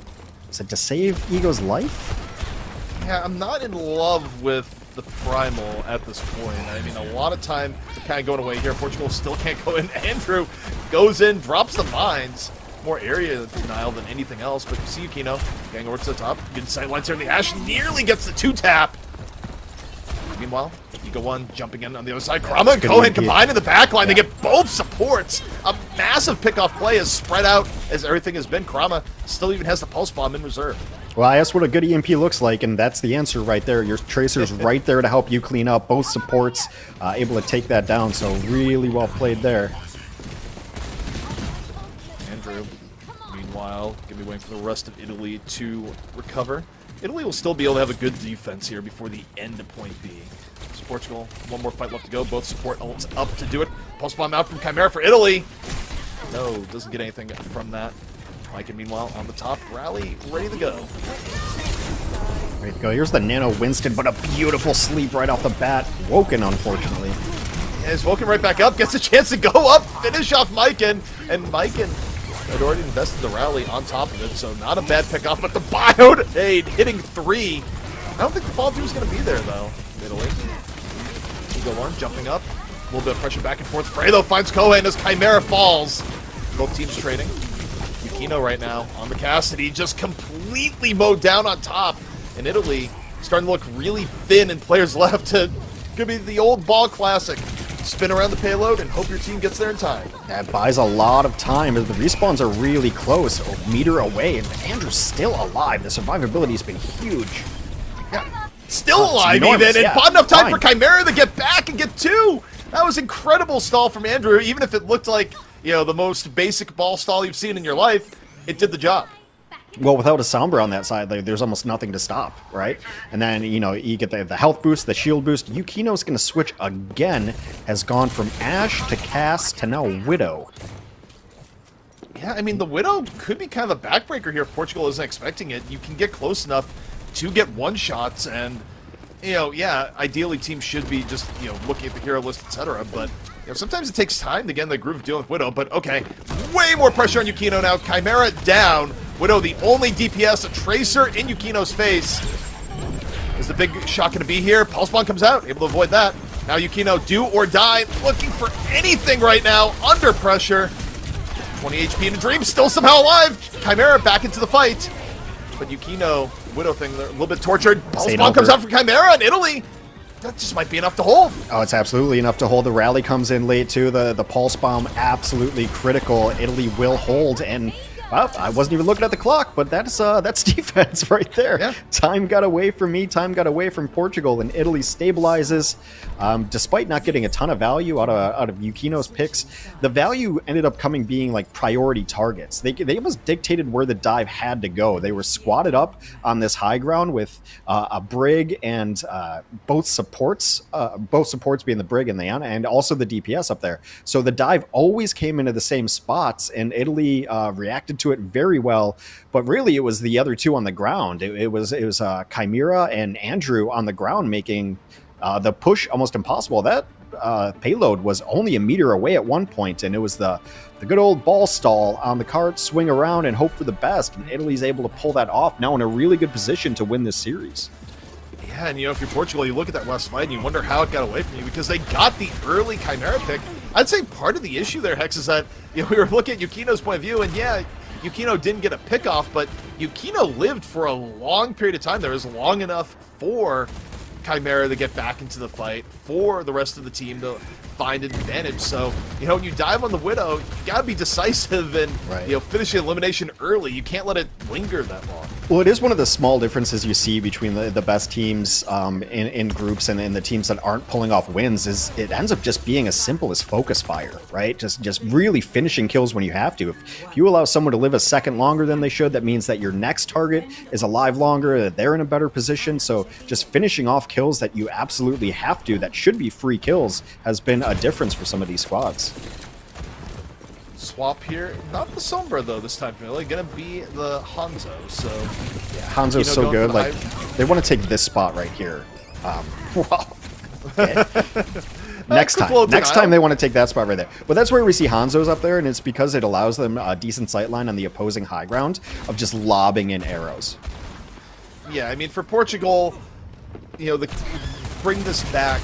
is it to save Ego's life? Yeah, I'm not in love with the Primal at this point. I mean, a lot of time kind of going away here. Portugal still can't go in. Andrew goes in, drops the mines. More area denial than anything else, but you see Yukino getting over to the top. Good sightlines here in the Ash, nearly gets the 2-tap. Meanwhile, Ego 1 jumping in on the other side. Karama and Cohen combined in the backline. They get both supports. A massive pickoff play is spread out as everything has been. Karama still even has the pulse bomb in reserve. Well, I asked what a good EMP looks like, and that's the answer right there. Your Tracer's right there to help you clean up. Both supports able to take that down, so really well played there. Meanwhile, gonna be waiting for the rest of Italy to recover. Italy will still be able to have a good defense here before the end of point B. So Portugal, one more fight left to go. Both support ults up to do it. Pulse bomb out from Chimera for Italy. No, doesn't get anything from that. Mike, meanwhile, on the top, Rally ready to go. Ready to go. Here's the Nano Winston, but a beautiful sleep right off the bat. Woken, unfortunately. And is woken right back up, gets a chance to go up, finish off Maiken, and Maiken had already invested the Rally on top of it, so not a bad pick-off, but the Bionade hitting 3. I don't think the fall 2 is going to be there, though, Italy. Eagle 1 jumping up, a little bit of pressure back and forth. Frey, though, finds Kohen as Chimera falls. Both teams trading. Yukino right now on the Cassidy, just completely mowed down on top. And Italy starting to look really thin and players left to could be the old ball classic. Spin around the payload and hope your team gets there in time. That buys a lot of time as the respawns are really close, a meter away, and Andrew's still alive. The survivability has been huge. Yeah. Still alive enormous, even, and yeah, bought enough time fine. for Chimera to get back and get 2. That was incredible stall from Andrew, even if it looked like, you know, the most basic ball stall you've seen in your life, it did the job. Well, without a Sombra on that side, like, there's almost nothing to stop, right? And then, you know, you get the health boost, the shield boost. Yukino's going to switch again, has gone from Ashe to Cass to now Widow. Yeah, I mean, the Widow could be kind of a backbreaker here if Portugal isn't expecting it. You can get close enough to get one-shots, and, you know, yeah, ideally teams should be just, you know, looking at the hero list, etc., but, you know, sometimes it takes time to get in the groove of dealing with Widow, but okay, way more pressure on Yukino now. Chimera down. Widow, the only DPS, a Tracer in Yukino's face. Is the big shot going to be here? Pulse Bomb comes out, able to avoid that. Now Yukino, do or die, looking for anything right now, under pressure. 20 HP in a dream, still somehow alive. Chimera back into the fight. But Yukino, Widow thing, they're a little bit tortured. Pulse Bomb comes out from Chimera, and Italy, that just might be enough to hold. Oh, it's absolutely enough to hold. The rally comes in late, too. The Pulse Bomb, absolutely critical. Italy will hold, and... well, I wasn't even looking at the clock, but that's defense right there. Yeah. Time got away from me, time got away from Portugal, and Italy stabilizes. Despite not getting a ton of value out of Yukino's picks, the value ended up being like priority targets. They almost dictated where the dive had to go. They were squatted up on this high ground with a Brig and both supports being the Brig and the Ana, and also the DPS up there. So the dive always came into the same spots, and Italy reacted to it very well, but really it was the other two on the ground. It was Chimera and Andrew on the ground making the push almost impossible. That payload was only a meter away at one point, and it was the good old ball stall on the cart, swing around and hope for the best, and Italy's able to pull that off, now in a really good position to win this series. Yeah, and you know, if you're Portugal, you look at that last fight and you wonder how it got away from you because they got the early Chimera pick. I'd say part of the issue there, Hex, is that, you know, we were looking at Yukino's point of view, and yeah, Yukino didn't get a pick off, but Yukino lived for a long period of time. There was long enough for Chimera to get back into the fight, for the rest of the team to find an advantage. So, you know, when you dive on the Widow, you gotta be decisive and, you know, finish the elimination early. You can't let it linger that long. Well, it is one of the small differences you see between the best teams in groups and the teams that aren't pulling off wins. Is it ends up just being as simple as focus fire, right? Just really finishing kills when you have to. If you allow someone to live a second longer than they should, that means that your next target is alive longer, that they're in a better position. So just finishing off kills that you absolutely have to, that should be free kills, has been a difference for some of these squads. Swap here, not the Sombra though this time, really. Gonna be the Hanzo. So yeah, Hanzo's so good. Like they want to take this spot right here. Wow. Okay. Next time they want to take that spot right there. But that's where we see Hanzo's up there, and it's because it allows them a decent sightline on the opposing high ground of just lobbing in arrows. Yeah, I mean for Portugal, you know, bring this back.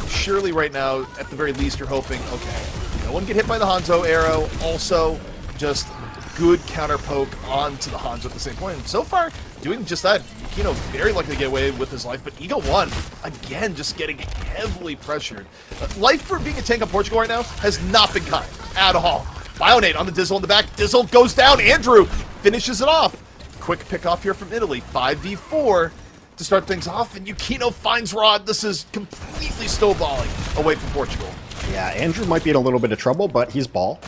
Surely right now, at the very least, you're hoping, okay, no one get hit by the Hanzo arrow. Also, just good counter poke onto the Hanzo at the same point. And so far, doing just that, Yukino very likely to get away with his life. But Eagle 1, again, just getting heavily pressured. Life for being a tank on Portugal right now has not been kind at all. Bionade on the Dizzle in the back. Dizzle goes down. Andrew finishes it off. Quick pick off here from Italy. 5v4. To start things off, and Yukino finds Rod. This is completely snowballing away from Portugal. Yeah, Andrew might be in a little bit of trouble, but he's out.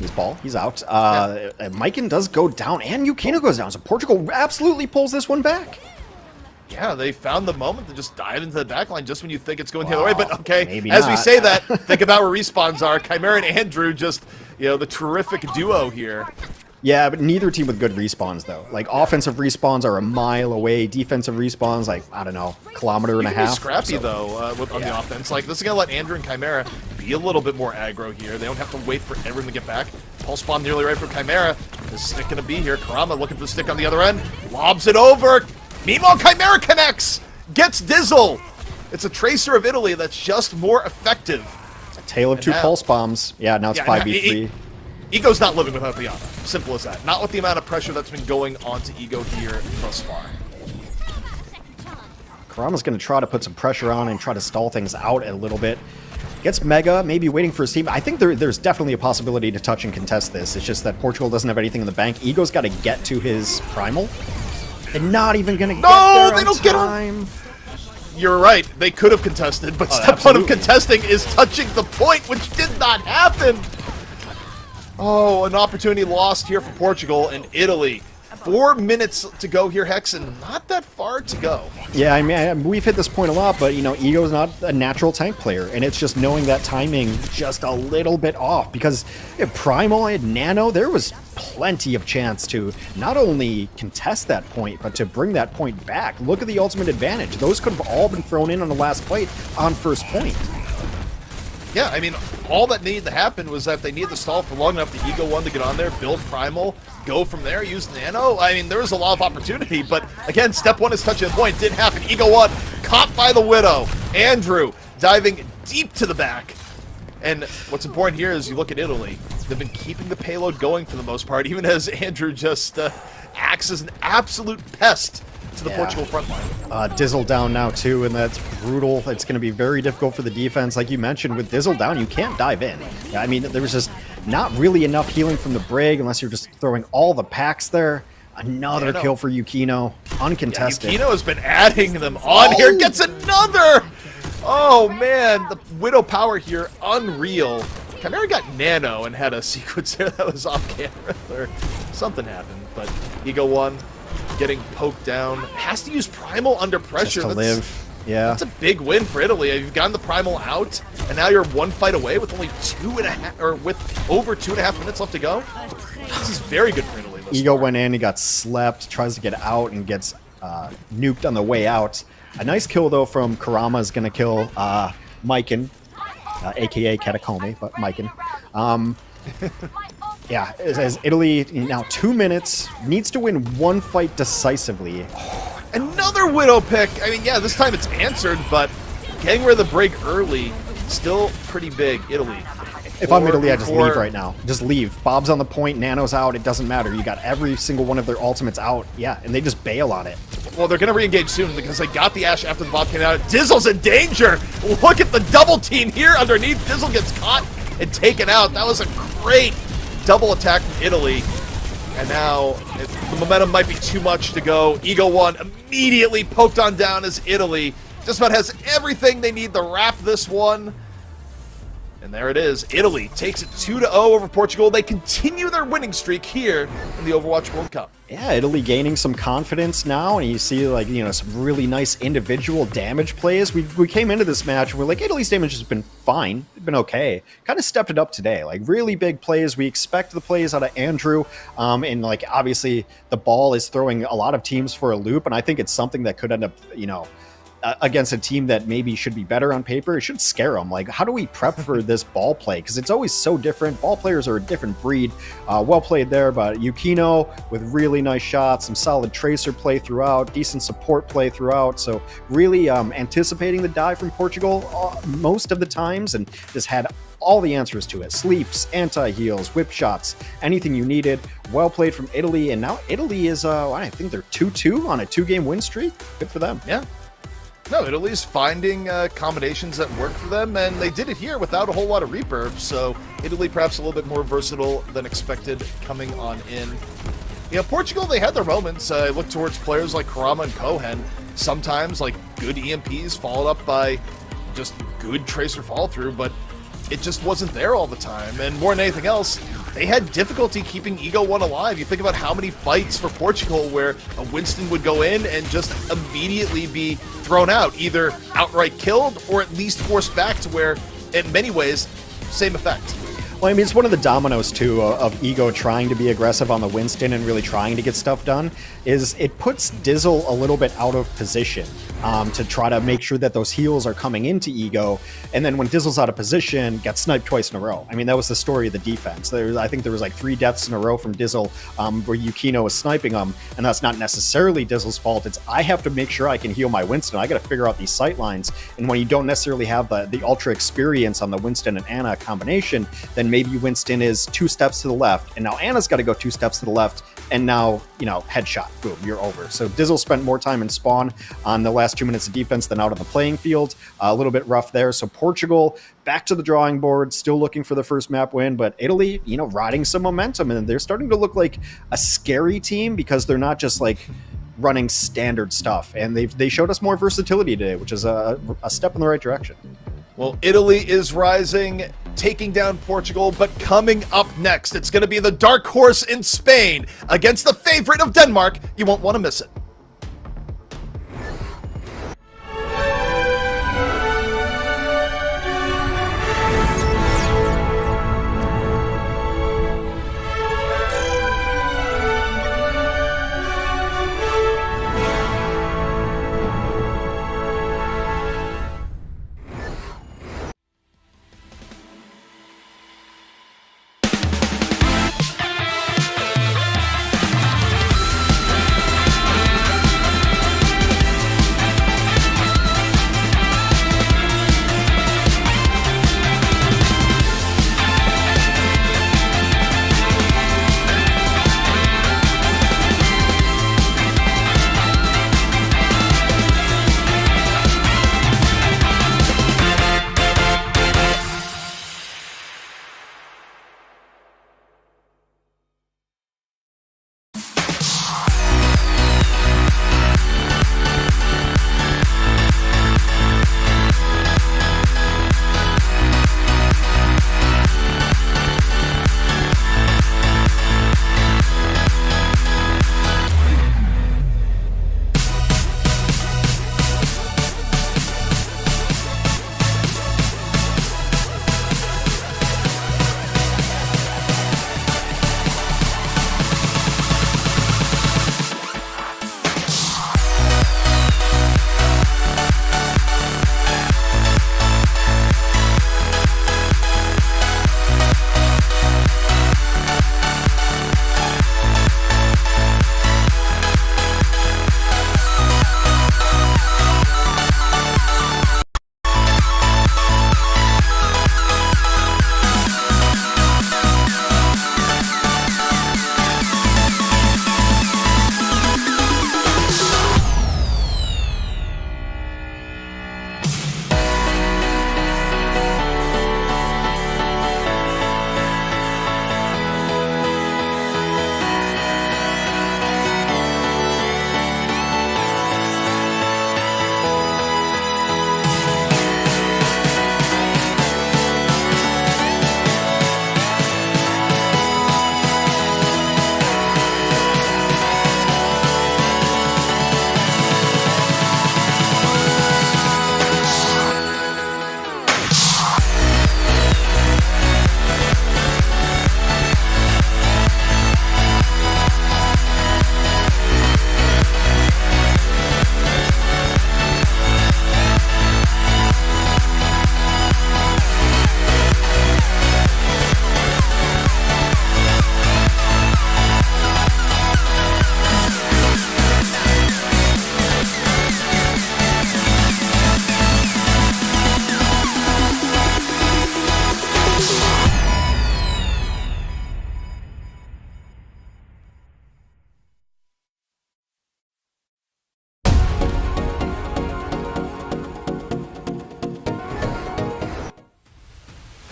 Maiken does go down, and Yukino goes down, so Portugal absolutely pulls this one back. Yeah, they found the moment to just dive into the backline just when you think it's going the other way. But okay, maybe as we not. say that, think about where respawns are. Chimera and Andrew just, the terrific duo here. Yeah, but neither team with good respawns, though. Like, offensive respawns are a mile away. Defensive respawns, like, I don't know, kilometer and a half. Scrappy, though, on the offense. Like, this is going to let Andrew and Chimera be a little bit more aggro here. They don't have to wait for everyone to get back. Pulse spawn nearly right for Chimera. The stick going to be here. Karama looking for the stick on the other end. Lobs it over. Meanwhile, Chimera connects. Gets Dizzle. It's a Tracer of Italy that's just more effective. A tale of two pulse bombs. Yeah, now it's 5v3. Ego's not living without the Ana. Simple as that. Not with the amount of pressure that's been going onto Ego here thus far. Karama's going to try to put some pressure on and try to stall things out a little bit. Gets Mega, maybe waiting for his team. I think there's definitely a possibility to touch and contest this. It's just that Portugal doesn't have anything in the bank. Ego's got to get to his Primal. They're not even going to get there they don't time. Get him. You're right. They could have contested, but step one of contesting is touching the point, which did not happen. Oh, an opportunity lost here for Portugal and Italy. 4 minutes to go here, Hex, and not that far to go. Yeah, I mean, we've hit this point a lot, but, Ego's not a natural tank player, and it's just knowing that timing just a little bit off, because Primal and Nano, there was plenty of chance to not only contest that point, but to bring that point back. Look at the ultimate advantage. Those could have all been thrown in on the last plate on first point. Yeah, I mean, all that needed to happen was that they needed to stall for long enough. The Ego one to get on there, build Primal, go from there, use Nano. I mean, there was a lot of opportunity, but again, step one is touching the point. Didn't happen. Ego one, caught by the Widow. Andrew diving deep to the back. And what's important here is you look at Italy. They've been keeping the payload going for the most part, even as Andrew just acts as an absolute pest to the Portugal front line. Dizzle down now too, and that's brutal. It's going to be very difficult for the defense. Like you mentioned, with Dizzle down, you can't dive in. I mean, there was just not really enough healing from the Brig unless you're just throwing all the packs there. Another kill for Yukino, uncontested. Yukino has been adding them on here. Gets another! Oh man, the Widow power here, unreal. Chimera got Nano and had a sequence there that was off camera, or something happened, but Ego one. Getting poked down. Has to use Primal under pressure. Just to live. Yeah. That's a big win for Italy. You've gotten the Primal out, and now you're one fight away with only 2.5, or with over 2.5 minutes left to go. This is very good for Italy. Ego went in, he got slept, tries to get out, and gets nuked on the way out. A nice kill, though, from Karama is going to kill Maiken, a.k.a. Katakome, but Maiken. Yeah, as Italy, now 2 minutes, needs to win one fight decisively. Another Widow pick. I mean, yeah, this time it's answered, but getting rid of the break early, still pretty big. Italy. If I'm Italy, I just leave right now. Just leave. Bob's on the point, Nano's out, it doesn't matter. You got every single one of their ultimates out. Yeah, and they just bail on it. Well, they're going to re-engage soon because they got the Ashe after the Bob came out. Dizzle's in danger. Look at the double team here underneath. Dizzle gets caught and taken out. That was a great double attack from Italy. And now the momentum might be too much to go. Ego one immediately poked on down as Italy just about has everything they need to wrap this one. And there it is. Italy takes it 2-0 over Portugal. They continue their winning streak here in the Overwatch World Cup. Yeah, Italy gaining some confidence now, and you see, like, some really nice individual damage plays. We came into this match, and we're like, Italy's damage has been fine. It's been okay. Kind of stepped it up today. Like, really big plays. We expect the plays out of Andrew, and, like, obviously the ball is throwing a lot of teams for a loop, and I think it's something that could end up, against a team that maybe should be better on paper. It should scare them. Like, how do we prep for this ball play? Because it's always so different. Ball players are a different breed. Well played there, but Yukino with really nice shots, some solid tracer play throughout, decent support play throughout. So really anticipating the dive from Portugal most of the times, and just had all the answers to it. Sleeps, anti-heals, whip shots, anything you needed. Well played from Italy, and now Italy is, I think they're 2-2 on a 2-game win streak. Good for them. Yeah. No, Italy's finding combinations that work for them, and they did it here without a whole lot of reverb, so Italy perhaps a little bit more versatile than expected coming on in. Portugal, they had their moments. I look towards players like Karama and Cohen. Sometimes, like, good EMPs followed up by just good tracer follow-through, but it just wasn't there all the time. And more than anything else, they had difficulty keeping Ego 1 alive. You think about how many fights for Portugal where a Winston would go in and just immediately be thrown out, either outright killed or at least forced back to where, in many ways, same effect. Well, I mean, it's one of the dominoes, too, of Ego trying to be aggressive on the Winston and really trying to get stuff done, is it puts Dizzle a little bit out of position to try to make sure that those heals are coming into Ego, and then when Dizzle's out of position, gets sniped twice in a row. I mean, that was the story of the defense. I think there was like 3 deaths in a row from Dizzle where Yukino was sniping him, and that's not necessarily Dizzle's fault. It's, I have to make sure I can heal my Winston. I got to figure out these sight lines, and when you don't necessarily have the ultra experience on the Winston and Ana combination, then maybe Winston is 2 steps to the left, and now Ana's got to go 2 steps to the left, and now, you know, headshot, boom, you're over. So Dizzle spent more time in spawn on the last 2 minutes of defense than out on the playing field. A little bit rough there. So Portugal back to the drawing board, still looking for the first map win, but Italy, you know, riding some momentum, and they're starting to look like a scary team because they're not just like running standard stuff, and they showed us more versatility today, which is a step in the right direction. Well, Italy is rising, taking down Portugal, but coming up next, it's going to be the dark horse in Spain against the favorite of Denmark. You won't want to miss it.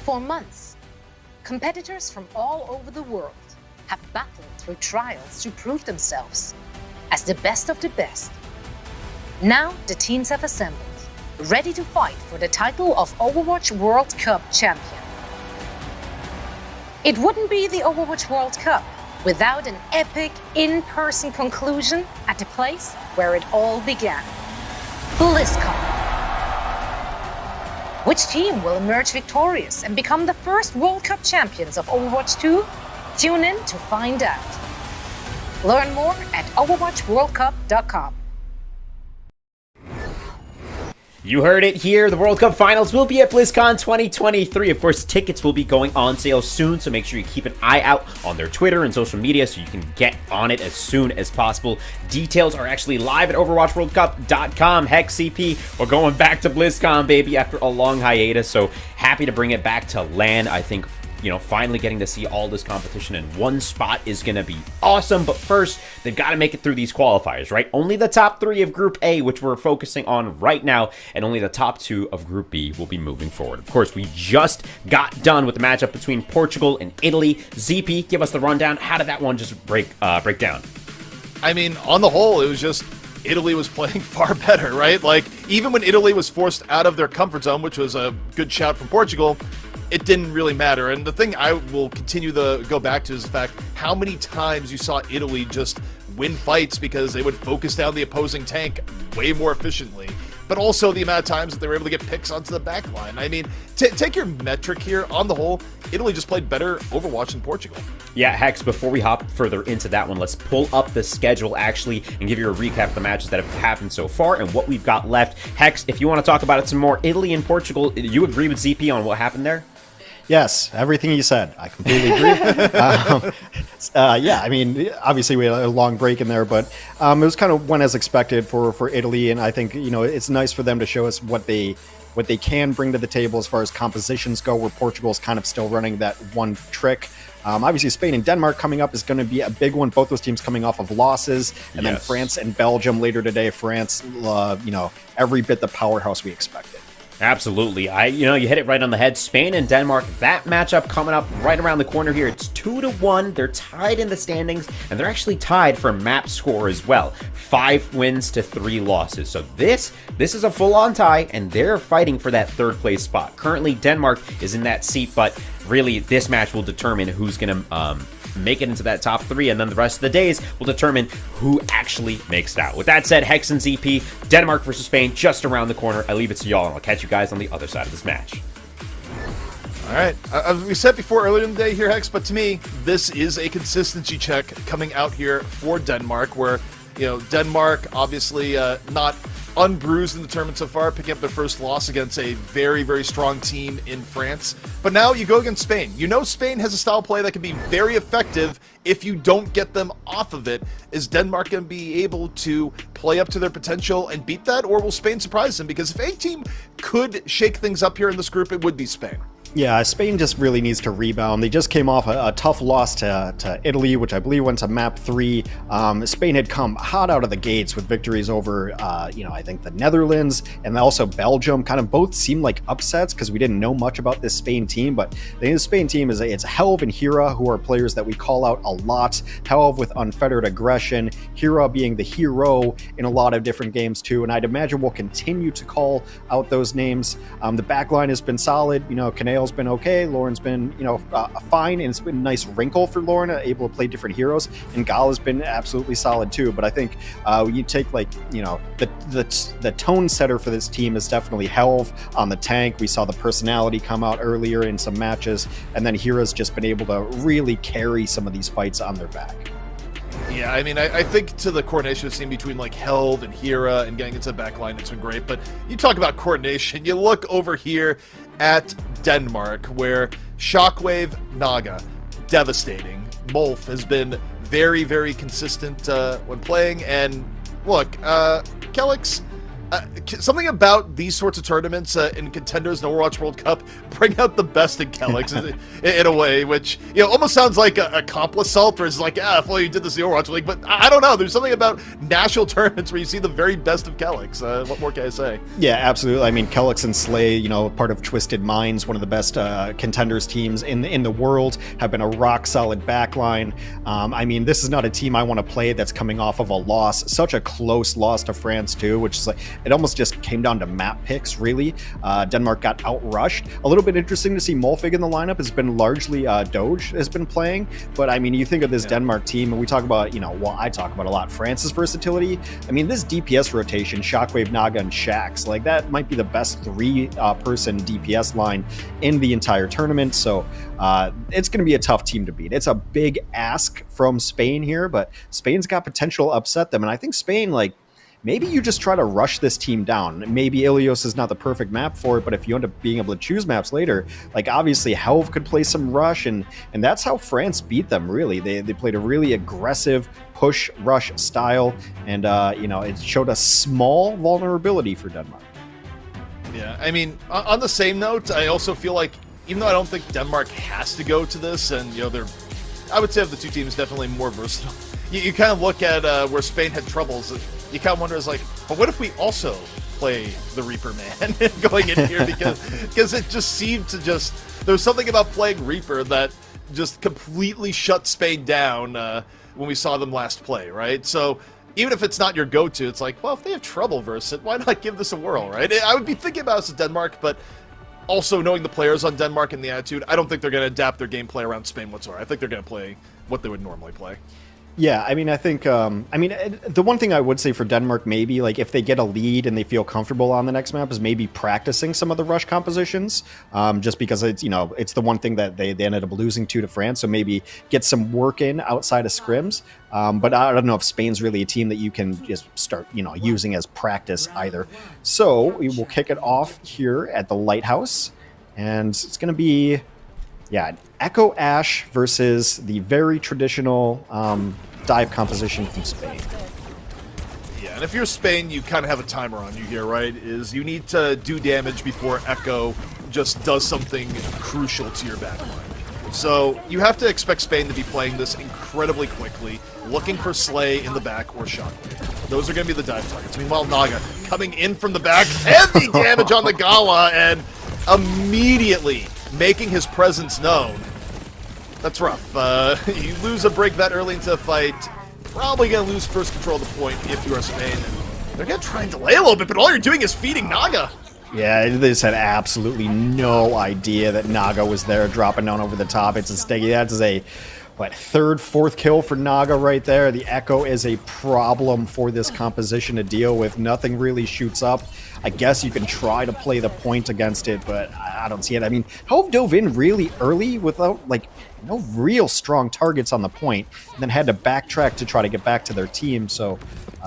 For months, competitors from all over the world have battled through trials to prove themselves as the best of the best. Now the teams have assembled, ready to fight for the title of Overwatch World Cup champion. It wouldn't be the Overwatch World Cup without an epic in-person conclusion at the place where it all began, BlizzCon. Which team will emerge victorious and become the first World Cup champions of Overwatch 2? Tune in to find out. Learn more at overwatchworldcup.com. You heard it here. The World Cup Finals will be at BlizzCon 2023. Of course, tickets will be going on sale soon, so make sure you keep an eye out on their Twitter and social media so you can get on it as soon as possible. Details are actually live at overwatchworldcup.com. Heck, CP, we're going back to BlizzCon, baby, after a long hiatus, so happy to bring it back to LAN. I think, you know, finally getting to see all this competition in one spot is going to be awesome. But first, they've got to make it through these qualifiers, right? Only the top 3 of Group A, which we're focusing on right now, and only the top 2 of Group B will be moving forward. Of course, we just got done with the matchup between Portugal and Italy. ZP, give us the rundown. How did that one just break down? I mean, on the whole, it was just Italy was playing far better, right? Like, even when Italy was forced out of their comfort zone, which was a good shout from Portugal, it didn't really matter. And the thing I will continue to go back to is the fact how many times you saw Italy just win fights because they would focus down the opposing tank way more efficiently, but also the amount of times that they were able to get picks onto the back line. I mean, take your metric here. On the whole, Italy just played better Overwatch than Portugal. Yeah, Hex, before we hop further into that one, let's pull up the schedule actually and give you a recap of the matches that have happened so far and what we've got left. Hex, if you want to talk about it some more, Italy and Portugal, you agree with ZP on what happened there? Yes, everything you said. I completely agree. Yeah, I mean, obviously we had a long break in there, but it was kind of went as expected for Italy, and I think, you know, it's nice for them to show us what they can bring to the table as far as compositions go, where Portugal's kind of still running that one trick. Obviously, Spain and Denmark coming up is going to be a big one. Both those teams coming off of losses, and then France and Belgium later today. France, you know, every bit the powerhouse we expected. Absolutely. You hit it right on the head. Spain and Denmark, that matchup coming up right around the corner here. It's 2-1. They're tied in the standings, and they're actually tied for map score as well. 5 wins to 3 losses. So this is a full-on tie, and they're fighting for that 3rd place spot. Currently, Denmark is in that seat, but really this match will determine who's going to make it into that top 3, and then the rest of the days will determine who actually makes it out. With that said, Hex and ZP, Denmark versus Spain, just around the corner. I leave it to y'all, and I'll catch you guys on the other side of this match. All right. We said before earlier in the day here, Hex, but to me, this is a consistency check coming out here for Denmark, where, you know, Denmark obviously not unbruised in the tournament so far, picking up their first loss against a very, very strong team in France. But now you go against Spain. You know Spain has a style play that can be very effective if you don't get them off of it. Is Denmark going to be able to play up to their potential and beat that, or will Spain surprise them? Because if a team could shake things up here in this group, it would be Spain. Yeah, Spain just really needs to rebound. They just came off a tough loss to Italy, which I believe went to map 3. Spain had come hot out of the gates with victories over, I think the Netherlands and also Belgium. Kind of both seemed like upsets because we didn't know much about this Spain team. But the Spain team it's Helv and Hira, who are players that we call out a lot. Helv with unfettered aggression, Hira being the hero in a lot of different games too. And I'd imagine we'll continue to call out those names. The backline has been solid. You know, Canale's been okay. Lauren's been, fine, and it's been a nice wrinkle for Lauren, able to play different heroes. And Gal has been absolutely solid too. But I think when you take the tone setter for this team is definitely Helv on the tank. We saw the personality come out earlier in some matches, and then Hira's just been able to really carry some of these fights on their back. Yeah, I mean, I think to the coordination we've seen between like Helv and Hira and getting into the back line, it's been great. But you talk about coordination, you look over here at Denmark, where Shockwave, Naga, devastating. Molf has been very, very consistent when playing. And look, Kelix, something about these sorts of tournaments in contenders in Overwatch World Cup bring out the best in Kelix in a way, which almost sounds like a accomplice assault, where it's like, if only you did this in the Overwatch League. But I don't know. There's something about national tournaments where you see the very best of Kelix. What more can I say? Yeah, absolutely. I mean, Kelix and Slay, part of Twisted Minds, one of the best contenders teams in the world, have been a rock solid backline. I mean, this is not a team I want to play that's coming off of a loss, such a close loss to France too, which is like, it almost just came down to map picks, really. Denmark got outrushed. A little bit interesting to see Molfig in the lineup. Has been largely Doge has been playing, but I mean, you think of this Denmark team, and we talk about, you know, well, I talk about a lot, France's versatility. I mean, this DPS rotation, Shockwave, Naga, and Shax, like that might be the best three-person DPS line in the entire tournament, so it's going to be a tough team to beat. It's a big ask from Spain here, but Spain's got potential to upset them, and I think Spain, like, maybe you just try to rush this team down. Maybe Ilios is not the perfect map for it, but if you end up being able to choose maps later, like obviously Helve could play some rush, and that's how France beat them, really. They played a really aggressive push rush style, and you know, it showed a small vulnerability for Denmark. Yeah, I mean, on the same note, I also feel like, even though I don't think Denmark has to go to this, and, you know, they're, I would say of the two teams, definitely more versatile. You kind of look at where Spain had troubles, you kind of wonder, is like, but what if we also play the Reaper Man going in here? Because it just seemed to just, there's something about playing Reaper that just completely shut Spain down when we saw them last play, right? So even if it's not your go-to, it's like, well, if they have trouble versus it, why not give this a whirl, right? I would be thinking about this as Denmark, but also knowing the players on Denmark and the attitude, I don't think they're going to adapt their gameplay around Spain whatsoever. I think they're going to play what they would normally play. Yeah, I mean, I think, the one thing I would say for Denmark, maybe, like, if they get a lead and they feel comfortable on the next map, is maybe practicing some of the rush compositions, just because it's, you know, it's the one thing that they ended up losing to France, so maybe get some work in outside of scrims, but I don't know if Spain's really a team that you can just start, you know, using as practice either. So we will kick it off here at the Lighthouse, and it's going to be, yeah, Echo Ash versus the very traditional dive composition from Spain. Yeah, and if you're Spain, you kind of have a timer on you here, right? Is you need to do damage before Echo just does something crucial to your backline. So you have to expect Spain to be playing this incredibly quickly, looking for Slay in the back or Shockwave. Those are going to be the dive targets. Meanwhile, Naga coming in from the back, heavy damage on the Gala, and immediately making his presence known. That's rough. You lose a break that early into the fight, probably going to lose first control of the point if you are Spain. And they're going to try and delay a little bit, but all you're doing is feeding Naga. Yeah, they just had absolutely no idea that Naga was there, dropping down over the top. It's a sticky. That's a, what, third, fourth kill for Naga right there. The Echo is a problem for this composition to deal with. Nothing really shoots up. I guess you can try to play the point against it, but I don't see it. I mean, Helve dove in really early without, like, no real strong targets on the point, and then had to backtrack to try to get back to their team. So,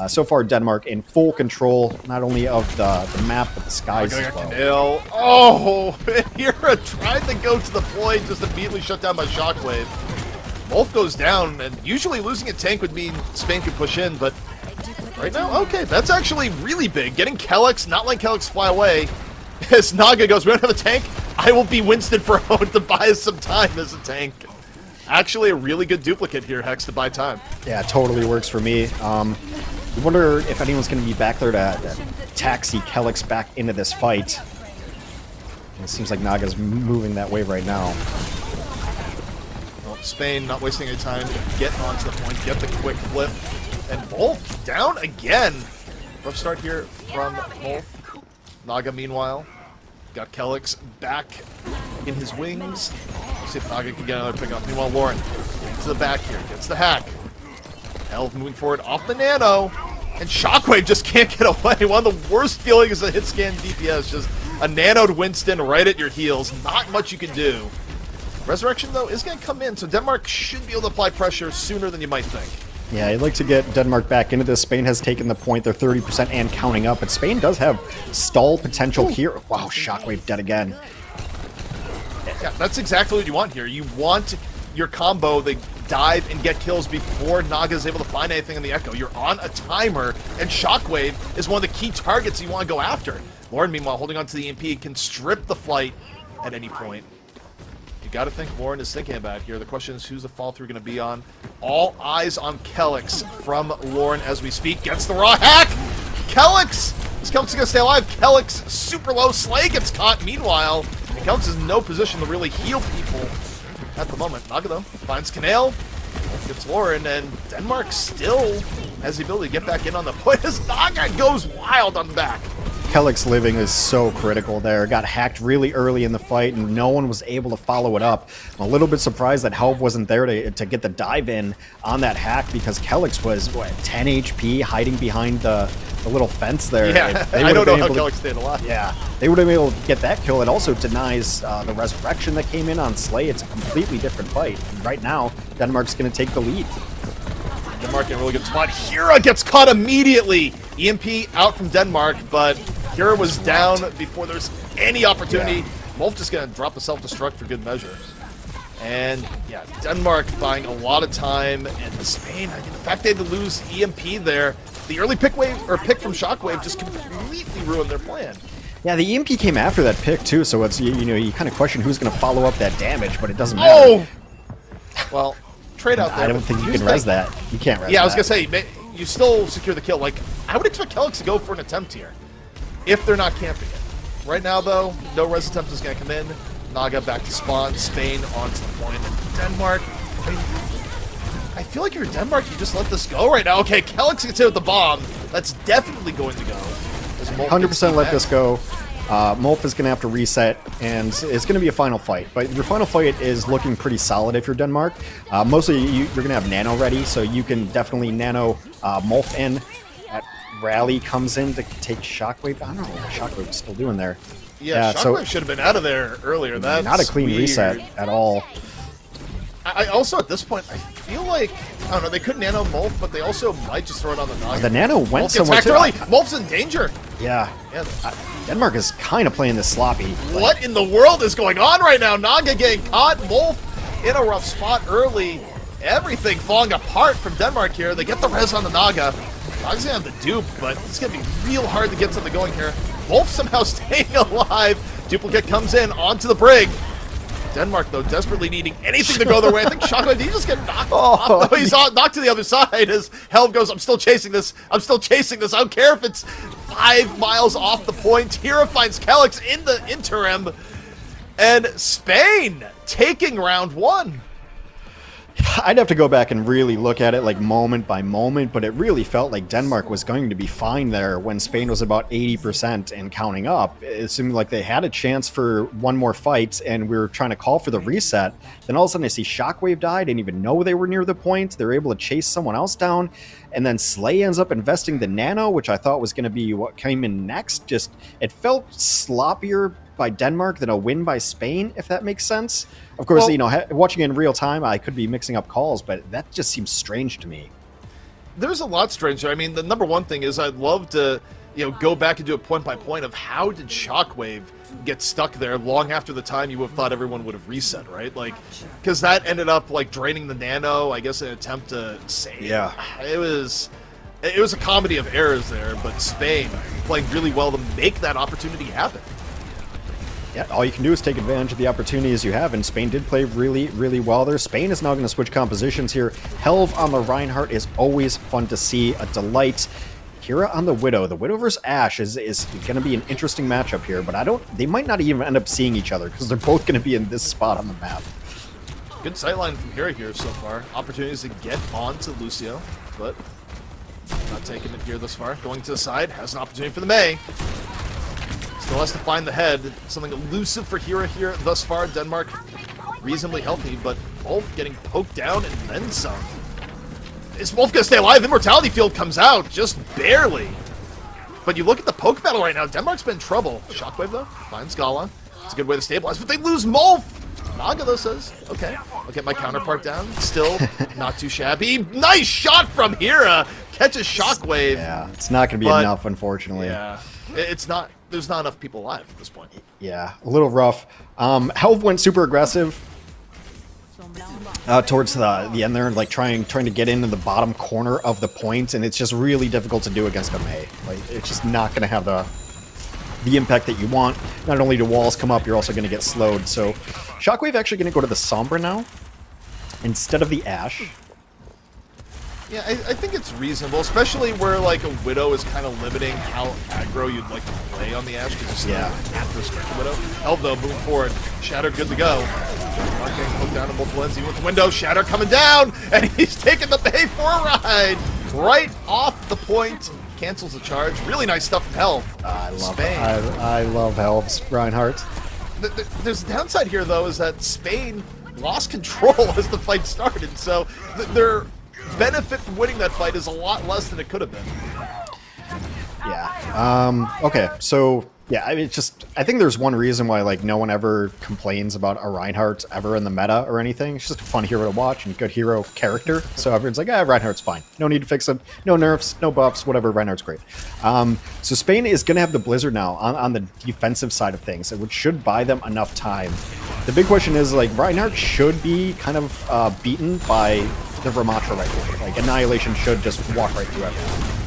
so far Denmark in full control, not only of the map, but the skies as well. Oh, Hira tried to go to the point, just immediately shut down by Shockwave. Both goes down, and usually losing a tank would mean Spain could push in, but right now, okay, that's actually really big. Getting Kellex, not letting Kellex fly away. As Naga goes, we don't have a tank. I will be Winston for a moment to buy us some time as a tank. Actually, a really good duplicate here, Hex, to buy time. Yeah, totally works for me. I wonder if anyone's going to be back there to taxi Kellex back into this fight. It seems like Naga's moving that way right now. Well, Spain not wasting any time. Get onto the point, get the quick flip. And Wolf down again. Rough start here from Wolf. Naga, meanwhile, got Kellex back in his wings. Let's see if Naga can get another pick off. Meanwhile, Lauren to the back here, gets the hack. Helve moving forward off the Nano, and Shockwave just can't get away. One of the worst feelings as a hit scan DPS, just a nanoed Winston right at your heels. Not much you can do. Resurrection, though, is going to come in, so Denmark should be able to apply pressure sooner than you might think. Yeah, I'd like to get Denmark back into this. Spain has taken the point. They're 30% and counting up, but Spain does have stall potential here. Wow, Shockwave dead again. Yeah, that's exactly what you want here. You want your combo, they dive and get kills before Naga is able to find anything in the Echo. You're on a timer, and Shockwave is one of the key targets you want to go after. Lauren, meanwhile, holding on to the EMP, can strip the flight at any point. Got to think Lauren is thinking about it here. The question is, who's the fall-through going to be on? All eyes on Kellex from Lauren as we speak. Gets the raw hack! Kellex! Is Kellex going to stay alive? Kellex super low. Slay gets caught. Meanwhile, Kellex is in no position to really heal people at the moment. Naga, though, finds Canale. Gets Lauren, and Denmark still has the ability to get back in on the point as Naga goes wild on the back. Kellick's living is so critical there. Got hacked really early in the fight, and no one was able to follow it up. I'm a little bit surprised that Helv wasn't there to get the dive in on that hack, because Kellick's was, what, 10 HP hiding behind the little fence there. Yeah, They I would've don't know been how able to- Kellick stayed alive. Yeah, they would have been able to get that kill. It also denies the resurrection that came in on Slay. It's a completely different fight. And right now, Denmark's going to take the lead. Denmark in a really good spot. Hira gets caught immediately. EMP out from Denmark, but Hira was down before there's any opportunity. Yeah. Wolf just going to drop a self-destruct for good measure. And yeah, Denmark buying a lot of time, and Spain, I mean, the fact they had to lose EMP there, the early pick from Shockwave just completely ruined their plan. Yeah, the EMP came after that pick too, so it's you kind of question who's going to follow up that damage, but it doesn't matter. Oh! Well, trade out there. I don't but think you use can that- res that. You can't res that. Yeah, I was going to say, you still secure the kill. Like, I would expect Kellick to go for an attempt here, if they're not camping it. Right now, though, no res attempt is going to come in. Naga back to spawn, Spain onto the point, and Denmark. I feel like you're Denmark, you just let this go right now. Okay, Kellick's gets hit with the bomb. That's definitely going to go. 100% let this go. Molf is going to have to reset, and it's going to be a final fight. But your final fight is looking pretty solid if you're Denmark. Mostly you're going to have Nano ready, so you can definitely Nano Molf in. That Rally comes in to take Shockwave. I don't know what Shockwave is still doing there. Yeah, so Shockwave should have been out of there earlier. That's not a clean weird. reset at all. I also, at this point, I feel like, I don't know, they could Nano Molf, but they also might just throw it on the Naga. The Nano went Molf gets somewhere hacked too. early. Molf's in danger. Yeah. Yeah. Denmark is kind of playing this sloppy. What in the world is going on right now? Naga getting caught, Molf in a rough spot early. Everything falling apart from Denmark here. They get the res on the Naga. Naga's gonna have the dupe, but it's gonna be real hard to get something going here. Molf somehow staying alive. Duplicate comes in onto the brig. Denmark, though, desperately needing anything to go their way. I think Shockwave, did he just get knocked off? No, he's knocked to the other side as Helv goes, I'm still chasing this. I'm still chasing this. I don't care if it's 5 miles off the point. Hira finds Kellick in the interim. And Spain taking round 1. I'd have to go back and really look at it like moment by moment, but it really felt like Denmark was going to be fine there when Spain was about 80% and counting up. It seemed like they had a chance for one more fight, and we were trying to call for the reset. Then all of a sudden I see Shockwave die, didn't even know they were near the point. They were able to chase someone else down, and then Slay ends up investing the Nano, which I thought was going to be what came in next. Just, it felt sloppier by Denmark than a win by Spain, if that makes sense. Of course, Well, watching it in real time, I could be mixing up calls, but that just seems strange to me. There's a lot stranger. I mean, the number one thing is I'd love to, go back and do a point by point of how did Shockwave get stuck there long after the time you would have thought everyone would have reset, right? Like, because that ended up like draining the Nano, I guess, in an attempt to save. Yeah. It was a comedy of errors there, but Spain playing really well to make that opportunity happen. Yeah, all you can do is take advantage of the opportunities you have, and Spain did play really, really well there. Spain is now going to switch compositions here. Helv on the Reinhardt is always fun to see, a delight. Hira on the Widow. The Widow versus Ashe is going to be an interesting matchup here, but they might not even end up seeing each other because they're both going to be in this spot on the map. Good sightline from Hira here so far. Opportunities to get on to Lucio, but not taking it here thus far. Going to the side, has an opportunity for the Mei. Still has to find the head. Something elusive for Hira here thus far. Denmark reasonably healthy, but Wolf getting poked down and then some. Is Wolf gonna stay alive? Immortality Field comes out, just barely. But you look at the poke battle right now, Denmark's been in trouble. Shockwave, though, finds Gala. It's a good way to stabilize, but they lose Molf! Naga, though, says, okay, I'll get my counterpart down. Still not too shabby. Nice shot from Hira! Catches Shockwave. Yeah, it's not going to be enough, unfortunately. Yeah, it's not. There's not enough people alive at this point. Yeah, a little rough. Helv went super aggressive towards the end there, like trying to get into the bottom corner of the point, and it's just really difficult to do against a Mei. Like, it's just not going to have the impact that you want. Not only do walls come up, you're also going to get slowed. So Shockwave actually going to go to the Sombra now instead of the Ashe. Yeah, I think it's reasonable, especially where like a Widow is kind of limiting how aggro you'd like to play on the Ashe, because you have to respect the Widow. Helv, though, moving forward. Shatter good to go. Mark getting poked down to multiple ends. He went to window. Shatter coming down, and he's taking the Mei for a ride. right off the point. Cancels the charge. Really nice stuff from Health. I love Spain. I love Helves, Reinhardt. There's a downside here, though, is that Spain lost control as the fight started. So their benefit from winning that fight is a lot less than it could have been. Yeah. Okay. So yeah, I mean, it's just I think there's one reason why like no one ever complains about a Reinhardt ever in the meta or anything. It's just a fun hero to watch and good hero character. So everyone's like, Reinhardt's fine. No need to fix him. No nerfs, no buffs, whatever. Reinhardt's great. So Spain is going to have the Blizzard now on the defensive side of things, which should buy them enough time. The big question is like Reinhardt should be kind of beaten by the Vermatra right here. Like Annihilation should just walk right through everything.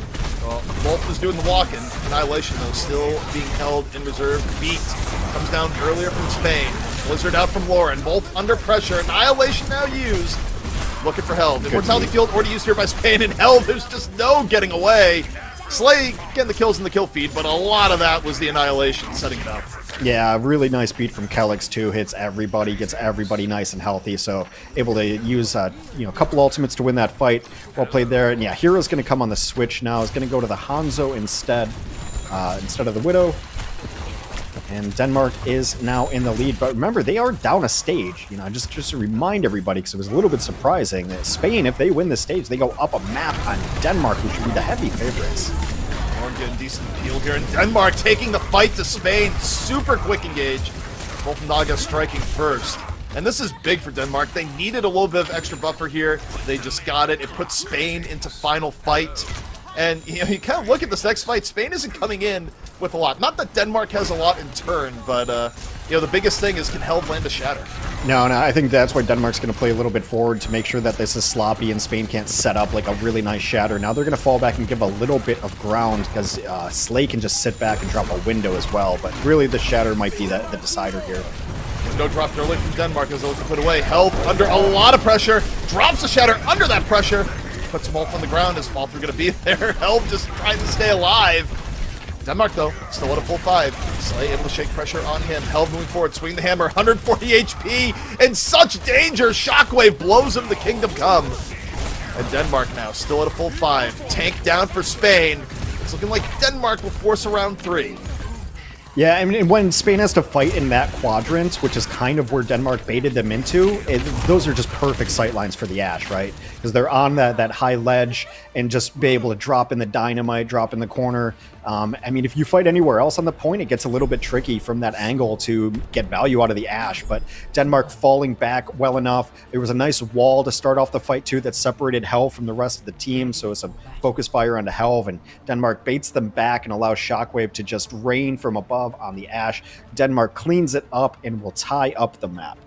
Well, Wolf is doing the walking. Annihilation, though, still being held in reserve. Beat comes down earlier from Spain. Blizzard out from Lauren. Both under pressure. Annihilation now used. Looking for Held. Immortality Field already used here by Spain. And Held, there's just no getting away. Slay getting the kills in the kill feed, but a lot of that was the Annihilation setting it up. Yeah, really nice beat from Kelix too. Hits everybody, gets everybody nice and healthy. So able to use a couple ultimates to win that fight. Well played there. And yeah, Hero's going to come on the switch now. Is going to go to the Hanzo instead of the Widow. And Denmark is now in the lead. But remember, they are down a stage. Just to remind everybody, because it was a little bit surprising that Spain, if they win this stage, they go up a map on Denmark, which would be the heavy favorites. Getting decent appeal here, and Denmark taking the fight to Spain. Super quick engage. Wolf Naga striking first. And this is big for Denmark. They needed a little bit of extra buffer here. They just got it. It puts Spain into final fight. And you kind of look at this next fight. Spain isn't coming in with a lot. Not that Denmark has a lot in turn, but the biggest thing is can Held land a shatter? No, I think that's why Denmark's going to play a little bit forward to make sure that this is sloppy and Spain can't set up like a really nice shatter. Now they're going to fall back and give a little bit of ground because Slay can just sit back and drop a window as well. But really the shatter might be the decider here. Window dropped early from Denmark as they look to put away. Held under a lot of pressure. Drops the shatter under that pressure. Puts Wolf on the ground. Is Wolf going to be there? Held just trying to stay alive. Denmark, though, still at a full 5. Slay able to shake pressure on him. Held moving forward, swing the hammer, 140 HP, in such danger. Shockwave blows him the Kingdom Come. And Denmark now still at a full 5. Tank down for Spain. It's looking like Denmark will force a round 3. Yeah, I mean, when Spain has to fight in that quadrant, which is kind of where Denmark baited them into, those are just perfect sightlines for the Ashe, right? Because they're on that high ledge and just be able to drop in the dynamite, drop in the corner. I mean, if you fight anywhere else on the point, it gets a little bit tricky from that angle to get value out of the Ashe. But Denmark falling back well enough. There was a nice wall to start off the fight, too, that separated Helve from the rest of the team. So it's a focus fire onto Helve, and Denmark baits them back and allows Shockwave to just rain from above on the Ashe. Denmark cleans it up and will tie up the map.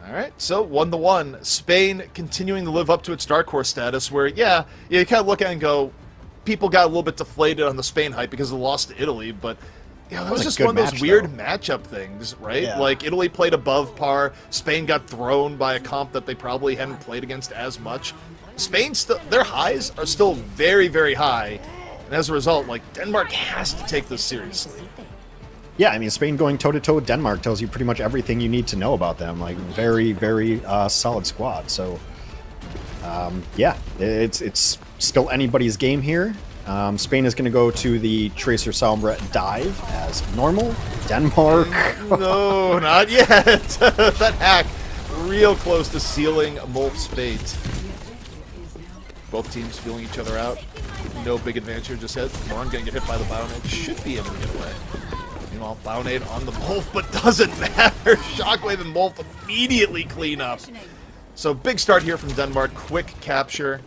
All right, so 1-1. Spain continuing to live up to its Dark Horse status where, you kind of look at it and go, people got a little bit deflated on the Spain hype because of the loss to Italy, but that was just one of those weird matchup things, right? Yeah. Like, Italy played above par, Spain got thrown by a comp that they probably hadn't played against as much. Spain, their highs are still very, very high, and as a result, like, Denmark has to take this seriously. Yeah, I mean, Spain going toe-to-toe with Denmark tells you pretty much everything you need to know about them. Like, very, very solid squad. So, yeah, it's still anybody's game here. Spain is going to go to the Tracer Sombra dive as normal. Denmark. No, not yet. That hack real close to sealing Molf's fate. Both teams feeling each other out. No big advantage here just yet. Moran going to get hit by the Bionade. Should be able to get away. Meanwhile, Bionade on the Molf, but doesn't matter. Shockwave and Molf immediately clean up. So big start here from Denmark. Quick capture.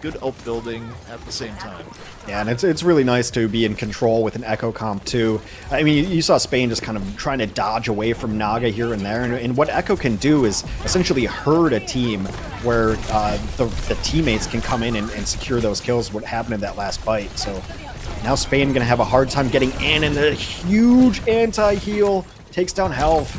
Good elf building at the same time. Yeah, and it's really nice to be in control with an Echo comp too. I mean, you saw Spain just kind of trying to dodge away from Naga here and there, and what Echo can do is essentially herd a team where the teammates can come in and secure those kills, what happened in that last fight. So now Spain going to have a hard time getting in, and the huge anti-heal takes down Helve.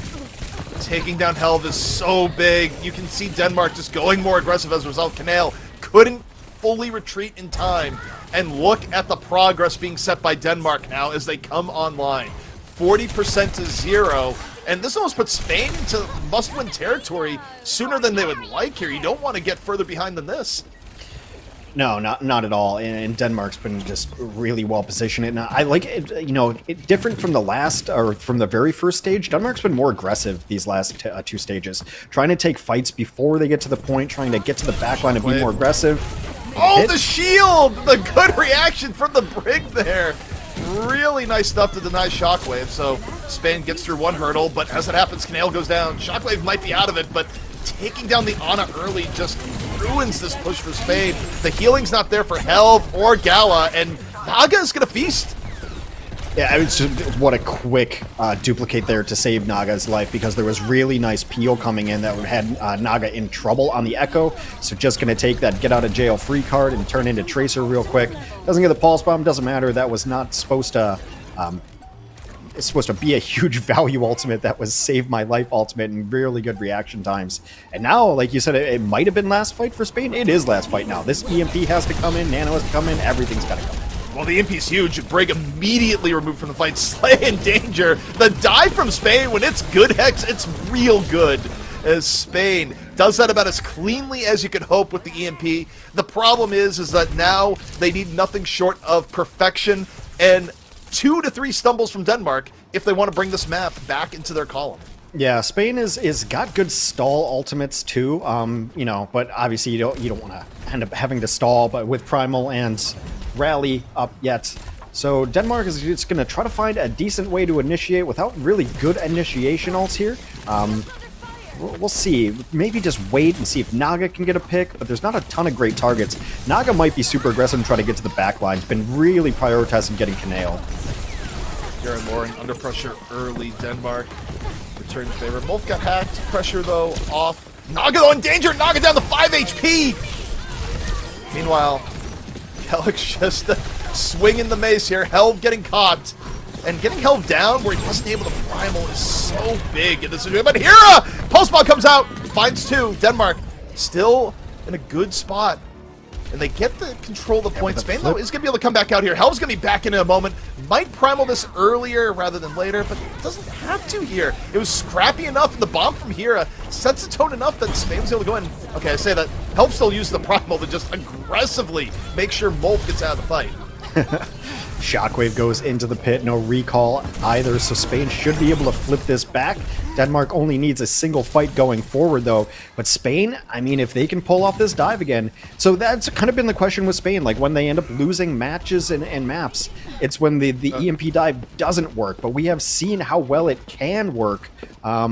Taking down Helve is so big. You can see Denmark just going more aggressive as a result. Canale couldn't fully retreat in time. And look at the progress being set by Denmark now as they come online. 40% to 0. And this almost puts Spain into must-win territory sooner than they would like here. You don't want to get further behind than this. No, not at all. And Denmark's been just really well positioned. And I like it, different from the last or from the very first stage. Denmark's been more aggressive these last two stages, trying to take fights before they get to the point, trying to get to the backline and be more aggressive. Oh, the shield! The good reaction from the Brig there. Really nice stuff to deny Shockwave. So Spain gets through one hurdle, but as it happens, Canale goes down. Shockwave might be out of it, but taking down the Ana early just ruins this push for Spain. The healing's not there for Helv or Gala, and Naga is going to feast. Yeah, it's just what a quick duplicate there to save Naga's life, because there was really nice peel coming in that had Naga in trouble on the Echo. So just going to take that get out of jail free card and turn into Tracer real quick. Doesn't get the pulse bomb, doesn't matter. That was not supposed to... it's supposed to be a huge value ultimate. That was save my life ultimate and really good reaction times. And now, like you said, it might have been last fight for Spain. It is last fight now. This EMP has to come in, Nano has to come in, everything's got to come in. Well, the EMP's huge. Brig immediately removed from the fight. Slay in danger. The dive from Spain, when it's good Hex, it's real good. As Spain does that about as cleanly as you could hope with the EMP. The problem is that now they need nothing short of perfection and 2 to 3 stumbles from Denmark if they want to bring this map back into their column. Yeah, Spain is got good stall ultimates too. But obviously you don't want to end up having to stall, but with Primal and Rally up yet. So Denmark is just going to try to find a decent way to initiate without really good initiation ults here. We'll see. Maybe just wait and see if Naga can get a pick, but there's not a ton of great targets. Naga might be super aggressive and try to get to the back line. He's been really prioritizing getting Canale. Garen Loring under pressure early. Denmark return in favor. Both got hacked. Pressure though off. Naga though in danger. Naga down to 5 HP. Meanwhile, Kellick's just swinging the mace here. Helv getting caught. And getting Helv down where he wasn't able to primal is so big in this situation. But Hera! Pulse Bomb comes out. Finds 2. Denmark still in a good spot. And they get the control of the point. Spain, though, is going to be able to come back out here. Helv's going to be back in a moment. Might primal this earlier rather than later, but doesn't have to here. It was scrappy enough, and the bomb from Hera sets the tone enough that Spain was able to go in. Okay, I say that. Helv still used the primal to just aggressively make sure Molt gets out of the fight. Shockwave goes into the pit, no recall either, so Spain should be able to flip this back. Denmark only needs a single fight going forward, though. But Spain, I mean, if they can pull off this dive again... So that's kind of been the question with Spain, like when they end up losing matches and maps, it's when the EMP dive doesn't work. But we have seen how well it can work,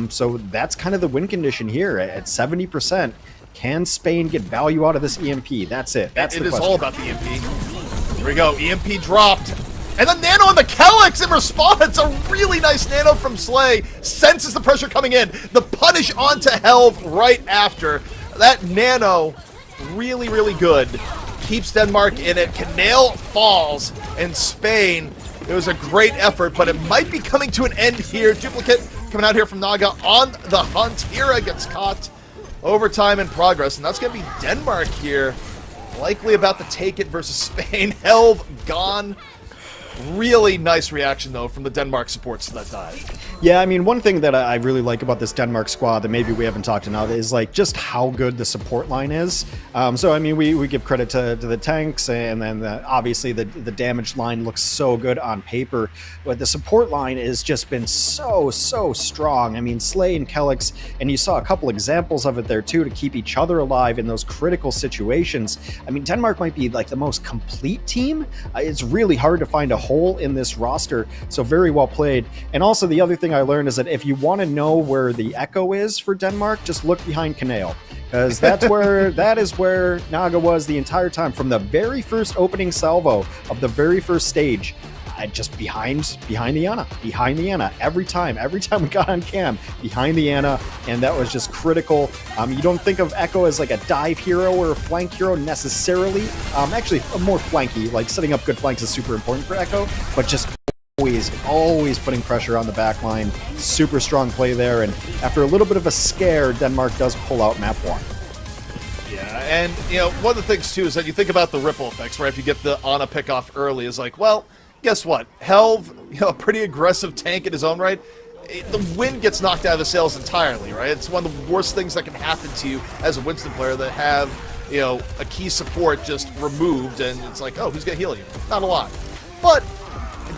so that's kind of the win condition here at 70%. Can Spain get value out of this EMP? That's it. That's the question. It is all about the EMP. Here we go. EMP dropped. And the nano on the Kellick's in response. A really nice nano from Slay. Senses the pressure coming in. The punish onto Helv right after. That nano, really, really good. Keeps Denmark in it. Canale falls. And Spain, it was a great effort, but it might be coming to an end here. Duplicate coming out here from Naga on the hunt. Hera gets caught. Overtime in progress. And that's going to be Denmark here. Likely about to take it versus Spain. Helv gone. Really nice reaction, though, from the Denmark supports to that dive. Yeah, I mean, one thing that I really like about this Denmark squad that maybe we haven't talked about is, like, just how good the support line is. So, I mean, we give credit to the tanks, and then obviously the damage line looks so good on paper. But the support line has just been so strong. I mean, Slay and Kellick's, and you saw a couple examples of it there, too, to keep each other alive in those critical situations. I mean, Denmark might be, like, the most complete team. It's really hard to find a hole in this roster, so very well played. And also the other thing I learned is that if you want to know where the Echo is for Denmark, just look behind Canale, because that's where that is where Naga was the entire time from the very first opening salvo of the very first stage. Just behind the Ana, every time we got on cam, behind the Ana, and that was just critical. You don't think of Echo as like a dive hero or a flank hero necessarily. Actually, more flanky, like setting up good flanks is super important for Echo, but just always putting pressure on the back line. Super strong play there, and after a little bit of a scare, Denmark does pull out map 1. Yeah, and, you know, one of the things, too, is that you think about the ripple effects, right? If you get the Ana pick off early, is like, well, guess what? Helv, you know, a pretty aggressive tank in his own right. The wind gets knocked out of the sails entirely, right? It's one of the worst things that can happen to you as a Winston player, that have a key support just removed, and it's like, oh, who's gonna heal you? Not a lot. But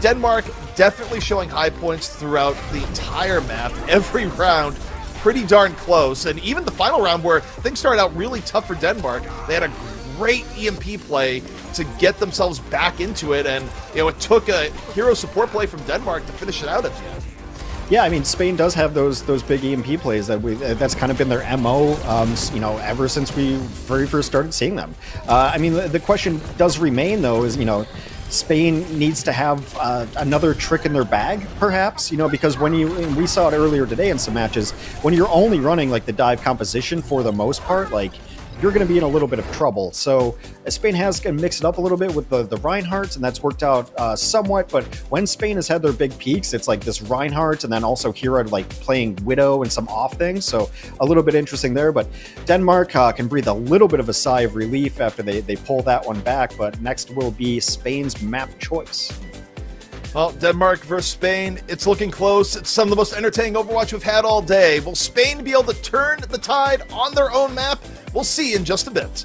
Denmark definitely showing high points throughout the entire map, every round pretty darn close, and even the final round where things started out really tough for Denmark, they had a great EMP play to get themselves back into it, and it took a hero support play from Denmark to finish it out at the end. Yeah, I mean, Spain does have those big EMP plays that's kind of been their MO, ever since we very first started seeing them. I mean, the question does remain though, is Spain needs to have another trick in their bag, perhaps, because we saw it earlier today in some matches, when you're only running like the dive composition for the most part, like you're going to be in a little bit of trouble. So Spain has mixed it up a little bit with the Reinhardts, and that's worked out somewhat. But when Spain has had their big peaks, it's like this Reinhardt and then also Hero like playing Widow and some off things. So a little bit interesting there. But Denmark can breathe a little bit of a sigh of relief after they pull that one back. But next will be Spain's map choice. Well, Denmark versus Spain, it's looking close. It's some of the most entertaining Overwatch we've had all day. Will Spain be able to turn the tide on their own map? We'll see in just a bit.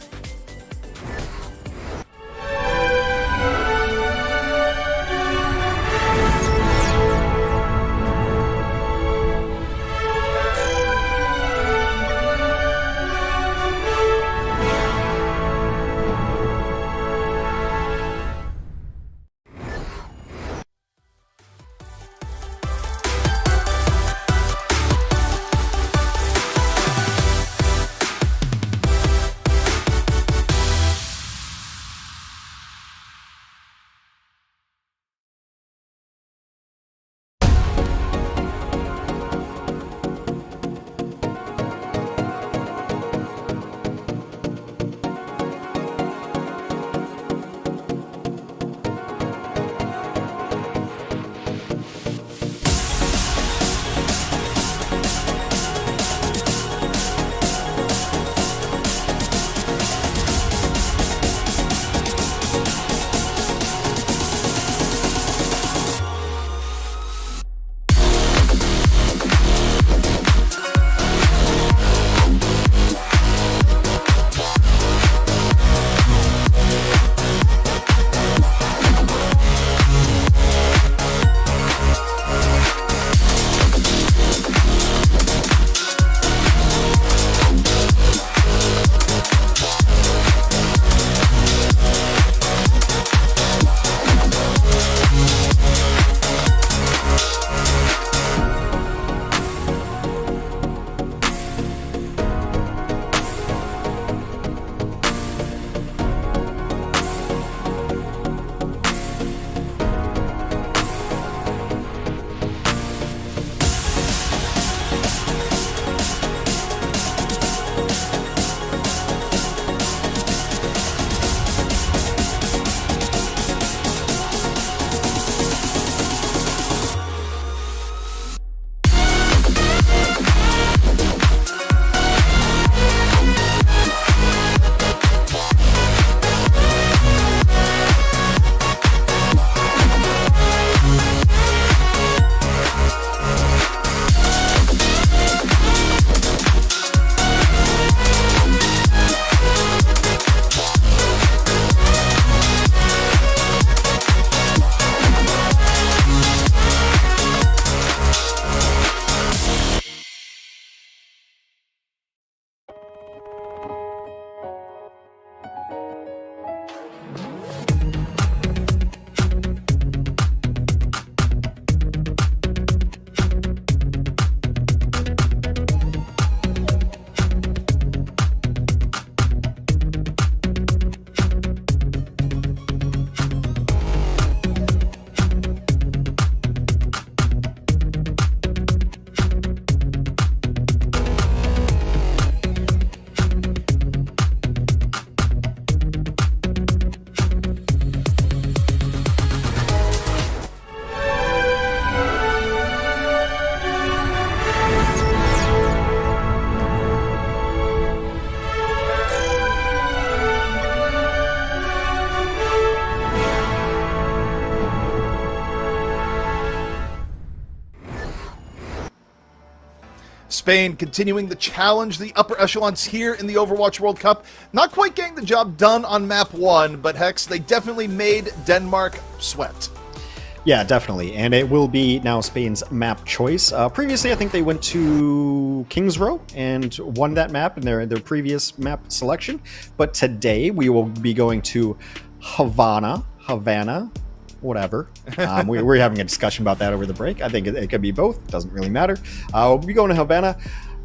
Spain continuing to challenge the upper echelons here in the Overwatch World Cup. Not quite getting the job done on map 1, but Hex, they definitely made Denmark sweat. Yeah, definitely. And it will be now Spain's map choice. Previously, I think they went to Kings Row and won that map in their previous map selection. But today, we will be going to Havana, whatever. We're having a discussion about that over the break. I think it could be both. Doesn't really matter. We'll be going to Havana.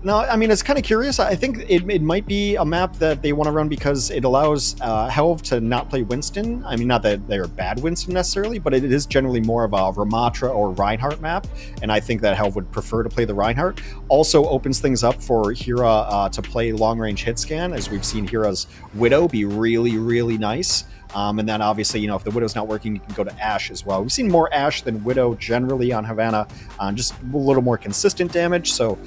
No, I mean, it's kind of curious. I think it might be a map that they want to run because it allows Helve to not play Winston. I mean, not that they're bad Winston necessarily, but it is generally more of a Ramatra or Reinhardt map, and I think that Helve would prefer to play the Reinhardt. Also opens things up for Hira to play long-range hit scan, as we've seen Hira's Widow be really, really nice. And then obviously, you know, if the Widow's not working, you can go to Ashe as well. We've seen more Ashe than Widow generally on Havana, just a little more consistent damage, so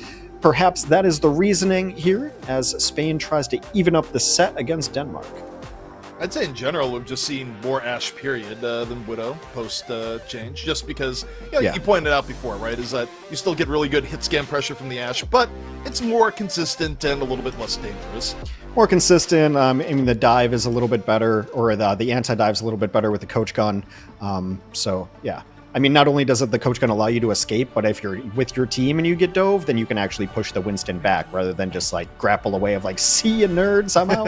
perhaps that is the reasoning here as Spain tries to even up the set against Denmark. I'd say in general we've just seen more Ashe period than Widow post change, just because you pointed out before, right, is that you still get really good hit scan pressure from the Ashe, but it's more consistent and a little bit less dangerous. More consistent. I mean, the dive is a little bit better, or the anti-dive is a little bit better with the coach gun. So yeah. I mean, not only does the coach gun allow you to escape, but if you're with your team and you get dove, then you can actually push the Winston back rather than just like grapple away of like, see you nerd somehow.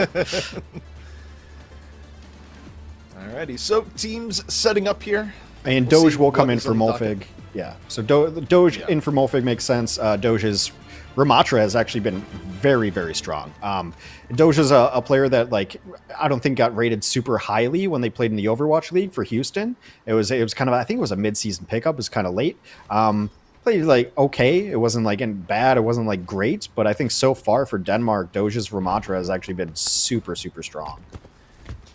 Alrighty, so teams setting up here. And Doge will come in for Mulfig. Yeah, so Doge in for Mulfig makes sense. Doge's Ramatra has actually been very, very strong. Doge is a player that, like, I don't think got rated super highly when they played in the Overwatch League for Houston. It was kind of, I think it was a mid-season pickup. It was kind of late. Played like okay. It wasn't like bad. It wasn't like great. But I think so far for Denmark, Doge's Ramatra has actually been super, super strong.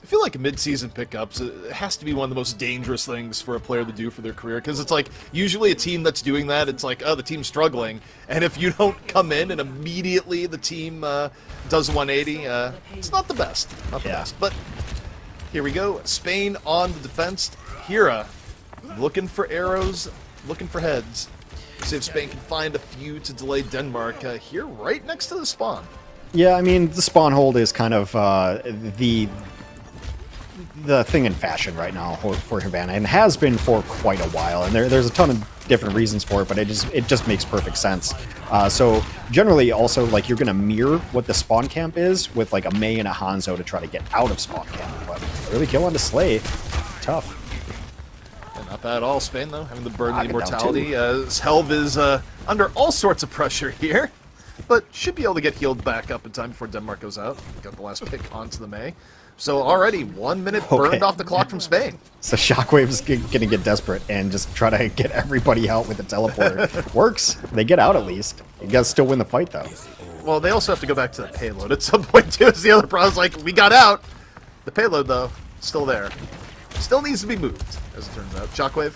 I feel like mid-season pickups, it has to be one of the most dangerous things for a player to do for their career, because it's like, usually a team that's doing that, it's like, oh, the team's struggling, and if you don't come in and immediately the team does 180, it's not the best. Not the best. But here we go. Spain on the defense. Hira looking for arrows, looking for heads. See if Spain can find a few to delay Denmark here right next to the spawn. Yeah, I mean, the spawn hold is kind of the thing in fashion right now for Havana, and has been for quite a while, and there's a ton of different reasons for it, but it just makes perfect sense. So generally also, like, you're gonna mirror what the spawn camp is with like a Mei and a Hanzo to try to get out of spawn camp, but really kill on to Slay, tough. Yeah, not bad at all. Spain though, having the burden of immortality, as Helve is under all sorts of pressure here, but should be able to get healed back up in time before Denmark goes out. Got the last pick onto the Mei. So already 1 minute burned off the clock from Spain. So Shockwave's gonna get desperate and just try to get everybody out with the teleporter. Works. They get out at least. You guys still win the fight though. Well, they also have to go back to the payload at some point too. Is the other problem. Like, we got out. The payload though, still there. Still needs to be moved, as it turns out. Shockwave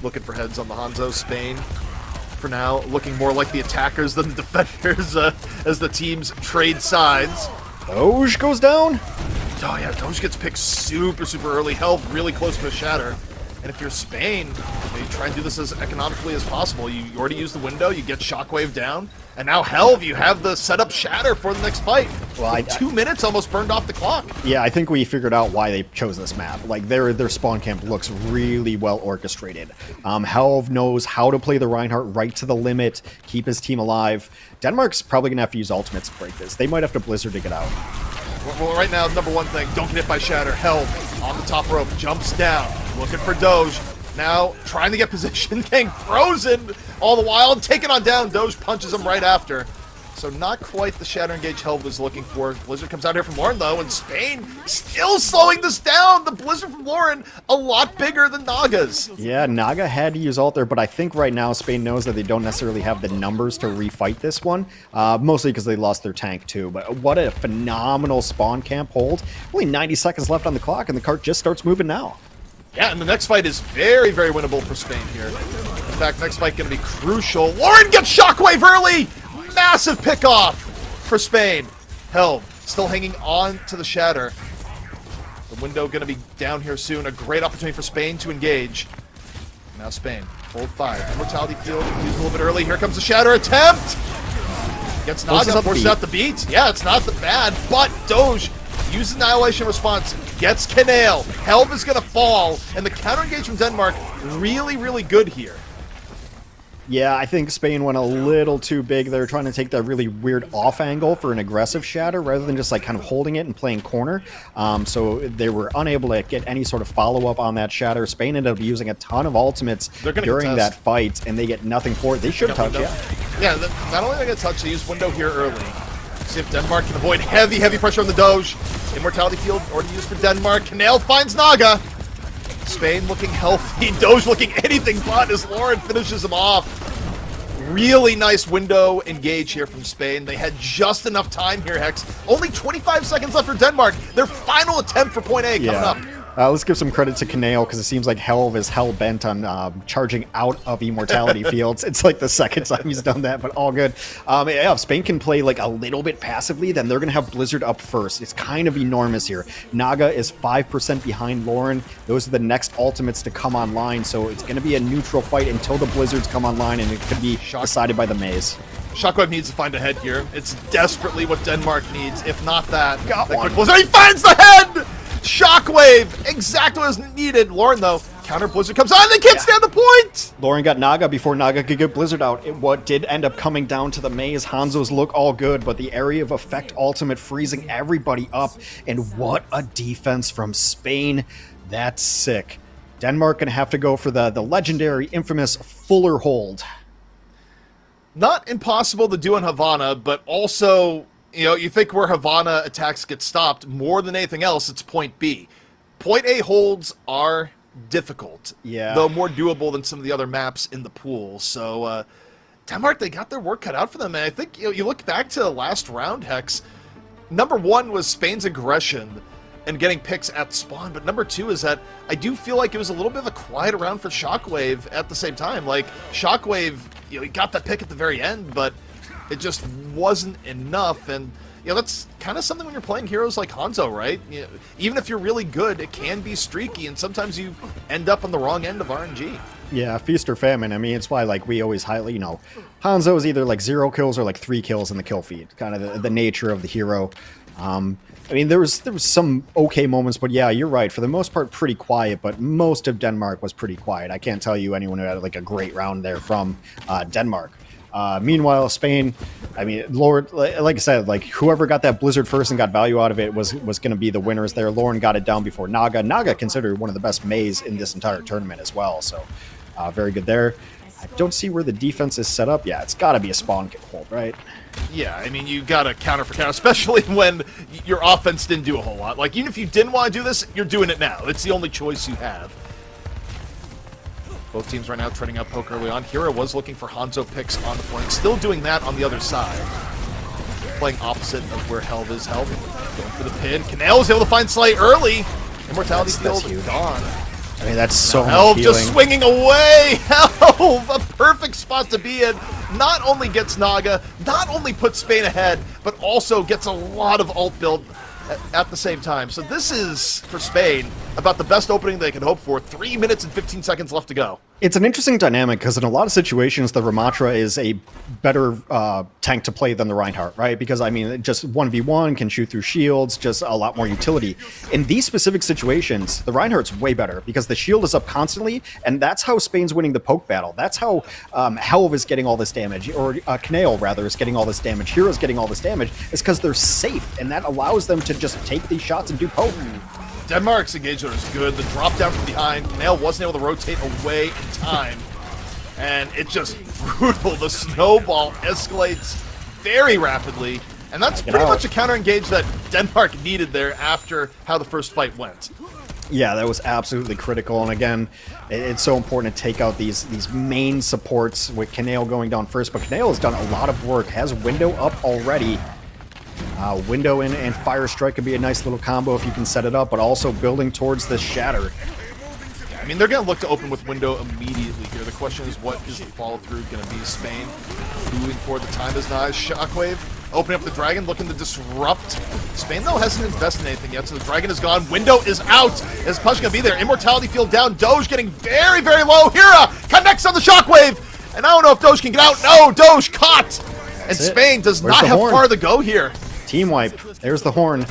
looking for heads on the Hanzo. Spain, for now, looking more like the attackers than the defenders as the teams trade sides. Doge goes down. Oh yeah, Doge gets picked super, super early. Helve really close to a shatter. And if you're Spain, you try and do this as economically as possible. You already use the window, you get Shockwave down, and now Helve, you have the setup shatter for the next fight. Well, 2 minutes almost burned off the clock. Yeah, I think we figured out why they chose this map. Like, their spawn camp looks really well orchestrated. Helve knows how to play the Reinhardt right to the limit, keep his team alive. Denmark's probably going to have to use ultimates to break this. They might have to Blizzard to get out. Well, right now, number one thing, don't get hit by Shatter. Helve on the top rope, jumps down, looking for Doge. Now trying to get position, getting frozen all the while, and taken on down. Doge punches him right after. So not quite the Shatter Engage Helve was looking for. Blizzard comes out here from Lauren, though, and Spain still slowing this down. The Blizzard from Lauren, a lot bigger than Naga's. Yeah, Naga had to use ult there, but I think right now Spain knows that they don't necessarily have the numbers to refight this one, mostly because they lost their tank too. But what a phenomenal spawn camp hold. Only 90 seconds left on the clock, and the cart just starts moving now. Yeah, and the next fight is very, very winnable for Spain here. In fact, next fight going to be crucial. Lauren gets Shockwave early! Massive pick-off for Spain. Helve still hanging on to the Shatter. The window going to be down here soon. A great opportunity for Spain to engage. Now Spain, hold fire. Immortality field used a little bit early. Here comes the Shatter attempt. Gets Naga, forces out the beat. Yeah, it's not that bad, but Doge uses Annihilation response, gets Canale. Helv is going to fall, and the counter engage from Denmark really, really good here. Yeah, I think Spain went a little too big. They were trying to take that really weird off angle for an aggressive shatter rather than just like kind of holding it and playing corner. So they were unable to get any sort of follow-up on that shatter. Spain ended up using a ton of ultimates during that fight, and they get nothing for it. They should have touched, Yeah, not only are they going to touch, they use window here early. See if Denmark can avoid heavy, heavy pressure on the Doge. Immortality field already used for Denmark. Canale finds Naga. Spain looking healthy, Doge looking anything but as Lauren finishes him off. Really nice window engage here from Spain. They had just enough time here, Hex. Only 25 seconds left for Denmark. Their final attempt for point A coming up. Let's give some credit to Canale because it seems like Helv is hell-bent on charging out of Immortality fields. It's like the second time he's done that, but all good. Yeah, if Spain can play like a little bit passively, then they're going to have Blizzard up first. It's kind of enormous here. Naga is 5% behind Lauren. Those are the next ultimates to come online, so it's going to be a neutral fight until the Blizzards come online, and it could be decided by the maze. Shockwave needs to find a head here. It's desperately what Denmark needs. If not that, quick Blizzard. He finds the head! Shockwave! Exactly what was needed. Lauren, though, counter Blizzard comes on. They can't stand the point! Lauren got Naga before Naga could get Blizzard out. What did end up coming down to the maze, Hanzo's look all good, but the area of effect ultimate freezing everybody up. And what a defense from Spain. That's sick. Denmark gonna have to go for the legendary, infamous Fuller hold. Not impossible to do in Havana, but also, you know, you think where Havana attacks get stopped, more than anything else, it's point B. Point A holds are difficult, though more doable than some of the other maps in the pool. So, Denmark, they got their work cut out for them, and I think, you know, you look back to the last round, Hex, number one was Spain's aggression and getting picks at spawn, but number two is that I do feel like it was a little bit of a quiet round for Shockwave at the same time. Like, Shockwave, you know, he got that pick at the very end, but it just wasn't enough, and you know, that's kind of something when you're playing heroes like Hanzo, right? You know, even if you're really good, it can be streaky, and sometimes you end up on the wrong end of RNG. Yeah, feast or famine. I mean, it's why like we always highlight, you know, Hanzo is either like 0 kills or like 3 kills in the kill feed. Kind of the nature of the hero. I mean, there was some okay moments, but yeah, you're right. For the most part, pretty quiet, but most of Denmark was pretty quiet. I can't tell you anyone who had like a great round there from Denmark. Meanwhile, Spain, I mean, Lord, like I said, like whoever got that Blizzard first and got value out of it was going to be the winners there. Lauren got it down before Naga. Naga considered one of the best Mays in this entire tournament as well, so very good there. I don't see where the defense is set up. Yeah, it's got to be a spawn hold, right? Yeah, I mean, you got to counter for counter, especially when your offense didn't do a whole lot. Like, even if you didn't want to do this, you're doing it now. It's the only choice you have. Both teams right now trading out poke early on. Hero was looking for Hanzo picks on the flank, still doing that on the other side. Playing opposite of where Helv is. Helv going for the pin. Canale is able to find Slay early. Immortality field gone. I mean, that's so much Helv just swinging away. Helv, a perfect spot to be in. Not only gets Naga, not only puts Spain ahead, but also gets a lot of ult build at the same time. So this is, for Spain, about the best opening they can hope for. 3 minutes and 15 seconds left to go. It's an interesting dynamic because in a lot of situations, the Ramatra is a better tank to play than the Reinhardt, right? Because, I mean, just 1v1, can shoot through shields, just a lot more utility. In these specific situations, the Reinhardt's way better because the shield is up constantly, and that's how Spain's winning the poke battle. That's how Helv is getting all this damage, or Canale, rather, is getting all this damage. Hero's getting all this damage. It's because they're safe, and that allows them to just take these shots and do poke. Denmark's engagement is good. The drop down from behind, Canale wasn't able to rotate away in time. And it's just brutal. The snowball escalates very rapidly. And that's pretty much a counter engage that Denmark needed there after how the first fight went. Yeah, that was absolutely critical. And again, it's so important to take out these main supports with Canale going down first. But Canale has done a lot of work, has window up already. Window in and Fire Strike could be a nice little combo if you can set it up, but also building towards the Shatter. Yeah, I mean, they're going to look to open with window immediately here. The question is, what is the follow-through going to be? Spain moving forward. The time is nigh. Shockwave opening up the Dragon, looking to disrupt. Spain, though, hasn't invested in anything yet, so the Dragon is gone. Window is out. Is Push going to be there? Immortality field down. Doge getting very, very low. Hira connects on the Shockwave, and I don't know if Doge can get out. No, Doge caught. And Spain does Where's not the have horn? far to go here. Team wipe. There's the horn.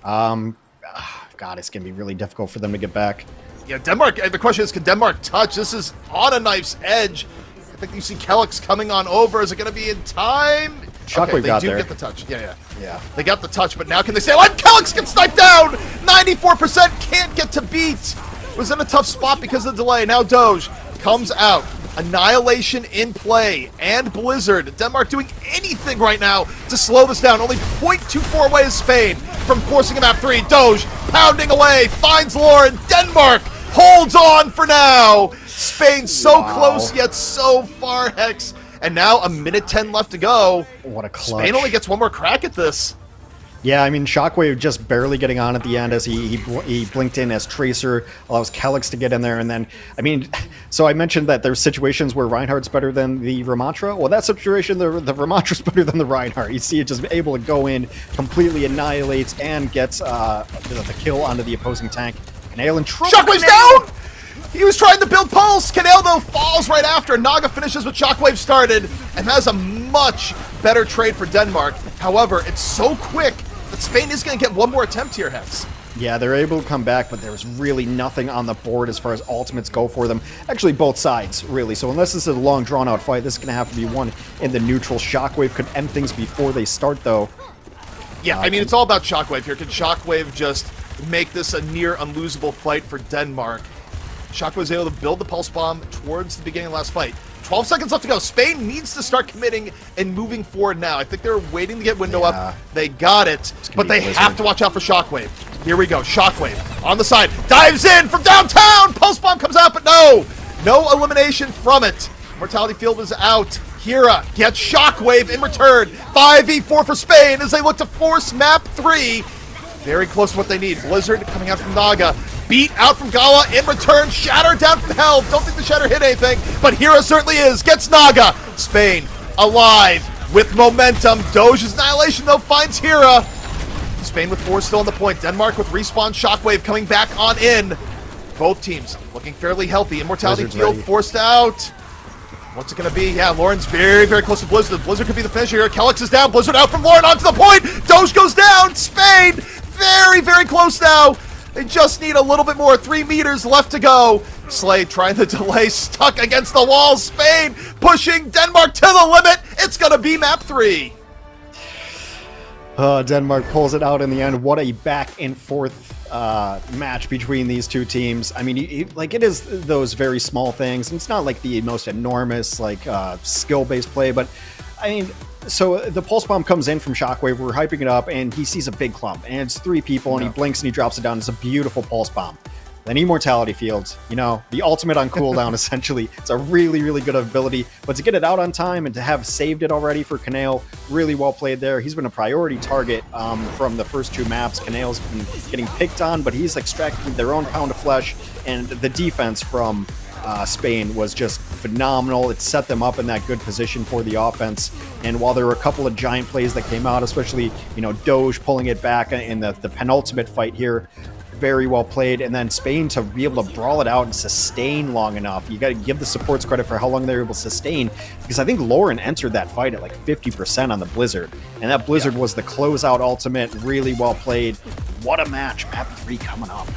God, it's going to be really difficult for them to get back. Yeah, Denmark, the question is, can Denmark touch? This is on a knife's edge. I think you see Kellex coming on over. Is it going to be in time? Shockwave got there. They do get the touch. Yeah. Yeah. They got the touch, but now can they stay alive? Kellex gets sniped down! 94% can't get to beat. Was in a tough spot because of the delay. Now Doge comes out. Annihilation in play. And Blizzard. Denmark doing anything right now to slow this down. Only 0.24 away is Spain from forcing a map 3. Doge pounding away. Finds Lauren. Denmark holds on for now. Spain so close yet so far, Hex. And now a minute 10 left to go. What a clutch. Spain only gets one more crack at this. Yeah, I mean, Shockwave just barely getting on at the end as he blinked in as Tracer, allows Kellex to get in there, and then, I mean, so I mentioned that there's situations where Reinhardt's better than the Ramattra. Well, that situation, the Ramattra's better than the Reinhardt. You see it just able to go in, completely annihilates, and gets the kill onto the opposing tank. Nail and Shockwave's down! He was trying to build Pulse. Canale, though, falls right after. Naga finishes what Shockwave started and has a much better trade for Denmark. However, it's so quick that Spain is going to get one more attempt here, Hex. Yeah, they're able to come back, but there was really nothing on the board as far as ultimates go for them. Actually, both sides, really. So unless this is a long, drawn-out fight, this is going to have to be one in the neutral. Shockwave could end things before they start, though. Yeah, I mean, it's all about Shockwave here. Can Shockwave just make this a near unlosable fight for Denmark? Shockwave was able to build the Pulse Bomb towards the beginning of the last fight. 12 seconds left to go. Spain needs to start committing and moving forward now. I think they're waiting to get window up. They got it, but they have to watch out for Shockwave. Here we go. Shockwave on the side. Dives in from downtown. Pulse Bomb comes out, but no elimination from it. Mortality Field is out. Hira gets Shockwave in return. 5v4 for Spain as they look to force map 3. Very close to what they need. Blizzard coming out from Naga. Beat out from Gawa in return. Shatter down from hell. Don't think the Shatter hit anything, but Hira certainly is. Gets Naga. Spain alive with momentum. Doge's Annihilation, though, finds Hira. Spain with 4 still on the point. Denmark with respawn. Shockwave coming back on in. Both teams looking fairly healthy. Immortality Field forced out. What's it going to be? Yeah, Lauren's very, very close to Blizzard. Blizzard could be the finisher here. Kellex is down. Blizzard out from Lauren onto the point. Doge goes down. Spain very, very close now. They just need a little bit more. 3 meters left to go. Slade trying to delay, stuck against the wall. Spain pushing Denmark to the limit. It's going to be map 3. Denmark pulls it out in the end. What a back and forth match between these two teams. I mean, it is those very small things. It's not like the most enormous, skill-based play, but I mean, so the Pulse Bomb comes in from Shockwave. We're hyping it up, and he sees a big clump, and it's 3 people, and he blinks and he drops it down. It's a beautiful Pulse Bomb. Then Immortality Fields, the ultimate on cooldown, essentially. It's a really, really good ability, but to get it out on time and to have saved it already for Canale, really well played there. He's been a priority target from the first 2 maps. Canale's been getting picked on, but he's extracted their own pound of flesh, and the defense from Spain was just phenomenal. It set them up in that good position for the offense. And while there were a couple of giant plays that came out, especially, Doge pulling it back in the penultimate fight here, very well played. And then Spain to be able to brawl it out and sustain long enough. You got to give the supports credit for how long they were able to sustain, because I think Lauren entered that fight at like 50% on the Blizzard. And that Blizzard was the closeout ultimate, really well played. What a match. Map 3 coming up.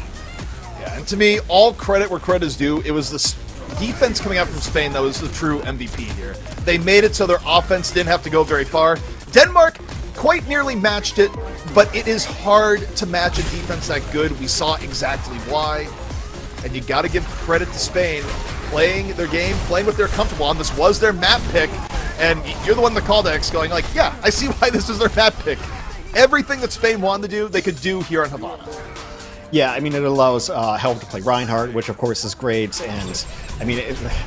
Yeah, and to me, all credit where credit is due. It was the defense coming out from Spain that was the true MVP here. They made it so their offense didn't have to go very far. Denmark quite nearly matched it, but it is hard to match a defense that good. We saw exactly why. And you got to give credit to Spain, playing their game, playing what they're comfortable on. This was their map pick, and you're the one that called X going like, yeah, I see why this is their map pick. Everything that Spain wanted to do, they could do here in Havana. Yeah, I mean, it allows Helm to play Reinhardt, which of course is great, and I mean,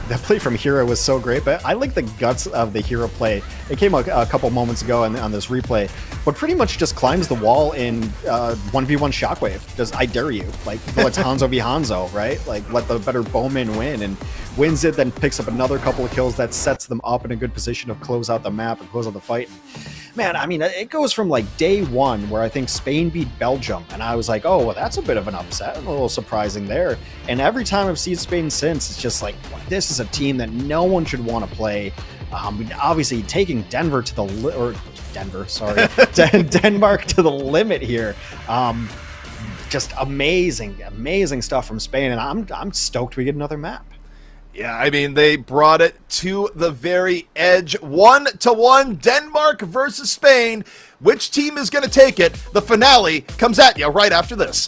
the play from Hero was so great, but I like the guts of the Hero play. It came a couple moments ago on this replay, but pretty much just climbs the wall in 1v1 Shockwave. Does I dare you? Like, it's Hanzo v Hanzo, right? Like, let the better bowman win, and wins it, then picks up another couple of kills that sets them up in a good position to close out the map and close out the fight. Man, I mean, it goes from like day 1 where I think Spain beat Belgium, and I was like, oh, well, that's a bit of an upset, a little surprising there. And every time I've seen Spain since, it's just like, this is a team that no one should want to play. Obviously taking Denver to the Denmark to the limit here. Just amazing stuff from Spain, and I'm stoked we get another map. Yeah, I mean, they brought it to the very edge. 1-1, Denmark versus Spain. Which team is going to take it? The finale comes at you right after this.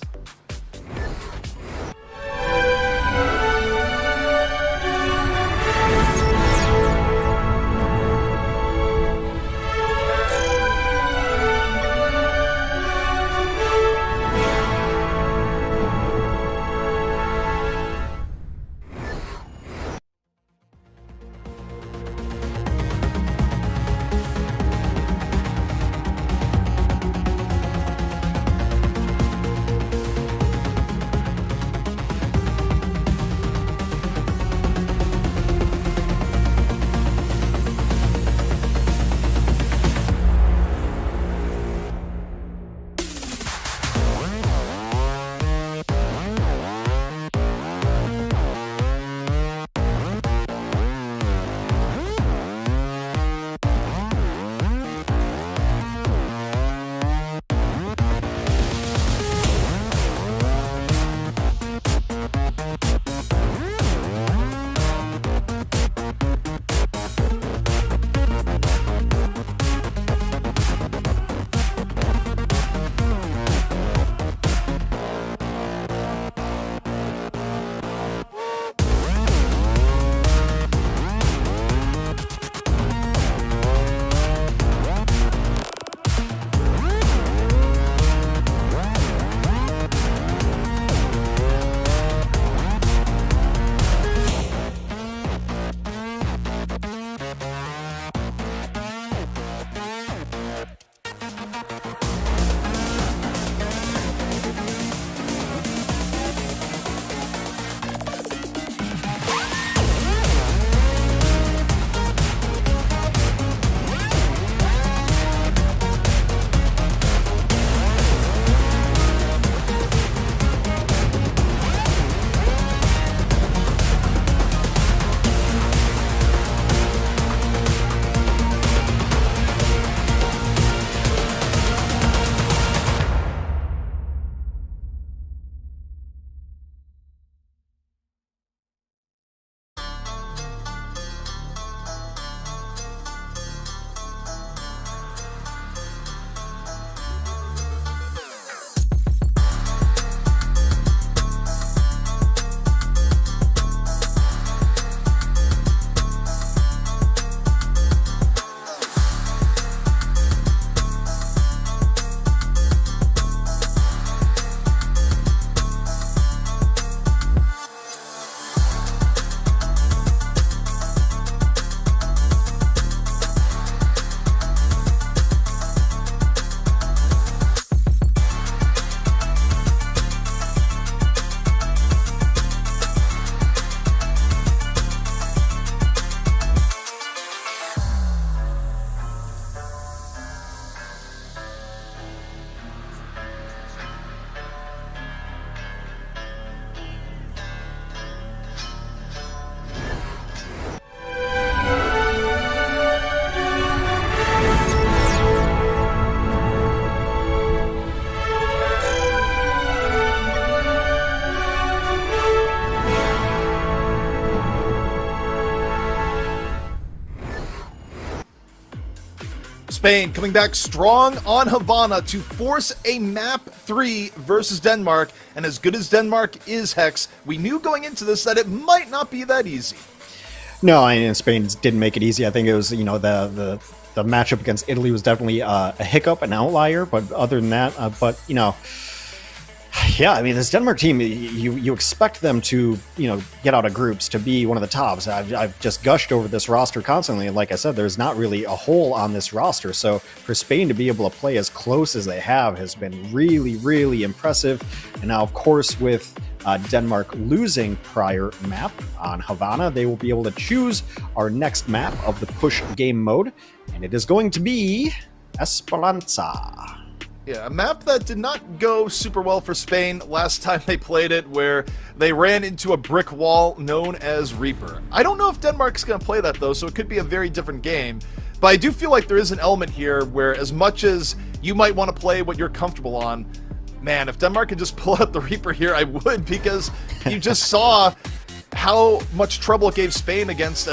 Spain coming back strong on Havana to force a map 3 versus Denmark. And as good as Denmark is, Hex, we knew going into this that it might not be that easy. No, and Spain didn't make it easy. I think it was, the matchup against Italy was definitely a hiccup, an outlier. But other than that, yeah, I mean, this Denmark team, you expect them to, get out of groups, to be one of the tops. I've just gushed over this roster constantly, and like I said, there's not really a hole on this roster. So for Spain to be able to play as close as they have has been really, really impressive. And now, of course, with Denmark losing prior map on Havana, they will be able to choose our next map of the push game mode, and it is going to be Esperanza. Yeah, a map that did not go super well for Spain last time they played it, where they ran into a brick wall known as Reaper. I don't know if Denmark's going to play that, though, so it could be a very different game. But I do feel like there is an element here where, as much as you might want to play what you're comfortable on, man, if Denmark could just pull out the Reaper here, I would, because you just saw how much trouble it gave Spain against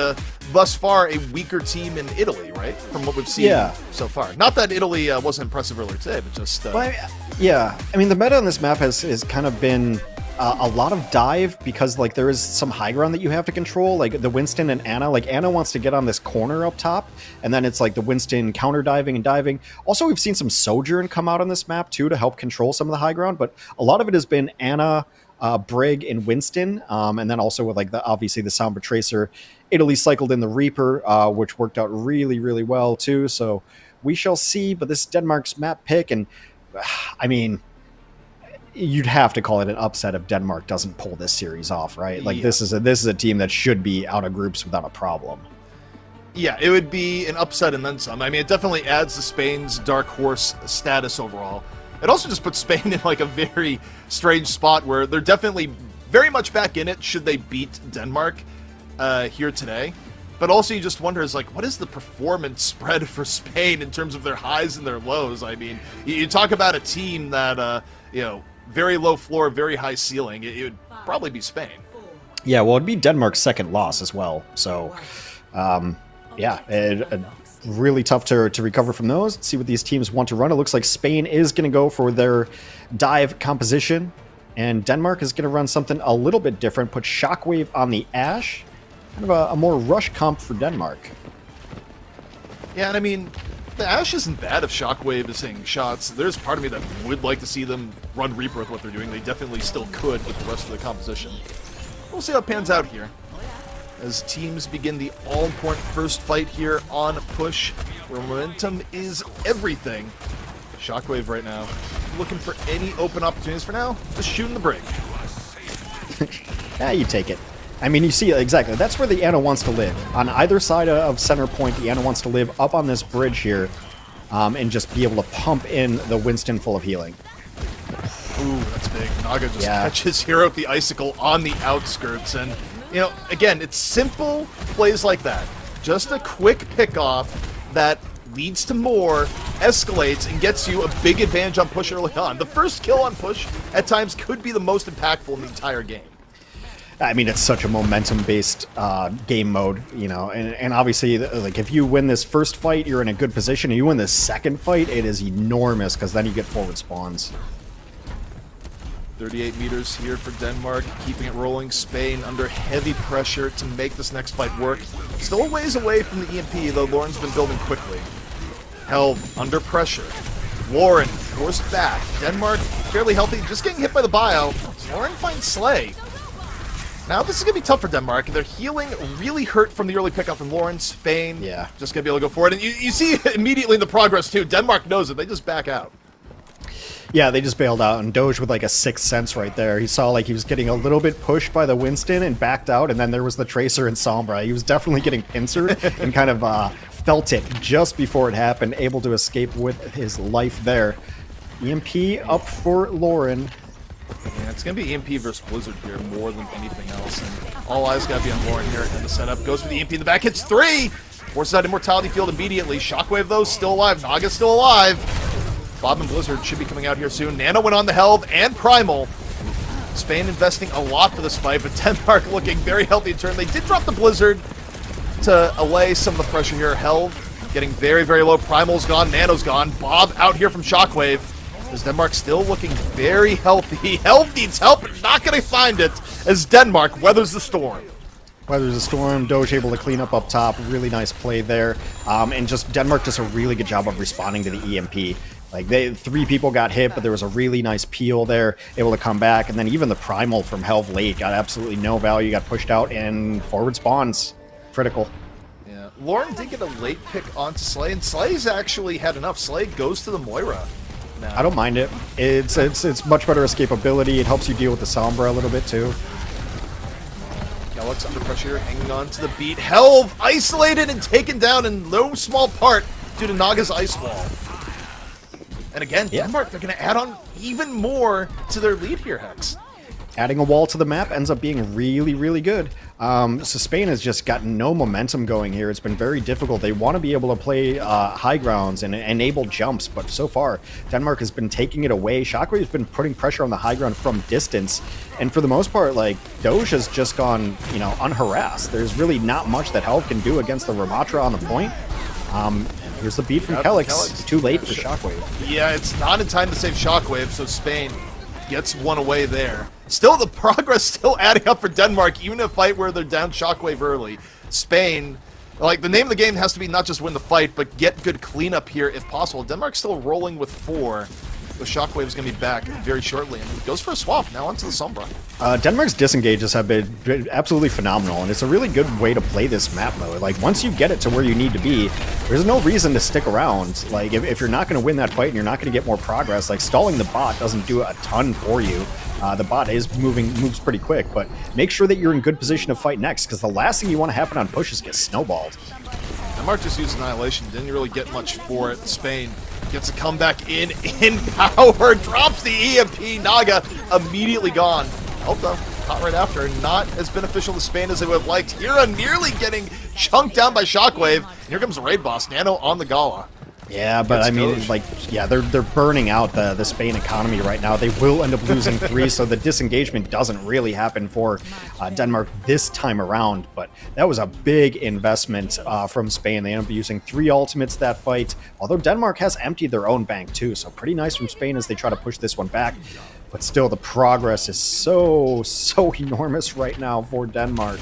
thus far a weaker team in Italy, right? From what we've seen so far. Not that Italy wasn't impressive earlier today, but just... yeah, I mean, the meta on this map has kind of been a lot of dive, because like there is some high ground that you have to control, like the Winston and Anna. Like Anna wants to get on this corner up top, and then it's like the Winston counter diving and diving. Also, we've seen some Sojourn come out on this map too to help control some of the high ground, but a lot of it has been Anna, Brig, and Winston, and then also with like obviously the Sombra Tracer. Italy cycled in the Reaper, which worked out really, really well too. So we shall see. But this is Denmark's map pick, and I mean, you'd have to call it an upset if Denmark doesn't pull this series off, right? Like this is a team that should be out of groups without a problem. Yeah, it would be an upset and then some. I mean, it definitely adds to Spain's dark horse status overall. It also just puts Spain in like a very strange spot where they're definitely very much back in it should they beat Denmark here today. But also you just wonder, is like, what is the performance spread for Spain in terms of their highs and their lows? I mean, you talk about a team that, you know, very low floor, very high ceiling. It would probably be Spain. Yeah, well, it'd be Denmark's second loss as well. So, yeah, really tough to recover from those. Let's see what these teams want to run. It looks like Spain is going to go for their dive composition, and Denmark is going to run something a little bit different, put Shockwave on the Ashe. Kind of a more rush comp for Denmark. Yeah, and I mean, the Ashe isn't bad if Shockwave is hitting shots. There's part of me that would like to see them run Reaper with what they're doing. They definitely still could with the rest of the composition. We'll see how it pans out here as teams begin the all-important first fight here on Push, where momentum is everything. Shockwave right now looking for any open opportunities for now. Just shooting the Brig. Yeah, you take it. I mean, you see, exactly, that's where the Anna wants to live. On either side of center point, the Anna wants to live up on this bridge here, and just be able to pump in the Winston full of healing. Ooh, that's big. Naga just catches Hero with the Icicle on the outskirts, and, you know, again, it's simple plays like that. Just a quick pick-off that leads to more, escalates, and gets you a big advantage on Push early on. The first kill on Push, at times, could be the most impactful in the entire game. I mean, it's such a momentum-based game mode, you know, and obviously, like, if you win this first fight, you're in a good position, and you win this second fight, it is enormous, because then you get forward spawns. 38 meters here for Denmark, keeping it rolling. Spain under heavy pressure to make this next fight work. Still a ways away from the EMP, though Lauren's been building quickly. Held under pressure. Lauren forced back. Denmark fairly healthy, just getting hit by the bio. Lauren finds Slay. Now this is going to be tough for Denmark. They're healing, really hurt from the early pickup from Lauren. Spain, just going to be able to go for it. And you see immediately in the progress, too, Denmark knows it. They just back out. Yeah, they just bailed out, and Doge with like a sixth sense right there. He saw like he was getting a little bit pushed by the Winston and backed out, and then there was the Tracer and Sombra. He was definitely getting pincered and kind of felt it just before it happened, able to escape with his life there. EMP up for Lauren. Yeah, it's going to be EMP versus Blizzard here more than anything else. And all eyes got to be on Lauren here in the setup. Goes for the EMP in the back, hits 3! Forces out Immortality Field immediately. Shockwave, though, still alive. Naga's still alive. Bob and Blizzard should be coming out here soon. Nano went on the Helve and Primal. Spain investing a lot for this fight, but Denmark looking very healthy in turn. They did drop the Blizzard to allay some of the pressure here. Helve getting very, very low. Primal's gone. Nano's gone. Bob out here from Shockwave. As Denmark still looking very healthy. Helve needs help, but not going to find it as Denmark weathers the storm. Weathers the storm. Doge able to clean up top. Really nice play there. And just Denmark does a really good job of responding to the EMP. Like, 3 people got hit, but there was a really nice peel there, able to come back. And then even the Primal from Helve late got absolutely no value, got pushed out, and forward spawns. Critical. Yeah, Lauren did get a late pick onto Slay, and Slay's actually had enough. Slay goes to the Moira now. I don't mind it. It's much better escapability. It helps you deal with the Sombra a little bit, too. Galax under pressure, hanging on to the beat. Helve isolated and taken down in no small part due to Naga's Ice Wall. And again, Denmark, they're going to add on even more to their lead here, Hex. Adding a wall to the map ends up being really, really good. So Spain has just got no momentum going here. It's been very difficult. They want to be able to play high grounds and enable jumps, but so far, Denmark has been taking it away. Shockwave's been putting pressure on the high ground from distance, and for the most part, like, Doge has just gone, you know, unharassed. There's really not much that Helv can do against the Ramatra on the point. Here's the beat from Kelix. Too late for Shockwave. Yeah, it's not in time to save Shockwave, so Spain gets one away there. Still, the progress still adding up for Denmark, even in a fight where they're down Shockwave early. Spain, like, the name of the game has to be not just win the fight, but get good cleanup here if possible. Denmark's still rolling with 4. The Shockwave's going to be back very shortly, and he goes for a swap now onto the Sombra. Denmark's disengages have been absolutely phenomenal, and it's a really good way to play this map mode. Like, once you get it to where you need to be, there's no reason to stick around. Like, if you're not going to win that fight and you're not going to get more progress, like, stalling the bot doesn't do a ton for you. The bot moves pretty quick, but make sure that you're in good position to fight next, because the last thing you want to happen on push is get snowballed. Denmark just used Annihilation, didn't really get much for it. Spain gets a comeback in power, drops the EMP, Naga immediately gone. Oh, though, caught right after, not as beneficial to Spain as they would have liked. Hira nearly getting chunked down by Shockwave, and here comes the raid boss, Nano on the Gala. Yeah, but I mean, like, yeah, they're burning out the Spain economy right now. They will end up losing 3, so the disengagement doesn't really happen for Denmark this time around. But that was a big investment from Spain. They ended up using 3 ultimates that fight, although Denmark has emptied their own bank too, so pretty nice from Spain as they try to push this one back. But still, the progress is so enormous right now for Denmark.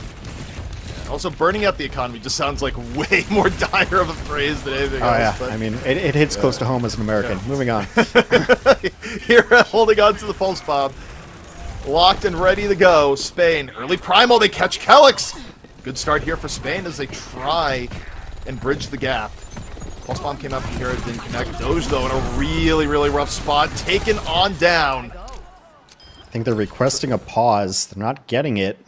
Also, burning out the economy just sounds like way more dire of a phrase than anything else. Yeah, but I mean, it hits close to home as an American. Yeah. Moving on. Hira holding on to the pulse bomb. Locked and ready to go. Spain, early primal, they catch Kelix. Good start here for Spain as they try and bridge the gap. Pulse bomb came out from Hira, didn't connect. Doge, though, in a really, really rough spot. Taken on down. I think they're requesting a pause. They're not getting it.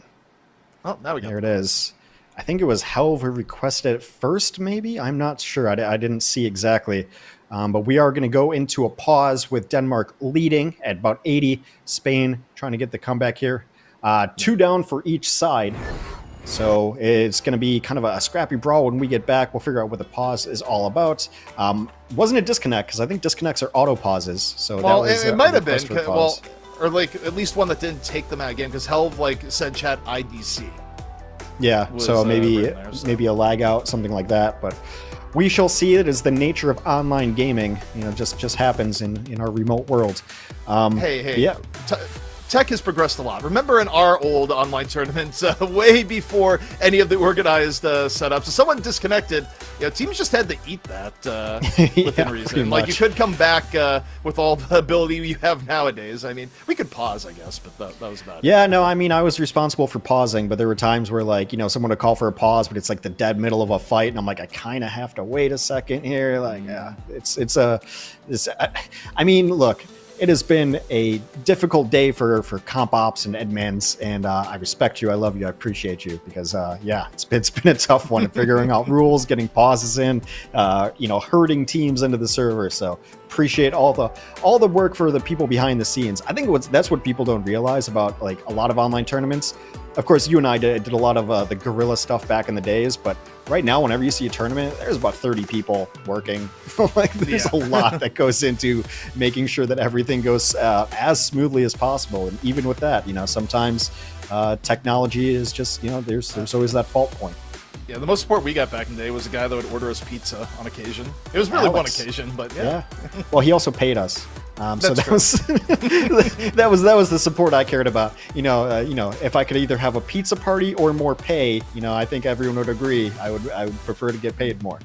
Oh, now we go. There it is. I think it was Helv who requested it first, maybe? I'm not sure. I didn't see exactly. But we are going to go into a pause with Denmark leading at about 80. Spain trying to get the comeback here. 2 down for each side. So it's going to be kind of a scrappy brawl. When we get back, we'll figure out what the pause is all about. Wasn't a disconnect, because I think disconnects are auto pauses. So well, that was it might have been. Well, or like at least one that didn't take them out again, because Helv like said chat IDC. Yeah, so maybe maybe a lag out, something like that. But we shall see. It is the nature of online gaming. You know, just happens in our remote world. Hey, yeah. Tech has progressed a lot. Remember in our old online tournaments, way before any of the organized setups, if someone disconnected, you know, teams just had to eat that within reason. Like, you could come back with all the ability you have nowadays. I mean, we could pause, I guess, but that was about it. Yeah, no, I mean, I was responsible for pausing, but there were times where, like, you know, someone would call for a pause, but it's like the dead middle of a fight, and I'm like, I kind of have to wait a second here. Like, yeah, I mean, look. It has been a difficult day for comp ops and admins, and I respect you. I love you. I appreciate you because, yeah, it's been a tough one figuring out rules, getting pauses in, you know, herding teams into the server. So appreciate all the work for the people behind the scenes. I think that's what people don't realize about like a lot of online tournaments. Of course, you and I did a lot of the guerrilla stuff back in the days, but right now, whenever you see a tournament, there's about 30 people working. Like, there's a lot that goes into making sure that everything goes as smoothly as possible. And even with that, you know, sometimes technology is just, you know, there's always that fault point. Yeah, the most support we got back in the day was a guy that would order us pizza on occasion. It was really Alex. One occasion, but yeah. Well, he also paid us. So that was that was the support I cared about. You know, if I could either have a pizza party or more pay, you know, I think everyone would agree. I would prefer to get paid more.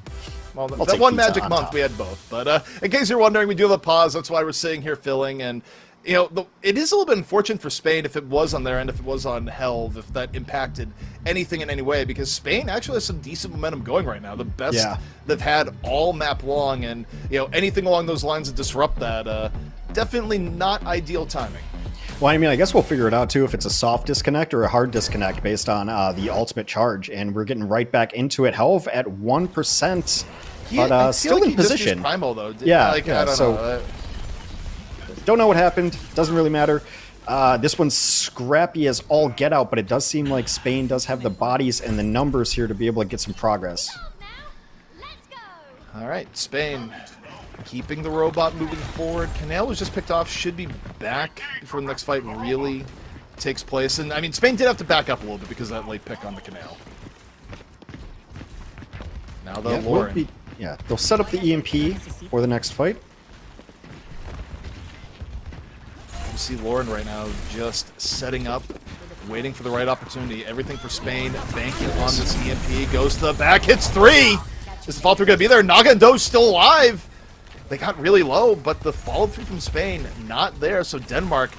Well, that one magic month we had both. But in case you're wondering, we do have a pause. That's why we're sitting here filling. And you know, it is a little bit unfortunate for Spain if it was on their end, if it was on Helv, if that impacted anything in any way, because Spain actually has some decent momentum going right now. The best they've had all map long, and you know, anything along those lines to disrupt that, definitely not ideal timing. Well, I mean, I guess we'll figure it out too if it's a soft disconnect or a hard disconnect based on the ultimate charge, and we're getting right back into it. Helv at 1%, but still like in position. Primal though. Yeah, like, yeah. I don't know. Don't know what happened. Doesn't really matter. This one's scrappy as all get out, but it does seem like Spain does have the bodies and the numbers here to be able to get some progress. All right, Spain keeping the robot moving forward. Canal was just picked off, should be back before the next fight really takes place. And I mean, Spain did have to back up a little bit because of that late pick on the Canal. Now though, Lauren. Yeah, they'll set up the EMP for the next fight. You see Lauren right now just setting up, waiting for the right opportunity. Everything for Spain, banking on this EMP. Goes to the back, hits 3. Is the follow-through going to be there? Naga and Doge still alive. They got really low, but the follow-through from Spain, not there. So Denmark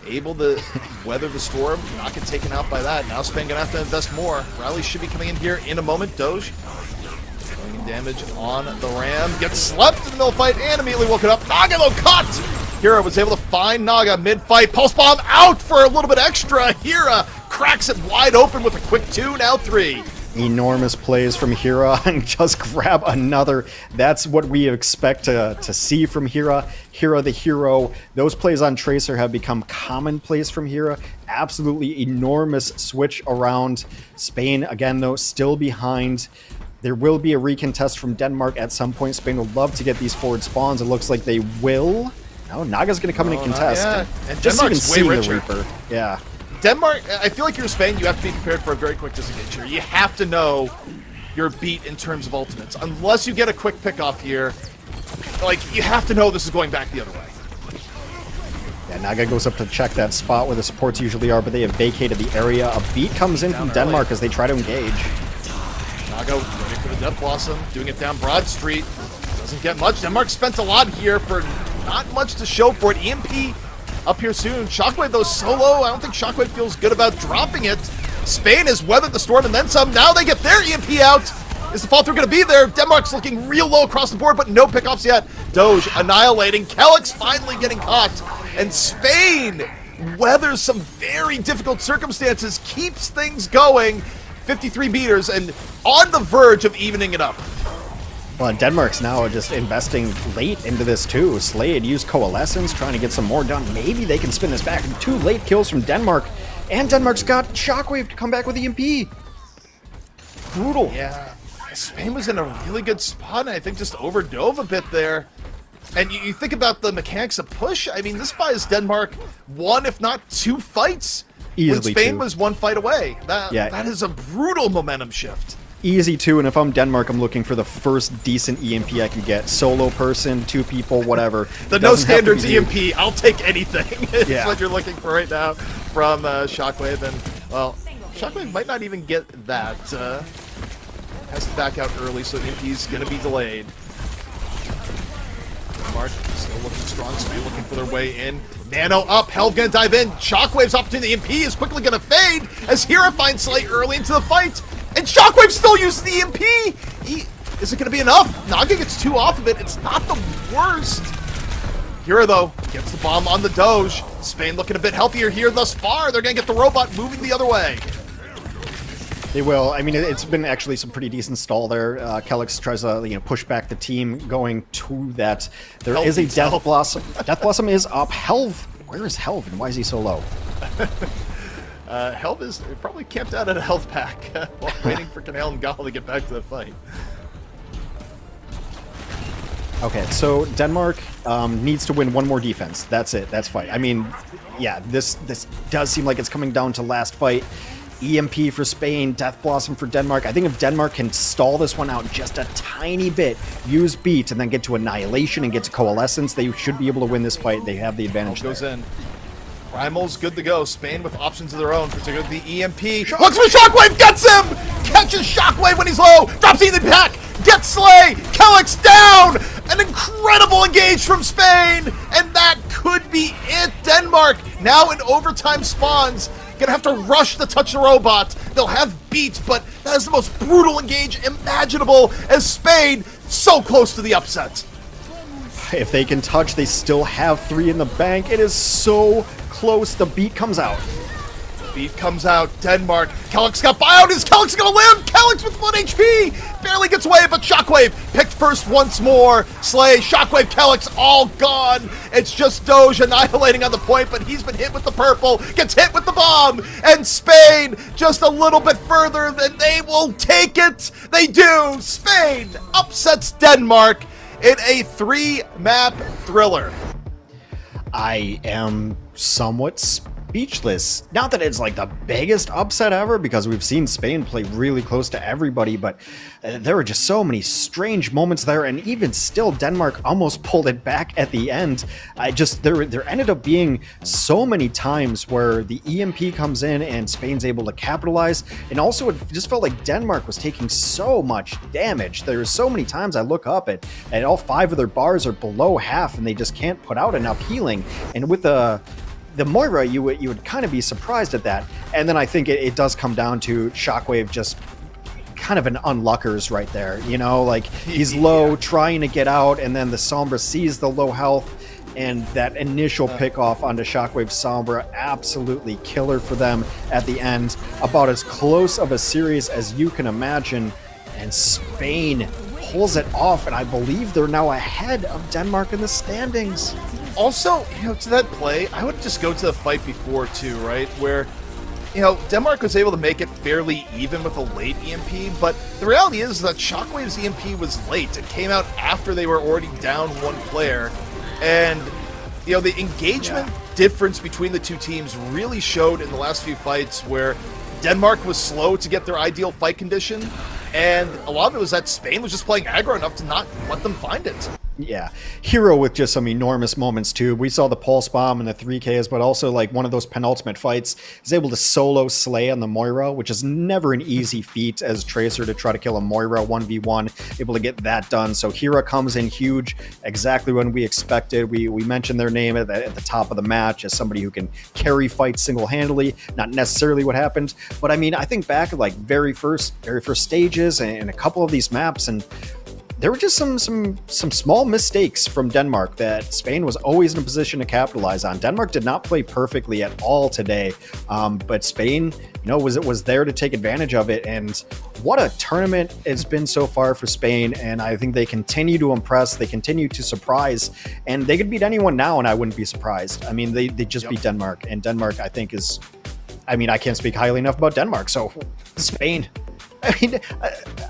able to weather the storm, not get taken out by that. Now Spain going to have to invest more. Rally should be coming in here in a moment. Doge doing damage on the Ram. Gets slept in the middle fight and immediately woken up. Naga though caught! Hira was able to find Naga mid-fight. Pulse Bomb out for a little bit extra. Hira cracks it wide open with a quick 2, now 3. Enormous plays from Hira and just grab another. That's what we expect to see from Hira. Hira the hero. Those plays on Tracer have become commonplace from Hira. Absolutely enormous switch around. Spain, again, though, still behind. There will be a recontest from Denmark at some point. Spain would love to get these forward spawns. It looks like they will. No, Naga's going to come in and contest. And just Denmark's even way seeing richer. the Reaper. Yeah. Denmark, I feel like you're Spain, you have to be prepared for a very quick disengage here. You have to know your beat in terms of ultimates. Unless you get a quick pick off here, like, you have to know this is going back the other way. Yeah, Naga goes up to check that spot where the supports usually are, but they have vacated the area. A beat comes in from Denmark as they try to engage. Naga ready for the Death Blossom, doing it down Broad Street. Doesn't get much. Denmark spent a lot here for not much to show for it. EMP up here soon. Shockwave, though, solo. I don't think Shockwave feels good about dropping it. Spain has weathered the storm and then some. Now they get their EMP out. Is the fall-through going to be there? Denmark's looking real low across the board, but no pickoffs yet. Doge annihilating. Kellex finally getting caught. And Spain weathers some very difficult circumstances, keeps things going. 53 meters and on the verge of evening it up. Well, Denmark's now just investing late into this too. Slade used Coalescence, trying to get some more done. Maybe they can spin this back. 2 late kills from Denmark. And Denmark's got Shockwave to come back with EMP. Brutal. Yeah, Spain was in a really good spot, and I think just overdove a bit there. And you think about the mechanics of push. I mean, this buys Denmark 1, if not 2 fights. Easily when Spain 2. was 1 fight away. That is a brutal momentum shift. Easy 2, and if I'm Denmark, I'm looking for the first decent EMP I can get. Solo person, 2 people, whatever. The no standards EMP, I'll take anything. It's Yeah. what you're looking for right now from Shockwave. And, well, Shockwave might not even get that. Has to back out early, so EMP's going to be delayed. Mark still looking strong, Spain looking for their way in. Nano up, Helv gonna dive in. Shockwave's opportunity, EMP is quickly gonna fade as Hira finds Slay early into the fight. And Shockwave still uses the EMP! Is it gonna be enough? Naga gets 2 off of it, it's not the worst. Hira, though, gets the bomb on the Doge. Spain looking a bit healthier here thus far. They're gonna get the robot moving the other way. They will. I mean, it's been actually some pretty decent stall there. Kellex tries to push back the team going to that. There is a Death Blossom. Death Blossom is up. Helv. Where is Helv and why is he so low? Helv is probably camped out at a health pack while waiting for Canal and Gall to get back to the fight. Okay, so Denmark needs to win 1 more defense. That's it. That's fight. I mean, yeah, this does seem like it's coming down to last fight. EMP for Spain, Death Blossom for Denmark. I think if Denmark can stall this one out just a tiny bit, use beat, and then get to Annihilation and get to Coalescence, they should be able to win this fight. They have the advantage Goes there. in. Primal's good to go. Spain with options of their own, particularly the EMP. Looks for Shockwave, gets him! Catches Shockwave when he's low, drops the pack, gets Slay, Kellex down! An incredible engage from Spain! And that could be it. Denmark now in overtime spawns. Gonna have to rush to touch the robot. They'll have beats, but that is the most brutal engage imaginable as Spain so close to the upset. If they can touch, they still have 3 in the bank. It is so close. The beat comes out. Beat comes out. Denmark. Kellick's got buyout. Is Kellick's gonna live? Kellick's with 1 HP. Barely gets away, but Shockwave picked first once more. Slay, Shockwave, Kellick's all gone. It's just Doge annihilating on the point, but he's been hit with the purple. Gets hit with the bomb. And Spain just a little bit further, and they will take it. They do. Spain upsets Denmark in a 3-map thriller. I am somewhat speechless. Not that it's like the biggest upset ever, because we've seen Spain play really close to everybody, but there were just so many strange moments there, and even still, Denmark almost pulled it back at the end. There ended up being so many times where the EMP comes in and Spain's able to capitalize, and also it just felt like Denmark was taking so much damage. There were so many times I look up at all 5 of their bars are below half, and they just can't put out enough healing. And with the Moira, you would kind of be surprised at that. And then I think it does come down to Shockwave just kind of an unluckers right there, you know, like he's low trying to get out, and then the Sombra sees the low health, and that initial pick off onto Shockwave Sombra, absolutely killer for them at the end. About as close of a series as you can imagine, and Spain pulls it off, and I believe they're now ahead of Denmark in the standings. Also, to that play, I would just go to the fight before too, right? Where, Denmark was able to make it fairly even with a late EMP, but the reality is that Shockwave's EMP was late. It came out after they were already down 1 player, and the engagement difference between the 2 teams really showed in the last few fights, where Denmark was slow to get their ideal fight condition, and a lot of it was that Spain was just playing aggro enough to not let them find it. Yeah, Hero with just some enormous moments too. We saw the Pulse Bomb and the 3Ks, but also like one of those penultimate fights, he's able to solo slay on the Moira, which is never an easy feat as Tracer to try to kill a Moira 1v1, able to get that done. So Hero comes in huge, exactly when we expected. We mentioned their name at the top of the match as somebody who can carry fights single-handedly, not necessarily what happened, but I mean, I think back at like very first stages and a couple of these maps, and there were just some small mistakes from Denmark that Spain was always in a position to capitalize on. Denmark did not play perfectly at all today, but Spain, was there to take advantage of it. And what a tournament it's been so far for Spain. And I think they continue to impress. They continue to surprise, and they could beat anyone now, and I wouldn't be surprised. I mean, they just beat Denmark, and Denmark, I think I can't speak highly enough about Denmark. So Spain. I mean,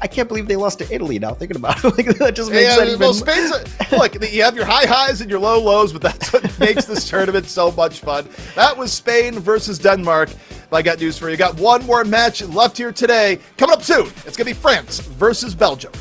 I can't believe they lost to Italy now, thinking about it. Like, that just makes that even... Well, Spain's... Look, you have your high highs and your low lows, but that's what makes this tournament so much fun. That was Spain versus Denmark. But I got news for you. Got one more match left here today. Coming up soon, it's going to be France versus Belgium.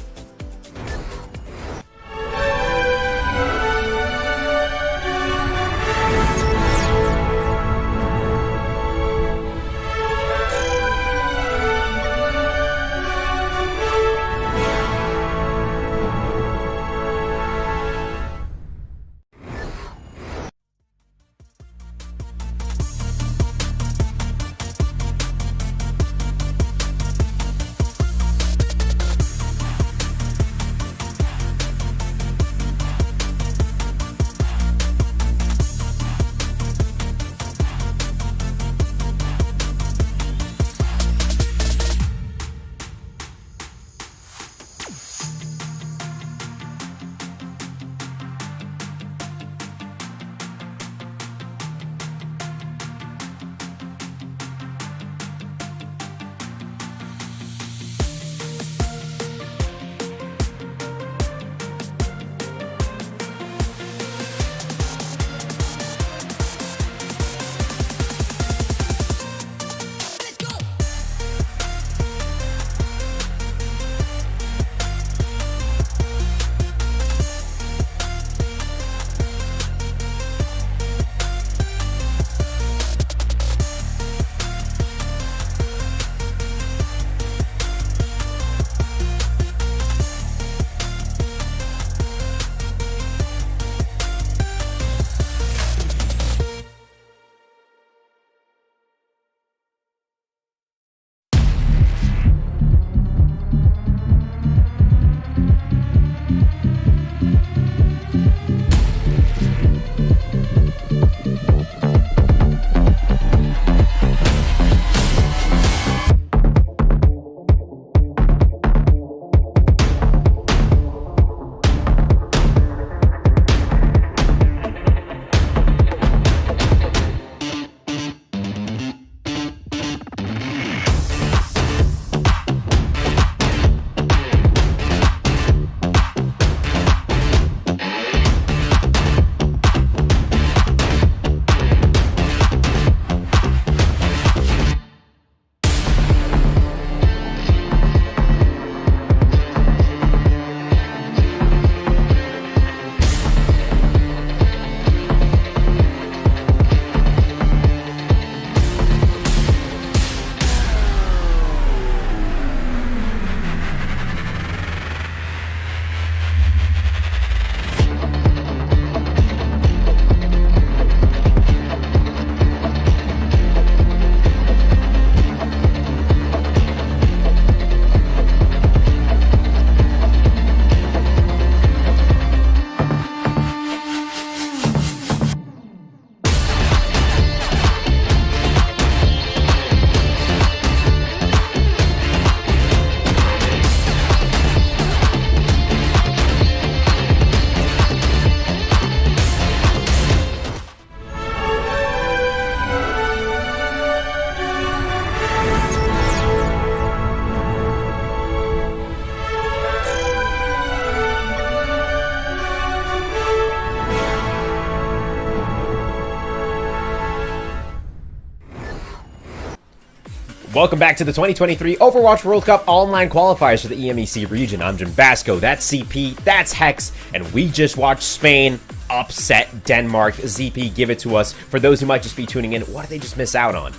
Welcome back to the 2023 Overwatch World Cup online qualifiers for the EMEC region. I'm Jim Basco, that's CP, that's Hex, and we just watched Spain upset Denmark. ZP, give it to us. For those who might just be tuning in, what did they just miss out on?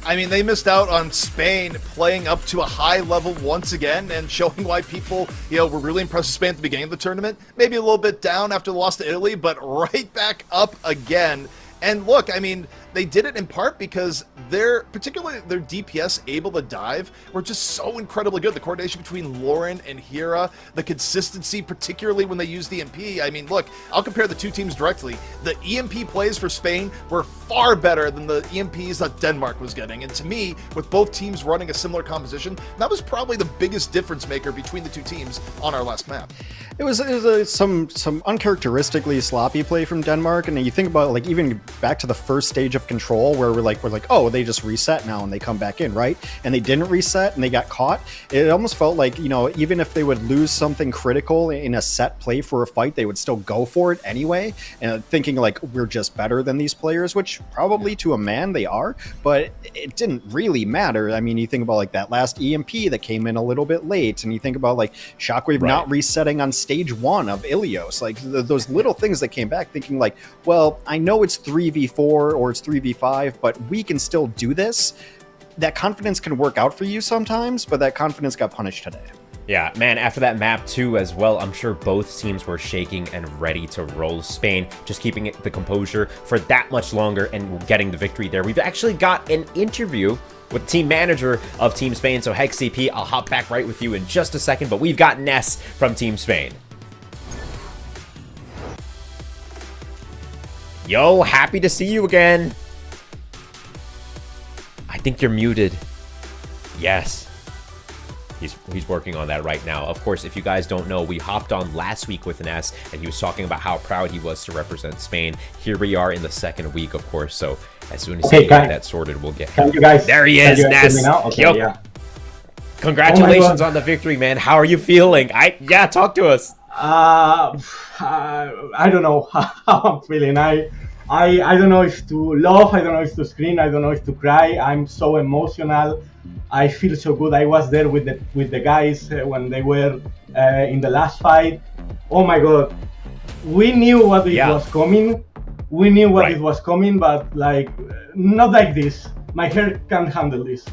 I mean, they missed out on Spain playing up to a high level once again and showing why people, were really impressed with Spain at the beginning of the tournament. Maybe a little bit down after the loss to Italy, but right back up again. And look, I mean, they did it in part because particularly their DPS able to dive were just so incredibly good. The coordination between Lauren and Hira, the consistency, particularly when they used the EMP. I mean, look, I'll compare the two teams directly. The EMP plays for Spain were far better than the EMPs that Denmark was getting. And to me, with both teams running a similar composition, that was probably the biggest difference maker between the two teams on our last map. It was some uncharacteristically sloppy play from Denmark, and you think about like even back to the first stage of control where we're like, oh, they just reset now and they come back in, right? And they didn't reset and they got caught. It almost felt like, even if they would lose something critical in a set play for a fight, they would still go for it anyway, and thinking like we're just better than these players, which probably to a man they are, but it didn't really matter. I mean, you think about like that last EMP that came in a little bit late, and you think about like Shockwave not resetting on stage 1 of Ilios, like those little things that came back, thinking like, well, I know it's 3v4 or it's 3v5, but we can still do this. That confidence can work out for you sometimes, but that confidence got punished today. Yeah, man, after that map 2 as well, I'm sure both teams were shaking and ready to roll. Spain just keeping the composure for that much longer and getting the victory there. We've actually got an interview with the team manager of Team Spain. So Hex CP, I'll hop back right with you in just a second, but we've got Ness from Team Spain. Yo, happy to see you again. I think you're muted. Yes. He's working on that right now. Of course, if you guys don't know, we hopped on last week with Ness, and he was talking about how proud he was to represent Spain. Here we are in the second week, of course, so as soon as he get that sorted, we'll get him. You guys, there he is, Ness. Okay, Yo. yeah. Congratulations on the victory, man. How are you feeling? Talk to us. I don't know how I'm feeling. I don't know if to laugh, I don't know if to scream, I don't know if to cry. I'm so emotional. I feel so good. I was there with the guys when they were in the last fight. Oh my god, we knew what it was coming. We knew what it was coming, but like not like this. My hair can't handle this.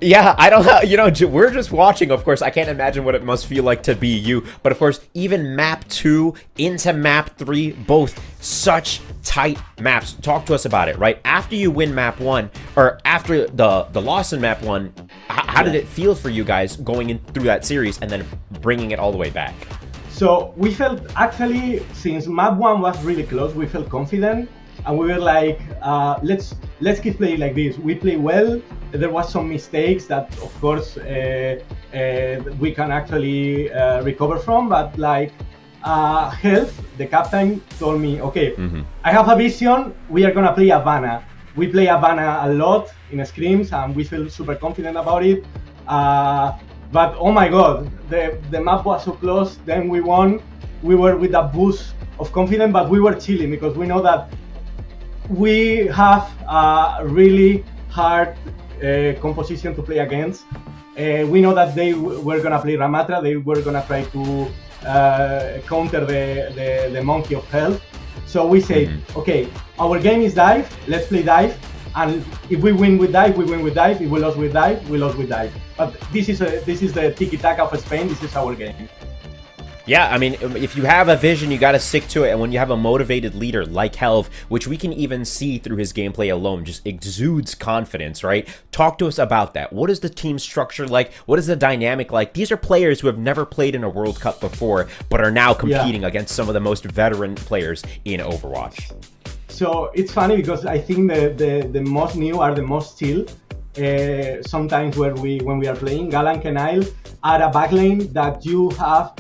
Yeah, I don't know, we're just watching, of course. I can't imagine what it must feel like to be you. But of course, even map 2 into map 3, both such tight maps. Talk to us about it, right? After you win map 1, or after the loss in map 1, how did it feel for you guys going in through that series and then bringing it all the way back? So we felt, actually, since map 1 was really close, we felt confident. And we were like, let's keep playing like this. We play well. There was some mistakes that, of course, we can actually recover from. But like, Health, the captain, told me, okay, I have a vision. We are gonna play Havana. We play Havana a lot in scrims, and we feel super confident about it. But oh my God, the map was so close. Then we won. We were with a boost of confidence, but we were chilling because we know that we have a really hard composition to play against. We know that they were gonna play Ramatra. They were gonna try to counter the monkey of Health. So we say, okay, our game is dive. Let's play dive. And if we win with dive, we win with dive. If we lose with dive, we lose with dive. But this is the tiki-taka of Spain. This is our game. Yeah, I mean, if you have a vision, you got to stick to it. And when you have a motivated leader like Helv, which we can even see through his gameplay alone, just exudes confidence, right? Talk to us about that. What is the team structure like? What is the dynamic like? These are players who have never played in a World Cup before, but are now competing against some of the most veteran players in Overwatch. So it's funny because I think the most new are the most chill. Sometimes when we are playing, Galan Kenail are a backlane that you have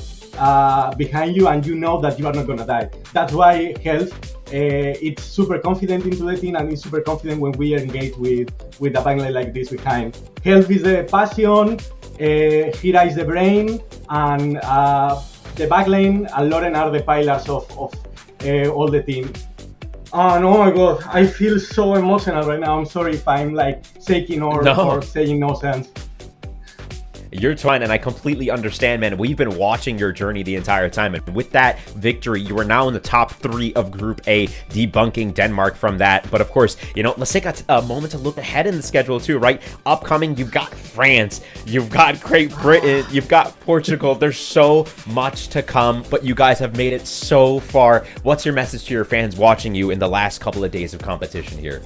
behind you and you know that you are not gonna die. That's why Health it's super confident into the team and it's super confident when we engage with a backline like this behind. Health is the passion, Hira is the brain, and the backlane and Lauren are the pillars of all the team. Oh my god, I feel so emotional right now. I'm sorry if I'm like shaking or saying no sense. You're fine, and I completely understand, man. We've been watching your journey the entire time, and with that victory, you are now in the top 3 of Group A, debunking Denmark from that. But of course, you know, let's take a moment to look ahead in the schedule too, right? Upcoming, you've got France, you've got Great Britain, you've got Portugal. There's so much to come, but you guys have made it so far. What's your message to your fans watching you in the last couple of days of competition here?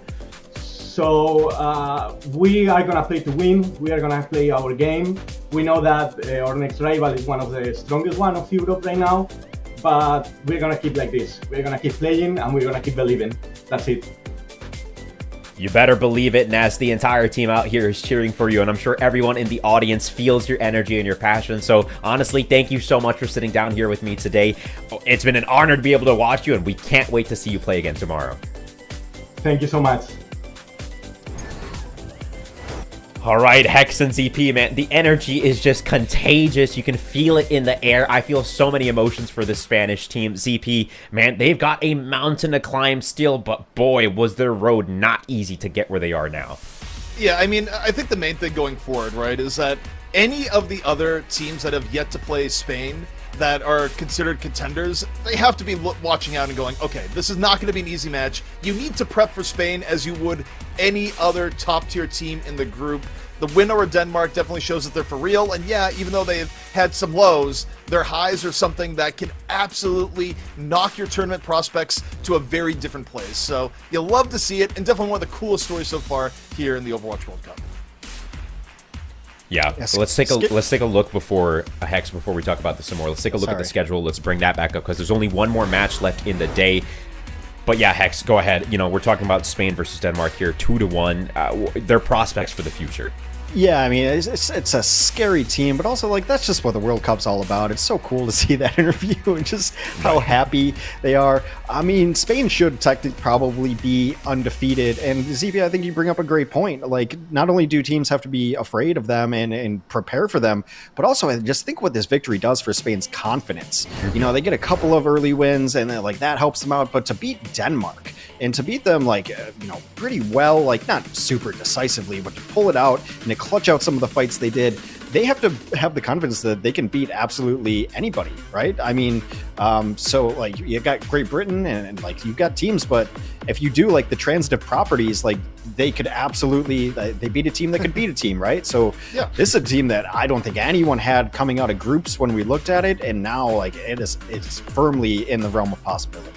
So we are gonna play to win. We are gonna play our game. We know that our next rival is one of the strongest one of Europe right now, but we're gonna keep like this. We're gonna keep playing and we're gonna keep believing. That's it. You better believe it, and as the entire team out here is cheering for you, and I'm sure everyone in the audience feels your energy and your passion. So honestly, thank you so much for sitting down here with me today. It's been an honor to be able to watch you, and we can't wait to see you play again tomorrow. Thank you so much. All right, Hex and ZP, man, the energy is just contagious. You can feel it in the air. I feel so many emotions for this Spanish team. ZP, man, they've got a mountain to climb still, but boy, was their road not easy to get where they are now. Yeah, I mean, I think the main thing going forward, right, is that any of the other teams that have yet to play Spain that are considered contenders, they have to be watching out and going, okay, this is not going to be an easy match. You need to prep for Spain as you would any other top-tier team in the group. The win over Denmark definitely shows that they're for real, and yeah, even though they've had some lows, their highs are something that can absolutely knock your tournament prospects to a very different place. So you'll love to see it, and definitely one of the coolest stories so far here in the Overwatch World Cup. Yeah, so let's take a look before we talk about this some more. Let's take a look at the schedule. Let's bring that back up because there's only one more match left in the day. But yeah, Hex, go ahead. You know, we're talking about Spain versus Denmark here, 2-1. Their prospects for the future. Yeah, I mean, it's a scary team, but also, like, that's just what the World Cup's all about. It's so cool to see that interview and just how happy they are. I mean, Spain should technically probably be undefeated, and ZP, I think you bring up a great point. Like, not only do teams have to be afraid of them and prepare for them, but also I just think what this victory does for Spain's confidence. You know, they get a couple of early wins, and then, like, that helps them out, but to beat Denmark, and to beat them, like, you know, pretty well, like, not super decisively, but to pull it out and to clutch out some of the fights they did, they have to have the confidence that they can beat absolutely anybody, right? I mean, so, like, you got Great Britain and like, you've got teams, but if you do, like, the transitive properties, like, they could absolutely, they beat a team that could beat a team, right? So yeah, this is a team that I don't think anyone had coming out of groups when we looked at it, and now, like, it's firmly in the realm of possibility.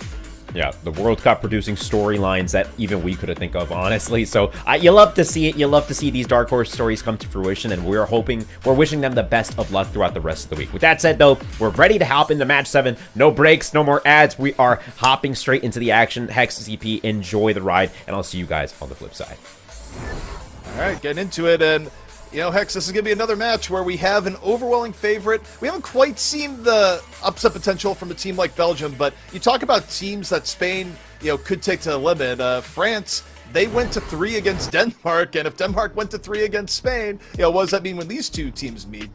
Yeah, the World Cup producing storylines that even we couldn't think of, honestly. So you love to see it. You love to see these dark horse stories come to fruition, and we're wishing them the best of luck throughout the rest of the week. With that said, though, we're ready to hop into Match 7. No breaks, no more ads. We are hopping straight into the action. Hex, ZP, enjoy the ride, and I'll see you guys on the flip side. All right, getting into it, and you know, Hex, this is going to be another match where we have an overwhelming favorite. We haven't quite seen the upset potential from a team like Belgium, but you talk about teams that Spain, you know, could take to the limit. France, they went to 3 against Denmark, and if Denmark went to 3 against Spain, you know, what does that mean when these two teams meet?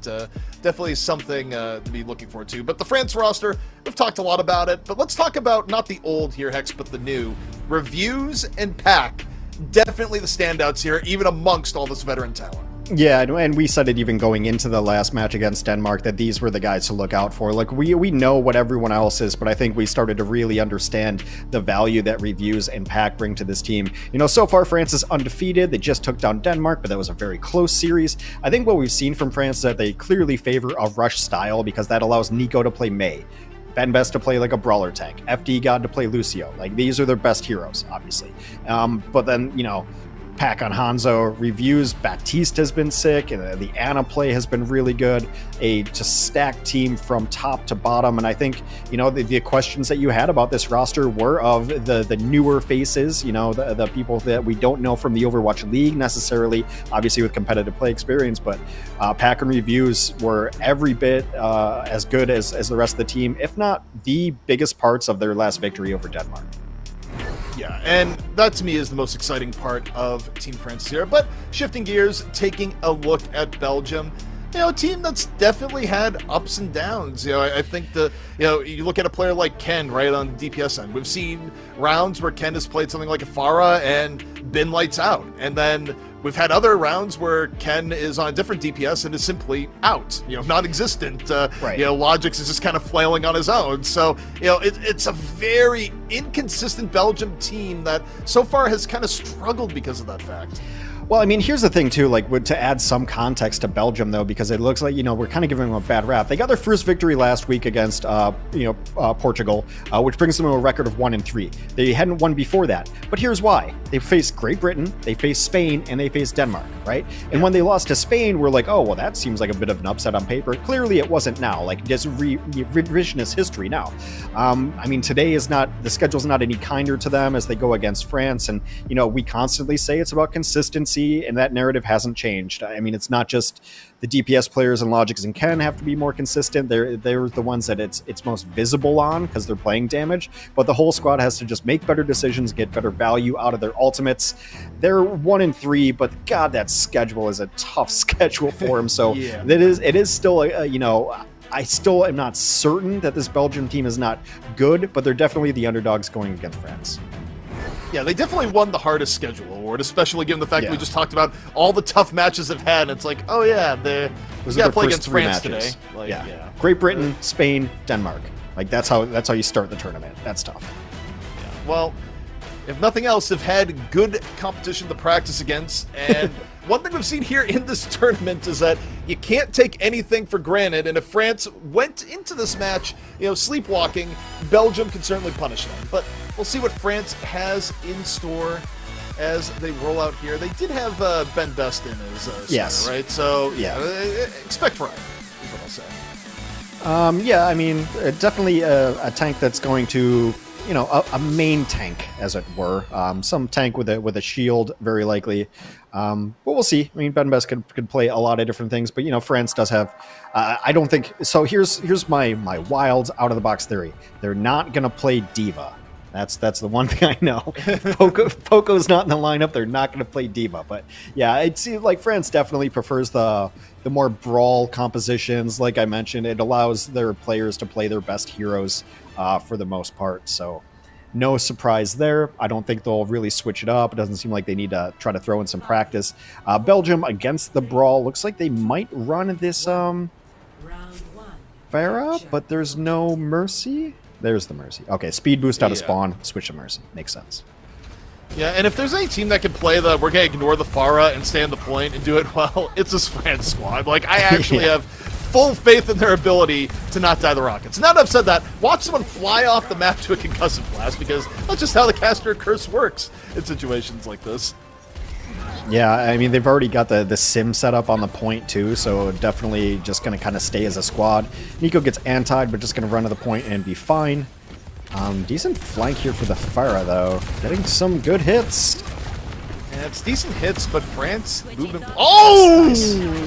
Definitely something to be looking forward to. But the France roster, we've talked a lot about it, but let's talk about not the old here, Hex, but the new. Reviews and Pack, definitely the standouts here, even amongst all this veteran talent. Yeah, and we said it even going into the last match against Denmark that these were the guys to look out for. Like, we know what everyone else is, but I think we started to really understand the value that Reviews and Pack bring to this team. You know, so far France is undefeated. They just took down Denmark, but that was a very close series. I think what we've seen from France is that they clearly favor a rush style because that allows Nico to play Mei, Ben Best to play like a brawler tank, FD God to play Lucio. Like, these are their best heroes, obviously. But then, you know, Pack on Hanzo. Reviews, Baptiste has been sick, and the Ana play has been really good. A just stacked team from top to bottom, and I think, you know, the questions that you had about this roster were of the newer faces, you know, the people that we don't know from the Overwatch League necessarily, obviously with competitive play experience, but Pack and Reviews were every bit as good as the rest of the team, if not the biggest parts of their last victory over Denmark. Yeah, and that to me is the most exciting part of Team France here. But shifting gears, taking a look at Belgium. a team that's definitely had ups and downs. I think you look at a player like Ken, right, on the DPS end. We've seen rounds where Ken has played something like a Pharah and been lights out. And then we've had other rounds where Ken is on a different DPS and is simply out, non-existent. Right. Logix is just kind of flailing on his own. So, it's a very inconsistent Belgium team that so far has kind of struggled because of that fact. Well, I mean, here's the thing, too, like, to add some context to Belgium, though, because it looks like, we're kind of giving them a bad rap. They got their first victory last week against, Portugal, which brings them to a record of 1-3. They hadn't won before that. But here's why. They faced Great Britain, they faced Spain, and they faced Denmark, right? And when they lost to Spain, we're like, oh, well, that seems like a bit of an upset on paper. Clearly, it wasn't now. Like, just revisionist history now. I mean, today is not, the schedule's not any kinder to them as they go against France. And, we constantly say it's about consistency, and that narrative hasn't changed. I mean, it's not just the DPS players and Logix and Ken have to be more consistent. They're the ones that it's most visible on because they're playing damage, but the whole squad has to just make better decisions, get better value out of their ultimates. They're 1-3, but God, that schedule is a tough schedule for them. So Yeah. it is still I still am not certain that this Belgian team is not good, but they're definitely the underdogs going against France. Yeah, they definitely won the hardest schedule award, especially given the fact that we Yeah. just talked about all the tough matches they've had. And it's like, oh yeah, they Those got are to the play first against 3 France matches. today. Like, yeah. Great Britain, Spain, Denmark. Like that's how you start the tournament. That's tough. Well, if nothing else, they've had good competition to practice against. And one thing we've seen here in this tournament is that you can't take anything for granted. And if France went into this match, sleepwalking, Belgium can certainly punish them. But we'll see what France has in store as they roll out here. They did have Ben Best in as Yes. center, right? So, Yeah. expect right, is what I'll say. Yeah, I mean, definitely a tank that's going to, a main tank, as it were. Some tank with a shield, very likely. But we'll see. I mean, Ben Best could play a lot of different things, but France does have. I don't think so. Here's my wild out of the box theory. They're not gonna play Diva. That's the one thing I know. Poco's not in the lineup. They're not going to play Diva. But yeah, it seems like France definitely prefers the more brawl compositions. Like I mentioned, it allows their players to play their best heroes for the most part. So no surprise there. I don't think they'll really switch it up. It doesn't seem like they need to try to throw in some practice. Belgium against the brawl. Looks like they might run this Pharah, but there's no Mercy. There's the Mercy. Okay, speed boost out of spawn, switch to Mercy. Makes sense. Yeah, and if there's any team that can play we're going to ignore the Pharah and stay on the point and do it well, it's this France squad. Like, I actually have full faith in their ability to not die the rockets. Now that I've said that, watch someone fly off the map to a concussive blast, because that's just how the caster curse works in situations like this. Yeah, I mean, they've already got the sim set up on the point, too, so definitely just going to kind of stay as a squad. Nico gets antied, but just going to run to the point and be fine. Decent flank here for the Pharah, though. Getting some good hits. Yeah, it's decent hits, but France movement. Oh!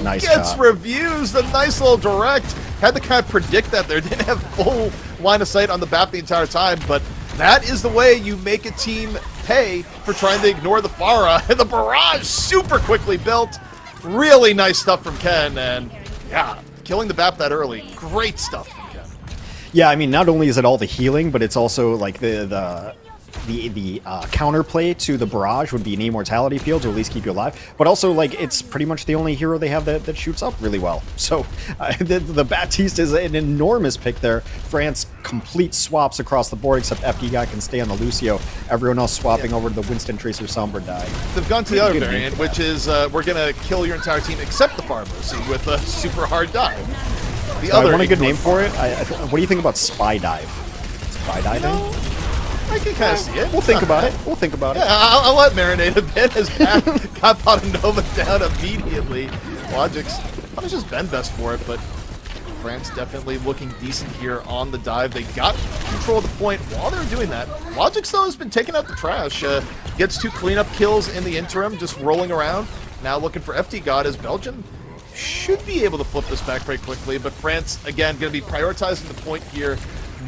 Nice Gets shot. reviews. A nice little direct. Had to kind of predict that there. Didn't have full line of sight on the BAP the entire time, but that is the way you make a team pay for trying to ignore the Pharah. And the barrage super quickly built. Really nice stuff from Ken, and yeah, killing the BAP that early. Great stuff from Ken. Yeah, I mean, not only is it all the healing, but it's also like the counterplay to the barrage would be an immortality field to at least keep you alive, but also like it's pretty much the only hero they have that shoots up really well. So the Baptiste is an enormous pick there. France complete swaps across the board, except FD guy can stay on the Lucio. Everyone else swapping over to the Winston Tracer Sombra die. They've gone to the other variant, which is we're gonna kill your entire team except the Pharah Mercy with a super hard dive. The I want a good name for it. What do you think about Spy Dive? Spy diving? I can kind of see it. We'll think about it. We'll think about it. Yeah, I'll let marinate a bit as Pat got Potanova down immediately. Logix punishes Ben Best for it, but France definitely looking decent here on the dive. They got control of the point while they were doing that. Logix, though, has been taking out the trash. Gets 2 cleanup kills in the interim, just rolling around. Now looking for FD God as Belgium should be able to flip this back very quickly, but France, again, going to be prioritizing the point here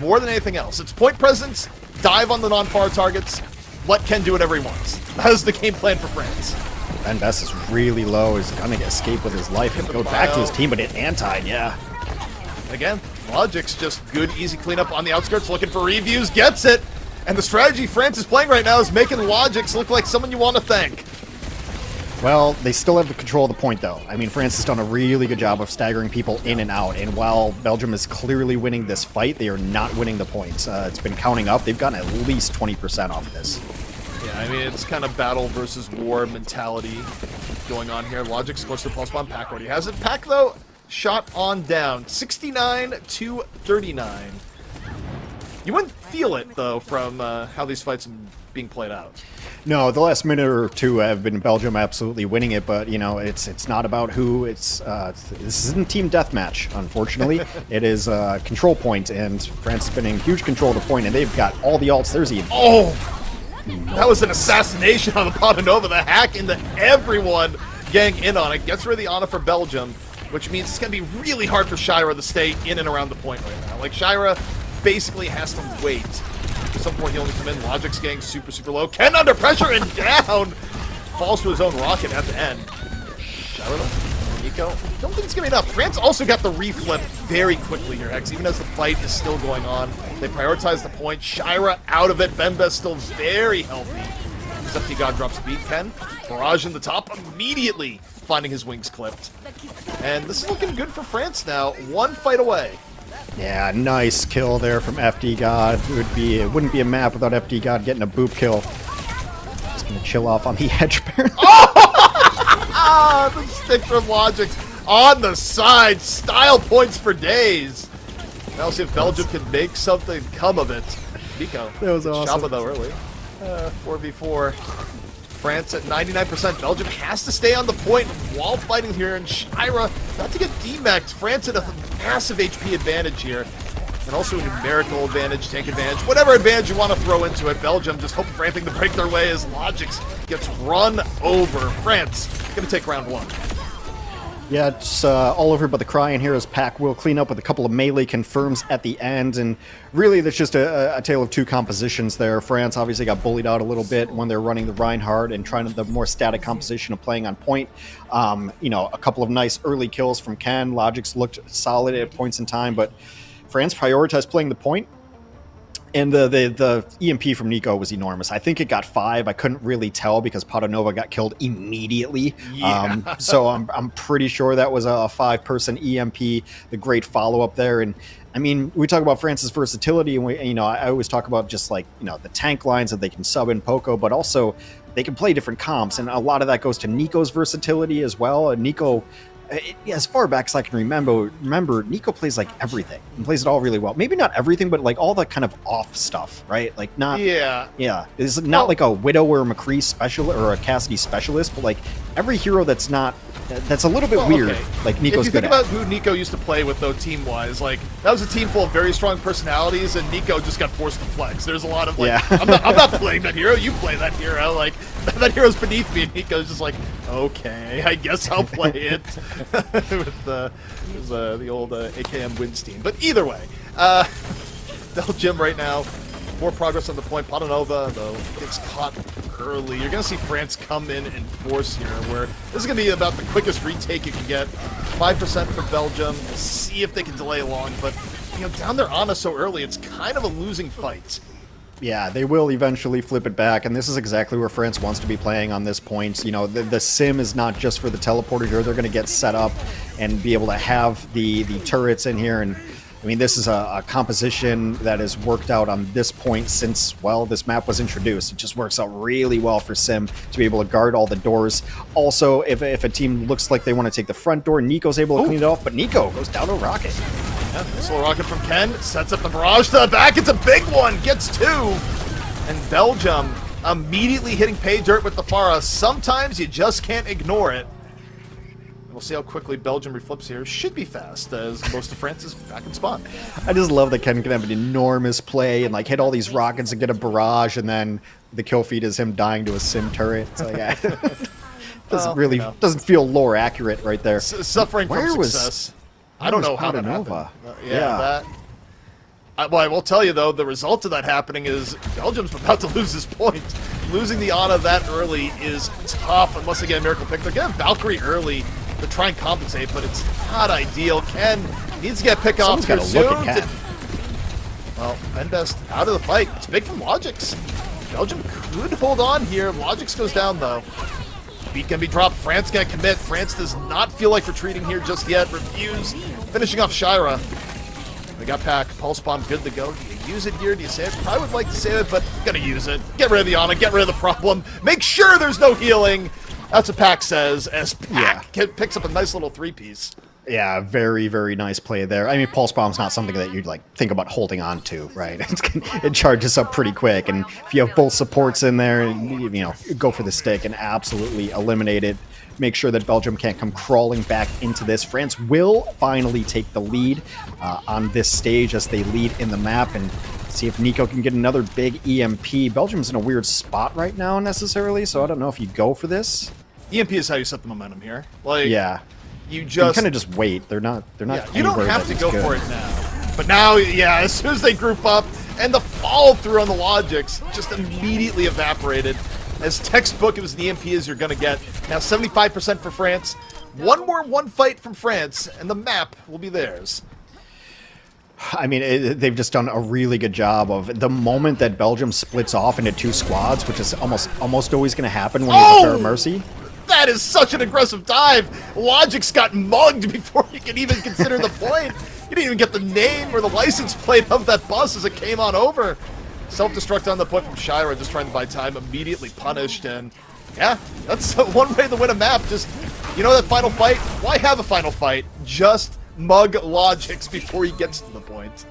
more than anything else. It's point presence, dive on the non-far targets, let Ken do whatever he wants. That is the game plan for France. Ben Best is really low. He's gonna escape with his life and go back to his team, but it anti, yeah. Again, Logic's just good, easy cleanup on the outskirts, looking for reviews, gets it! And the strategy France is playing right now is making Logic's look like someone you want to thank. Well, they still have the control of the point, though. I mean, France has done a really good job of staggering people in and out, and while Belgium is clearly winning this fight, they are not winning the points. It's been counting up. They've gotten at least 20% off of this. Yeah, I mean, it's kind of battle versus war mentality going on here. Logic scores the pulse bomb. Pack already has it. Pack, though, shot on down. 69 to 39. You wouldn't feel it, though, from how these fights are being played out. No, the last minute or two have been Belgium absolutely winning it, but, you know, it's not about who. This isn't team deathmatch, unfortunately. It is control point, and France has been in huge control of the point, and they've got all the ults. There's the... Oh! That was an assassination on the Patanova. The hack into everyone getting in on it. Gets rid of the Ana for Belgium, which means it's going to be really hard for Shira to stay in and around the point right now. Like, Shira basically has to wait. At some point, he'll only come in. Logic's getting super, super low. Ken under pressure and down! Falls to his own rocket at the end. Shira, Nico. Don't think it's going to be enough. France also got the reflip very quickly here, Hex. Even as the fight is still going on, they prioritize the point. Shira out of it. Benbez still very healthy. Except God drops a beat. Ken, barrage in the top, immediately finding his wings clipped. And this is looking good for France now. One fight away. Yeah, nice kill there from FD God. It wouldn't be a map without FD God getting a boop kill. Just gonna chill off on the edge, apparently. Ah, the stick from Logic on the side. Style points for days. Now see if Belgium can make something come of it. Nico. That was awesome. Shaba though early. 4v4. France at 99%. Belgium has to stay on the point while fighting here, and Shira not to get DMAC'd. France at a massive HP advantage here, and also a numerical advantage, tank advantage, whatever advantage you want to throw into it. Belgium just hoping for anything to break their way as Logix gets run over. France going to take round one. Yeah, it's all over but the cry in here as Pack will clean up with a couple of melee confirms at the end, and really there's just a tale of two compositions there. France obviously got bullied out a little bit when they're running the Reinhardt and trying the more static composition of playing on point. You know, a couple of nice early kills from Ken. Logix looked solid at points in time, but France prioritized playing the point. And the EMP from Nico was enormous. I think it got 5. I couldn't really tell because Patanova got killed immediately. Yeah. So I'm pretty sure that was a 5-person EMP. The great follow-up there. And I mean, we talk about France's versatility, and I always talk about just like, the tank lines that they can sub in Poco, but also they can play different comps. And a lot of that goes to Nico's versatility as well. Nico, as far back as I can remember, Nico plays like everything. He plays it all really well. Maybe not everything, but like all the kind of off stuff, right? Like not. Yeah. Yeah. It's not like a Widow or a McCree specialist or a Cassidy specialist, but like every hero that's a little bit weird. Okay. Like Nico's if you good think at. about who Nico used to play with, though, team-wise, like that was a team full of very strong personalities, and Nico just got forced to flex. There's a lot of like, Yeah. I'm not playing that hero. You play that hero. Like that hero's beneath me, and Nico's just like, okay, I guess I'll play it with the old AKM wins team. But either way, Belgium right now. More progress on the point. Patanova, though, gets caught early. You're going to see France come in and force here, where this is going to be about the quickest retake you can get. 5% for Belgium. We'll see if they can delay long, but down there on us so early, it's kind of a losing fight. Yeah, they will eventually flip it back, and this is exactly where France wants to be playing on this point. The sim is not just for the teleporter here. They're going to get set up and be able to have the turrets in here, and I mean, this is a composition that has worked out on this point since, well, this map was introduced. It just works out really well for Sim to be able to guard all the doors. Also, if a team looks like they want to take the front door, Nico's able to clean it off, but Nico goes down to rocket. Yeah, missile rocket from Ken, sets up the barrage to the back. It's a big one, gets 2. And Belgium immediately hitting pay dirt with the Pharah. Sometimes you just can't ignore it. We'll see how quickly Belgium reflips here. Should be fast, as most of France is back in spawn. I just love that Ken can have an enormous play and like hit all these rockets and get a barrage, and then the kill feed is him dying to a sim turret. It's like, doesn't feel lore accurate right there. Suffering from success. I don't know how that happened. Yeah. Well, I will tell you, though, the result of that happening is Belgium's about to lose this point. Losing the Ana that early is tough unless they get a miracle pick. They're getting Valkyrie early to try and compensate, but it's not ideal. Ken needs to get pick off here soon. Well, Bendest out of the fight. It's big from Logix. Belgium could hold on here. Logix goes down, though. Beat can be dropped. France can't commit. France does not feel like retreating here just yet. Refuse. Finishing off Shira. They got Pack. Pulse Bomb good to go. Do you use it here? Do you save it? Probably would like to save it, but gonna use it. Get rid of the Ana. Get rid of the problem. Make sure there's no healing. That's what Pack says, as Pack picks up a nice little 3-piece. Yeah, very, very nice play there. I mean, Pulse Bomb's not something that you'd, like, think about holding on to, right? It charges up pretty quick, and if you have both supports in there, you know, go for the stick and absolutely eliminate it. Make sure that Belgium can't come crawling back into this. France will finally take the lead on this stage as they lead in the map, and see if Nico can get another big EMP. Belgium's in a weird spot right now, necessarily, so I don't know if you go for this. EMP is how you set the momentum here. Like, yeah. You just kind of just wait. They're not. Yeah, you don't have to go for it now. But now, yeah, as soon as they group up and the follow through on the Logix just immediately evaporated. As textbook, it was the EMP as you're gonna get. Now 75% for France. One more fight from France, and the map will be theirs. I mean, they've just done a really good job of the moment that Belgium splits off into two squads, which is almost always going to happen when you declare mercy. That is such an aggressive dive. Logix got mugged before he could even consider the point. He didn't even get the name or the license plate of that bus as it came on over. Self-destruct on the point from Shira, just trying to buy time, immediately punished. And yeah, that's one way to win a map. Just, you know, that final fight? Why have a final fight? Just mug Logix before he gets to the point.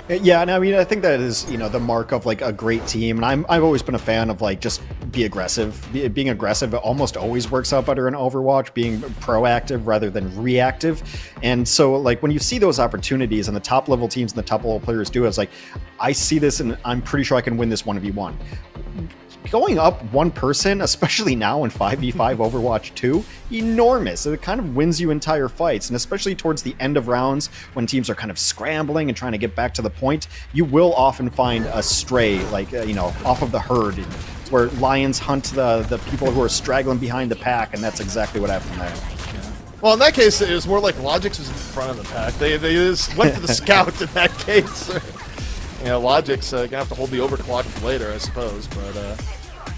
Yeah, and I mean, I think that is, you know, the mark of like a great team, and I've always been a fan of like just be aggressive. Being aggressive almost always works out better in Overwatch, being proactive rather than reactive. And so like when you see those opportunities and the top level teams and the top level players do it, it's like, I see this and I'm pretty sure I can win this 1v1. Going up one person, especially now in 5v5 Overwatch 2, enormous. It kind of wins you entire fights, and especially towards the end of rounds when teams are kind of scrambling and trying to get back to the point, you will often find a stray, like, you know, off of the herd. It's where lions hunt the people who are straggling behind the pack, and that's exactly what happened there. Well, in that case, it was more like Logix was in front of the pack. They just went for the scout in that case. You know, Logix gonna have to hold the overclock for later, I suppose, but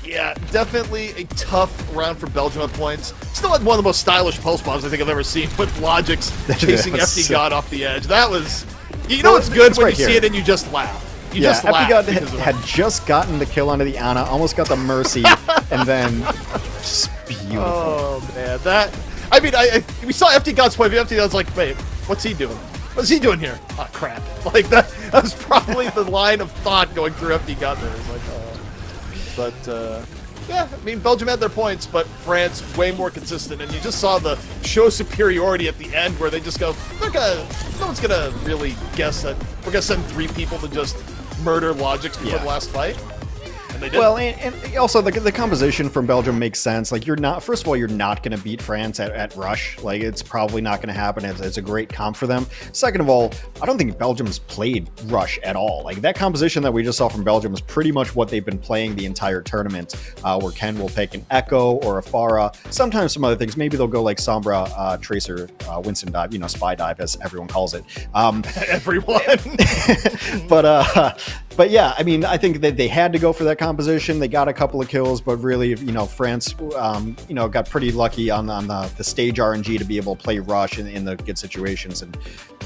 yeah, definitely a tough round for Belgium at points. Still had one of the most stylish pulse bombs I think I've ever seen with Logix chasing FD God off the edge. That was, you know, it's good when you see it and you just laugh. You just laugh. FD God had just gotten the kill onto the Ana, almost got the mercy, and then just beautiful. Oh man, that. I mean, we saw FD God's point. FD God's like, wait, what's he doing? What's he doing here? Oh crap! Like that was probably the line of thought going through FD God there. It's like, oh. But, yeah, I mean, Belgium had their points, but France way more consistent, and you just saw the show superiority at the end where they just go, no one's gonna really guess that we're gonna send 3 people to just murder Logix before the last fight. And they did. Well, and also the composition from Belgium makes sense. Like, first of all, you're not going to beat France at Rush. Like, it's probably not going to happen. It's a great comp for them. Second of all, I don't think Belgium's played Rush at all. Like, that composition that we just saw from Belgium is pretty much what they've been playing the entire tournament, where Ken will pick an Echo or a Pharah, sometimes some other things. Maybe they'll go like Sombra, Tracer, Winston Dive, you know, Spy Dive, as everyone calls it. Everyone. But yeah, I mean, I think that they had to go for that composition. They got a couple of kills, but really, you know, France, you know, got pretty lucky on the stage RNG to be able to play Rush in the good situations. And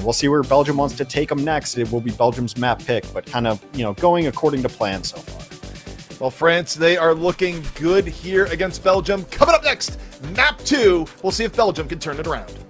we'll see where Belgium wants to take them next. It will be Belgium's map pick, but kind of, you know, going according to plan so far. Well, France, they are looking good here against Belgium. Coming up next, map 2. We'll see if Belgium can turn it around.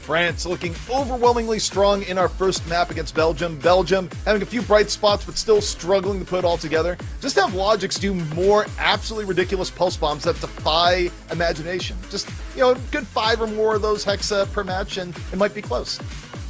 France looking overwhelmingly strong in our first map against Belgium. Belgium having a few bright spots, but still struggling to put it all together. Just have Logix do more absolutely ridiculous pulse bombs that defy imagination. Just, you know, good 5 or more of those hexa per match, and it might be close.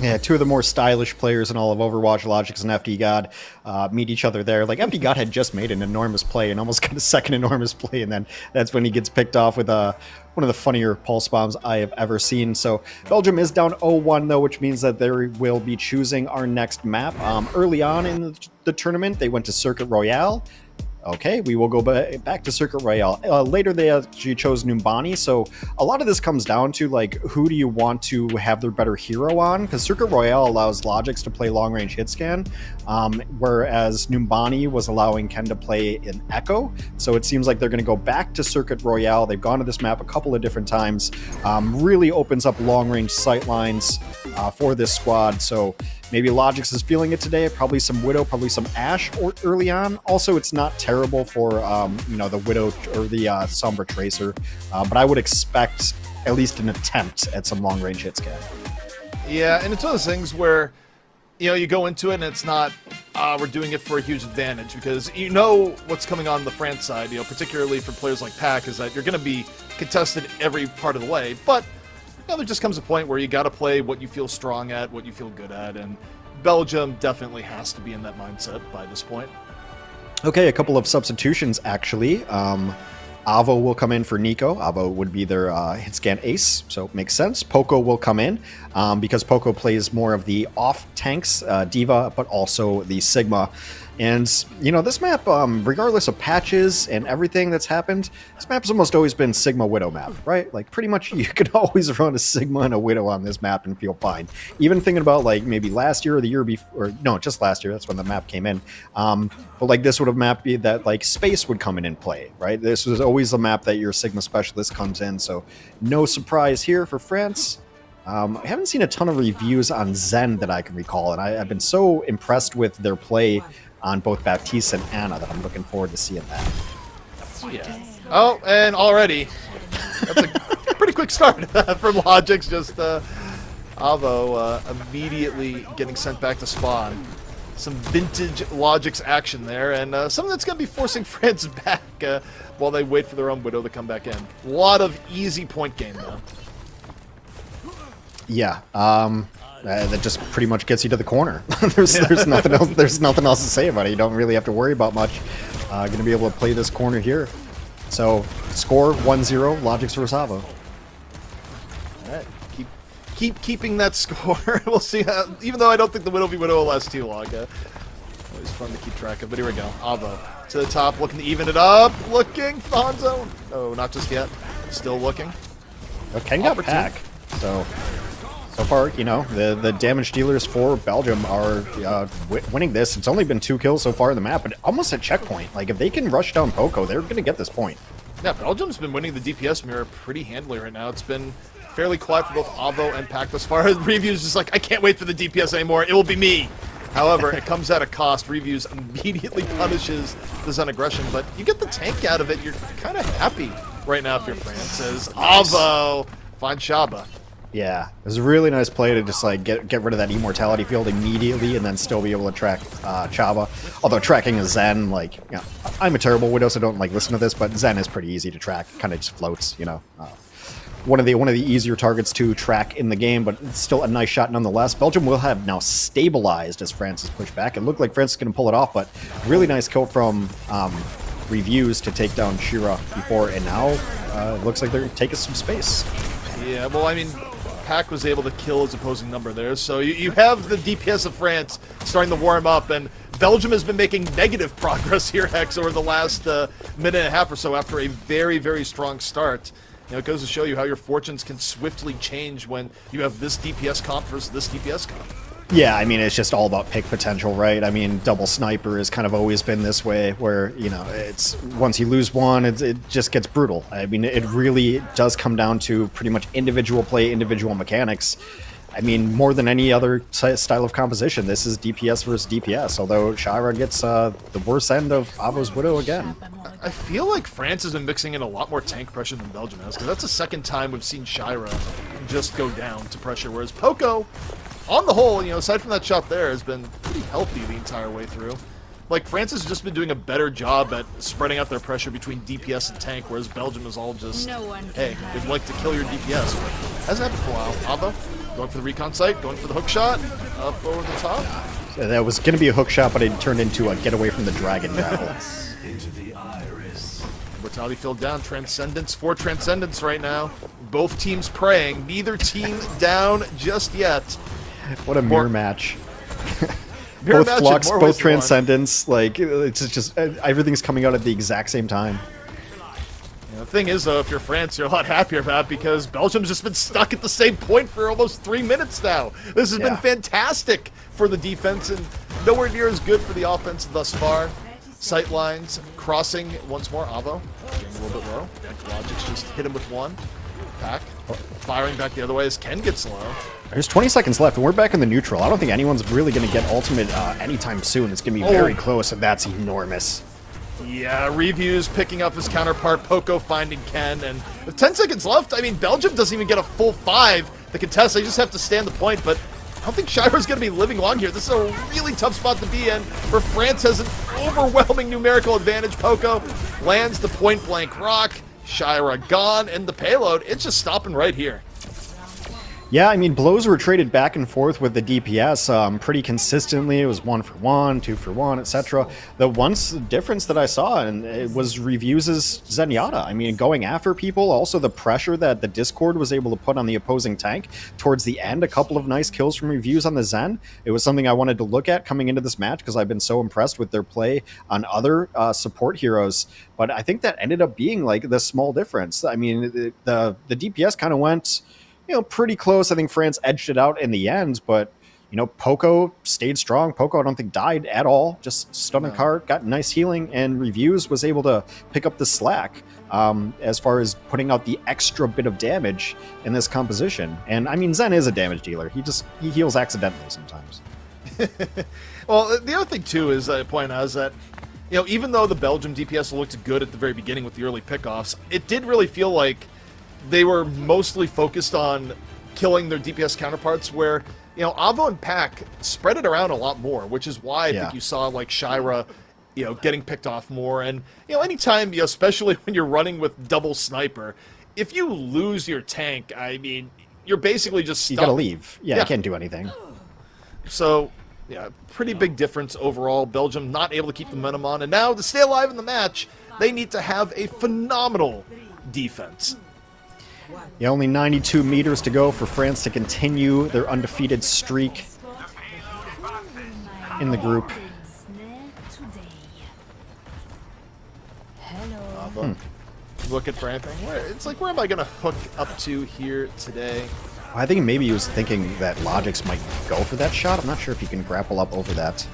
Yeah, two of the more stylish players in all of Overwatch, Logix and FD God, meet each other there. Like, FD God had just made an enormous play and almost got a second enormous play, and then that's when he gets picked off with one of the funnier pulse bombs I have ever seen. So Belgium is down 0-1, though, which means that they will be choosing our next map. Early on in the tournament, they went to Circuit Royale. Okay, we will go back to Circuit Royale. Later, they actually chose Numbani, so a lot of this comes down to, like, who do you want to have their better hero on? Because Circuit Royale allows Logix to play long-range hit scan, whereas Numbani was allowing Ken to play in Echo, so it seems like they're going to go back to Circuit Royale. They've gone to this map a couple of different times. Really opens up long-range sight lines for this squad, so maybe Logix is feeling it today. Probably some Widow, probably some Ashe early on. Also, it's not terrible for you know, the Widow or the Sombra Tracer, but I would expect at least an attempt at some long-range hit scan. Yeah, and it's one of those things where, you know, you go into it and it's not, we're doing it for a huge advantage, because you know what's coming on the France side, you know, particularly for players like Pack, is that you're going to be contested every part of the way, but you know, there just comes a point where you got to play what you feel strong at, what you feel good at, and Belgium definitely has to be in that mindset by this point. Okay, a couple of substitutions, actually. Avo will come in for Nico. Avo would be their hit scan ace, so it makes sense. Poco will come in because Poco plays more of the off tanks, Diva, but also the Sigma. And, you know, this map, regardless of patches and everything that's happened, this map's almost always been Sigma Widow map, right? Like, pretty much you could always run a Sigma and a Widow on this map and feel fine. Even thinking about, like, maybe last year or the year before, or no, just last year, that's when the map came in. But, like, this would have map be that, like, Space would come in and play, right? This was always a map that your Sigma specialist comes in, so no surprise here for France. I haven't seen a ton of reviews on Zen that I can recall, and I've been so impressed with their play on both Baptiste and Anna that I'm looking forward to seeing that. Yeah. Oh, and already, that's a pretty quick start from Logix. Just Avo immediately getting sent back to spawn. Some vintage Logix action there, and something that's going to be forcing France back while they wait for their own Widow to come back in. A lot of easy point game, though. Yeah, that just pretty much gets you to the corner. there's nothing else. There's nothing else to say about it. You don't really have to worry about much. Going to be able to play this corner here. So score 1-0, Logix versus Avo. All right, keep keeping that score. We'll see how. Even though I don't think the Widow v Widow will last too long. Always fun to keep track of. But here we go. Avo to the top, looking to even it up. Looking for the Han zone. Oh, not just yet. Still looking. Ken got Pack. So far, you know, the damage dealers for Belgium are winning this. It's only been 2 kills so far in the map, but almost a checkpoint. Like, if they can rush down Poco, they're going to get this point. Yeah, Belgium's been winning the DPS mirror pretty handily right now. It's been fairly quiet for both Avo and Pack thus far. Reviews just like, I can't wait for the DPS anymore. It will be me. However, it comes at a cost. Reviews immediately punishes the Zen aggression, but you get the tank out of it. You're kind of happy right now if you're France. As Avo finds Shaba. Yeah, it was a really nice play to just like get rid of that immortality field immediately and then still be able to track Chaba. Although tracking a Zen, like, you know, I'm a terrible Widow, so don't like listen to this, but Zen is pretty easy to track. Kind of just floats, you know. One of the easier targets to track in the game, but it's still a nice shot nonetheless. Belgium will have now stabilized as France is pushed back. It looked like France is going to pull it off, but really nice kill from Reviews to take down Shira before, and now it looks like they're taking some space. Yeah, well, I mean, Pack was able to kill his opposing number there, so you have the DPS of France starting to warm up, and Belgium has been making negative progress here, Hex, over the last minute and a half or so after a very, very strong start. You know, it goes to show you how your fortunes can swiftly change when you have this DPS comp versus this DPS comp. Yeah, I mean, it's just all about pick potential, right? I mean, double sniper has kind of always been this way, where, you know, it's once you lose one, it just gets brutal. I mean, it really does come down to pretty much individual play, individual mechanics. I mean, more than any other style of composition, this is DPS versus DPS, although Shira gets the worst end of Avo's Widow again. I feel like France has been mixing in a lot more tank pressure than Belgium has, because that's the second time we've seen Shira just go down to pressure. Whereas Poco, on the whole, you know, aside from that shot there, has been pretty healthy the entire way through. Like, France has just been doing a better job at spreading out their pressure between DPS and tank, whereas Belgium is all just, hey, they'd like to kill your DPS. But hasn't happened for a while. Ava, going for the recon site, going for the hook shot, up over the top. That was going to be a hook shot, but it turned into a get away from the dragon grapple. Mortality field down. Transcendence for Transcendence right now. Both teams praying. Neither team down just yet. What a mirror match. Mirror Both match Flux, in more both ways than one. Transcendence. Like, it's just everything's coming out at the exact same time. Yeah, the thing is, though, if you're France, you're a lot happier about it because Belgium's just been stuck at the same point for almost 3 minutes now. This has been fantastic for the defense and nowhere near as good for the offense thus far. Sight lines, crossing once more. Avo getting a little bit low. Logic's just hit him with one. Pack firing back the other way as Ken gets low. There's 20 seconds left, and we're back in the neutral. I don't think anyone's really going to get ultimate anytime soon. It's going to be very close, and that's enormous. Yeah, Reviews picking up his counterpart, Poco finding Ken, and with 10 seconds left, I mean, Belgium doesn't even get a full 5 to contest. They just have to stand the point, but I don't think Shira's going to be living long here. This is a really tough spot to be in, where France has an overwhelming numerical advantage. Poco lands the point-blank rock, Shira gone, and the payload, it's just stopping right here. Yeah, I mean, blows were traded back and forth with the DPS pretty consistently. It was 1 for 1, 2 for 1, etc. The one difference that I saw, and it was Reviews' Zenyatta. I mean, going after people, also the pressure that the Discord was able to put on the opposing tank towards the end, a couple of nice kills from Reviews on the Zen. It was something I wanted to look at coming into this match because I've been so impressed with their play on other support heroes. But I think that ended up being like the small difference. I mean, the DPS kind of went, you know, pretty close. I think France edged it out in the end, but, you know, Poco stayed strong. Poco, I don't think, died at all. Just stunned a card, got nice healing, and Reviews was able to pick up the slack as far as putting out the extra bit of damage in this composition. And, I mean, Zen is a damage dealer. He heals accidentally sometimes. Well, the other thing, too, is I point out is that, you know, even though the Belgium DPS looked good at the very beginning with the early pickoffs, it did really feel like they were mostly focused on killing their DPS counterparts, where, you know, Avo and Pack spread it around a lot more, which is why I think you saw, like, Shira, you know, getting picked off more. And, you know, anytime, you know, especially when you're running with double sniper, if you lose your tank, I mean, you're basically just stuck. You gotta leave. Yeah, you can't do anything. So, yeah, pretty big difference overall. Belgium not able to keep the momentum on, and now to stay alive in the match, they need to have a phenomenal defense. Yeah, only 92 meters to go for France to continue their undefeated streak in the group. Looking for anything. It's like, where am I going to hook up to here today? I think maybe he was thinking that Logix might go for that shot. I'm not sure if he can grapple up over that.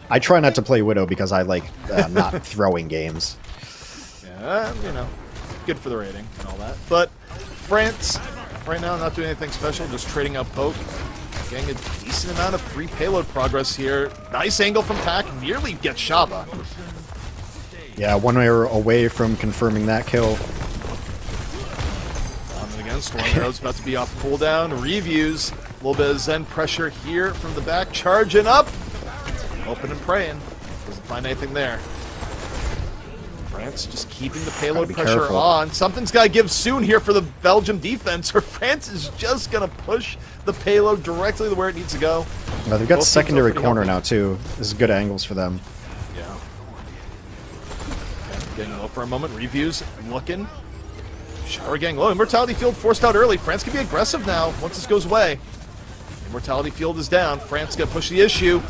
I try not to play Widow because I like not throwing games. Yeah, you know, good for the rating and all that. But France, right now, not doing anything special, just trading out Poke. Getting a decent amount of free payload progress here. Nice angle from Pack, nearly gets Shaba. Yeah, 1 arrow away from confirming that kill. On again, Storm Arrow's about to be off cooldown. Reviews, a little bit of Zen pressure here from the back, charging up. Hoping and praying. Doesn't find anything there. France just keeping the payload pressure on. Something's got to give soon here for the Belgium defense, or France is just going to push the payload directly to where it needs to go. Well, they've got secondary corner now, too. This is good angles for them. Yeah. Okay, getting low for a moment. Reviews looking. Shara getting low. Immortality Field forced out early. France can be aggressive now once this goes away. Immortality Field is down. France going to push the issue.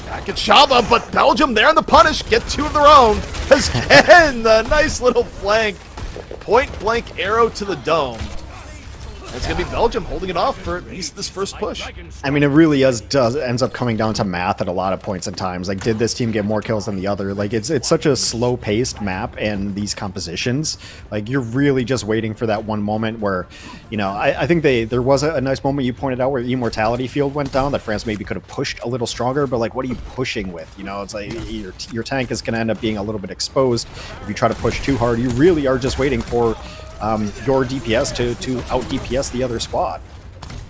Back at Shaba, but Belgium there on the punish. Get 2 of their own. As Ken, the nice little flank. Point-blank arrow to the dome. It's going to be Belgium holding it off for at least this first push. I mean, it really ends up coming down to math at a lot of points and times. Like, did this team get more kills than the other? Like, it's such a slow-paced map and these compositions. Like, you're really just waiting for that one moment where, you know, I think there was a nice moment you pointed out where Immortality Field went down that France maybe could have pushed a little stronger, but, like, what are you pushing with? You know, it's like your tank is going to end up being a little bit exposed. If you try to push too hard, you really are just waiting for your DPS to out DPS the other squad.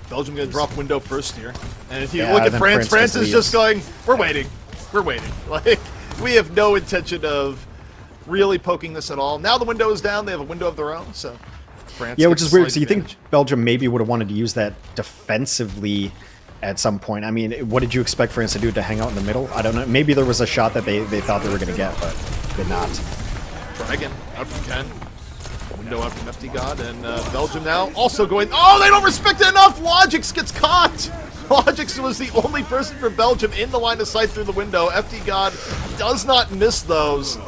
Belgium going to drop window first here. And if you Yeah, look at then France, France France is just just going, we're waiting. We're waiting. Like, we have no intention of really poking this at all. Now the window is down. They have a window of their own, so France Yeah, which gets is weird. a So you slight think Belgium maybe would have wanted to use that defensively at some point? I mean, what did you expect France to do, to hang out in the middle? I don't know. Maybe there was a shot that they thought they were going to get, but did not. Dragon out from Ken. Window out from FD God, and Belgium now also going, oh, they don't respect it enough! Logix gets caught! Logix was the only person from Belgium in the line of sight through the window. FD God does not miss those.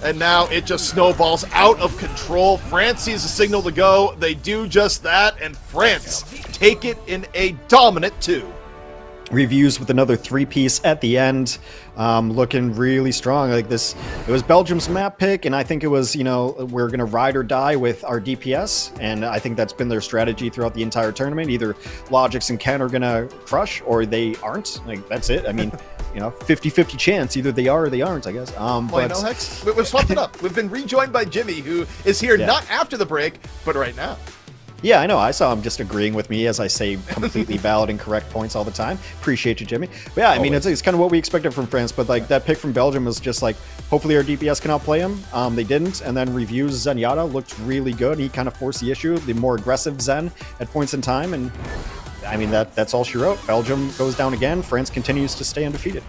And now it just snowballs out of control. France sees a signal to go. They do just that, and France take it in a dominant 2. Reviews with another 3-piece at the end, looking really strong. Like this, it was Belgium's map pick, and I think it was, you know, we're gonna ride or die with our DPS, and I think that's been their strategy throughout the entire tournament. Either Logix and Ken are gonna crush, or they aren't. Like, that's it. I mean, you know, 50-50 chance. Either they are or they aren't, I guess. Well, you know, Hex, we've swapped it up. We've been rejoined by Jimmy, who is here not after the break, but right now. Yeah, I know. I saw him just agreeing with me as I say completely valid and correct points all the time. Appreciate you, Jimmy. But yeah, I mean, it's kind of what we expected from France, but like that pick from Belgium was just like, hopefully our DPS can outplay him. They didn't, and then Reviews Zenyatta looked really good. He kind of forced the issue, the more aggressive Zen at points in time, and I mean, that's all she wrote. Belgium goes down again. France continues to stay undefeated.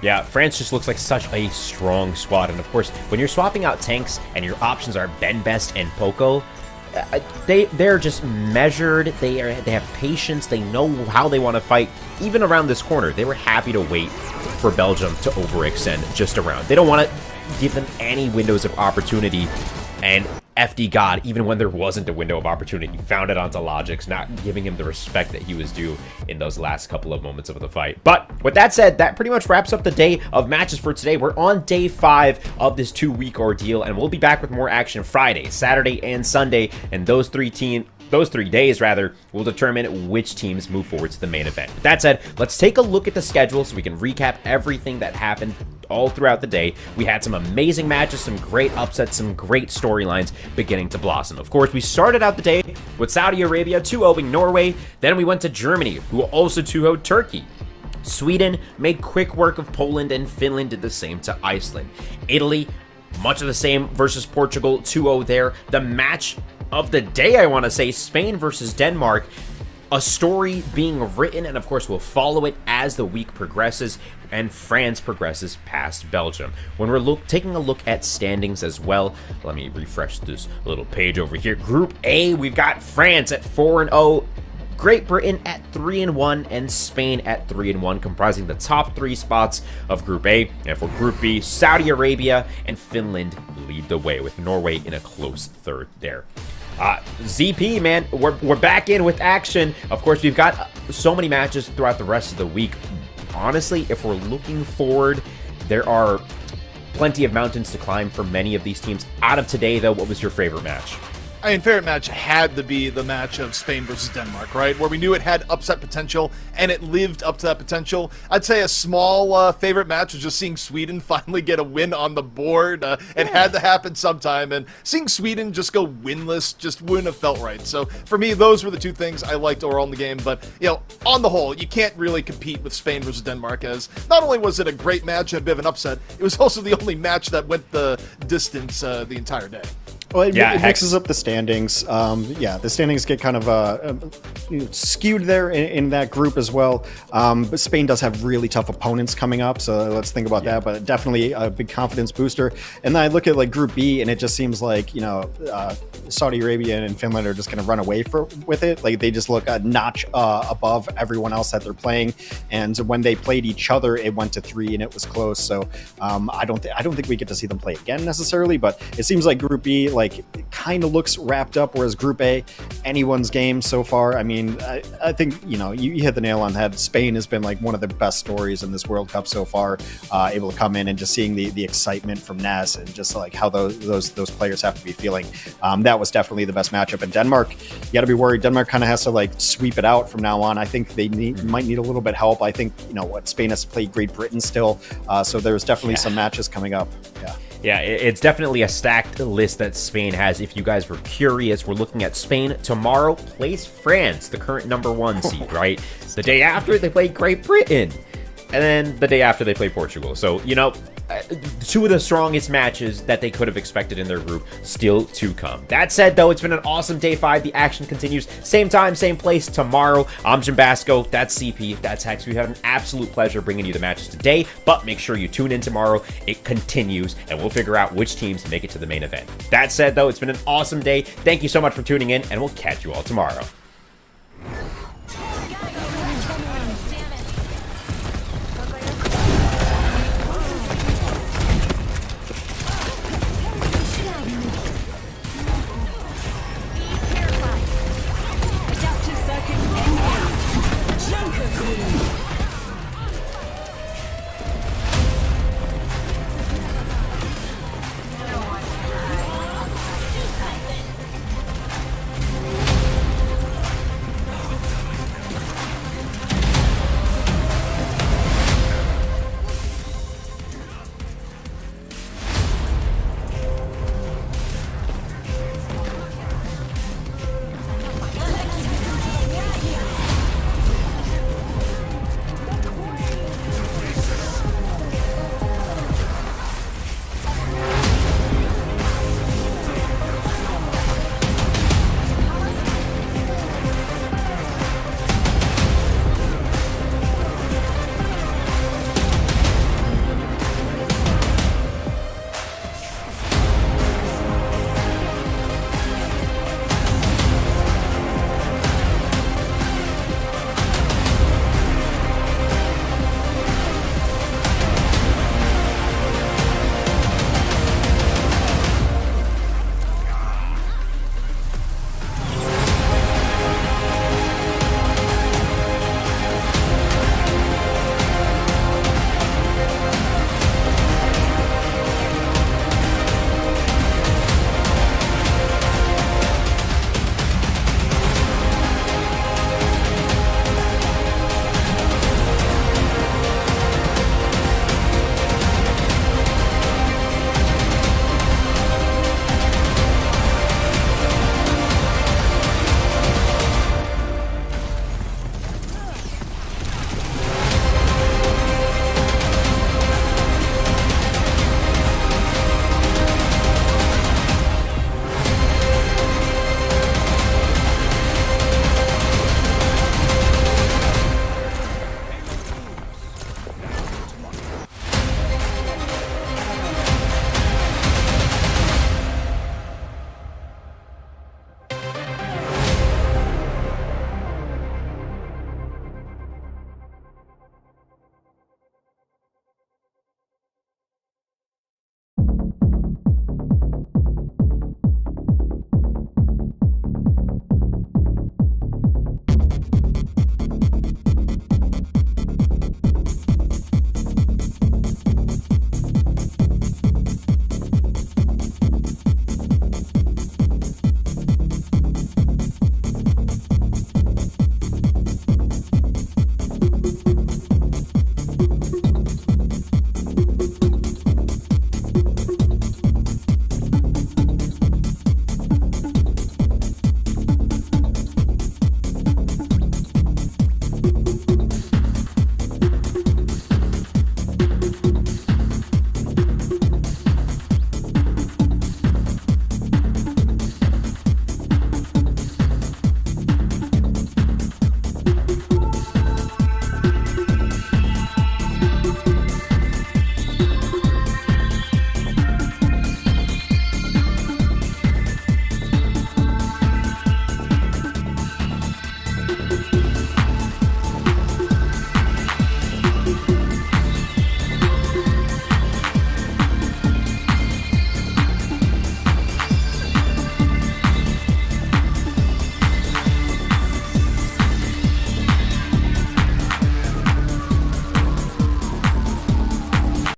Yeah, France just looks like such a strong squad, and of course, when you're swapping out tanks and your options are Ben Best and Poco, they're just measured. They have patience. They know how they want to fight. Even around this corner, they were happy to wait for Belgium to overextend just around. They don't want to give them any windows of opportunity. And FD God, even when there wasn't a window of opportunity, found it onto Logix, not giving him the respect that he was due in those last couple of moments of the fight. But with that said, that pretty much wraps up the day of matches for today. We're on day 5 of this 2-week ordeal, and we'll be back with more action Friday, Saturday, and Sunday. And those 3 days will determine which teams move forward to the main event. With that said, let's take a look at the schedule so we can recap everything that happened all throughout the day. We had some amazing matches, some great upsets, some great storylines beginning to blossom. Of course, we started out the day with Saudi Arabia 2-0ing Norway. Then we went to Germany, who also 2-0'd Turkey. Sweden made quick work of Poland, and Finland did the same to Iceland. Italy, much of the same versus Portugal, 2-0 there. The match of the day, I want to say, Spain versus Denmark. A story being written, and of course we'll follow it as the week progresses and France progresses past Belgium. When we're taking a look at standings as well, let me refresh this little page over here. Group A, we've got France at 4-0, Great Britain at 3-1, and Spain at 3-1, comprising the top 3 spots of Group A. And for Group B, Saudi Arabia and Finland lead the way, with Norway in a close third there. ZP, man, we're back in with action. Of course, we've got so many matches throughout the rest of the week. Honestly, if we're looking forward, there are plenty of mountains to climb for many of these teams. Out of today, though, what was your favorite match? I mean, favorite match had to be the match of Spain versus Denmark, right? Where we knew it had upset potential, and it lived up to that potential. I'd say a small favorite match was just seeing Sweden finally get a win on the board. It had to happen sometime, and seeing Sweden just go winless just wouldn't have felt right. So for me, those were the 2 things I liked overall in the game. But, you know, on the whole, you can't really compete with Spain versus Denmark, as not only was it a great match and a bit of an upset, it was also the only match that went the distance the entire day. Well, it mixes up the standings. The standings get kind of skewed there in that group as well. But Spain does have really tough opponents coming up, so let's think about that. But definitely a big confidence booster. And then I look at like Group B, and it just seems like, you know, Saudi Arabia and Finland are just going to run away with it. Like, they just look a notch above everyone else that they're playing. And when they played each other, it went to 3, and it was close. So I don't think we get to see them play again necessarily. But it seems like Group B, like, it kind of looks wrapped up, whereas Group A, anyone's game so far. I mean, I think, you know, you hit the nail on the head. Spain has been like one of the best stories in this World Cup so far, able to come in and just seeing the excitement from Ness and just like how those players have to be feeling. That was definitely the best matchup. And Denmark, you got to be worried. Denmark kind of has to like sweep it out from now on. I think they might need a little bit of help. I think, you know, Spain has to play Great Britain still, so there's definitely some matches coming up. Yeah. Yeah, it's definitely a stacked list that Spain has. If you guys were curious, we're looking at Spain tomorrow plays France, the current #1 seed, right? The day after, they play Great Britain. And then the day after, they play Portugal. So, you know, two of the strongest matches that they could have expected in their group still to come. That said, though, it's been an awesome day 5. The action continues. Same time, same place tomorrow. I'm Jambasco. That's CP. That's Hex. We had an absolute pleasure bringing you the matches today, but make sure you tune in tomorrow. It continues, and we'll figure out which teams make it to the main event. That said, though, it's been an awesome day. Thank you so much for tuning in, and we'll catch you all tomorrow.